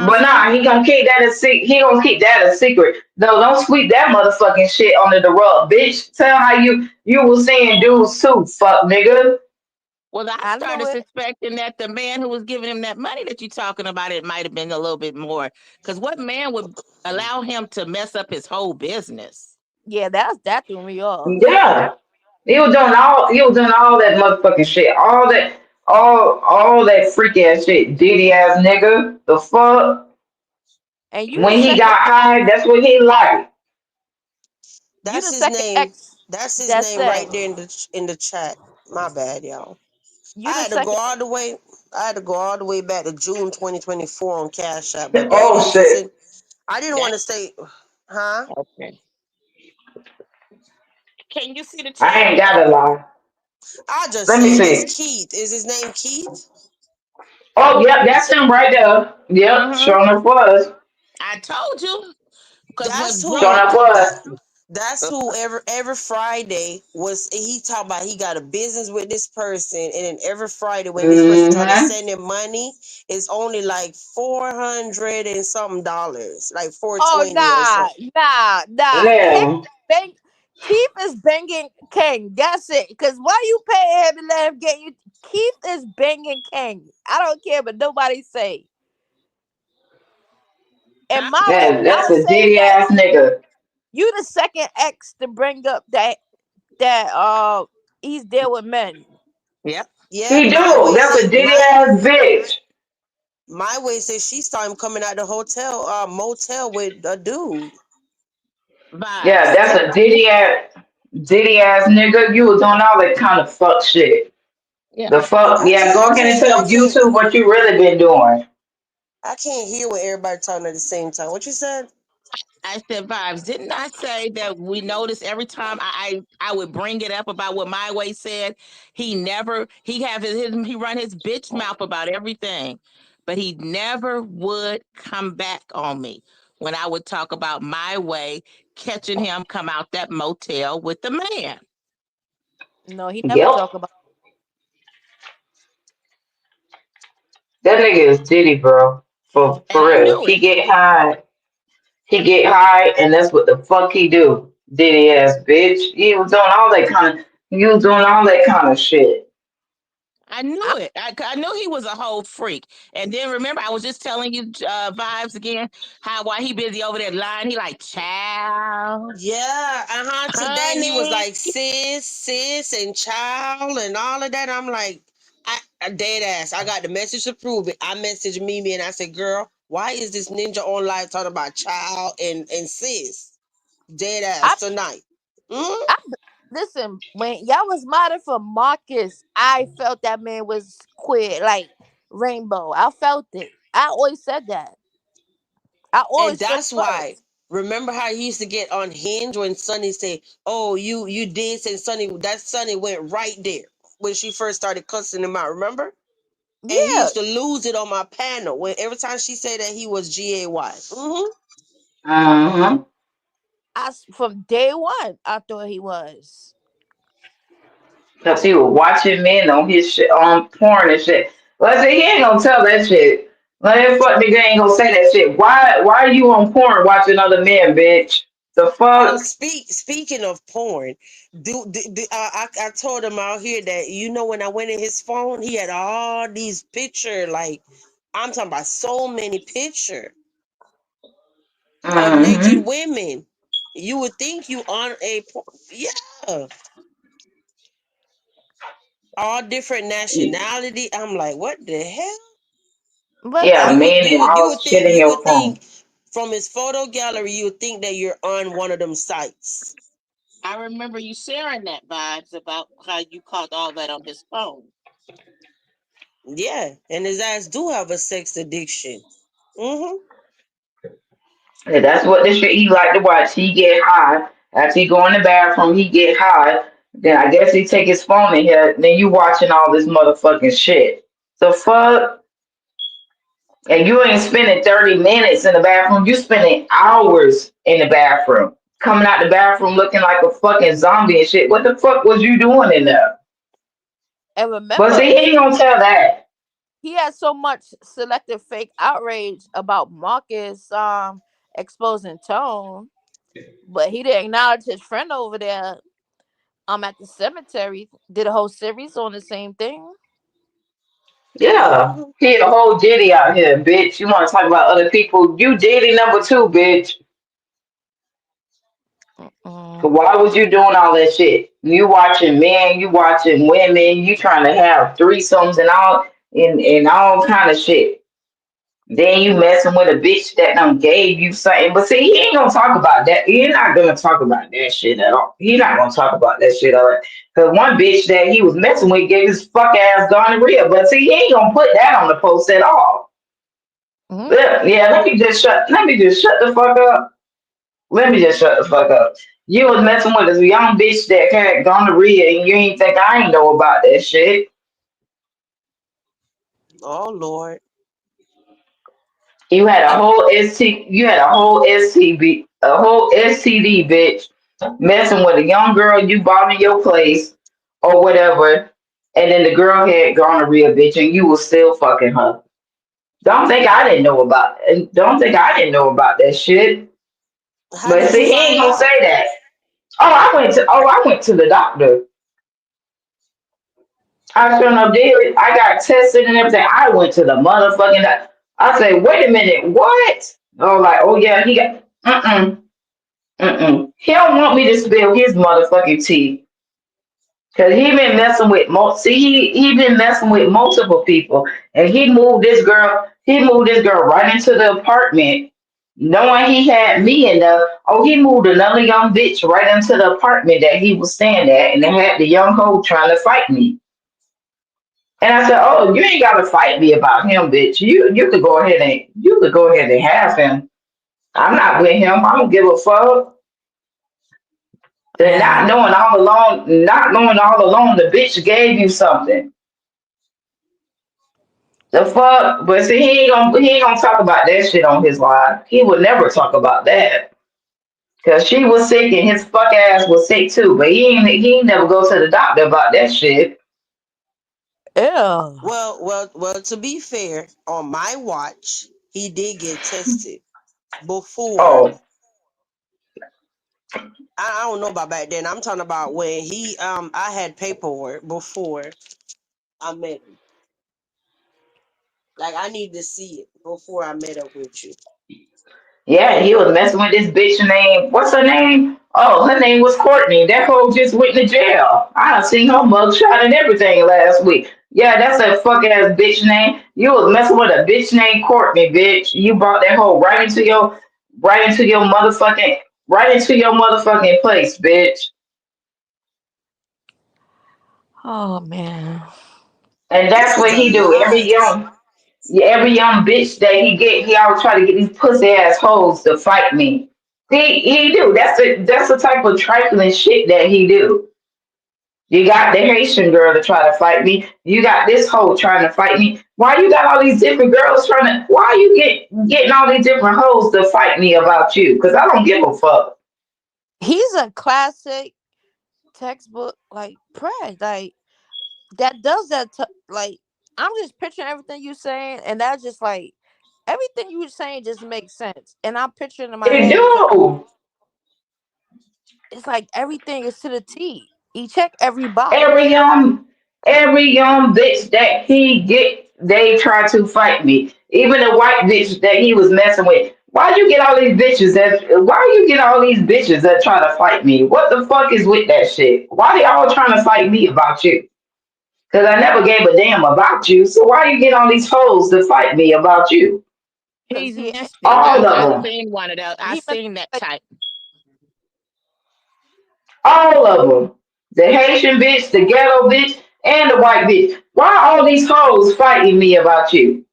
But Oops. nah, he gonna keep that a secret. He gonna keep that a secret. No, don't sweep that motherfucking shit under the rug, bitch. Tell how you was seeing dudes too, fuck nigga. well, I I knew started it. suspecting that the man who was giving him that money that you're talking about, it might have been a little bit more. Because what man would allow him to mess up his whole business? Yeah, that threw me off. Yeah. He was doing all that motherfucking shit. All that freak ass shit. Diddy ass nigga. The fuck? And you the When he second got high, that's what he like. you That's the his second name. ex That's his that name said right there in the chat. My bad, y'all. you I the had to go second. all the way. I had to go all the way back to June 2024 on Cash App. But Oh anyways, shit. listen, I didn't want That to say, huh? okay. Can you see the I chat? ain't gotta lie. I just Let me said it's see. Keith. Is his name Keith? Oh, yep, that's him right there. Yep, Mm-hmm. showing up was. I told you. Because That's what who. Showing really up That was. that's who every Friday was. He talked about he got a business with this person, and then every Friday when this person try to Mm-hmm. send him money, it's only like $400 and something dollars, like Oh, 420 or nah, something. nah. Him Yeah. bang Keith is banging King. That's it. Cause why you pay him and let him get you? Keith is banging King. I don't care, but nobody say. And huh? my way, Yeah, I'm that's a saying diddy that ass nigga. you the second ex to bring up that he's there with men. Yep. Yeah, He my do. way That's say a diddy ass bitch. my way says she saw him coming out the hotel motel with a dude. Yeah, Vibes. that's a diddy ass nigga. You was doing all that kind of fuck shit. Yeah. The fuck, yeah. Go ahead and I tell can't YouTube what you really been doing. I can't hear what everybody talking at the same time. What you said? I said vibes. Didn't I say that we noticed every time I would bring it up about what my way said, he never he run his bitch mouth about everything, but he never would come back on me when I would talk about my way catching him come out that motel with the man. No, he never Yep. talk about. That nigga is Diddy, bro. And For I real. knew it. He get high, and that's what the fuck he do. Diddy ass bitch. He was doing all that kind of shit. I knew I, it. I knew he was a whole freak. And then remember, I was just telling you vibes again how while he busy over there lying, he like child, Yeah, today he was honey. like sis, and child, and all of that. I'm like, I dead ass. I got the message to prove it. I messaged Mimi and I said, girl, why is this ninja on live talking about child and sis? Dead I, ass tonight. Hmm. I listen. When y'all was modding for Marcus, I felt that man was queer, like rainbow. I felt it. I always said that. I And always felt that's it why. was. Remember how he used to get on Hinge when Sonny say, "Oh, you did," and Sonny that Sonny went right there when she first started cussing him out. Remember? And he Yeah, used to lose it on my panel when every time she said that he was GAY. Mm-hmm. Uh-huh. from day one, I thought he was. Cause he was watching men on his shit on porn and shit. Well, I said he ain't gonna tell that shit. Like that fuck nigga ain't gonna say that shit. Why are you on porn watching other men, bitch? The Oh, fuck? speaking of porn, I told him out here that when I went in his phone, he had all these pictures. Like I'm talking about so many pictures. naked Mm-hmm. women. You would think you on yeah, all different nationality. I'm like, what the hell? But Yeah, You would man, you and would you all would shit think in you your would phone. think from his photo gallery, you would think that you're on one of them sites. I remember you sharing that vibes about how you caught all that on his phone. Yeah, and his ass do have a sex addiction. Mm-hmm. And that's what the shit he like to watch. He get high. After he go in the bathroom, he get high. Then I guess he take his phone in here. Then you watching all this motherfucking shit. The fuck? And you ain't spending 30 minutes in the bathroom. You spending hours in the bathroom. Coming out the bathroom looking like a fucking zombie and shit. What the fuck was you doing in there? and But see, remember, he ain't gonna tell that. he had so much selective fake outrage about Marcus exposing Tone, but he didn't acknowledge his friend over there at the cemetery did a whole series on the same thing. Yeah. Mm-hmm. He a whole Diddy out here, bitch. You wanna talk about other people? You Diddy number two, bitch. Mm-mm. Why was you doing all that shit? You watching men, you watching women, you trying to have threesomes and all kind of shit. Then you messing with a bitch that done gave you something. But see, he ain't gonna talk about that. He's not gonna talk about that shit at all. He not gonna talk about that shit all right. Cause one bitch that he was messing with gave his fuck ass gonorrhea. But see, he ain't gonna put that on the post at all. Mm-hmm. But, yeah, let me just shut the fuck up. Let me just shut the fuck up. You was messing with this young bitch that had gonorrhea and you ain't think I ain't know about that shit. Oh Lord. You had a And whole you had a whole STD bitch messing with a young girl you bought in your place or whatever, and then the girl had gonorrhea bitch and you was still fucking her. Don't think I didn't know about that shit. How But did you see, he ain't find gonna out? say that. I went to the doctor. I sure enough did. I got tested and everything. I went to the motherfucking. I say, wait a minute, what? Oh, like, oh yeah, he got. He don't want me to spill his motherfucking tea. Cause he been messing with he been messing with multiple people, and He moved this girl right into the apartment, knowing he had me in the. Oh, he moved another young bitch right into the apartment that he was staying at, and they had the young hoe trying to fight me. And I said, "Oh, you ain't gotta fight me about him, bitch. You could go ahead and have him. I'm not with him. I don't give a fuck." Then yeah, not knowing all along, the bitch gave you something. The fuck, but see, he ain't gonna talk about that shit on his live. He would never talk about that because she was sick and his fuck ass was sick too. But he ain't never go to the doctor about that shit. ew. Well. To be fair, on my watch, he did get tested before. Oh I don't know about back then. I'm talking about when I had paperwork before I met him. Like I need to see it before I met up with you. yeah, he was messing with this bitch named what's her name? Oh, her name was Courtney. That hoe just went to jail. I done seen her mugshot and everything last week. Yeah, that's a fuck ass bitch name. You was messing with a bitch named Courtney, bitch. You brought that hoe right into your motherfucking right into your motherfucking place, bitch. Oh man. And This that's is what a he do. lot. Every young bitch that he get, he always try to get these pussy ass hoes to fight me. He do. That's the type of trifling shit that he do. You got the Haitian girl to try to fight me. You got this hoe trying to fight me. Why you got all these different girls trying to? Why you getting all these different hoes to fight me about you? Because I don't give a fuck. He's a classic textbook like Pred. Like that does that like I'm just picturing everything you saying and that's just like everything you were saying just makes sense. And I'm picturing in my It head do. it's like everything is to the T. He checked every Every box. young bitch that he get, they try to fight me. Even the white bitch that he was messing with. Why you get all these bitches that? Why you get all these bitches that try to fight me? What the fuck is with that shit? Why they all trying to fight me about you? Because I never gave a damn about you. So why you get all these hoes to fight me about you? because He's messy. All of I them. seen one of those. I he seen that type. All of them. The Haitian bitch, the ghetto bitch, and the white bitch. Why all these hoes fighting me about you?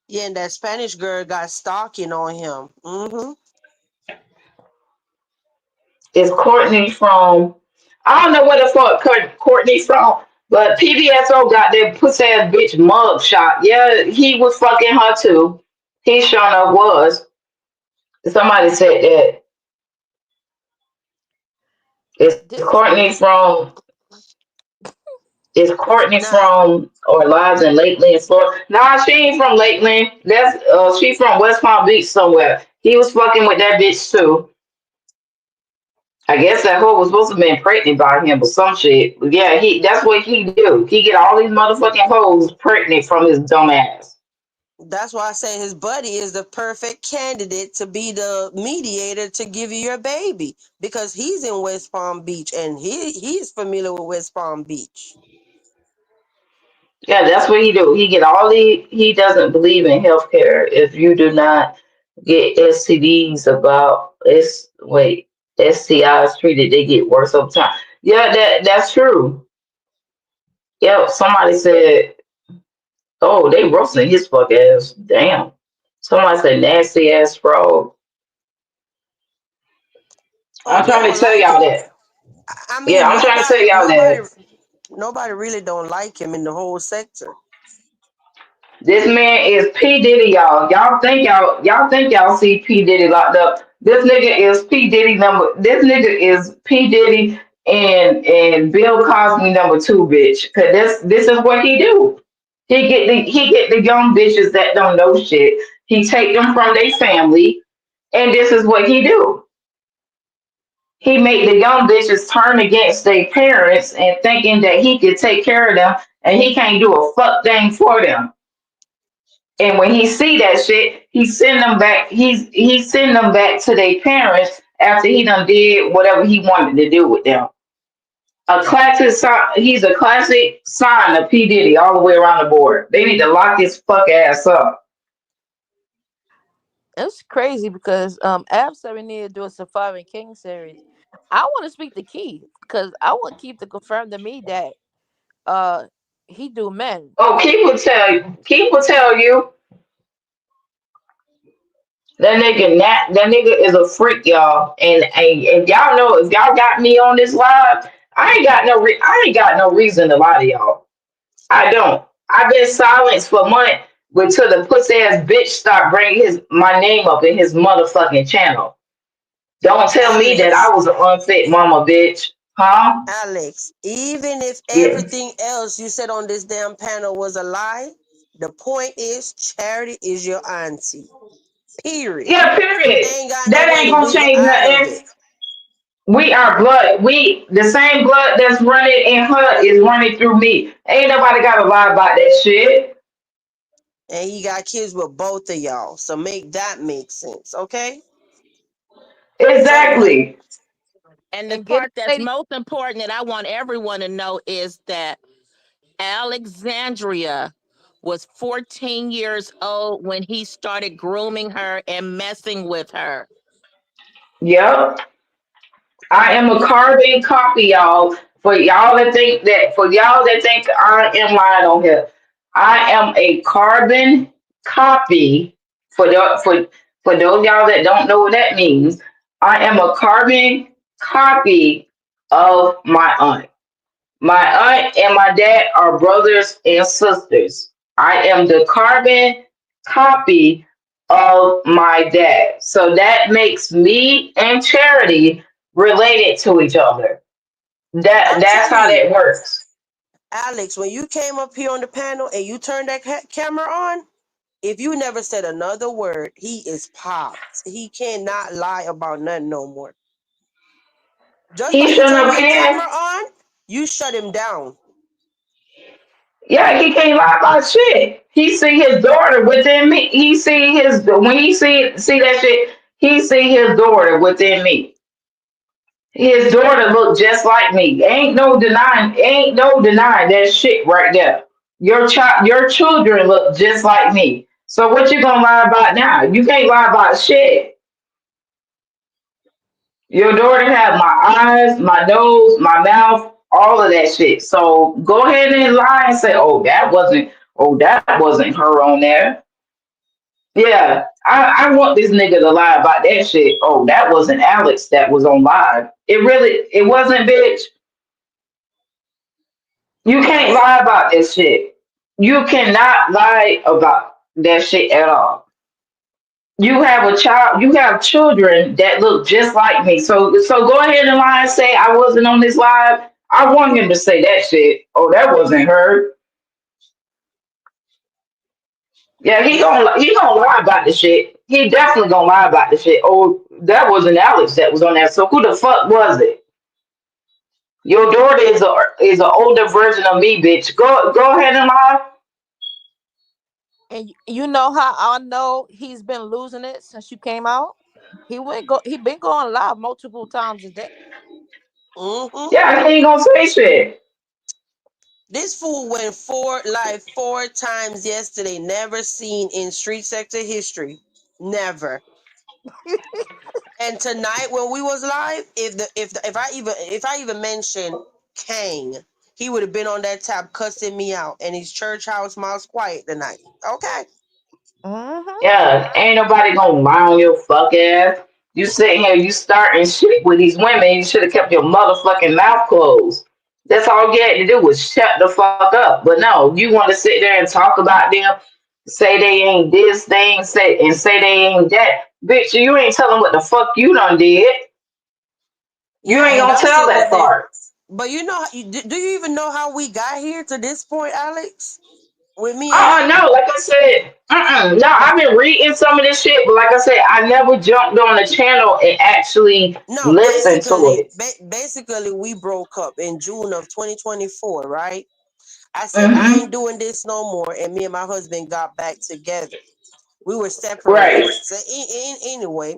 Yeah, and that Spanish girl got stalking on him. Mm-hmm. Is Courtney from? I don't know where the fuck Courtney from, but PBSO got that pussy ass bitch mug shot. Yeah, he was fucking her too. He sure enough was. Somebody said that. Is this Courtney from? Is Courtney Nah, from or lives in Lakeland, Florida? Nah, she ain't from Lakeland. That's she from West Palm Beach somewhere. He was fucking with that bitch too. I guess that hoe was supposed to be pregnant by him or some shit. But yeah, he that's what he do. He get all these motherfucking hoes pregnant from his dumb ass. that's why I say his buddy is the perfect candidate to be the mediator to give you your baby because he's in West Palm Beach and he's familiar with West Palm Beach. Yeah, that's what he do. He get all the he doesn't believe in healthcare if you do not get STDs about STIs treated, they get worse over time. Yeah, that's true. Yep, somebody said, oh, they roasting his fuck ass. Damn. Somebody said nasty ass frog. Oh, I'm they trying to don't tell like y'all him. that. I Yeah, mean, I'm trying to tell y'all nobody, that. nobody really don't like him in the whole sector. This man is P Diddy, y'all. Y'all think y'all see P Diddy locked up. This nigga is P Diddy number. This nigga is P Diddy and Bill Cosby number two, bitch. Cause this is what he do. He get the young bitches that don't know shit. He take them from their family, and this is what he do. He make the young bitches turn against their parents and thinking that he could take care of them, and he can't do a fuck thing for them. And when he see that shit, he send them back. He send them back to their parents after he done did whatever he wanted to do with them. A classic sign. He's a classic sign of P Diddy all the way around the board. They need to lock his fuck ass up. it's crazy because Ab said we need to do a Surviving King series. I want to speak to Keith because I want Keith to confirm to me that uh he do men. Oh, Keith will tell you that nigga is a freak, y'all. And y'all know if y'all got me on this live, I ain't got no reason to lie to y'all. I don't. I've been silenced for months until the pussy ass bitch start bringing his my name up in his motherfucking channel. Don't tell me that I Alex, was an unfit mama, bitch. Huh? Alex, even if Yeah. everything else you said on this damn panel was a lie, the point is Charity is your auntie. Period. Yeah, You period. ain't got no That way ain't to gonna wiggle change out of nothing. it. We are blood. We the same blood that's running in her is running through me. Ain't nobody gotta lie about that shit. And he got kids with both of y'all. So make that make sense, okay? So Exactly. And the And get his part that's lady. most important that I want everyone to know is that Alexandria was 14 years old when he started grooming her and messing with her. Yep. I am a carbon copy, y'all. For y'all that think I am lying on here, I am a carbon copy. For those y'all that don't know what that means, I am a carbon copy of my aunt. My aunt and my dad are brothers and sisters. I am the carbon copy of my dad. So that makes me and Charity related to each other. I'm That's telling how you, that works. Alex, when you came up here on the panel and you turned that camera on, if you never said another word, he is popped. He cannot lie about nothing no more. Just by He you shouldn't turning have your camera can. on, you shut him down. Yeah, he can't lie about shit. He see his daughter within me. He see his when he see that shit. He see his daughter within me. His daughter look just like me. Ain't no denying that shit right there. Your children look just like me. So what you gonna lie about now? You can't lie about shit. Your daughter had my eyes, my nose, my mouth, all of that shit. So go ahead and lie and say, oh, that wasn't her on there. Yeah, I want this nigga to lie about that shit. Oh, that wasn't Alex that was on live. It wasn't, bitch. You can't Right. lie about that shit. You cannot lie about that shit at all. You have a child, you have children that look just like me. So go ahead and lie and say I wasn't on this live. I want him to say that shit. Oh, that wasn't her. Yeah, Yep. he gonna lie about the shit. He definitely gonna lie about the shit. Oh, that wasn't Alex that was on that. So who the fuck was it? Your daughter is an older version of me, bitch. Go ahead and lie. And you know how I know he's been losing it since you came out? He been going live multiple times a day. Mm-hmm. Yeah, he ain't gonna say shit. This fool went four times yesterday. Never seen in street sector history. Never. And tonight when we was live, if I even mentioned Kang, he would have been on that tab cussing me out. And his church house mouse quiet tonight. Okay. Mm-hmm. Yeah, ain't nobody gonna lie on your fuck ass. You sitting here, you starting shit with these women. You should have kept your motherfucking mouth closed. That's all you had to do was shut the fuck up. But no, you want to sit there and talk about them, say they ain't this thing, say they ain't that. Bitch, you ain't telling what the fuck you done did. You Yeah, ain't and gonna that's tell it. that What they? part. But you know, do you even know how we got here to this point, Alex? With me and him? No, like I said, no, I've been reading some of this shit, but like I said, I never jumped on the channel and actually No, listened to it. basically, we broke up in June of 2024, right? I said I Hmm. ain't doing this no more, and me and my husband got back together. We were Right. separated. So anyway,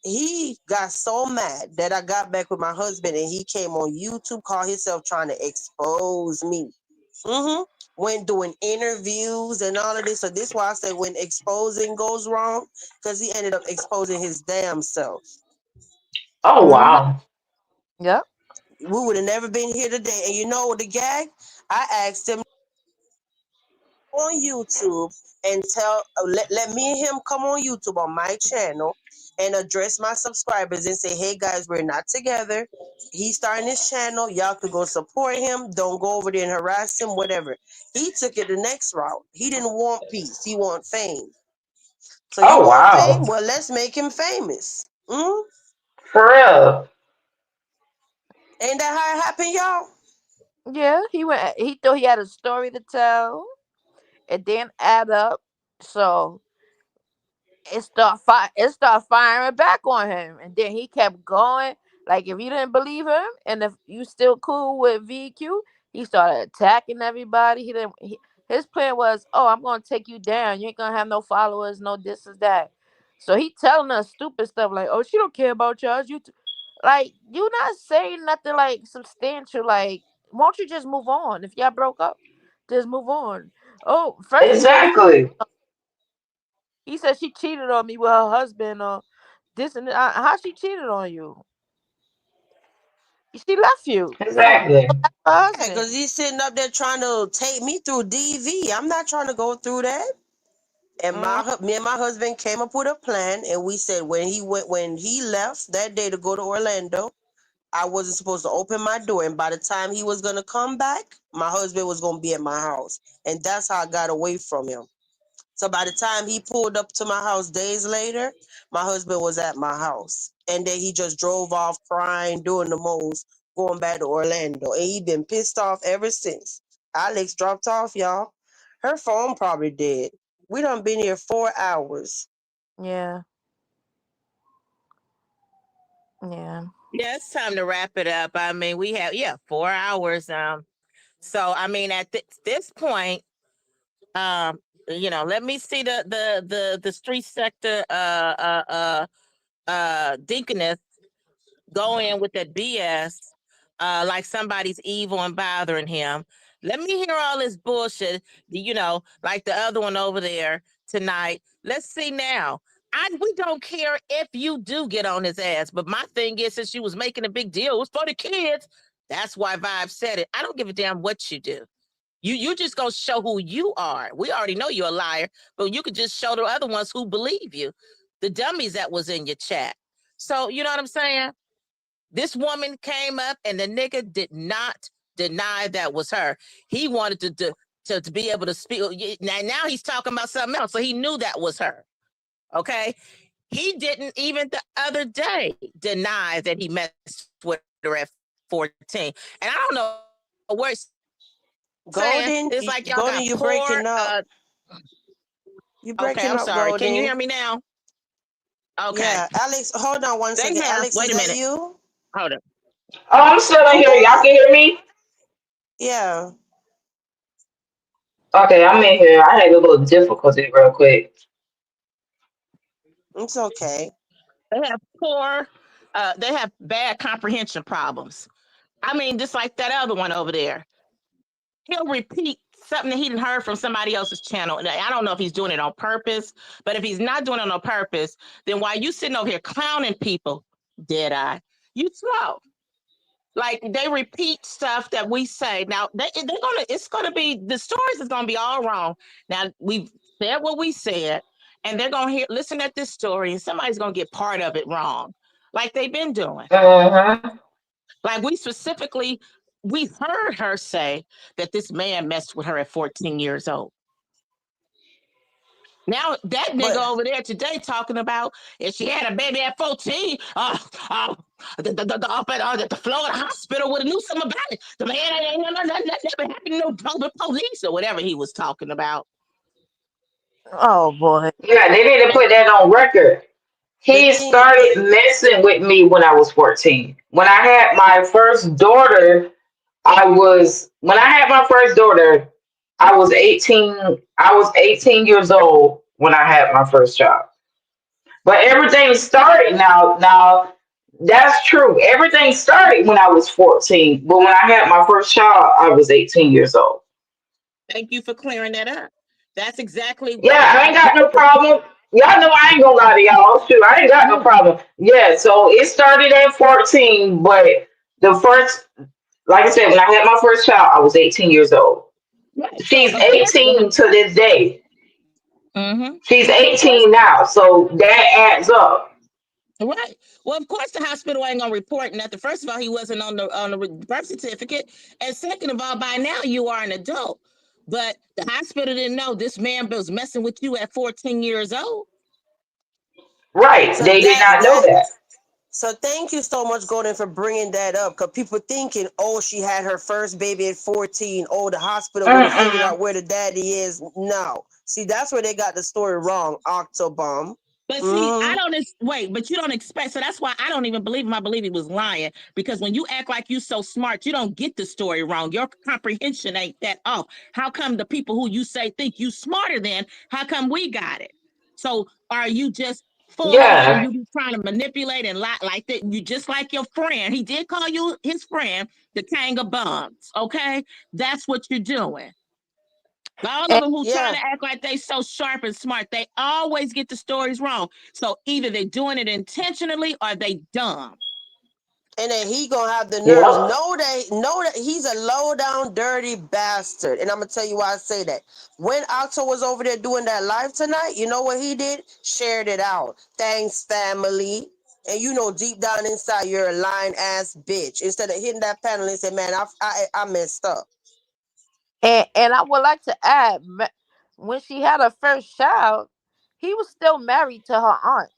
he got so mad that I got back with my husband, and he came on YouTube, called himself trying to expose me. Mm-hmm. When doing interviews and all of this, so this why I say when exposing goes wrong, because he ended up exposing his damn self. Oh Mm-hmm. wow. Yep. We would have never been here today. And you know what the gag? I asked him on YouTube and let me and him come on YouTube on my channel and address my subscribers and say, hey guys, we're not together. He's starting his channel. Y'all could go support him. Don't go over there and harass him, whatever. He took it the next route. He didn't want peace. He want fame. So you Oh want fame? wow. Well, let's make him famous. Mm? For real. Ain't that how it happened, y'all? Yeah, he went. He thought he had a story to tell. It didn't add up. So it start firing back on him, and then he kept going. Like if you didn't believe him, and if you still cool with VQ, he started attacking everybody. He didn't. His plan was, oh, I'm gonna take you down. You ain't gonna have no followers, no this is that. So he telling us stupid stuff like, oh, she don't care about y'all. Like you not saying nothing like substantial. Like, won't you just move on? If y'all broke up, just move on. Oh, first he said Exactly. she cheated on me with her husband or this and that. How she cheated on you? She left you. So Exactly. that's her Yeah, because husband. he's sitting up there trying to take me through DV. I'm not trying to go through that. And Mm, me and my husband came up with a plan, and we said when he left that day to go to Orlando, I wasn't supposed to open my door, and by the time he was gonna come back, my husband was gonna be at my house, and that's how I got away from him. So by the time he pulled up to my house days later, my husband was at my house, and then he just drove off crying, doing the most, going back to Orlando, and he been pissed off ever since. Alex dropped off, y'all. Her phone probably dead. We done been here 4 hours. yeah, yeah. Yeah, it's time to wrap it up. I mean, we have 4 hours. So I mean, at this point, let me see the street sector deaconess go in with that BS, like somebody's evil and bothering him. Let me hear all this bullshit, like the other one over there tonight. Let's see now. We don't care if you do get on his ass, but my thing is, since you was making a big deal, it was for the kids. That's why Vibe said it. I don't give a damn what you do. You just gonna show who you are. We already know you're a liar, but you could just show the other ones who believe you, the dummies that was in your chat. So you know what I'm saying? This woman came up and the nigga did not deny that was her. He wanted to be able to speak. Now he's talking about something else. So he knew that was her. Okay. He didn't even the other day deny that he messed with her at 14. And I don't know where it's saying. It's like y'all Golden, got you poor. breaking up. You Okay, breaking I'm up, sorry. Can you Golden. hear me now? Okay. Yeah, Alex, hold on one They second. have, Alex, wait is a that minute. you? Hold on. Oh, I'm still in here. Y'all can hear me? Yeah, Okay, I'm in here. I had a little difficulty real quick. it's okay. They have they have bad comprehension problems. I mean, just like that other one over there. He'll repeat something that he didn't heard from somebody else's channel. And I don't know if he's doing it on purpose, but if he's not doing it on purpose, then why you sitting over here clowning people, did I? You slow. Like they repeat stuff that we say. Now it's gonna be the stories is gonna be all wrong. Now we've said what we said, and they're gonna listen at this story, and somebody's gonna get part of it wrong, like they've been doing. Uh-huh. Like we heard her say that this man messed with her at 14 years old. Now that nigga But over there today talking about if she had a baby at 14, up at the Florida hospital would have knew something about it. The man ain't never happened to no police or whatever he was talking about. Oh boy. Yeah, they need to put that on record. the He thing is, started messing with me when I was 14. When I had my first daughter, when I had my first daughter, I was 18. I was 18 years old when I had my first child. But everything started now that's true. Everything started when I was 14. But when I had my first child, I was 18 years old. Thank you for clearing that up. That's exactly Yeah, I why. ain't got no problem. Y'all know I ain't gonna lie to y'all. Shoot, I ain't got no problem. Yeah, so it started at 14, but the first, like I said, when I had my first child, I was 18 years old. Right. So She's of course the 18 to this day. mm-hmm. She's So of course 18 now, so that adds up. right. Well, of course, the hospital ain't gonna report nothing. First of all, he wasn't on the birth certificate, and second of all, by now you are an adult. But the hospital didn't know this man was messing with you at 14 years old. Right. so They did not know that. so thank you so much, Golden, for bringing that up. Because people thinking, oh, she had her first baby at 14. Oh, the hospital would have figured Mm-mm. out where the daddy is. No, see, that's where they got the story wrong. Octobomb. But see, I Mm. don't wait, but you don't expect. So that's why I don't even believe him. I believe he was lying because when you act like you so smart, you don't get the story wrong. Your comprehension ain't that off. How come the people who you say think you smarter than? How come we got it? So are you just full of it and Yeah. you be trying to manipulate and lie like that? You just like your friend. He did call you his friend, the King of Bums. Okay, that's what you're doing. All of And them who trying Yeah, to act like they so sharp and smart, they always get the stories wrong. So either they doing it intentionally or they dumb. and then he gonna have the nerves. Yep. Know that he's a low down, dirty bastard. And I'm gonna tell you why I say that. When Octo was over there doing that live tonight, you know what he did? Shared it out. Thanks, family. And you know, deep down inside, you're a lying ass bitch. Instead of hitting that panel and say, "Man, I messed up." and I would like to add, when she had her first child, he was still married to her aunt.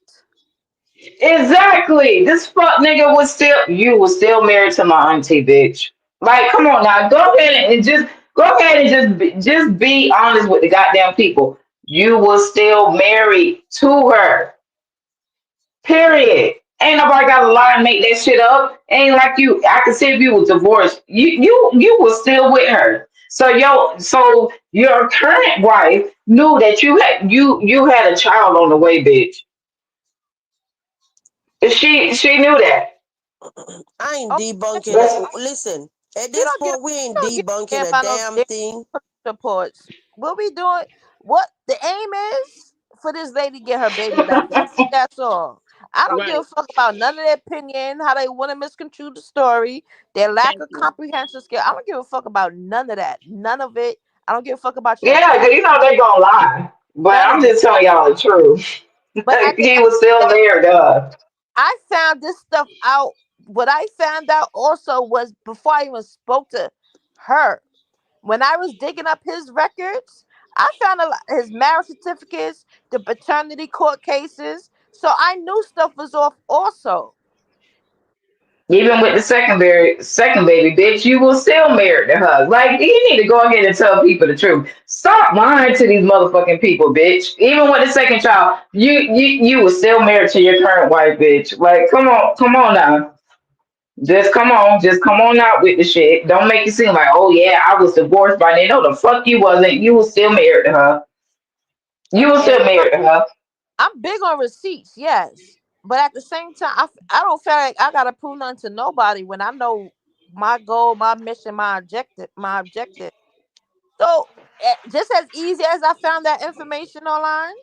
Exactly. This fuck nigga you was still married to my auntie, bitch. Like, come on now, go ahead and just be honest with the goddamn people. You was still married to her. Period. Ain't nobody got to lie and make that shit up. Ain't like you. I can see if you was divorced, you was still with her. So your current wife knew that you had a child on the way, bitch. She knew that. I ain't Oh, debunking it. That's Listen, at you this don't give point, we you ain't don't give a debunking damn a about no damn damn thing. police reports. What we doing? What the aim is for this lady to get her baby back. That's all. I don't give a Right. fuck about none of their opinion, how they want to misconstrue the story, their lack Thank of you. comprehension skill. I don't give a fuck about none of that. None of it. I don't give a fuck about your yeah, 'cause opinion. you know they gonna lie. But None I'm of it. just telling y'all the truth. But at the He end was of the still day, married to her. I found this stuff out. What I found out also was before I even spoke to her. When I was digging up his records, I found his marriage certificates, the paternity court cases. So I knew stuff was off also. Even with the second baby, bitch, you was still married to her. Like you need to go ahead and tell people the truth. Stop lying to these motherfucking people, bitch. Even with the second child, you was still married to your current wife, bitch. Like, come on now. Just come on out with the shit. Don't make it seem like, oh yeah, I was divorced by then. No, the fuck you wasn't. You was still married to her. You was Yeah, still Okay. married to her. I'm big on receipts, yes. But at the same time, I don't feel like I got to prove nothing to nobody when I know my goal, my mission, my objective, my objective. So just as easy as I found that information online,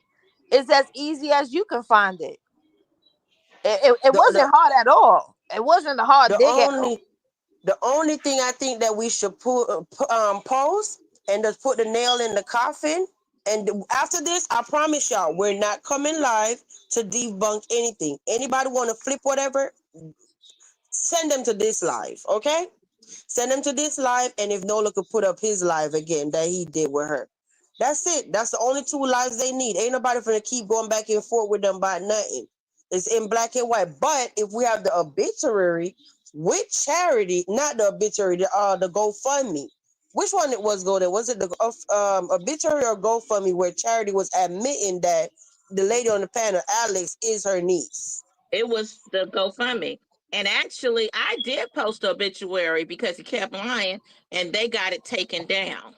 it's as easy as you can find it. It The the wasn't hard at all. It wasn't a hard the dig at all. only the only thing I think that we should post and just put the nail in the coffin. And after this, I promise y'all, we're not coming live to debunk anything. Anybody want to flip whatever? Send them to this live, okay? Send him to this live, and if Nola could put up his live again that he did with her. That's it. That's the only two lives they need. Ain't nobody finna keep going back and forth with them about nothing. It's in black and white. But if we have the obituary with charity, not the obituary, the GoFundMe. Which one it was go there? Was it the obituary or GoFundMe where charity was admitting that the lady on the panel, Alex, is her niece? It was the GoFundMe. And actually, I did post the obituary because he kept lying and they got it taken down.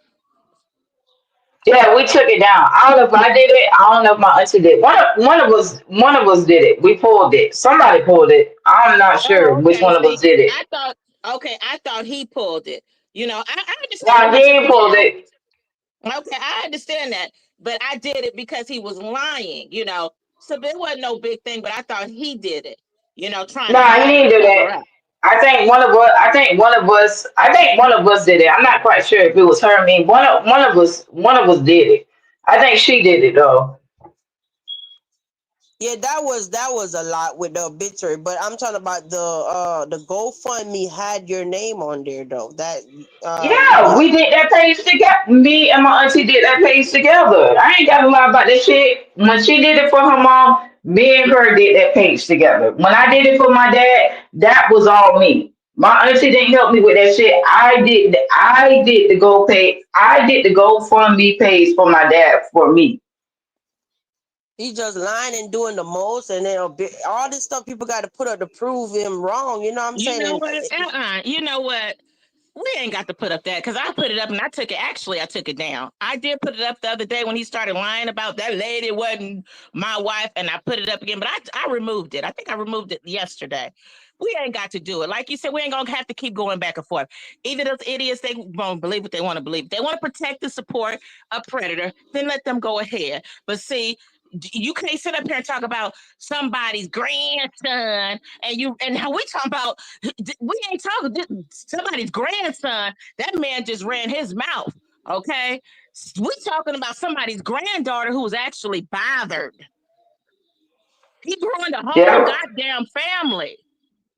Yeah, we took it down. I don't know if I did it. I don't know if my auntie did. One of us did it. We pulled it. Somebody pulled it. I'm not sure Oh, which okay. one of See, us did it. I thought, okay, I thought he pulled it. I understand No, he what you're ain't pulled saying. it. Okay, I understand that. But I did it because he was lying. So it wasn't no big thing, but I thought he did it, trying to Nah, he didn't do cover that. up. I think one of us. I think one of us. I think one of us did it. I'm not quite sure if it was her or me. One of us did it. I think she did it though. Yeah, that was a lot with the obituary, but I'm talking about the GoFundMe had your name on there though. That Yeah, we we did that page together. Me and my auntie did that page together. I ain't got to lie about that shit. When she did it for her mom, me and her did that page together. When I did it for my dad, that was all me. My auntie didn't help me with that shit. I did the go pay. I did the GoFundMe page for my dad for me. he just lying and doing the most, and then all this stuff people got to put up to prove him wrong. You know what I'm You saying? know And what? You know what? We ain't got to put up that because I put it up and I took it. Actually, I took it down. I did put it up the other day when he started lying about that lady wasn't my wife, and I put it up again. But I removed it. I think I removed it yesterday. We ain't got to do it. Like you said, we ain't gonna have to keep going back and forth. Either those idiots they won't believe what they want to believe. If they want to protect and support a predator, then let them go ahead. But see, you can't sit up here and talk about somebody's grandson and how we talking about we ain't talking somebody's grandson. That man just ran his mouth. Okay, we talking about somebody's granddaughter who was actually bothered. He ruined the whole Yep. goddamn family.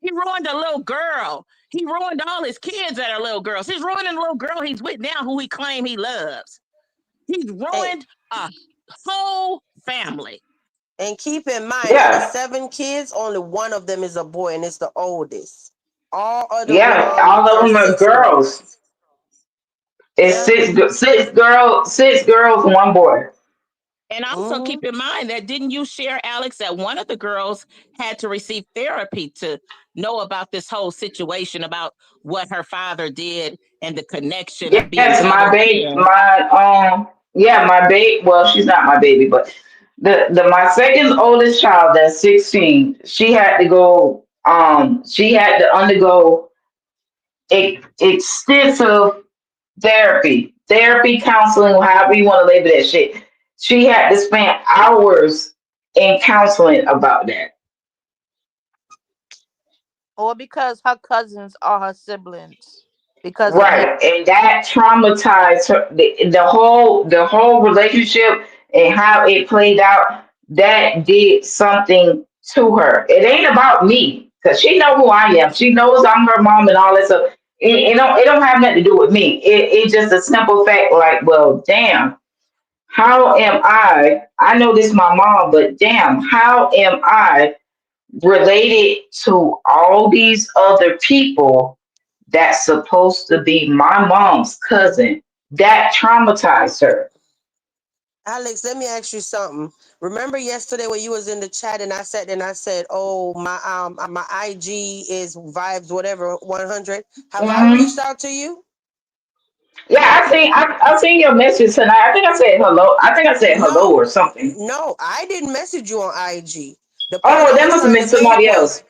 He ruined a little girl. He ruined all his kids that are little girls. He's ruining the little girl he's with now, who he claim he loves. He's and, ruined a whole family. and keep in mind, out of Yeah. 7 kids, only one of them is a boy, and it's the oldest. All other Yeah. All of are them are 6 year girls. olds. It's Yeah, six girls, 1 boy. And also Hmm. keep in mind that didn't you share, Alex, that one of the girls had to receive therapy to know about this whole situation about what her father did and the connection of being Yes, my mother to baby, him. yeah, my baby. Well, she's not my baby, but the my second oldest child, that's 16. She had to go. She had to undergo extensive therapy, counseling, however you want to label that shit. She had to spend hours in counseling about that. Or because her cousins are her siblings because of him. Right, and that traumatized her. The whole relationship and how it played out. That did something to her. It ain't about me because she know who I am. She knows I'm her mom and all that stuff. It don't have nothing to do with me. It's just a simple fact. Like, well, damn, how am I? I know this is my mom, but damn, how am I related to all these other people that's supposed to be my mom's cousin? That traumatized her. Alex, let me ask you something. Remember yesterday when you was in the chat and I said, "Oh, my IG is vibes whatever 100." Have I Hmm. reached out to you? Yeah, I seen your message tonight. I think I said hello. I think I said hello No, or something. no, I didn't message you on IG. The point Oh, I that was must have trying been to make somebody was else.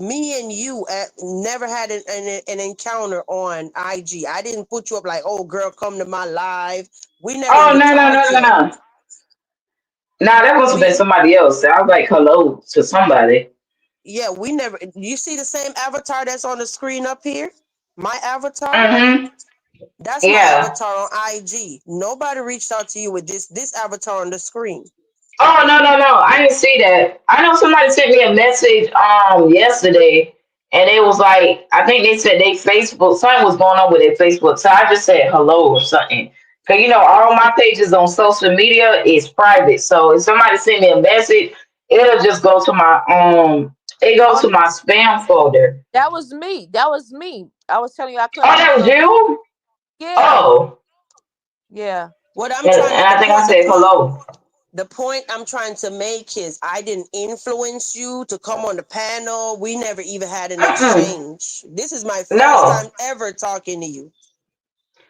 me and you never had an encounter on IG. I didn't put you up like, "Oh, girl, come to my live." We never Oh, even no, no, no, talked no, yet. no. Nah, that must have been We somebody else. I was like hello to somebody. Yeah, we never. You see the same avatar that's on the screen up here? My avatar? Hmm. That's my Yeah. avatar on IG. Nobody reached out to you with this avatar on the screen. Oh, no, no, no. I didn't see that. I know somebody sent me a message yesterday, and it was like, I think they said they Facebook, something was going on with their Facebook. So I just said hello or something. Cause all my pages on social media is private. So if somebody send me a message, it'll just go to my it goes Oh, to my spam folder. that was me. That was me. I was telling you I couldn't Oh, that reach was out. you? Yeah, Oh. yeah. What I'm And trying to I think I said hello. the point I'm trying to make is I didn't influence you to come on the panel. We never even had an Mm-mm. exchange. This is my first No. time ever talking to you.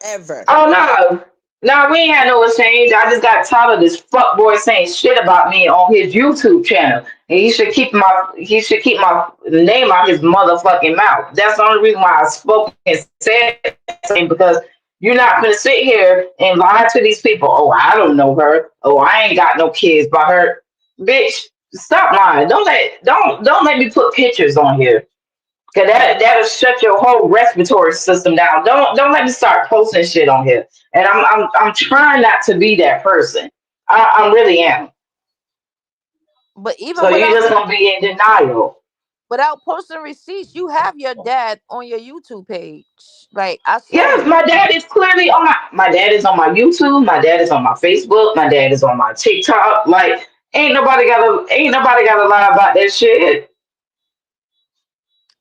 Ever. Oh no. No, we ain't had no exchange. I just got tired of this fuck boy saying shit about me on his YouTube channel. And he should keep my name out his motherfucking mouth. That's the only reason why I spoke and said something, because you're not gonna sit here and lie to these people. Oh, I don't know her. Oh, I ain't got no kids by her. Bitch, stop lying. Don't let me put pictures on here. Cause that'll shut your whole respiratory system down. Don't let me start posting shit on here. And I'm trying not to be that person. I really am. But So even you're without just gonna be in denial. posting receipts, you have your dad on your YouTube page. Like I saw Yes, him. my dad is clearly on my dad is on my YouTube. My dad is on my Facebook. My dad is on my TikTok. Like ain't nobody gotta lie about that shit.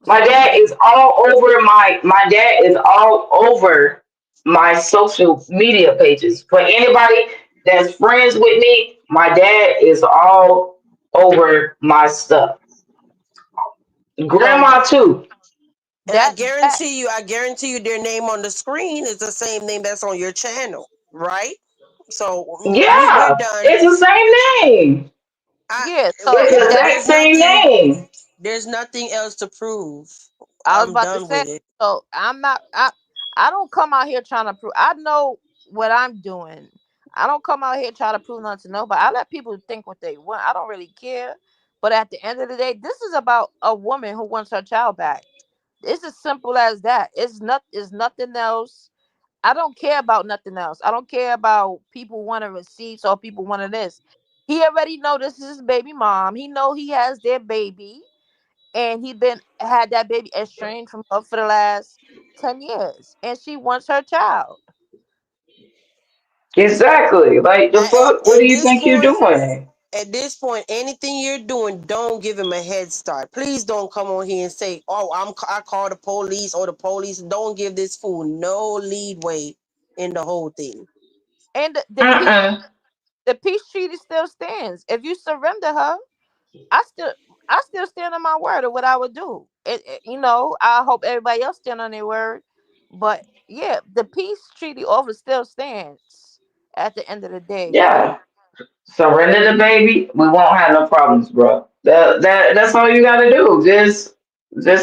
My So dad is all over my dad is all over my social media pages. For anybody that's friends with me, my dad is all over my stuff. so Grandma too. And that that I guarantee you their name on the screen is the same name that's on your channel, right? So we're Yeah, done. it's the same name. I yeah, so It's the that exact same name. there's nothing else to prove. I was I'm about to done say. with it. So I don't come out here trying to prove. I know what I'm doing. I don't come out here trying to prove nothing to nobody. I let people think what they want. I don't really care. But at the end of the day, this is about a woman who wants her child back. It's as simple as that. It's not. It's nothing else. I don't care about nothing else. I don't care about people wanting receipts or people wanting this. He already know this is his baby mom. He know he has their baby, and he been had that baby estranged from her for the last 10 years, and she wants her child. Exactly. Like the fuck? What do At you this think you're point, doing? anything you're doing, don't give him a head start. Please don't come on here and say, "Oh, I call the police or the police." Don't give this fool no leadway in the whole thing. And the people Uh-uh. the peace treaty still stands. If you surrender her, I still I still stand on my word of what I would do. I hope everybody else stand on their word. But yeah, the peace treaty offer still stands at the end of the day. Yeah. Surrender the baby. We won't have no problems, bro. That's all you gotta do. Just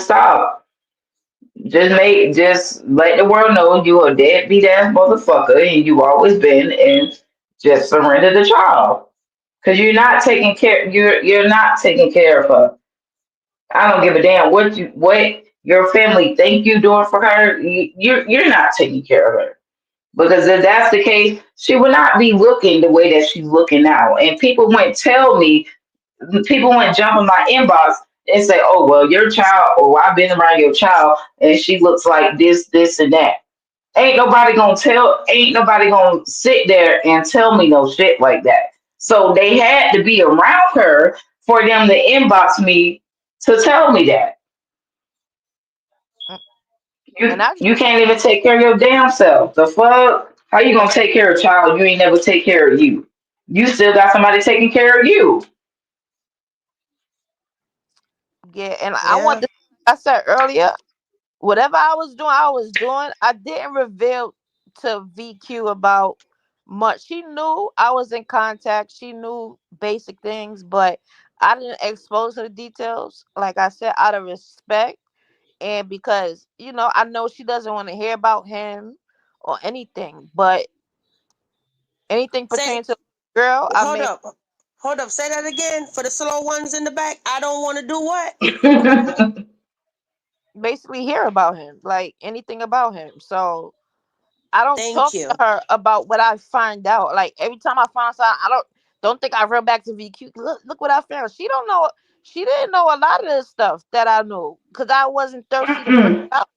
stop. Just let the world know you a deadbeat ass motherfucker and you always been, and just surrender the child. Cause you're not taking care of her. I don't give a damn what your family think you doing for her. You're not taking care of her. Because if that's the case, she would not be looking the way that she's looking now. And people wouldn't jump in my inbox and say, "Oh, well, your child, or I've been around your child, and she looks like this, and that." Ain't nobody gonna sit there and tell me no shit like that. So they had to be around her for them to inbox me to tell me that. Mm, And You can't even take care of your damn self. The fuck? How you gonna take care of a child you ain't never take care of you? You still got somebody taking care of you. yeah, and I want Yeah. to. I said earlier, whatever I was doing, I was doing. I didn't reveal to VQ about much. She knew I was in contact. She knew basic things, but I didn't expose her details. Like I said, out of respect, and because I know she doesn't want to hear about him or anything, but anything Say, pertaining to the girl, I hold made up. Hold up. Say that again for the slow ones in the back. I don't want to do what? basically hear about him, like anything about him. So I don't Thank talk to you. her about what I find out. Like every time I find out, I don't think I run back to VQ. Look what I found. She don't know. She didn't know a lot of this stuff that I knew because I wasn't thirsty to bring it out.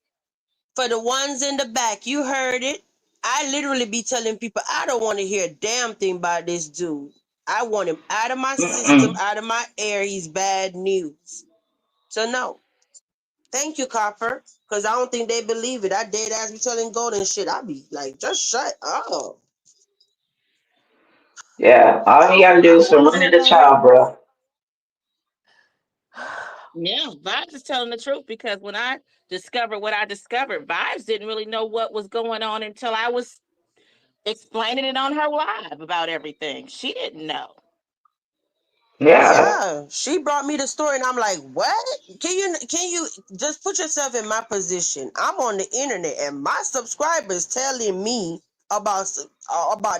For the ones in the back, you heard it. I literally be telling people I don't want to hear a damn thing about this dude. I want him out of my system, Mm-mm. out of my air. He's bad news. So no. Thank you, Copper. Cause I don't think they believe it. I dead ass be telling Golden shit. I be like, just shut up. Yeah, all you gotta do I is don't surrender wanna the know. child, bro. Yeah, Vibes is telling the truth because when I discovered what I discovered, Vibes didn't really know what was going on until I was explaining it on her live about everything. She didn't know. Yeah. Yeah, she brought me the story, and I'm like, "What? Can you just put yourself in my position? I'm on the internet, and my subscribers telling me about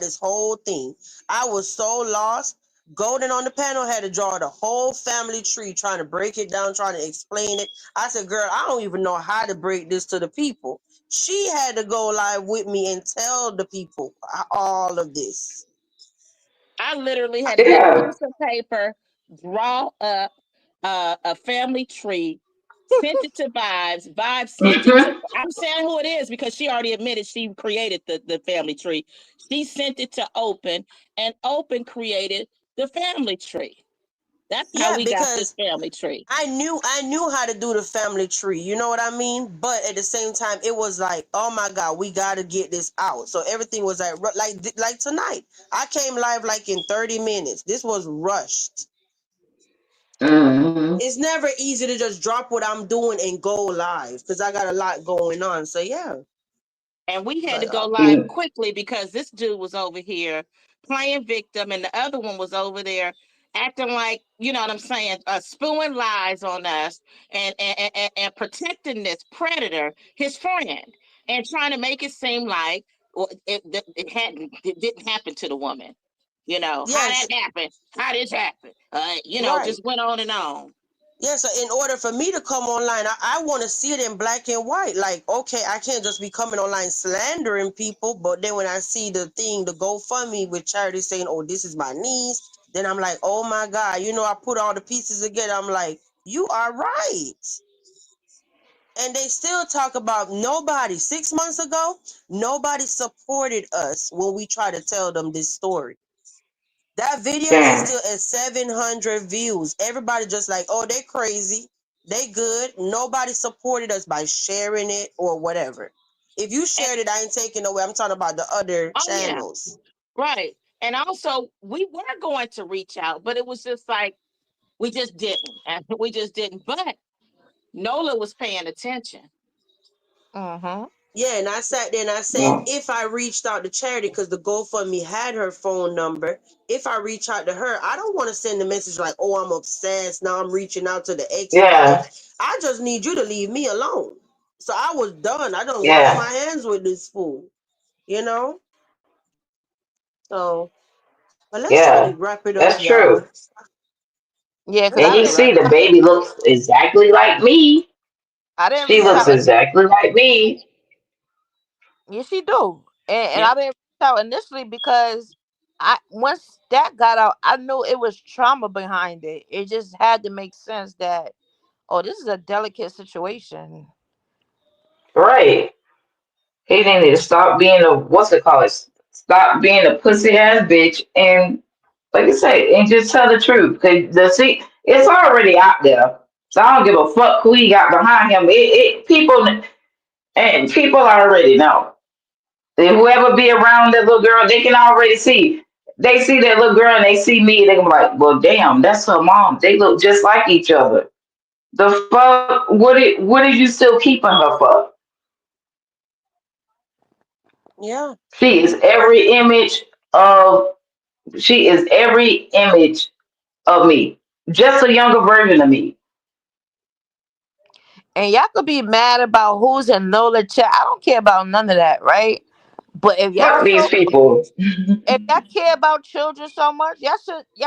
this whole thing. I was so lost. Golden on the panel had to draw the whole family tree, trying to break it down, trying to explain it. I said, "Girl, I don't even know how to break this to the people." She had to go live with me and tell the people all of this. I literally had to get a Yeah. piece of paper, draw up a family tree, sent it to Vibes. Vibes sent it to. Hmm. I'm saying who it is because she already admitted she created the family tree. She sent it to Open, and Open created the family tree. That's how Yeah, we got this because family tree. I knew how to do the family tree. You know what I mean? But at the same time, it was like, oh my god, we got to get this out. So everything was like tonight. I came live like in 30 minutes. This was rushed. Hmm. It's never easy to just drop what I'm doing and go live because I got a lot going on. So yeah, And we had to but go live quickly because this dude was over here playing victim, and the other one was over there acting like, you know what I'm saying, spewing lies on us and protecting this predator, his friend, and trying to make it seem like it didn't happen to the woman. You know, how yes, that happened, how this happened. right. Just went on and on. Yeah, so in order for me to come online, I want to see it in black and white. Like, okay, I can't just be coming online slandering people, but then when I see the thing, the GoFundMe with charity saying, oh, this is my niece, then I'm like, oh my God, I put all the pieces together. I'm like, you are right. And they still talk about nobody. 6 months ago, nobody supported us when we tried to tell them this story. That video is Damn. still at 700 views. Everybody just like, oh, they crazy. They good. Nobody supported us by sharing it or whatever. If you And shared it, I ain't taking away. I'm talking about the other oh yeah, channels. right. And also, we were going to reach out, but it was just like we just didn't, and we just didn't. But Nola was paying attention. Mm-hmm. Yeah, and I sat there and I said, Yeah. if I reached out to Charity, because the GoFundMe had her phone number, if I reach out to her, I don't want to send a message like, oh, I'm obsessed. Now I'm reaching out to the Yeah. ex-wife. I just need you to leave me alone. So I was done. I don't wash Yeah. my hands with this fool, you know? So, but let's try to Yeah. wrap it up, That's y'all. true. Yeah, Let's because And I try you to didn't. see, wrap it the up. baby looks exactly like me. I didn't She reach looks out. Yeah. exactly like me. Yeah, she do. And Yep. I didn't reach out initially because I once that got out, I knew it was trauma behind it. It just had to make sense that oh, this is a delicate situation. Right. He needed to stop being a what's it called? Stop being a pussy ass bitch and like I say, and just tell the truth. Cause the see, it's already out there. So I don't give a fuck who he got behind him. It people and people already know. And whoever be around that little girl, they can already see. They see that little girl and they see me, they can be like, well, damn, that's her mom. They look just like each other. The fuck? What did you still keeping her for? Yeah. She is every image of. She is every image of me. Just a younger version of me. And y'all could be mad about who's in Nola chat. I don't care about none of that, right? But Fuck these people. if y'all care about children so much, y'all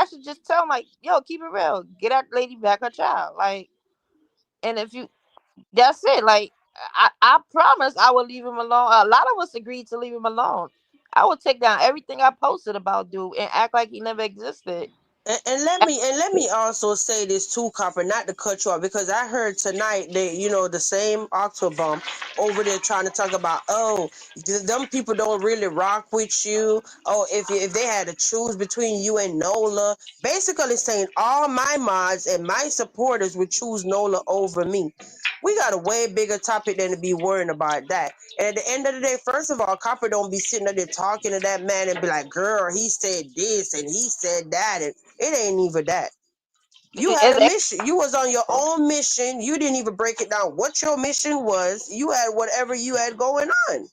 should just tell them like, yo, keep it real. Get that lady back her child. Like, and if you that's it. Like I promise I will leave him alone. A lot of us agreed to leave him alone. I would take down everything I posted about dude and act like he never existed. And let me also say this too, Copper, not to cut you off, because I heard tonight that the same Octobomb over there trying to talk about, oh, them people don't really rock with you. Oh, if they had to choose between you and Nola, basically saying all my mods and my supporters would choose Nola over me. We got a way bigger topic than to be worrying about that. And at the end of the day, first of all, Copper don't be sitting there talking to that man and be like, girl, he said this and he said that. And it ain't even that. You had a It mission. You was on your own mission. You didn't even break it down what your mission was. You had whatever you had going on.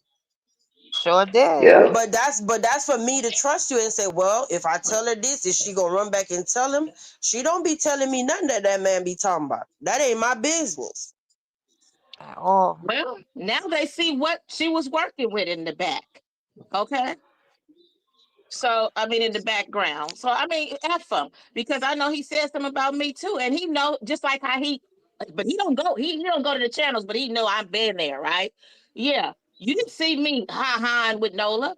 sure did. Yeah. But that's for me to trust you and say, well, if I tell her this, is she gonna run back and tell him? She don't be telling me nothing that man be talking about. That ain't my business. At all. Well, now they see what she was working with in the back. Okay. So I mean, in the background. So I mean, f him because I know he said something about me too, and he know just like how he, but he don't go. He don't go to the channels, but he know I've been there, right? Yeah, you didn't see me ha with Nola.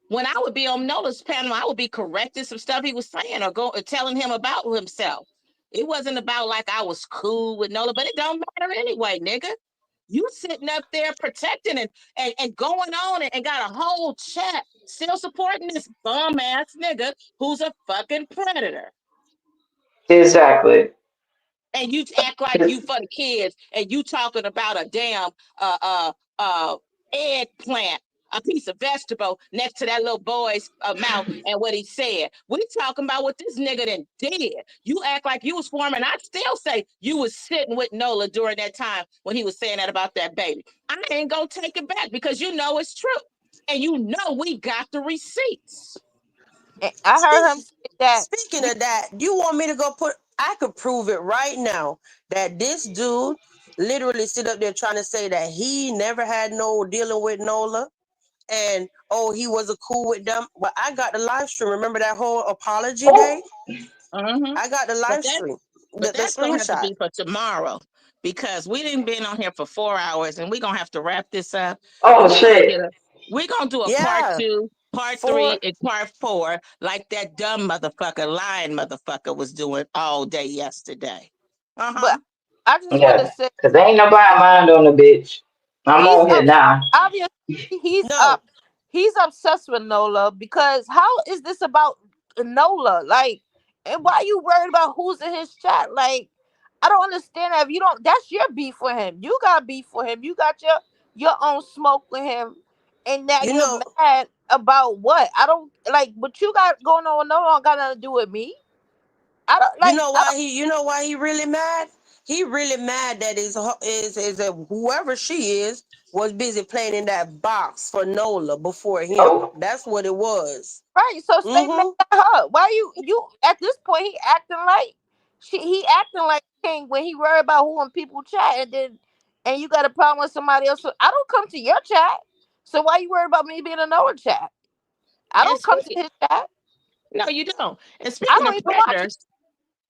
When I would be on Nola's panel, I would be correcting some stuff he was saying or go or telling him about himself. It wasn't about like I was cool with Nola, but it don't matter anyway, nigga. You sitting up there protecting and going on and got a whole chat still supporting this bum ass nigga who's a fucking predator. Exactly. And you act like you for the kids and you talking about a damn uh uh uh eggplant, a piece of vegetable next to that little boy's mouth and what he said. We talking about what this nigga done did. You act like you was forming. I still say you was sitting with Nola during that time when he was saying that about that baby. I ain't gonna take it back because you know it's true. And you know we got the receipts. And I Speak, heard him say that speaking we of that, you want me to go put? I could prove it right now that this dude literally sit up there trying to say that he never had no dealing with Nola and oh he wasn't cool with them. Well, I got the live stream. Remember that whole apology day? Oh, Mm-hmm. I got the But live that stream, but the that's gonna have to screenshot. be for tomorrow because we didn't been on here for 4 hours and we're gonna have to wrap this up. oh We're gonna get shit. a we're gonna do a part Yeah, two, part three, for and part four, like that dumb motherfucker, lying motherfucker was doing all day yesterday. but Uh-huh. I just want to Yeah. say Cause ain't nobody mind on the bitch. I'm he's on here up now. obviously he's no, up he's obsessed with Nola because how is this about Nola? Like, and why are you worried about who's in his chat? Like, I don't understand that. If you don't, that's your beef for him. You got beef for him. You got your own smoke with him, and now you you're know, mad about what? I don't like what you got going on. No one got nothing to do with me. I don't You like. know I why he? You know why he really mad? He really mad that is that whoever she is was busy playing in that box for Nola before him. Oh, That's what it was. Right. So stay mad Mm-hmm. at her. Why you at this point he acting like he acting like king when he worry about who and people chat and you got a problem with somebody else. So I don't come to your chat. So why you worried about me being in another chat? I And don't come to speaking, his chat. no, you don't. And I speaking don't of even watch it. predators,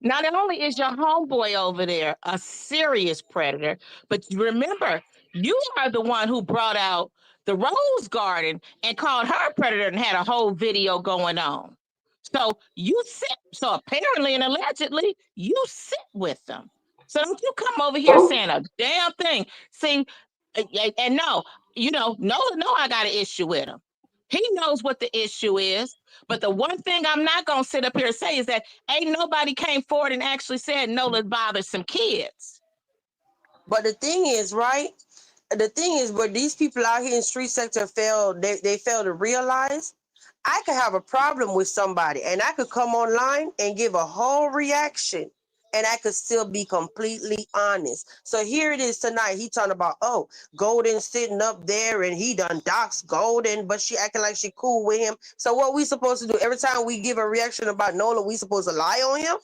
not only is your homeboy over there a serious predator, but remember, you are the one who brought out the rose garden and called her a predator and had a whole video going on. So you sit, so apparently and allegedly, you sit with them. So don't you come over here oh, saying a damn thing. See, and no, no, I got an issue with him. He knows what the issue is. But the one thing I'm not gonna sit up here and say is that ain't nobody came forward and actually said Nola bothers some kids. But the thing is, right? The thing is, where these people out here in street sector fail, they fail to realize. I could have a problem with somebody, and I could come online and give a whole reaction, and I could still be completely honest. So here it is tonight. He talking about, oh, Golden sitting up there, and he done docs Golden, but she acting like she cool with him. So what we supposed to do every time we give a reaction about Nola? We supposed to lie on him?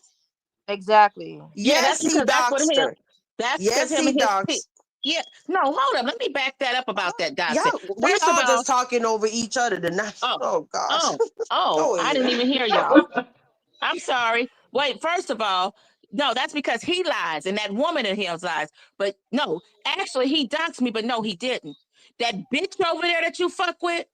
Exactly. Yeah, Yes, he doxed her. that's because Yes, him he and his doxed. yeah. No, hold up. Let me back that up about that doxing. Y'all, we First of all all, just talking over each other tonight. oh, Oh gosh, oh, oh, go I didn't ahead. even hear y'all. I'm sorry. Wait, first of all, no, that's because he lies and that woman in him lies. But no, actually, he doxed me, but no, he didn't. That bitch over there that you fuck with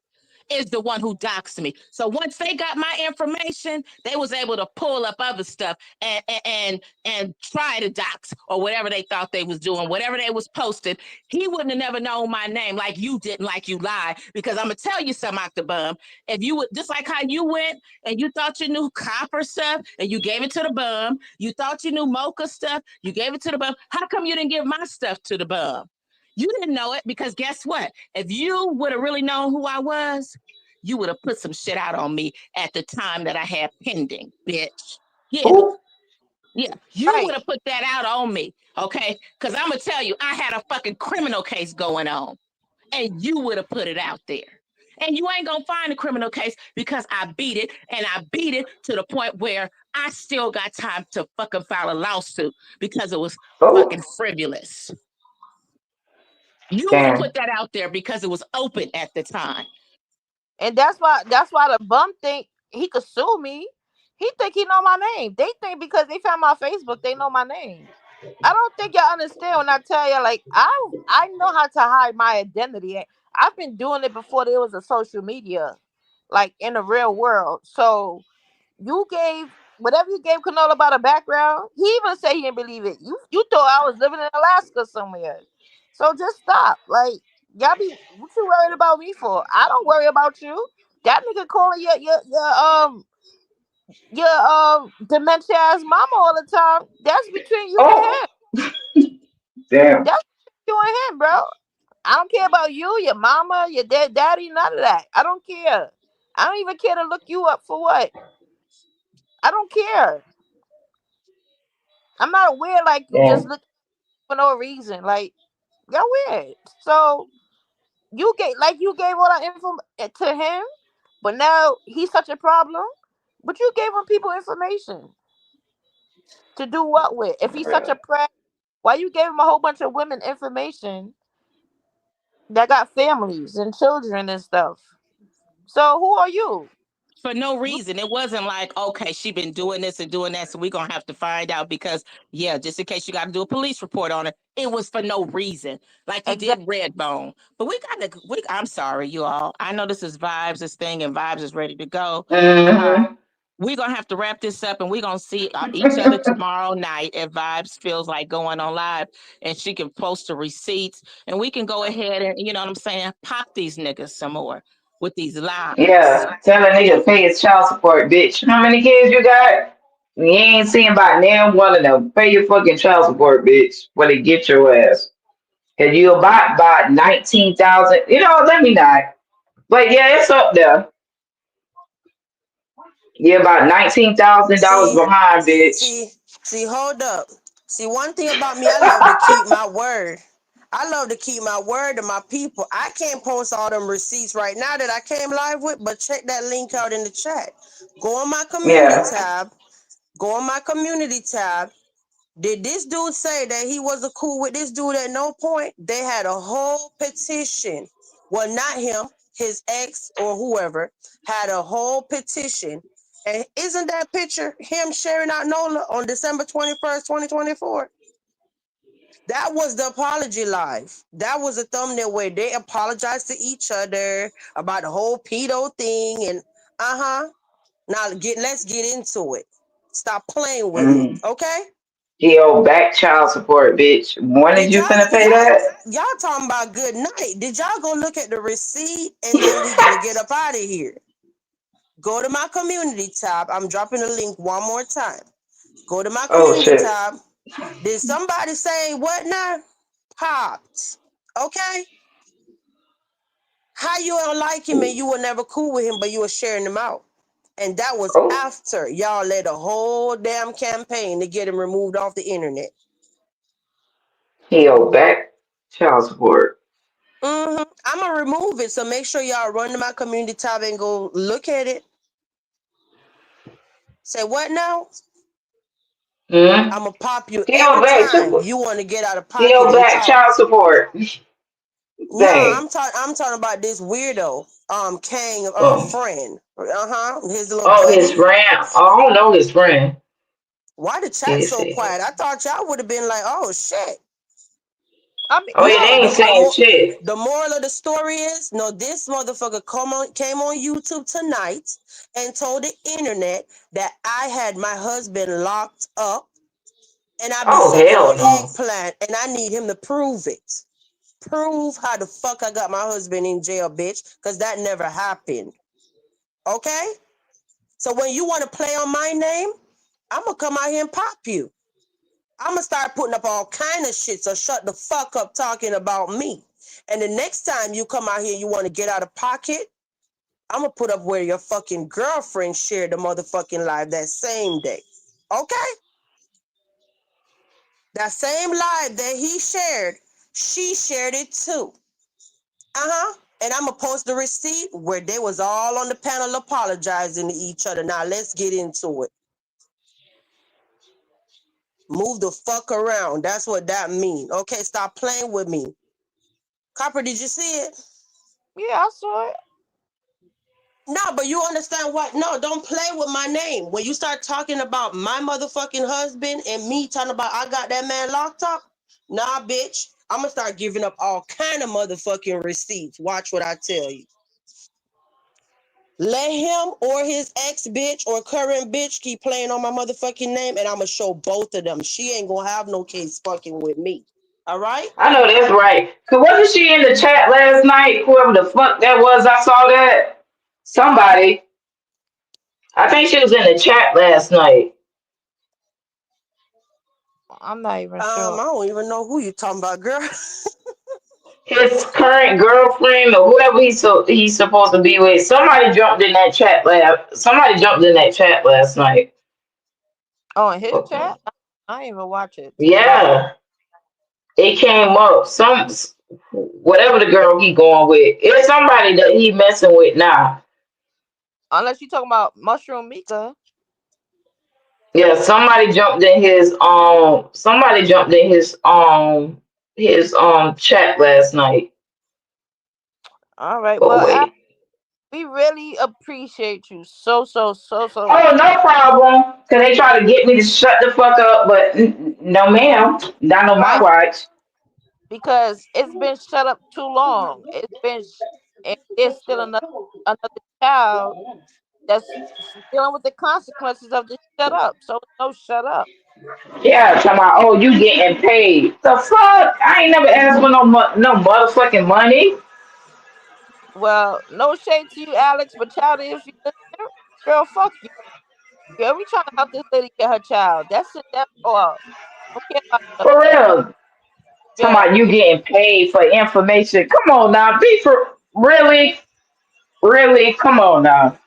is the one who doxed me. So once they got my information, they was able to pull up other stuff and try to dox or whatever they thought they was doing, whatever they was posting. He wouldn't have never known my name like you didn't, like you lied. Because I'm gonna tell you something, Octobum. If you would just like how you went and you thought you knew copper stuff and you gave it to the bum, you thought you knew mocha stuff, you gave it to the bum. How come you didn't give my stuff to the bum? You didn't know it because guess what? If you would have really known who I was, you would have put some shit out on me at the time that I had pending, bitch. Yeah, oh, yeah. You would Right. have put that out on me, okay? Because I'm going to tell you, I had a fucking criminal case going on, and you would have put it out there. And you ain't going to find a criminal case because I beat it, and I beat it to the point where I still got time to fucking file a lawsuit because it was oh, fucking frivolous. You would have damn. put that out there because it was open at the time. And that's why the bum think he could sue me. He think he know my name. They think because they found my Facebook, they know my name. I don't think y'all understand when I tell you like I know how to hide my identity. I've been doing it before there was a social media, like in the real world. So you gave whatever you gave Canola about a background. He even said he didn't believe it. You thought I was living in Alaska somewhere. So just stop. Like y'all be what you worried about me for? I don't worry about you. That nigga calling your dementia ass mama all the time. That's between you and Oh, him. damn. That's between you and him, bro. I don't care about you, your mama, your daddy, none of that. I don't care. I don't even care to look you up for what. I don't care. I'm not weird like you just Damn. look for no reason. Like y'all weird. So you gave all that info to him, but now he's such a problem. But you gave him people information to do what with? If he's such a prat, why you gave him a whole bunch of women information that got families and children and stuff? So who are you? For no You reason. It wasn't like, okay, she been doing this and doing that, so we're gonna have to find out because yeah, just in case you got to do a police report on it. It was for no reason, like you did exactly Redbone. But we got to. I'm sorry, you all. I know this is Vibes, this thing, and Vibes is ready to go. Uh, Mm-hmm. we're gonna have to wrap this up, and we're gonna see each other tomorrow night if Vibes feels like going on live, and she can post the receipts, and we can go ahead and you know what I'm saying, pop these niggas some more with these lies. Yeah, tell a nigga to pay his child support, bitch. How many kids you got? You ain't seeing about damn one of them. Pay your fucking child support, bitch, when they get your ass. Cause you about 19,000. You know, let me not. But yeah, it's up there. Yeah, about $19,000 See, behind, bitch. see, hold up. See, one thing about me, I love to keep my word. I love to keep my word to my people. I can't post all them receipts right now that I came live with, but check that link out in the chat. Go on my community Yeah. tab. Go on my community tab. Did this dude say that he wasn't cool with this dude at no point? They had a whole petition. Well, not him, his ex or whoever had a whole petition. And isn't that picture him sharing out Nola on December 21st, 2024? That was the apology live. That was a thumbnail where they apologized to each other about the whole pedo thing and Now let's get into it. Stop playing with me, Mm. okay? Yo, back child support, bitch. When did Did you y'all finna pay that? y'all talking about good night? Did y'all go look at the receipt and then we gonna get up out of here? Go to my community tab. I'm dropping the link one more time. Go to my Oh community shit. tab. Did somebody say what now? Popped. Okay. How you don't like him and you were never cool with him, but you were sharing him out? And that was Oh, after y'all led a whole damn campaign to get him removed off the internet. yo, back child support. I'm gonna remove it, so make sure y'all run to my community tab and go look at it. Say what now? Hmm. I'm gonna pop you Yo, every back time support. you want to get out of pocket Yo, and back talk. child support. No, Dang. I'm talking about this weirdo, Kang, Oh, friend. His little oh, his buddy. friend. Oh, I don't know his friend. Why the Let chat me so see. quiet? I thought y'all would have been like, oh shit. I mean, Oh yeah, they No, ain't saying shit. the moral of the story is no. This motherfucker came on YouTube tonight and told the internet that I had my husband locked up and I be Oh sucking on hell no. eggplant and I need him to prove it. Prove how the fuck I got my husband in jail, bitch, because that never happened. Okay? So when you want to play on my name, I'm gonna come out here and pop you. I'm gonna start putting up all kind of shit. So shut the fuck up talking about me. And the next time you come out here, you want to get out of pocket. I'm gonna put up where your fucking girlfriend shared the motherfucking live that same day. Okay? That same live that he shared, she shared it too. And I'm gonna post the receipt where they was all on the panel apologizing to each other. Now let's get into it. Move the fuck around. That's what that mean. Okay, stop playing with me. Copper, did you see it? yeah, I saw it. No, but you understand what? No, don't play with my name. When you start talking about my motherfucking husband and me talking about I got that man locked up, nah, bitch. I'm gonna start giving up all kind of motherfucking receipts. Watch what I tell you. Let him or his ex bitch or current bitch keep playing on my motherfucking name, and I'm gonna show both of them. She ain't gonna have no case fucking with me. All right? I know that's right. Cause wasn't she in the chat last night? Whoever the fuck that was, I saw that. Somebody. I think she was in the chat last night. I'm not even I sure. don't even know who you talking about, girl. His current girlfriend or whoever he's supposed to be with. Somebody jumped in that chat lab. Somebody jumped in that chat last night. Oh, in his Okay. chat, I didn't even watch it to be honest. Yeah, it came up. Some whatever the girl he going with. It's somebody that he messing with now. Unless you talking about Mushroom Mika. Yeah, somebody jumped in his chat last night. All right. But Well, wait. we really appreciate you so. Oh, no problem. Cause they try to get me to shut the fuck up, but no, ma'am, not on my Right. watch. Because it's been shut up too long. And there's still another child that's dealing with the consequences of this shut up. So no shut up. Yeah, talking about oh, you getting paid? The fuck? I ain't never asked for no motherfucking money. Well, no shade to you, Alex, but child, if you listen, girl, fuck you. Girl, we trying to help this lady get her child. That's it. That's all. Don't care about the For real. Talking yeah. about you getting paid for information. Come on now, be for really, really. Come on now.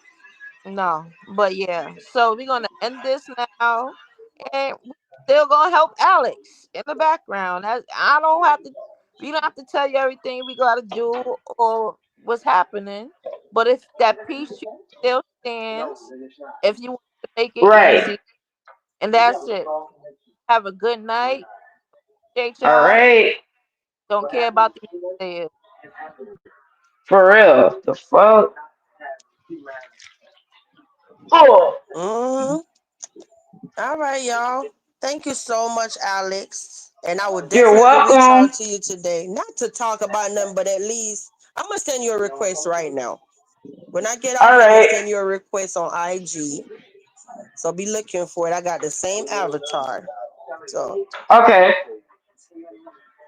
No, but yeah. So we're gonna end this now, and we still gonna help Alex in the background. I don't have to. We don't have to tell you everything we gotta do or what's happening. But if that piece still stands, if you want to make it Right. easy, and that's it. Have a good night. Appreciate All y'all. right. Don't care about the details. For real. The fuck? Oh. Mm-hmm. All right, y'all. Thank you so much, Alex. And I will You're definitely reach out welcome. to you today. Not to talk about nothing, but at least I'm gonna send you a request right now. When I get off All here, I'm gonna right. send you a request on IG. So be looking for it. I got the same avatar. So Okay.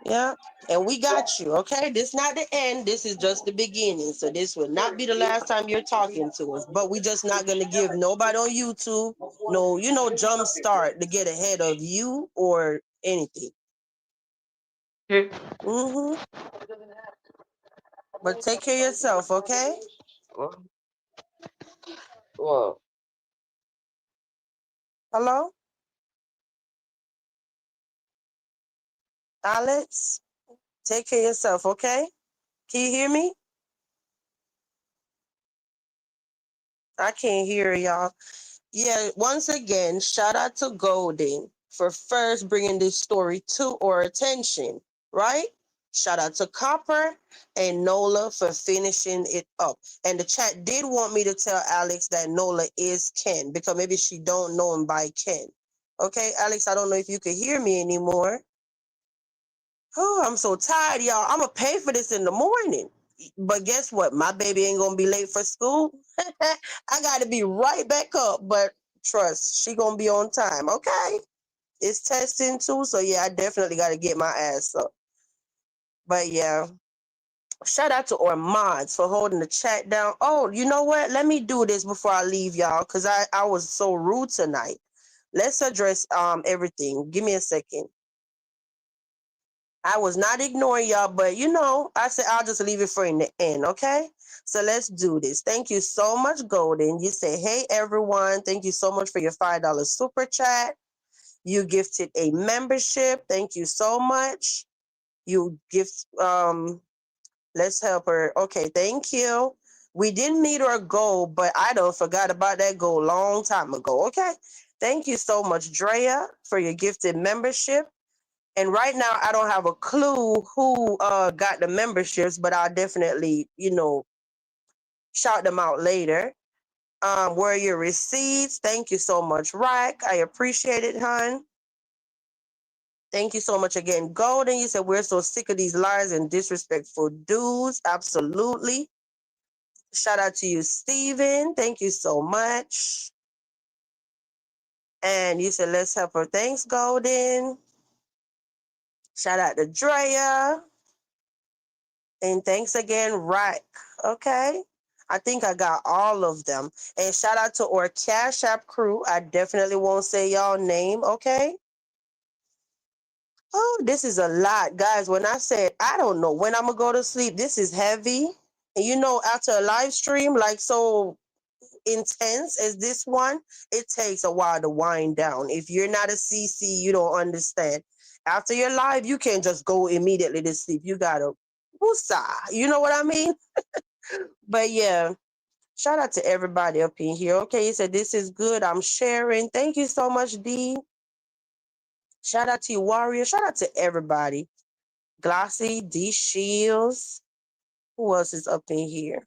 yeah. And we got you, okay? This not the end. This is just the beginning. So this will not be the last time you're talking to us. But we just not gonna give nobody on YouTube no, jump start to get ahead of you or anything. Mm-hmm. But take care of yourself, okay? Well, Hello? Alex? Take care of yourself, okay? Can you hear me? I can't hear y'all. Yeah, once again, shout out to Golden for first bringing this story to our attention, right? Shout out to Copper and Nola for finishing it up. And the chat did want me to tell Alex that Nola is Ken because maybe she don't know him by Ken. Okay, Alex, I don't know if you can hear me anymore. Oh, I'm so tired, y'all. I'm gonna pay for this in the morning. But guess what? My baby ain't gonna be late for school. I gotta be right back up, but trust, she gonna be on time, okay? It's testing too, so yeah, I definitely gotta get my ass up. But yeah, shout out to our mods for holding the chat down. Oh, you know what? Let me do this before I leave y'all, because I was so rude tonight. Let's address everything. Give me a second. I was not ignoring y'all, but I said I'll just leave it for in the end, okay? So let's do this. Thank you so much, Golden. You say, hey everyone, thank you so much for your $5 super chat. You gifted a membership. Thank you so much. You gift let's help her. Okay, thank you. We didn't meet our goal, but I don't forgot about that goal long time ago. Okay. Thank you so much, Drea, for your gifted membership. And right now, I don't have a clue who got the memberships, but I'll definitely, shout them out later. Where are your receipts? Thank you so much, Rack. I appreciate it, hon. Thank you so much again, Golden. You said we're so sick of these lies and disrespectful dudes. Absolutely. Shout out to you, Steven. Thank you so much. And you said, let's help her. Thanks, Golden. Shout out to Drea. And thanks again, Rack. Okay. I think I got all of them. And shout out to our Cash App crew. I definitely won't say y'all name, okay? Oh, this is a lot. Guys, when I said I don't know when I'm gonna go to sleep, this is heavy. And after a live stream, like so intense as this one, it takes a while to wind down. If you're not a CC, you don't understand. After your live, you can't just go immediately to sleep. You gotta woosah. You know what I mean? But yeah, shout out to everybody up in here. Okay, you said this is good. I'm sharing. Thank you so much, D. Shout out to you, Warrior. Shout out to everybody. Glossy, D Shields. Who else is up in here?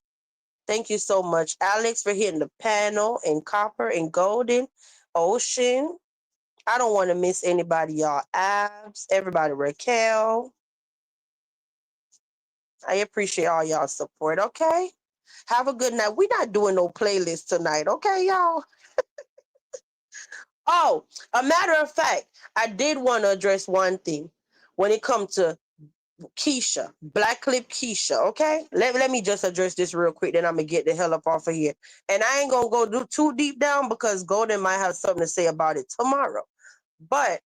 Thank you so much, Alex, for hitting the panel, and Copper and Golden. Ocean. I don't want to miss anybody, y'all. Abs, everybody, Raquel. I appreciate all y'all support, okay? Have a good night. We're not doing no playlist tonight, okay, y'all? Oh, a matter of fact, I did want to address one thing when it comes to Keisha, Black Clip Keisha, okay? Let me just address this real quick, then I'm going to get the hell up off of here. And I ain't going to go too deep down because Golden might have something to say about it tomorrow. But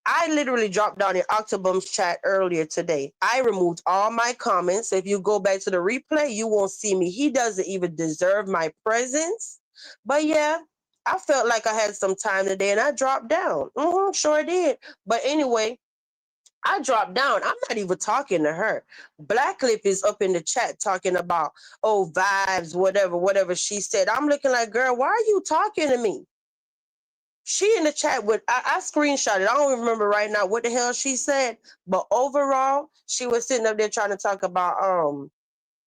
I literally dropped down in Octobum's chat earlier today. I removed all my comments. If you go back to the replay, you won't see me. He doesn't even deserve my presence. But yeah, I felt like I had some time today and I dropped down. Sure did. But anyway, I dropped down. I'm not even talking to her. Black Lip is up in the chat talking about, oh, vibes, whatever she said. I'm looking like, girl, why are you talking to me? She in the chat with, I screenshot it. I don't remember right now what the hell she said. But overall, she was sitting up there trying to talk about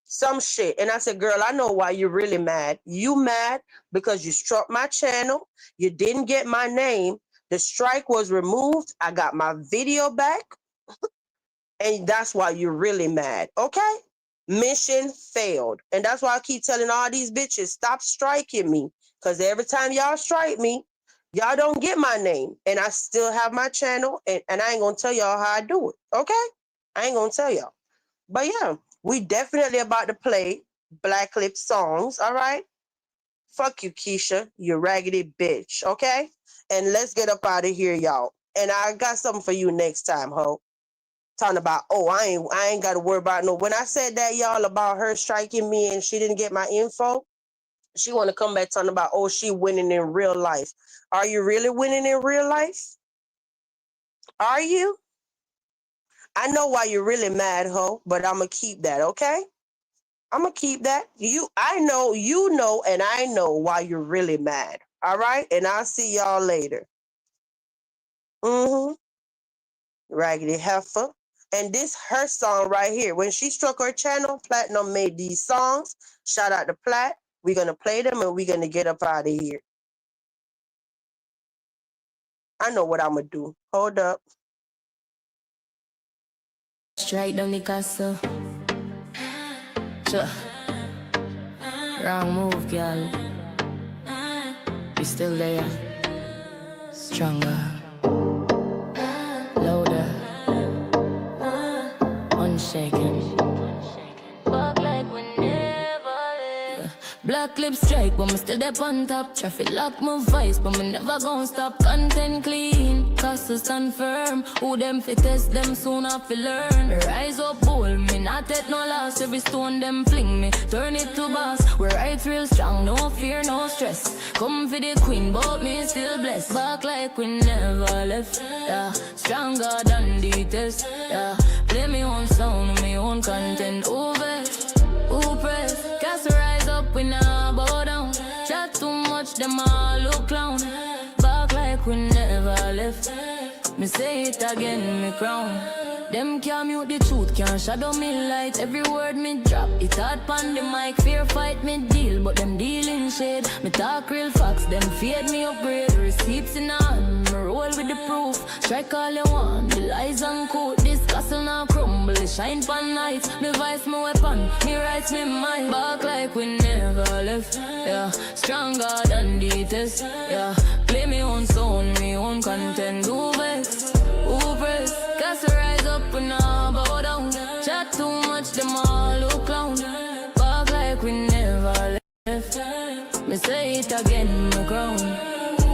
some shit. And I said, girl, I know why you're really mad. You mad because you struck my channel. You didn't get my name. The strike was removed. I got my video back. And that's why you're really mad. Okay? Mission failed. And that's why I keep telling all these bitches, stop striking me. Because every time y'all strike me, y'all don't get my name. And I still have my channel. And I ain't going to tell y'all how I do it. Okay? I ain't going to tell y'all. But yeah, we definitely about to play Black Lip songs. All right? Fuck you, Keisha, you raggedy bitch. Okay? And let's get up out of here, y'all. And I got something for you next time, ho. Talking about, oh, I ain't got to worry about no. When I said that, y'all, about her striking me and she didn't get my info, she want to come back talking about, oh, she winning in real life. Are you really winning in real life? Are you? I know why you're really mad, ho, but I'm going to keep that, okay? I'm going to keep that. I know, you know, and I know why you're really mad. All right? And I'll see y'all later. Raggedy heifer. And this her song right here. When she struck her channel, Platinum made these songs. Shout out to Plat. We're going to play them and we're going to get up out of here. I know what I'm going to do. Hold up. Straight down the castle. Sure. Wrong move, girl. You still there. Stronger. Louder. Unshaken. Walk like we never left. Black lip strike, but me still there on top. Traffic lock my voice, but me never gon' stop. Content clean, cause stand firm. Who them fi test them soon I fi learn. Me rise up bold, me not take no loss. Every stone them fling me, turn it to boss. We right real strong, no fear, no stress. Come for the queen, but me still blessed. Back like we never left, yeah. Stronger than the test, yeah. Play me own sound, me own content. Over, who press? Cast rise up, we nah bow down. Chat too much, them all look clown. Back like we never left. Me say it again, me crown. Them can't mute the truth, can't shadow me light. Every word me drop, it hard pon the mic. Fear fight me deal, but them dealing shade. Me talk real facts, them fade me upgrade. Receipts in hand, me roll with the proof. Strike all you want, the lies uncool. This castle now crumble, it shine pon nights. Me vice my weapon, me rights me mind. Back like we never left, yeah. Stronger than the test, yeah. Play me own sound, me own content. Who vex, who press? Cast rise up and now bow down. Chat too much, them all look clown. Back like we never left. Me say it again, my crown.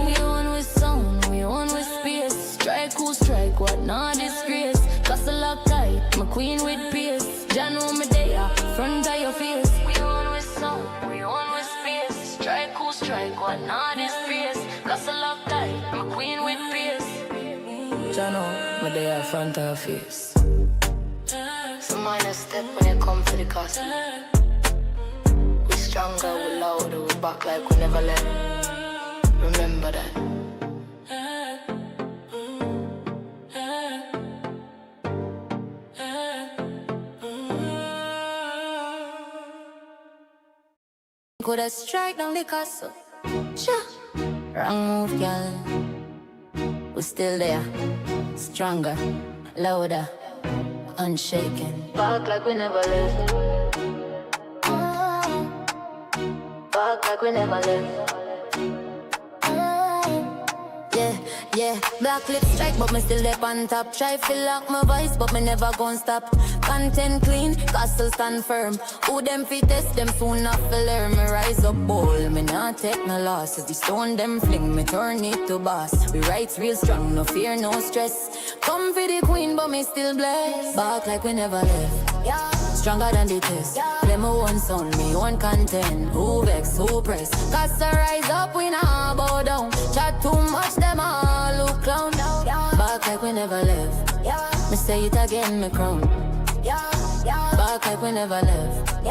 We on with sound, we on with space. Strike who strike, what not disgrace. Castle lock tight, my queen with pace. Jah know me there, front of your face. We on with sound, we on with space. Strike who strike, what not disgrace. Castle lock tight, my queen with pace. Jah know me there, front of your face. So mind a step when you come to the castle. We stronger, we louder, we back like we never left. Remember that. Coulda strike down the castle. Sure. Wrong move, girl. We still there. Stronger, louder, unshaken. Back like we never left. Back like we never left. Yeah, black lip strike, but me still there on top. Try feel lock my voice, but me never gon' stop. Content clean, castle stand firm. Who them fi test them soon enough to learn. Me rise up bold, me not take no loss. If the stone them fling, me turn it to boss. We rights real strong, no fear, no stress. Come for the queen, but me still blessed. Back like we never left. Yeah. Stronger than the test. Play my own sound, me own content. Who vex, who press? Cause the rise up, we nah bow down. Chat too much, them all look clown. Back like we never left. Me say it again, me crown. Back like we never left.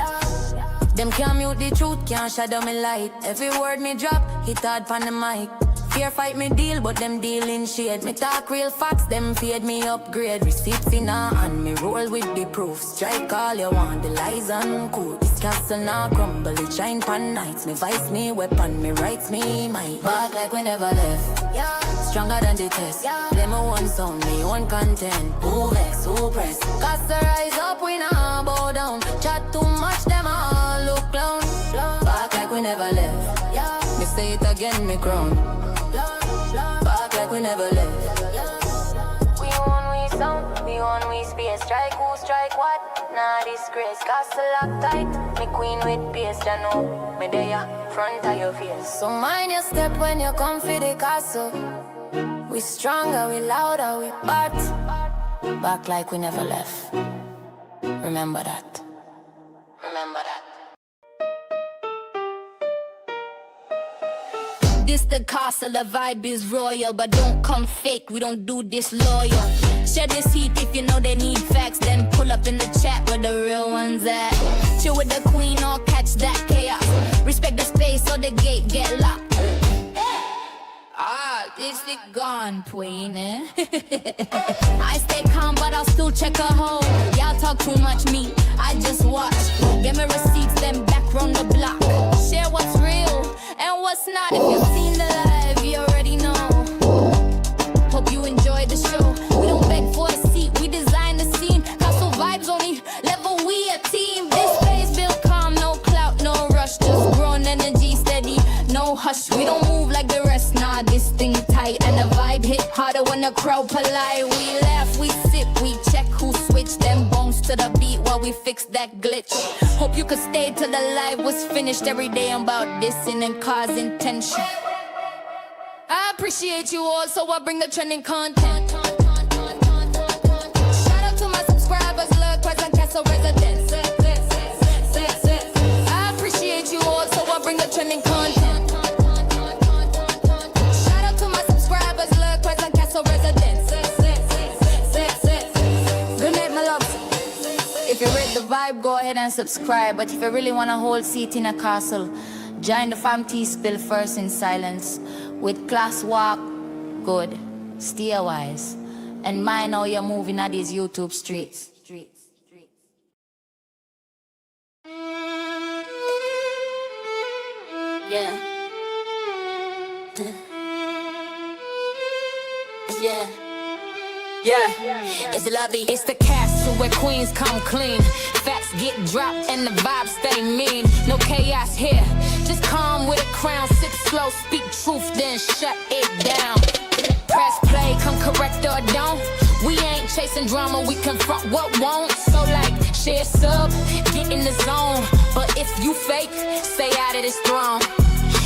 Them can't mute the truth, can't shadow me light. Every word me drop, hit hard pon the mic. Fear fight me deal, but them deal in shade. Me talk real facts, them fade me upgrade. Receipts in a hand, me roll with the proof. Strike all you want, the lies uncool. This castle now crumble, it shine pan nights. Me vice me weapon, me rights me might. Back like we never left. Stronger than the test. Play my one sound, me one content. Who vex, who press? Cause the rise up, we now bow down. Chat too much, them all look clown. Back like we never left. Me say it again, me crown. Back like we never left. We own we sound, we own we space. Strike who strike what? Nah disgrace. Castle lock tight, me queen with pace. Ya know, me there front of your face. So mind your step when you come for the castle. We stronger, we louder, we bat. Back like we never left. Remember that. Remember that. This the castle, the vibe is royal, but don't come fake, we don't do this loyal. Share this heat if you know they need facts, then pull up in the chat where the real ones at. Chill with the queen or catch that chaos. Respect the space so the gate get locked. Ah, this it gone, queen, eh? I stay calm, but I'll still check a hole. Y'all talk too much, me, I just watch. Get me receipts, then back round the block. Share what's real and what's not. If you've seen the live, you already know. Hope you enjoyed the show. We don't beg for a seat, we design the scene. Castle vibes only level, we a team. This space built calm, no clout, no rush. Just growing energy steady, no hush. We don't move like the rest, nah, this thing tight. And the vibe hit harder when the crowd polite. We laugh, we sip, we check who switched them bones to the beat while we fix that glitch. Hope you could stay till the live was finished. Every day I'm about dissing and causing tension. I appreciate you all, so I bring the trending content. Shout out to my subscribers, look, present castle residents. I appreciate you all, so I bring the trending content. Shout out to my subscribers, look, present castle residents. Good night, my loves. If you rate the vibe, go ahead and subscribe. But if you really want to hold seat in a castle, join the fam tea spill first in silence. With class walk, good, steer wise. And mind how you're moving at these YouTube streets. Yeah. Yeah. Yeah, it's the lobby, it's the castle where queens come clean. Facts get dropped and the vibes stay mean. No chaos here, just calm with a crown. Sit slow, speak truth, then shut it down. Press play, come correct or don't. We ain't chasing drama, we confront what won't. So like, share sub, get in the zone. But if you fake, stay out of this throne.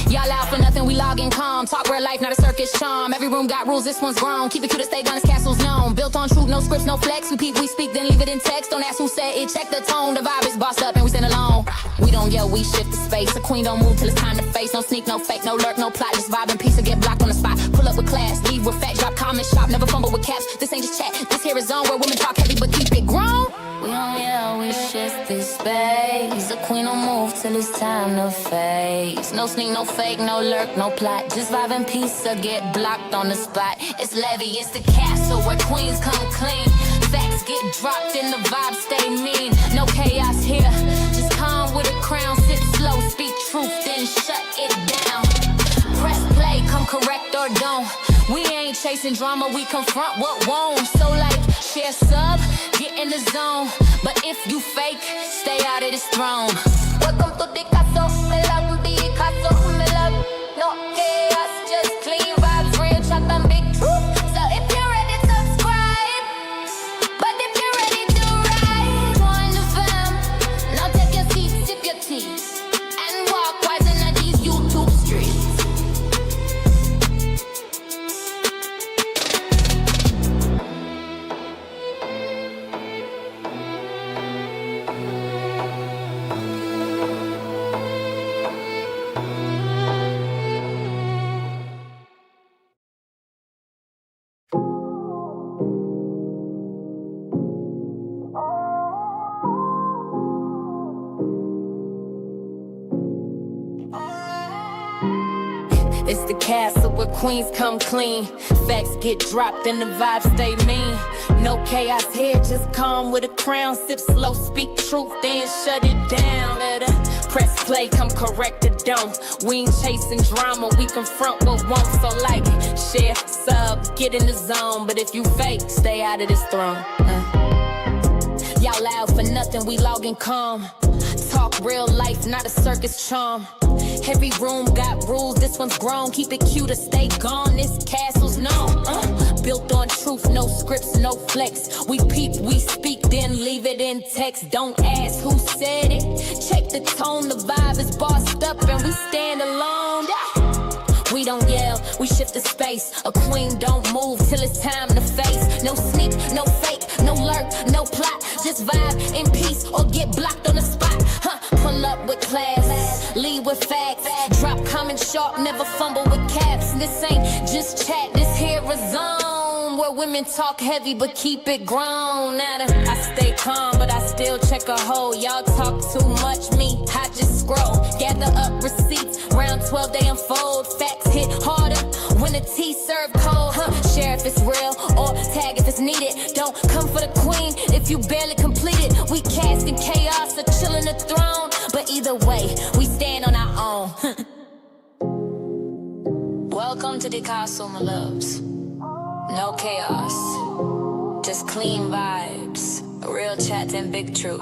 Y'all out for nothing, we logging calm. Talk real life, not a circus charm. Every room got rules, this one's grown. Keep it cute to stay gun, this castle's known. Built on truth, no scripts, no flex. We peep, we speak, then leave it in text. Don't ask who said it, check the tone. The vibe is bossed up and we stand alone. We don't yell, we shift the space. A queen don't move till it's time to face. No sneak, no fake, no lurk, no plot. Just vibe and peace or get blocked on the spot. Pull up with class, leave with facts, drop comments, shop. Never fumble with caps, this ain't just chat. This here is zone where women talk heavy but keep it grown. We don't yell, we shift this space. The queen don't move till it's time to face. No sneak, no fake, no lurk, no plot. Just vibe and peace or get blocked on the spot. It's Levy, it's the castle where queens come clean. Facts get dropped and the vibe stay mean. No chaos here, just calm with a crown. Sit slow, speak truth, then shut it down. Press play, come correct or don't. We ain't chasing drama, we confront what won't. So like, share sub, get in the zone. But if you fake, stay out of this throne. Welcome to the castle, me love the castle, me love. No chaos, just clean vibes, real chat and big truth. So if you're ready, subscribe. But if you're ready to ride, join the fam. Now take your seat, sip your tea, and walk wise in these YouTube streets. It's the castle where queens come clean. Facts get dropped and the vibes stay mean. No chaos here, just calm with a crown. Sip slow, speak truth, then shut it down. Let her press play, come correct the dome. We ain't chasing drama, we confront what won't. So like it, share, sub, get in the zone. But if you fake, stay out of this throne. Y'all loud for nothing, we logging calm. Talk real life, not a circus charm. Every room got rules, this one's grown. Keep it cute or stay gone, this castle's known. Built on truth, no scripts, no flex. We peep, we speak, then leave it in text. Don't ask who said it. Check the tone, the vibe is bossed up and we stand alone. We don't yell, we shift the space. A queen don't move till it's time to face. No sneak, no fake, no lurk, no plot. Just vibe in peace or get blocked on the spot. Pull up with class, lead with facts. Drop comments sharp, never fumble with caps. This ain't just chat, this here a zone where women talk heavy but keep it grown. I stay calm but I still check a hole. Y'all talk too much, me, I just scroll. Gather up receipts, round 12 they unfold. Facts hit harder when the tea served cold. Share if it's real or tag if it's needed. Don't come for the queen if you barely completed. We casting chaos or chilling the throne. But either way, we stand on our own. Welcome to the castle, my loves. No chaos, just clean vibes, real chat and big truth.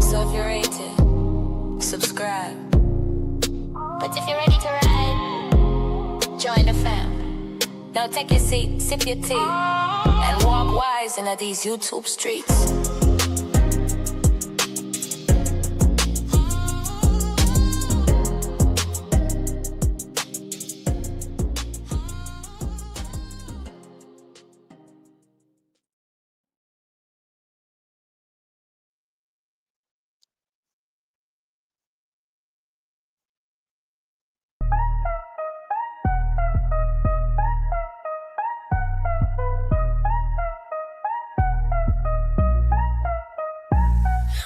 So if you're ready to subscribe, but if you're ready to ride, join the fam. Now take your seat, sip your tea, and walk wise into these YouTube streets.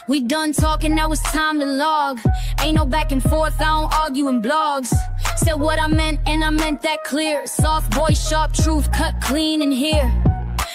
We done talking, now it's time to log. Ain't no back and forth, I don't argue in blogs. Said what I meant and I meant that clear. Soft voice, sharp truth, cut clean in here.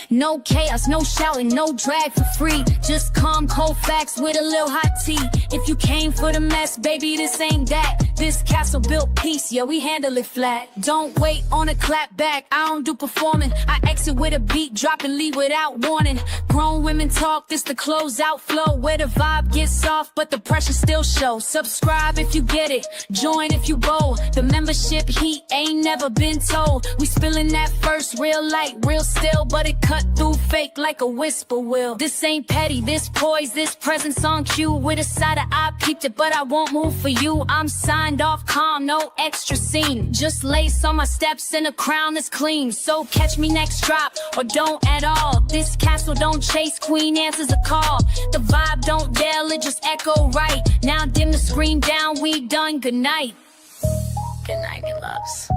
No chaos, no shouting, no drag for free. Just calm, cold facts with a little hot tea. If you came for the mess, baby, this ain't that. This castle built peace, yeah, we handle it flat. Don't wait on a clap back, I don't do performing. I exit with a beat, drop and leave without warning. Grown women talk, this the closeout flow. Where the vibe gets soft, but the pressure still shows. Subscribe if you get it, join if you bold. The membership heat ain't never been told. We spilling that first, real light, real still. But it cut through fake like a whisper will. This ain't petty, this poise, this presence on cue. With a side of eye, peeped it, but I won't move for you. I'm signed off calm, no extra scene. Just lace on my steps and a crown that's clean. So catch me next drop, or don't at all. This castle don't chase, queen answers a call. The vibe don't yell, it just echo right. Now dim the screen down, we done, good night. Good night, you loves.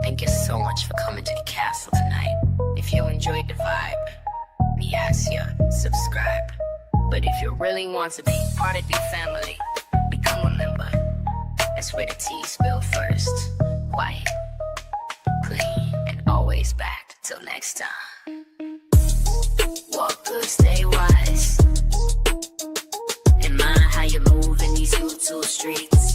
Thank you so much for coming to the castle tonight. If you enjoyed the vibe, we ask you, subscribe. But if you really want to be part of the family, become a member. That's where the tea spilled first. Quiet, clean, and always back. Till next time. Walk good, stay wise. And mind how you move in these YouTube streets.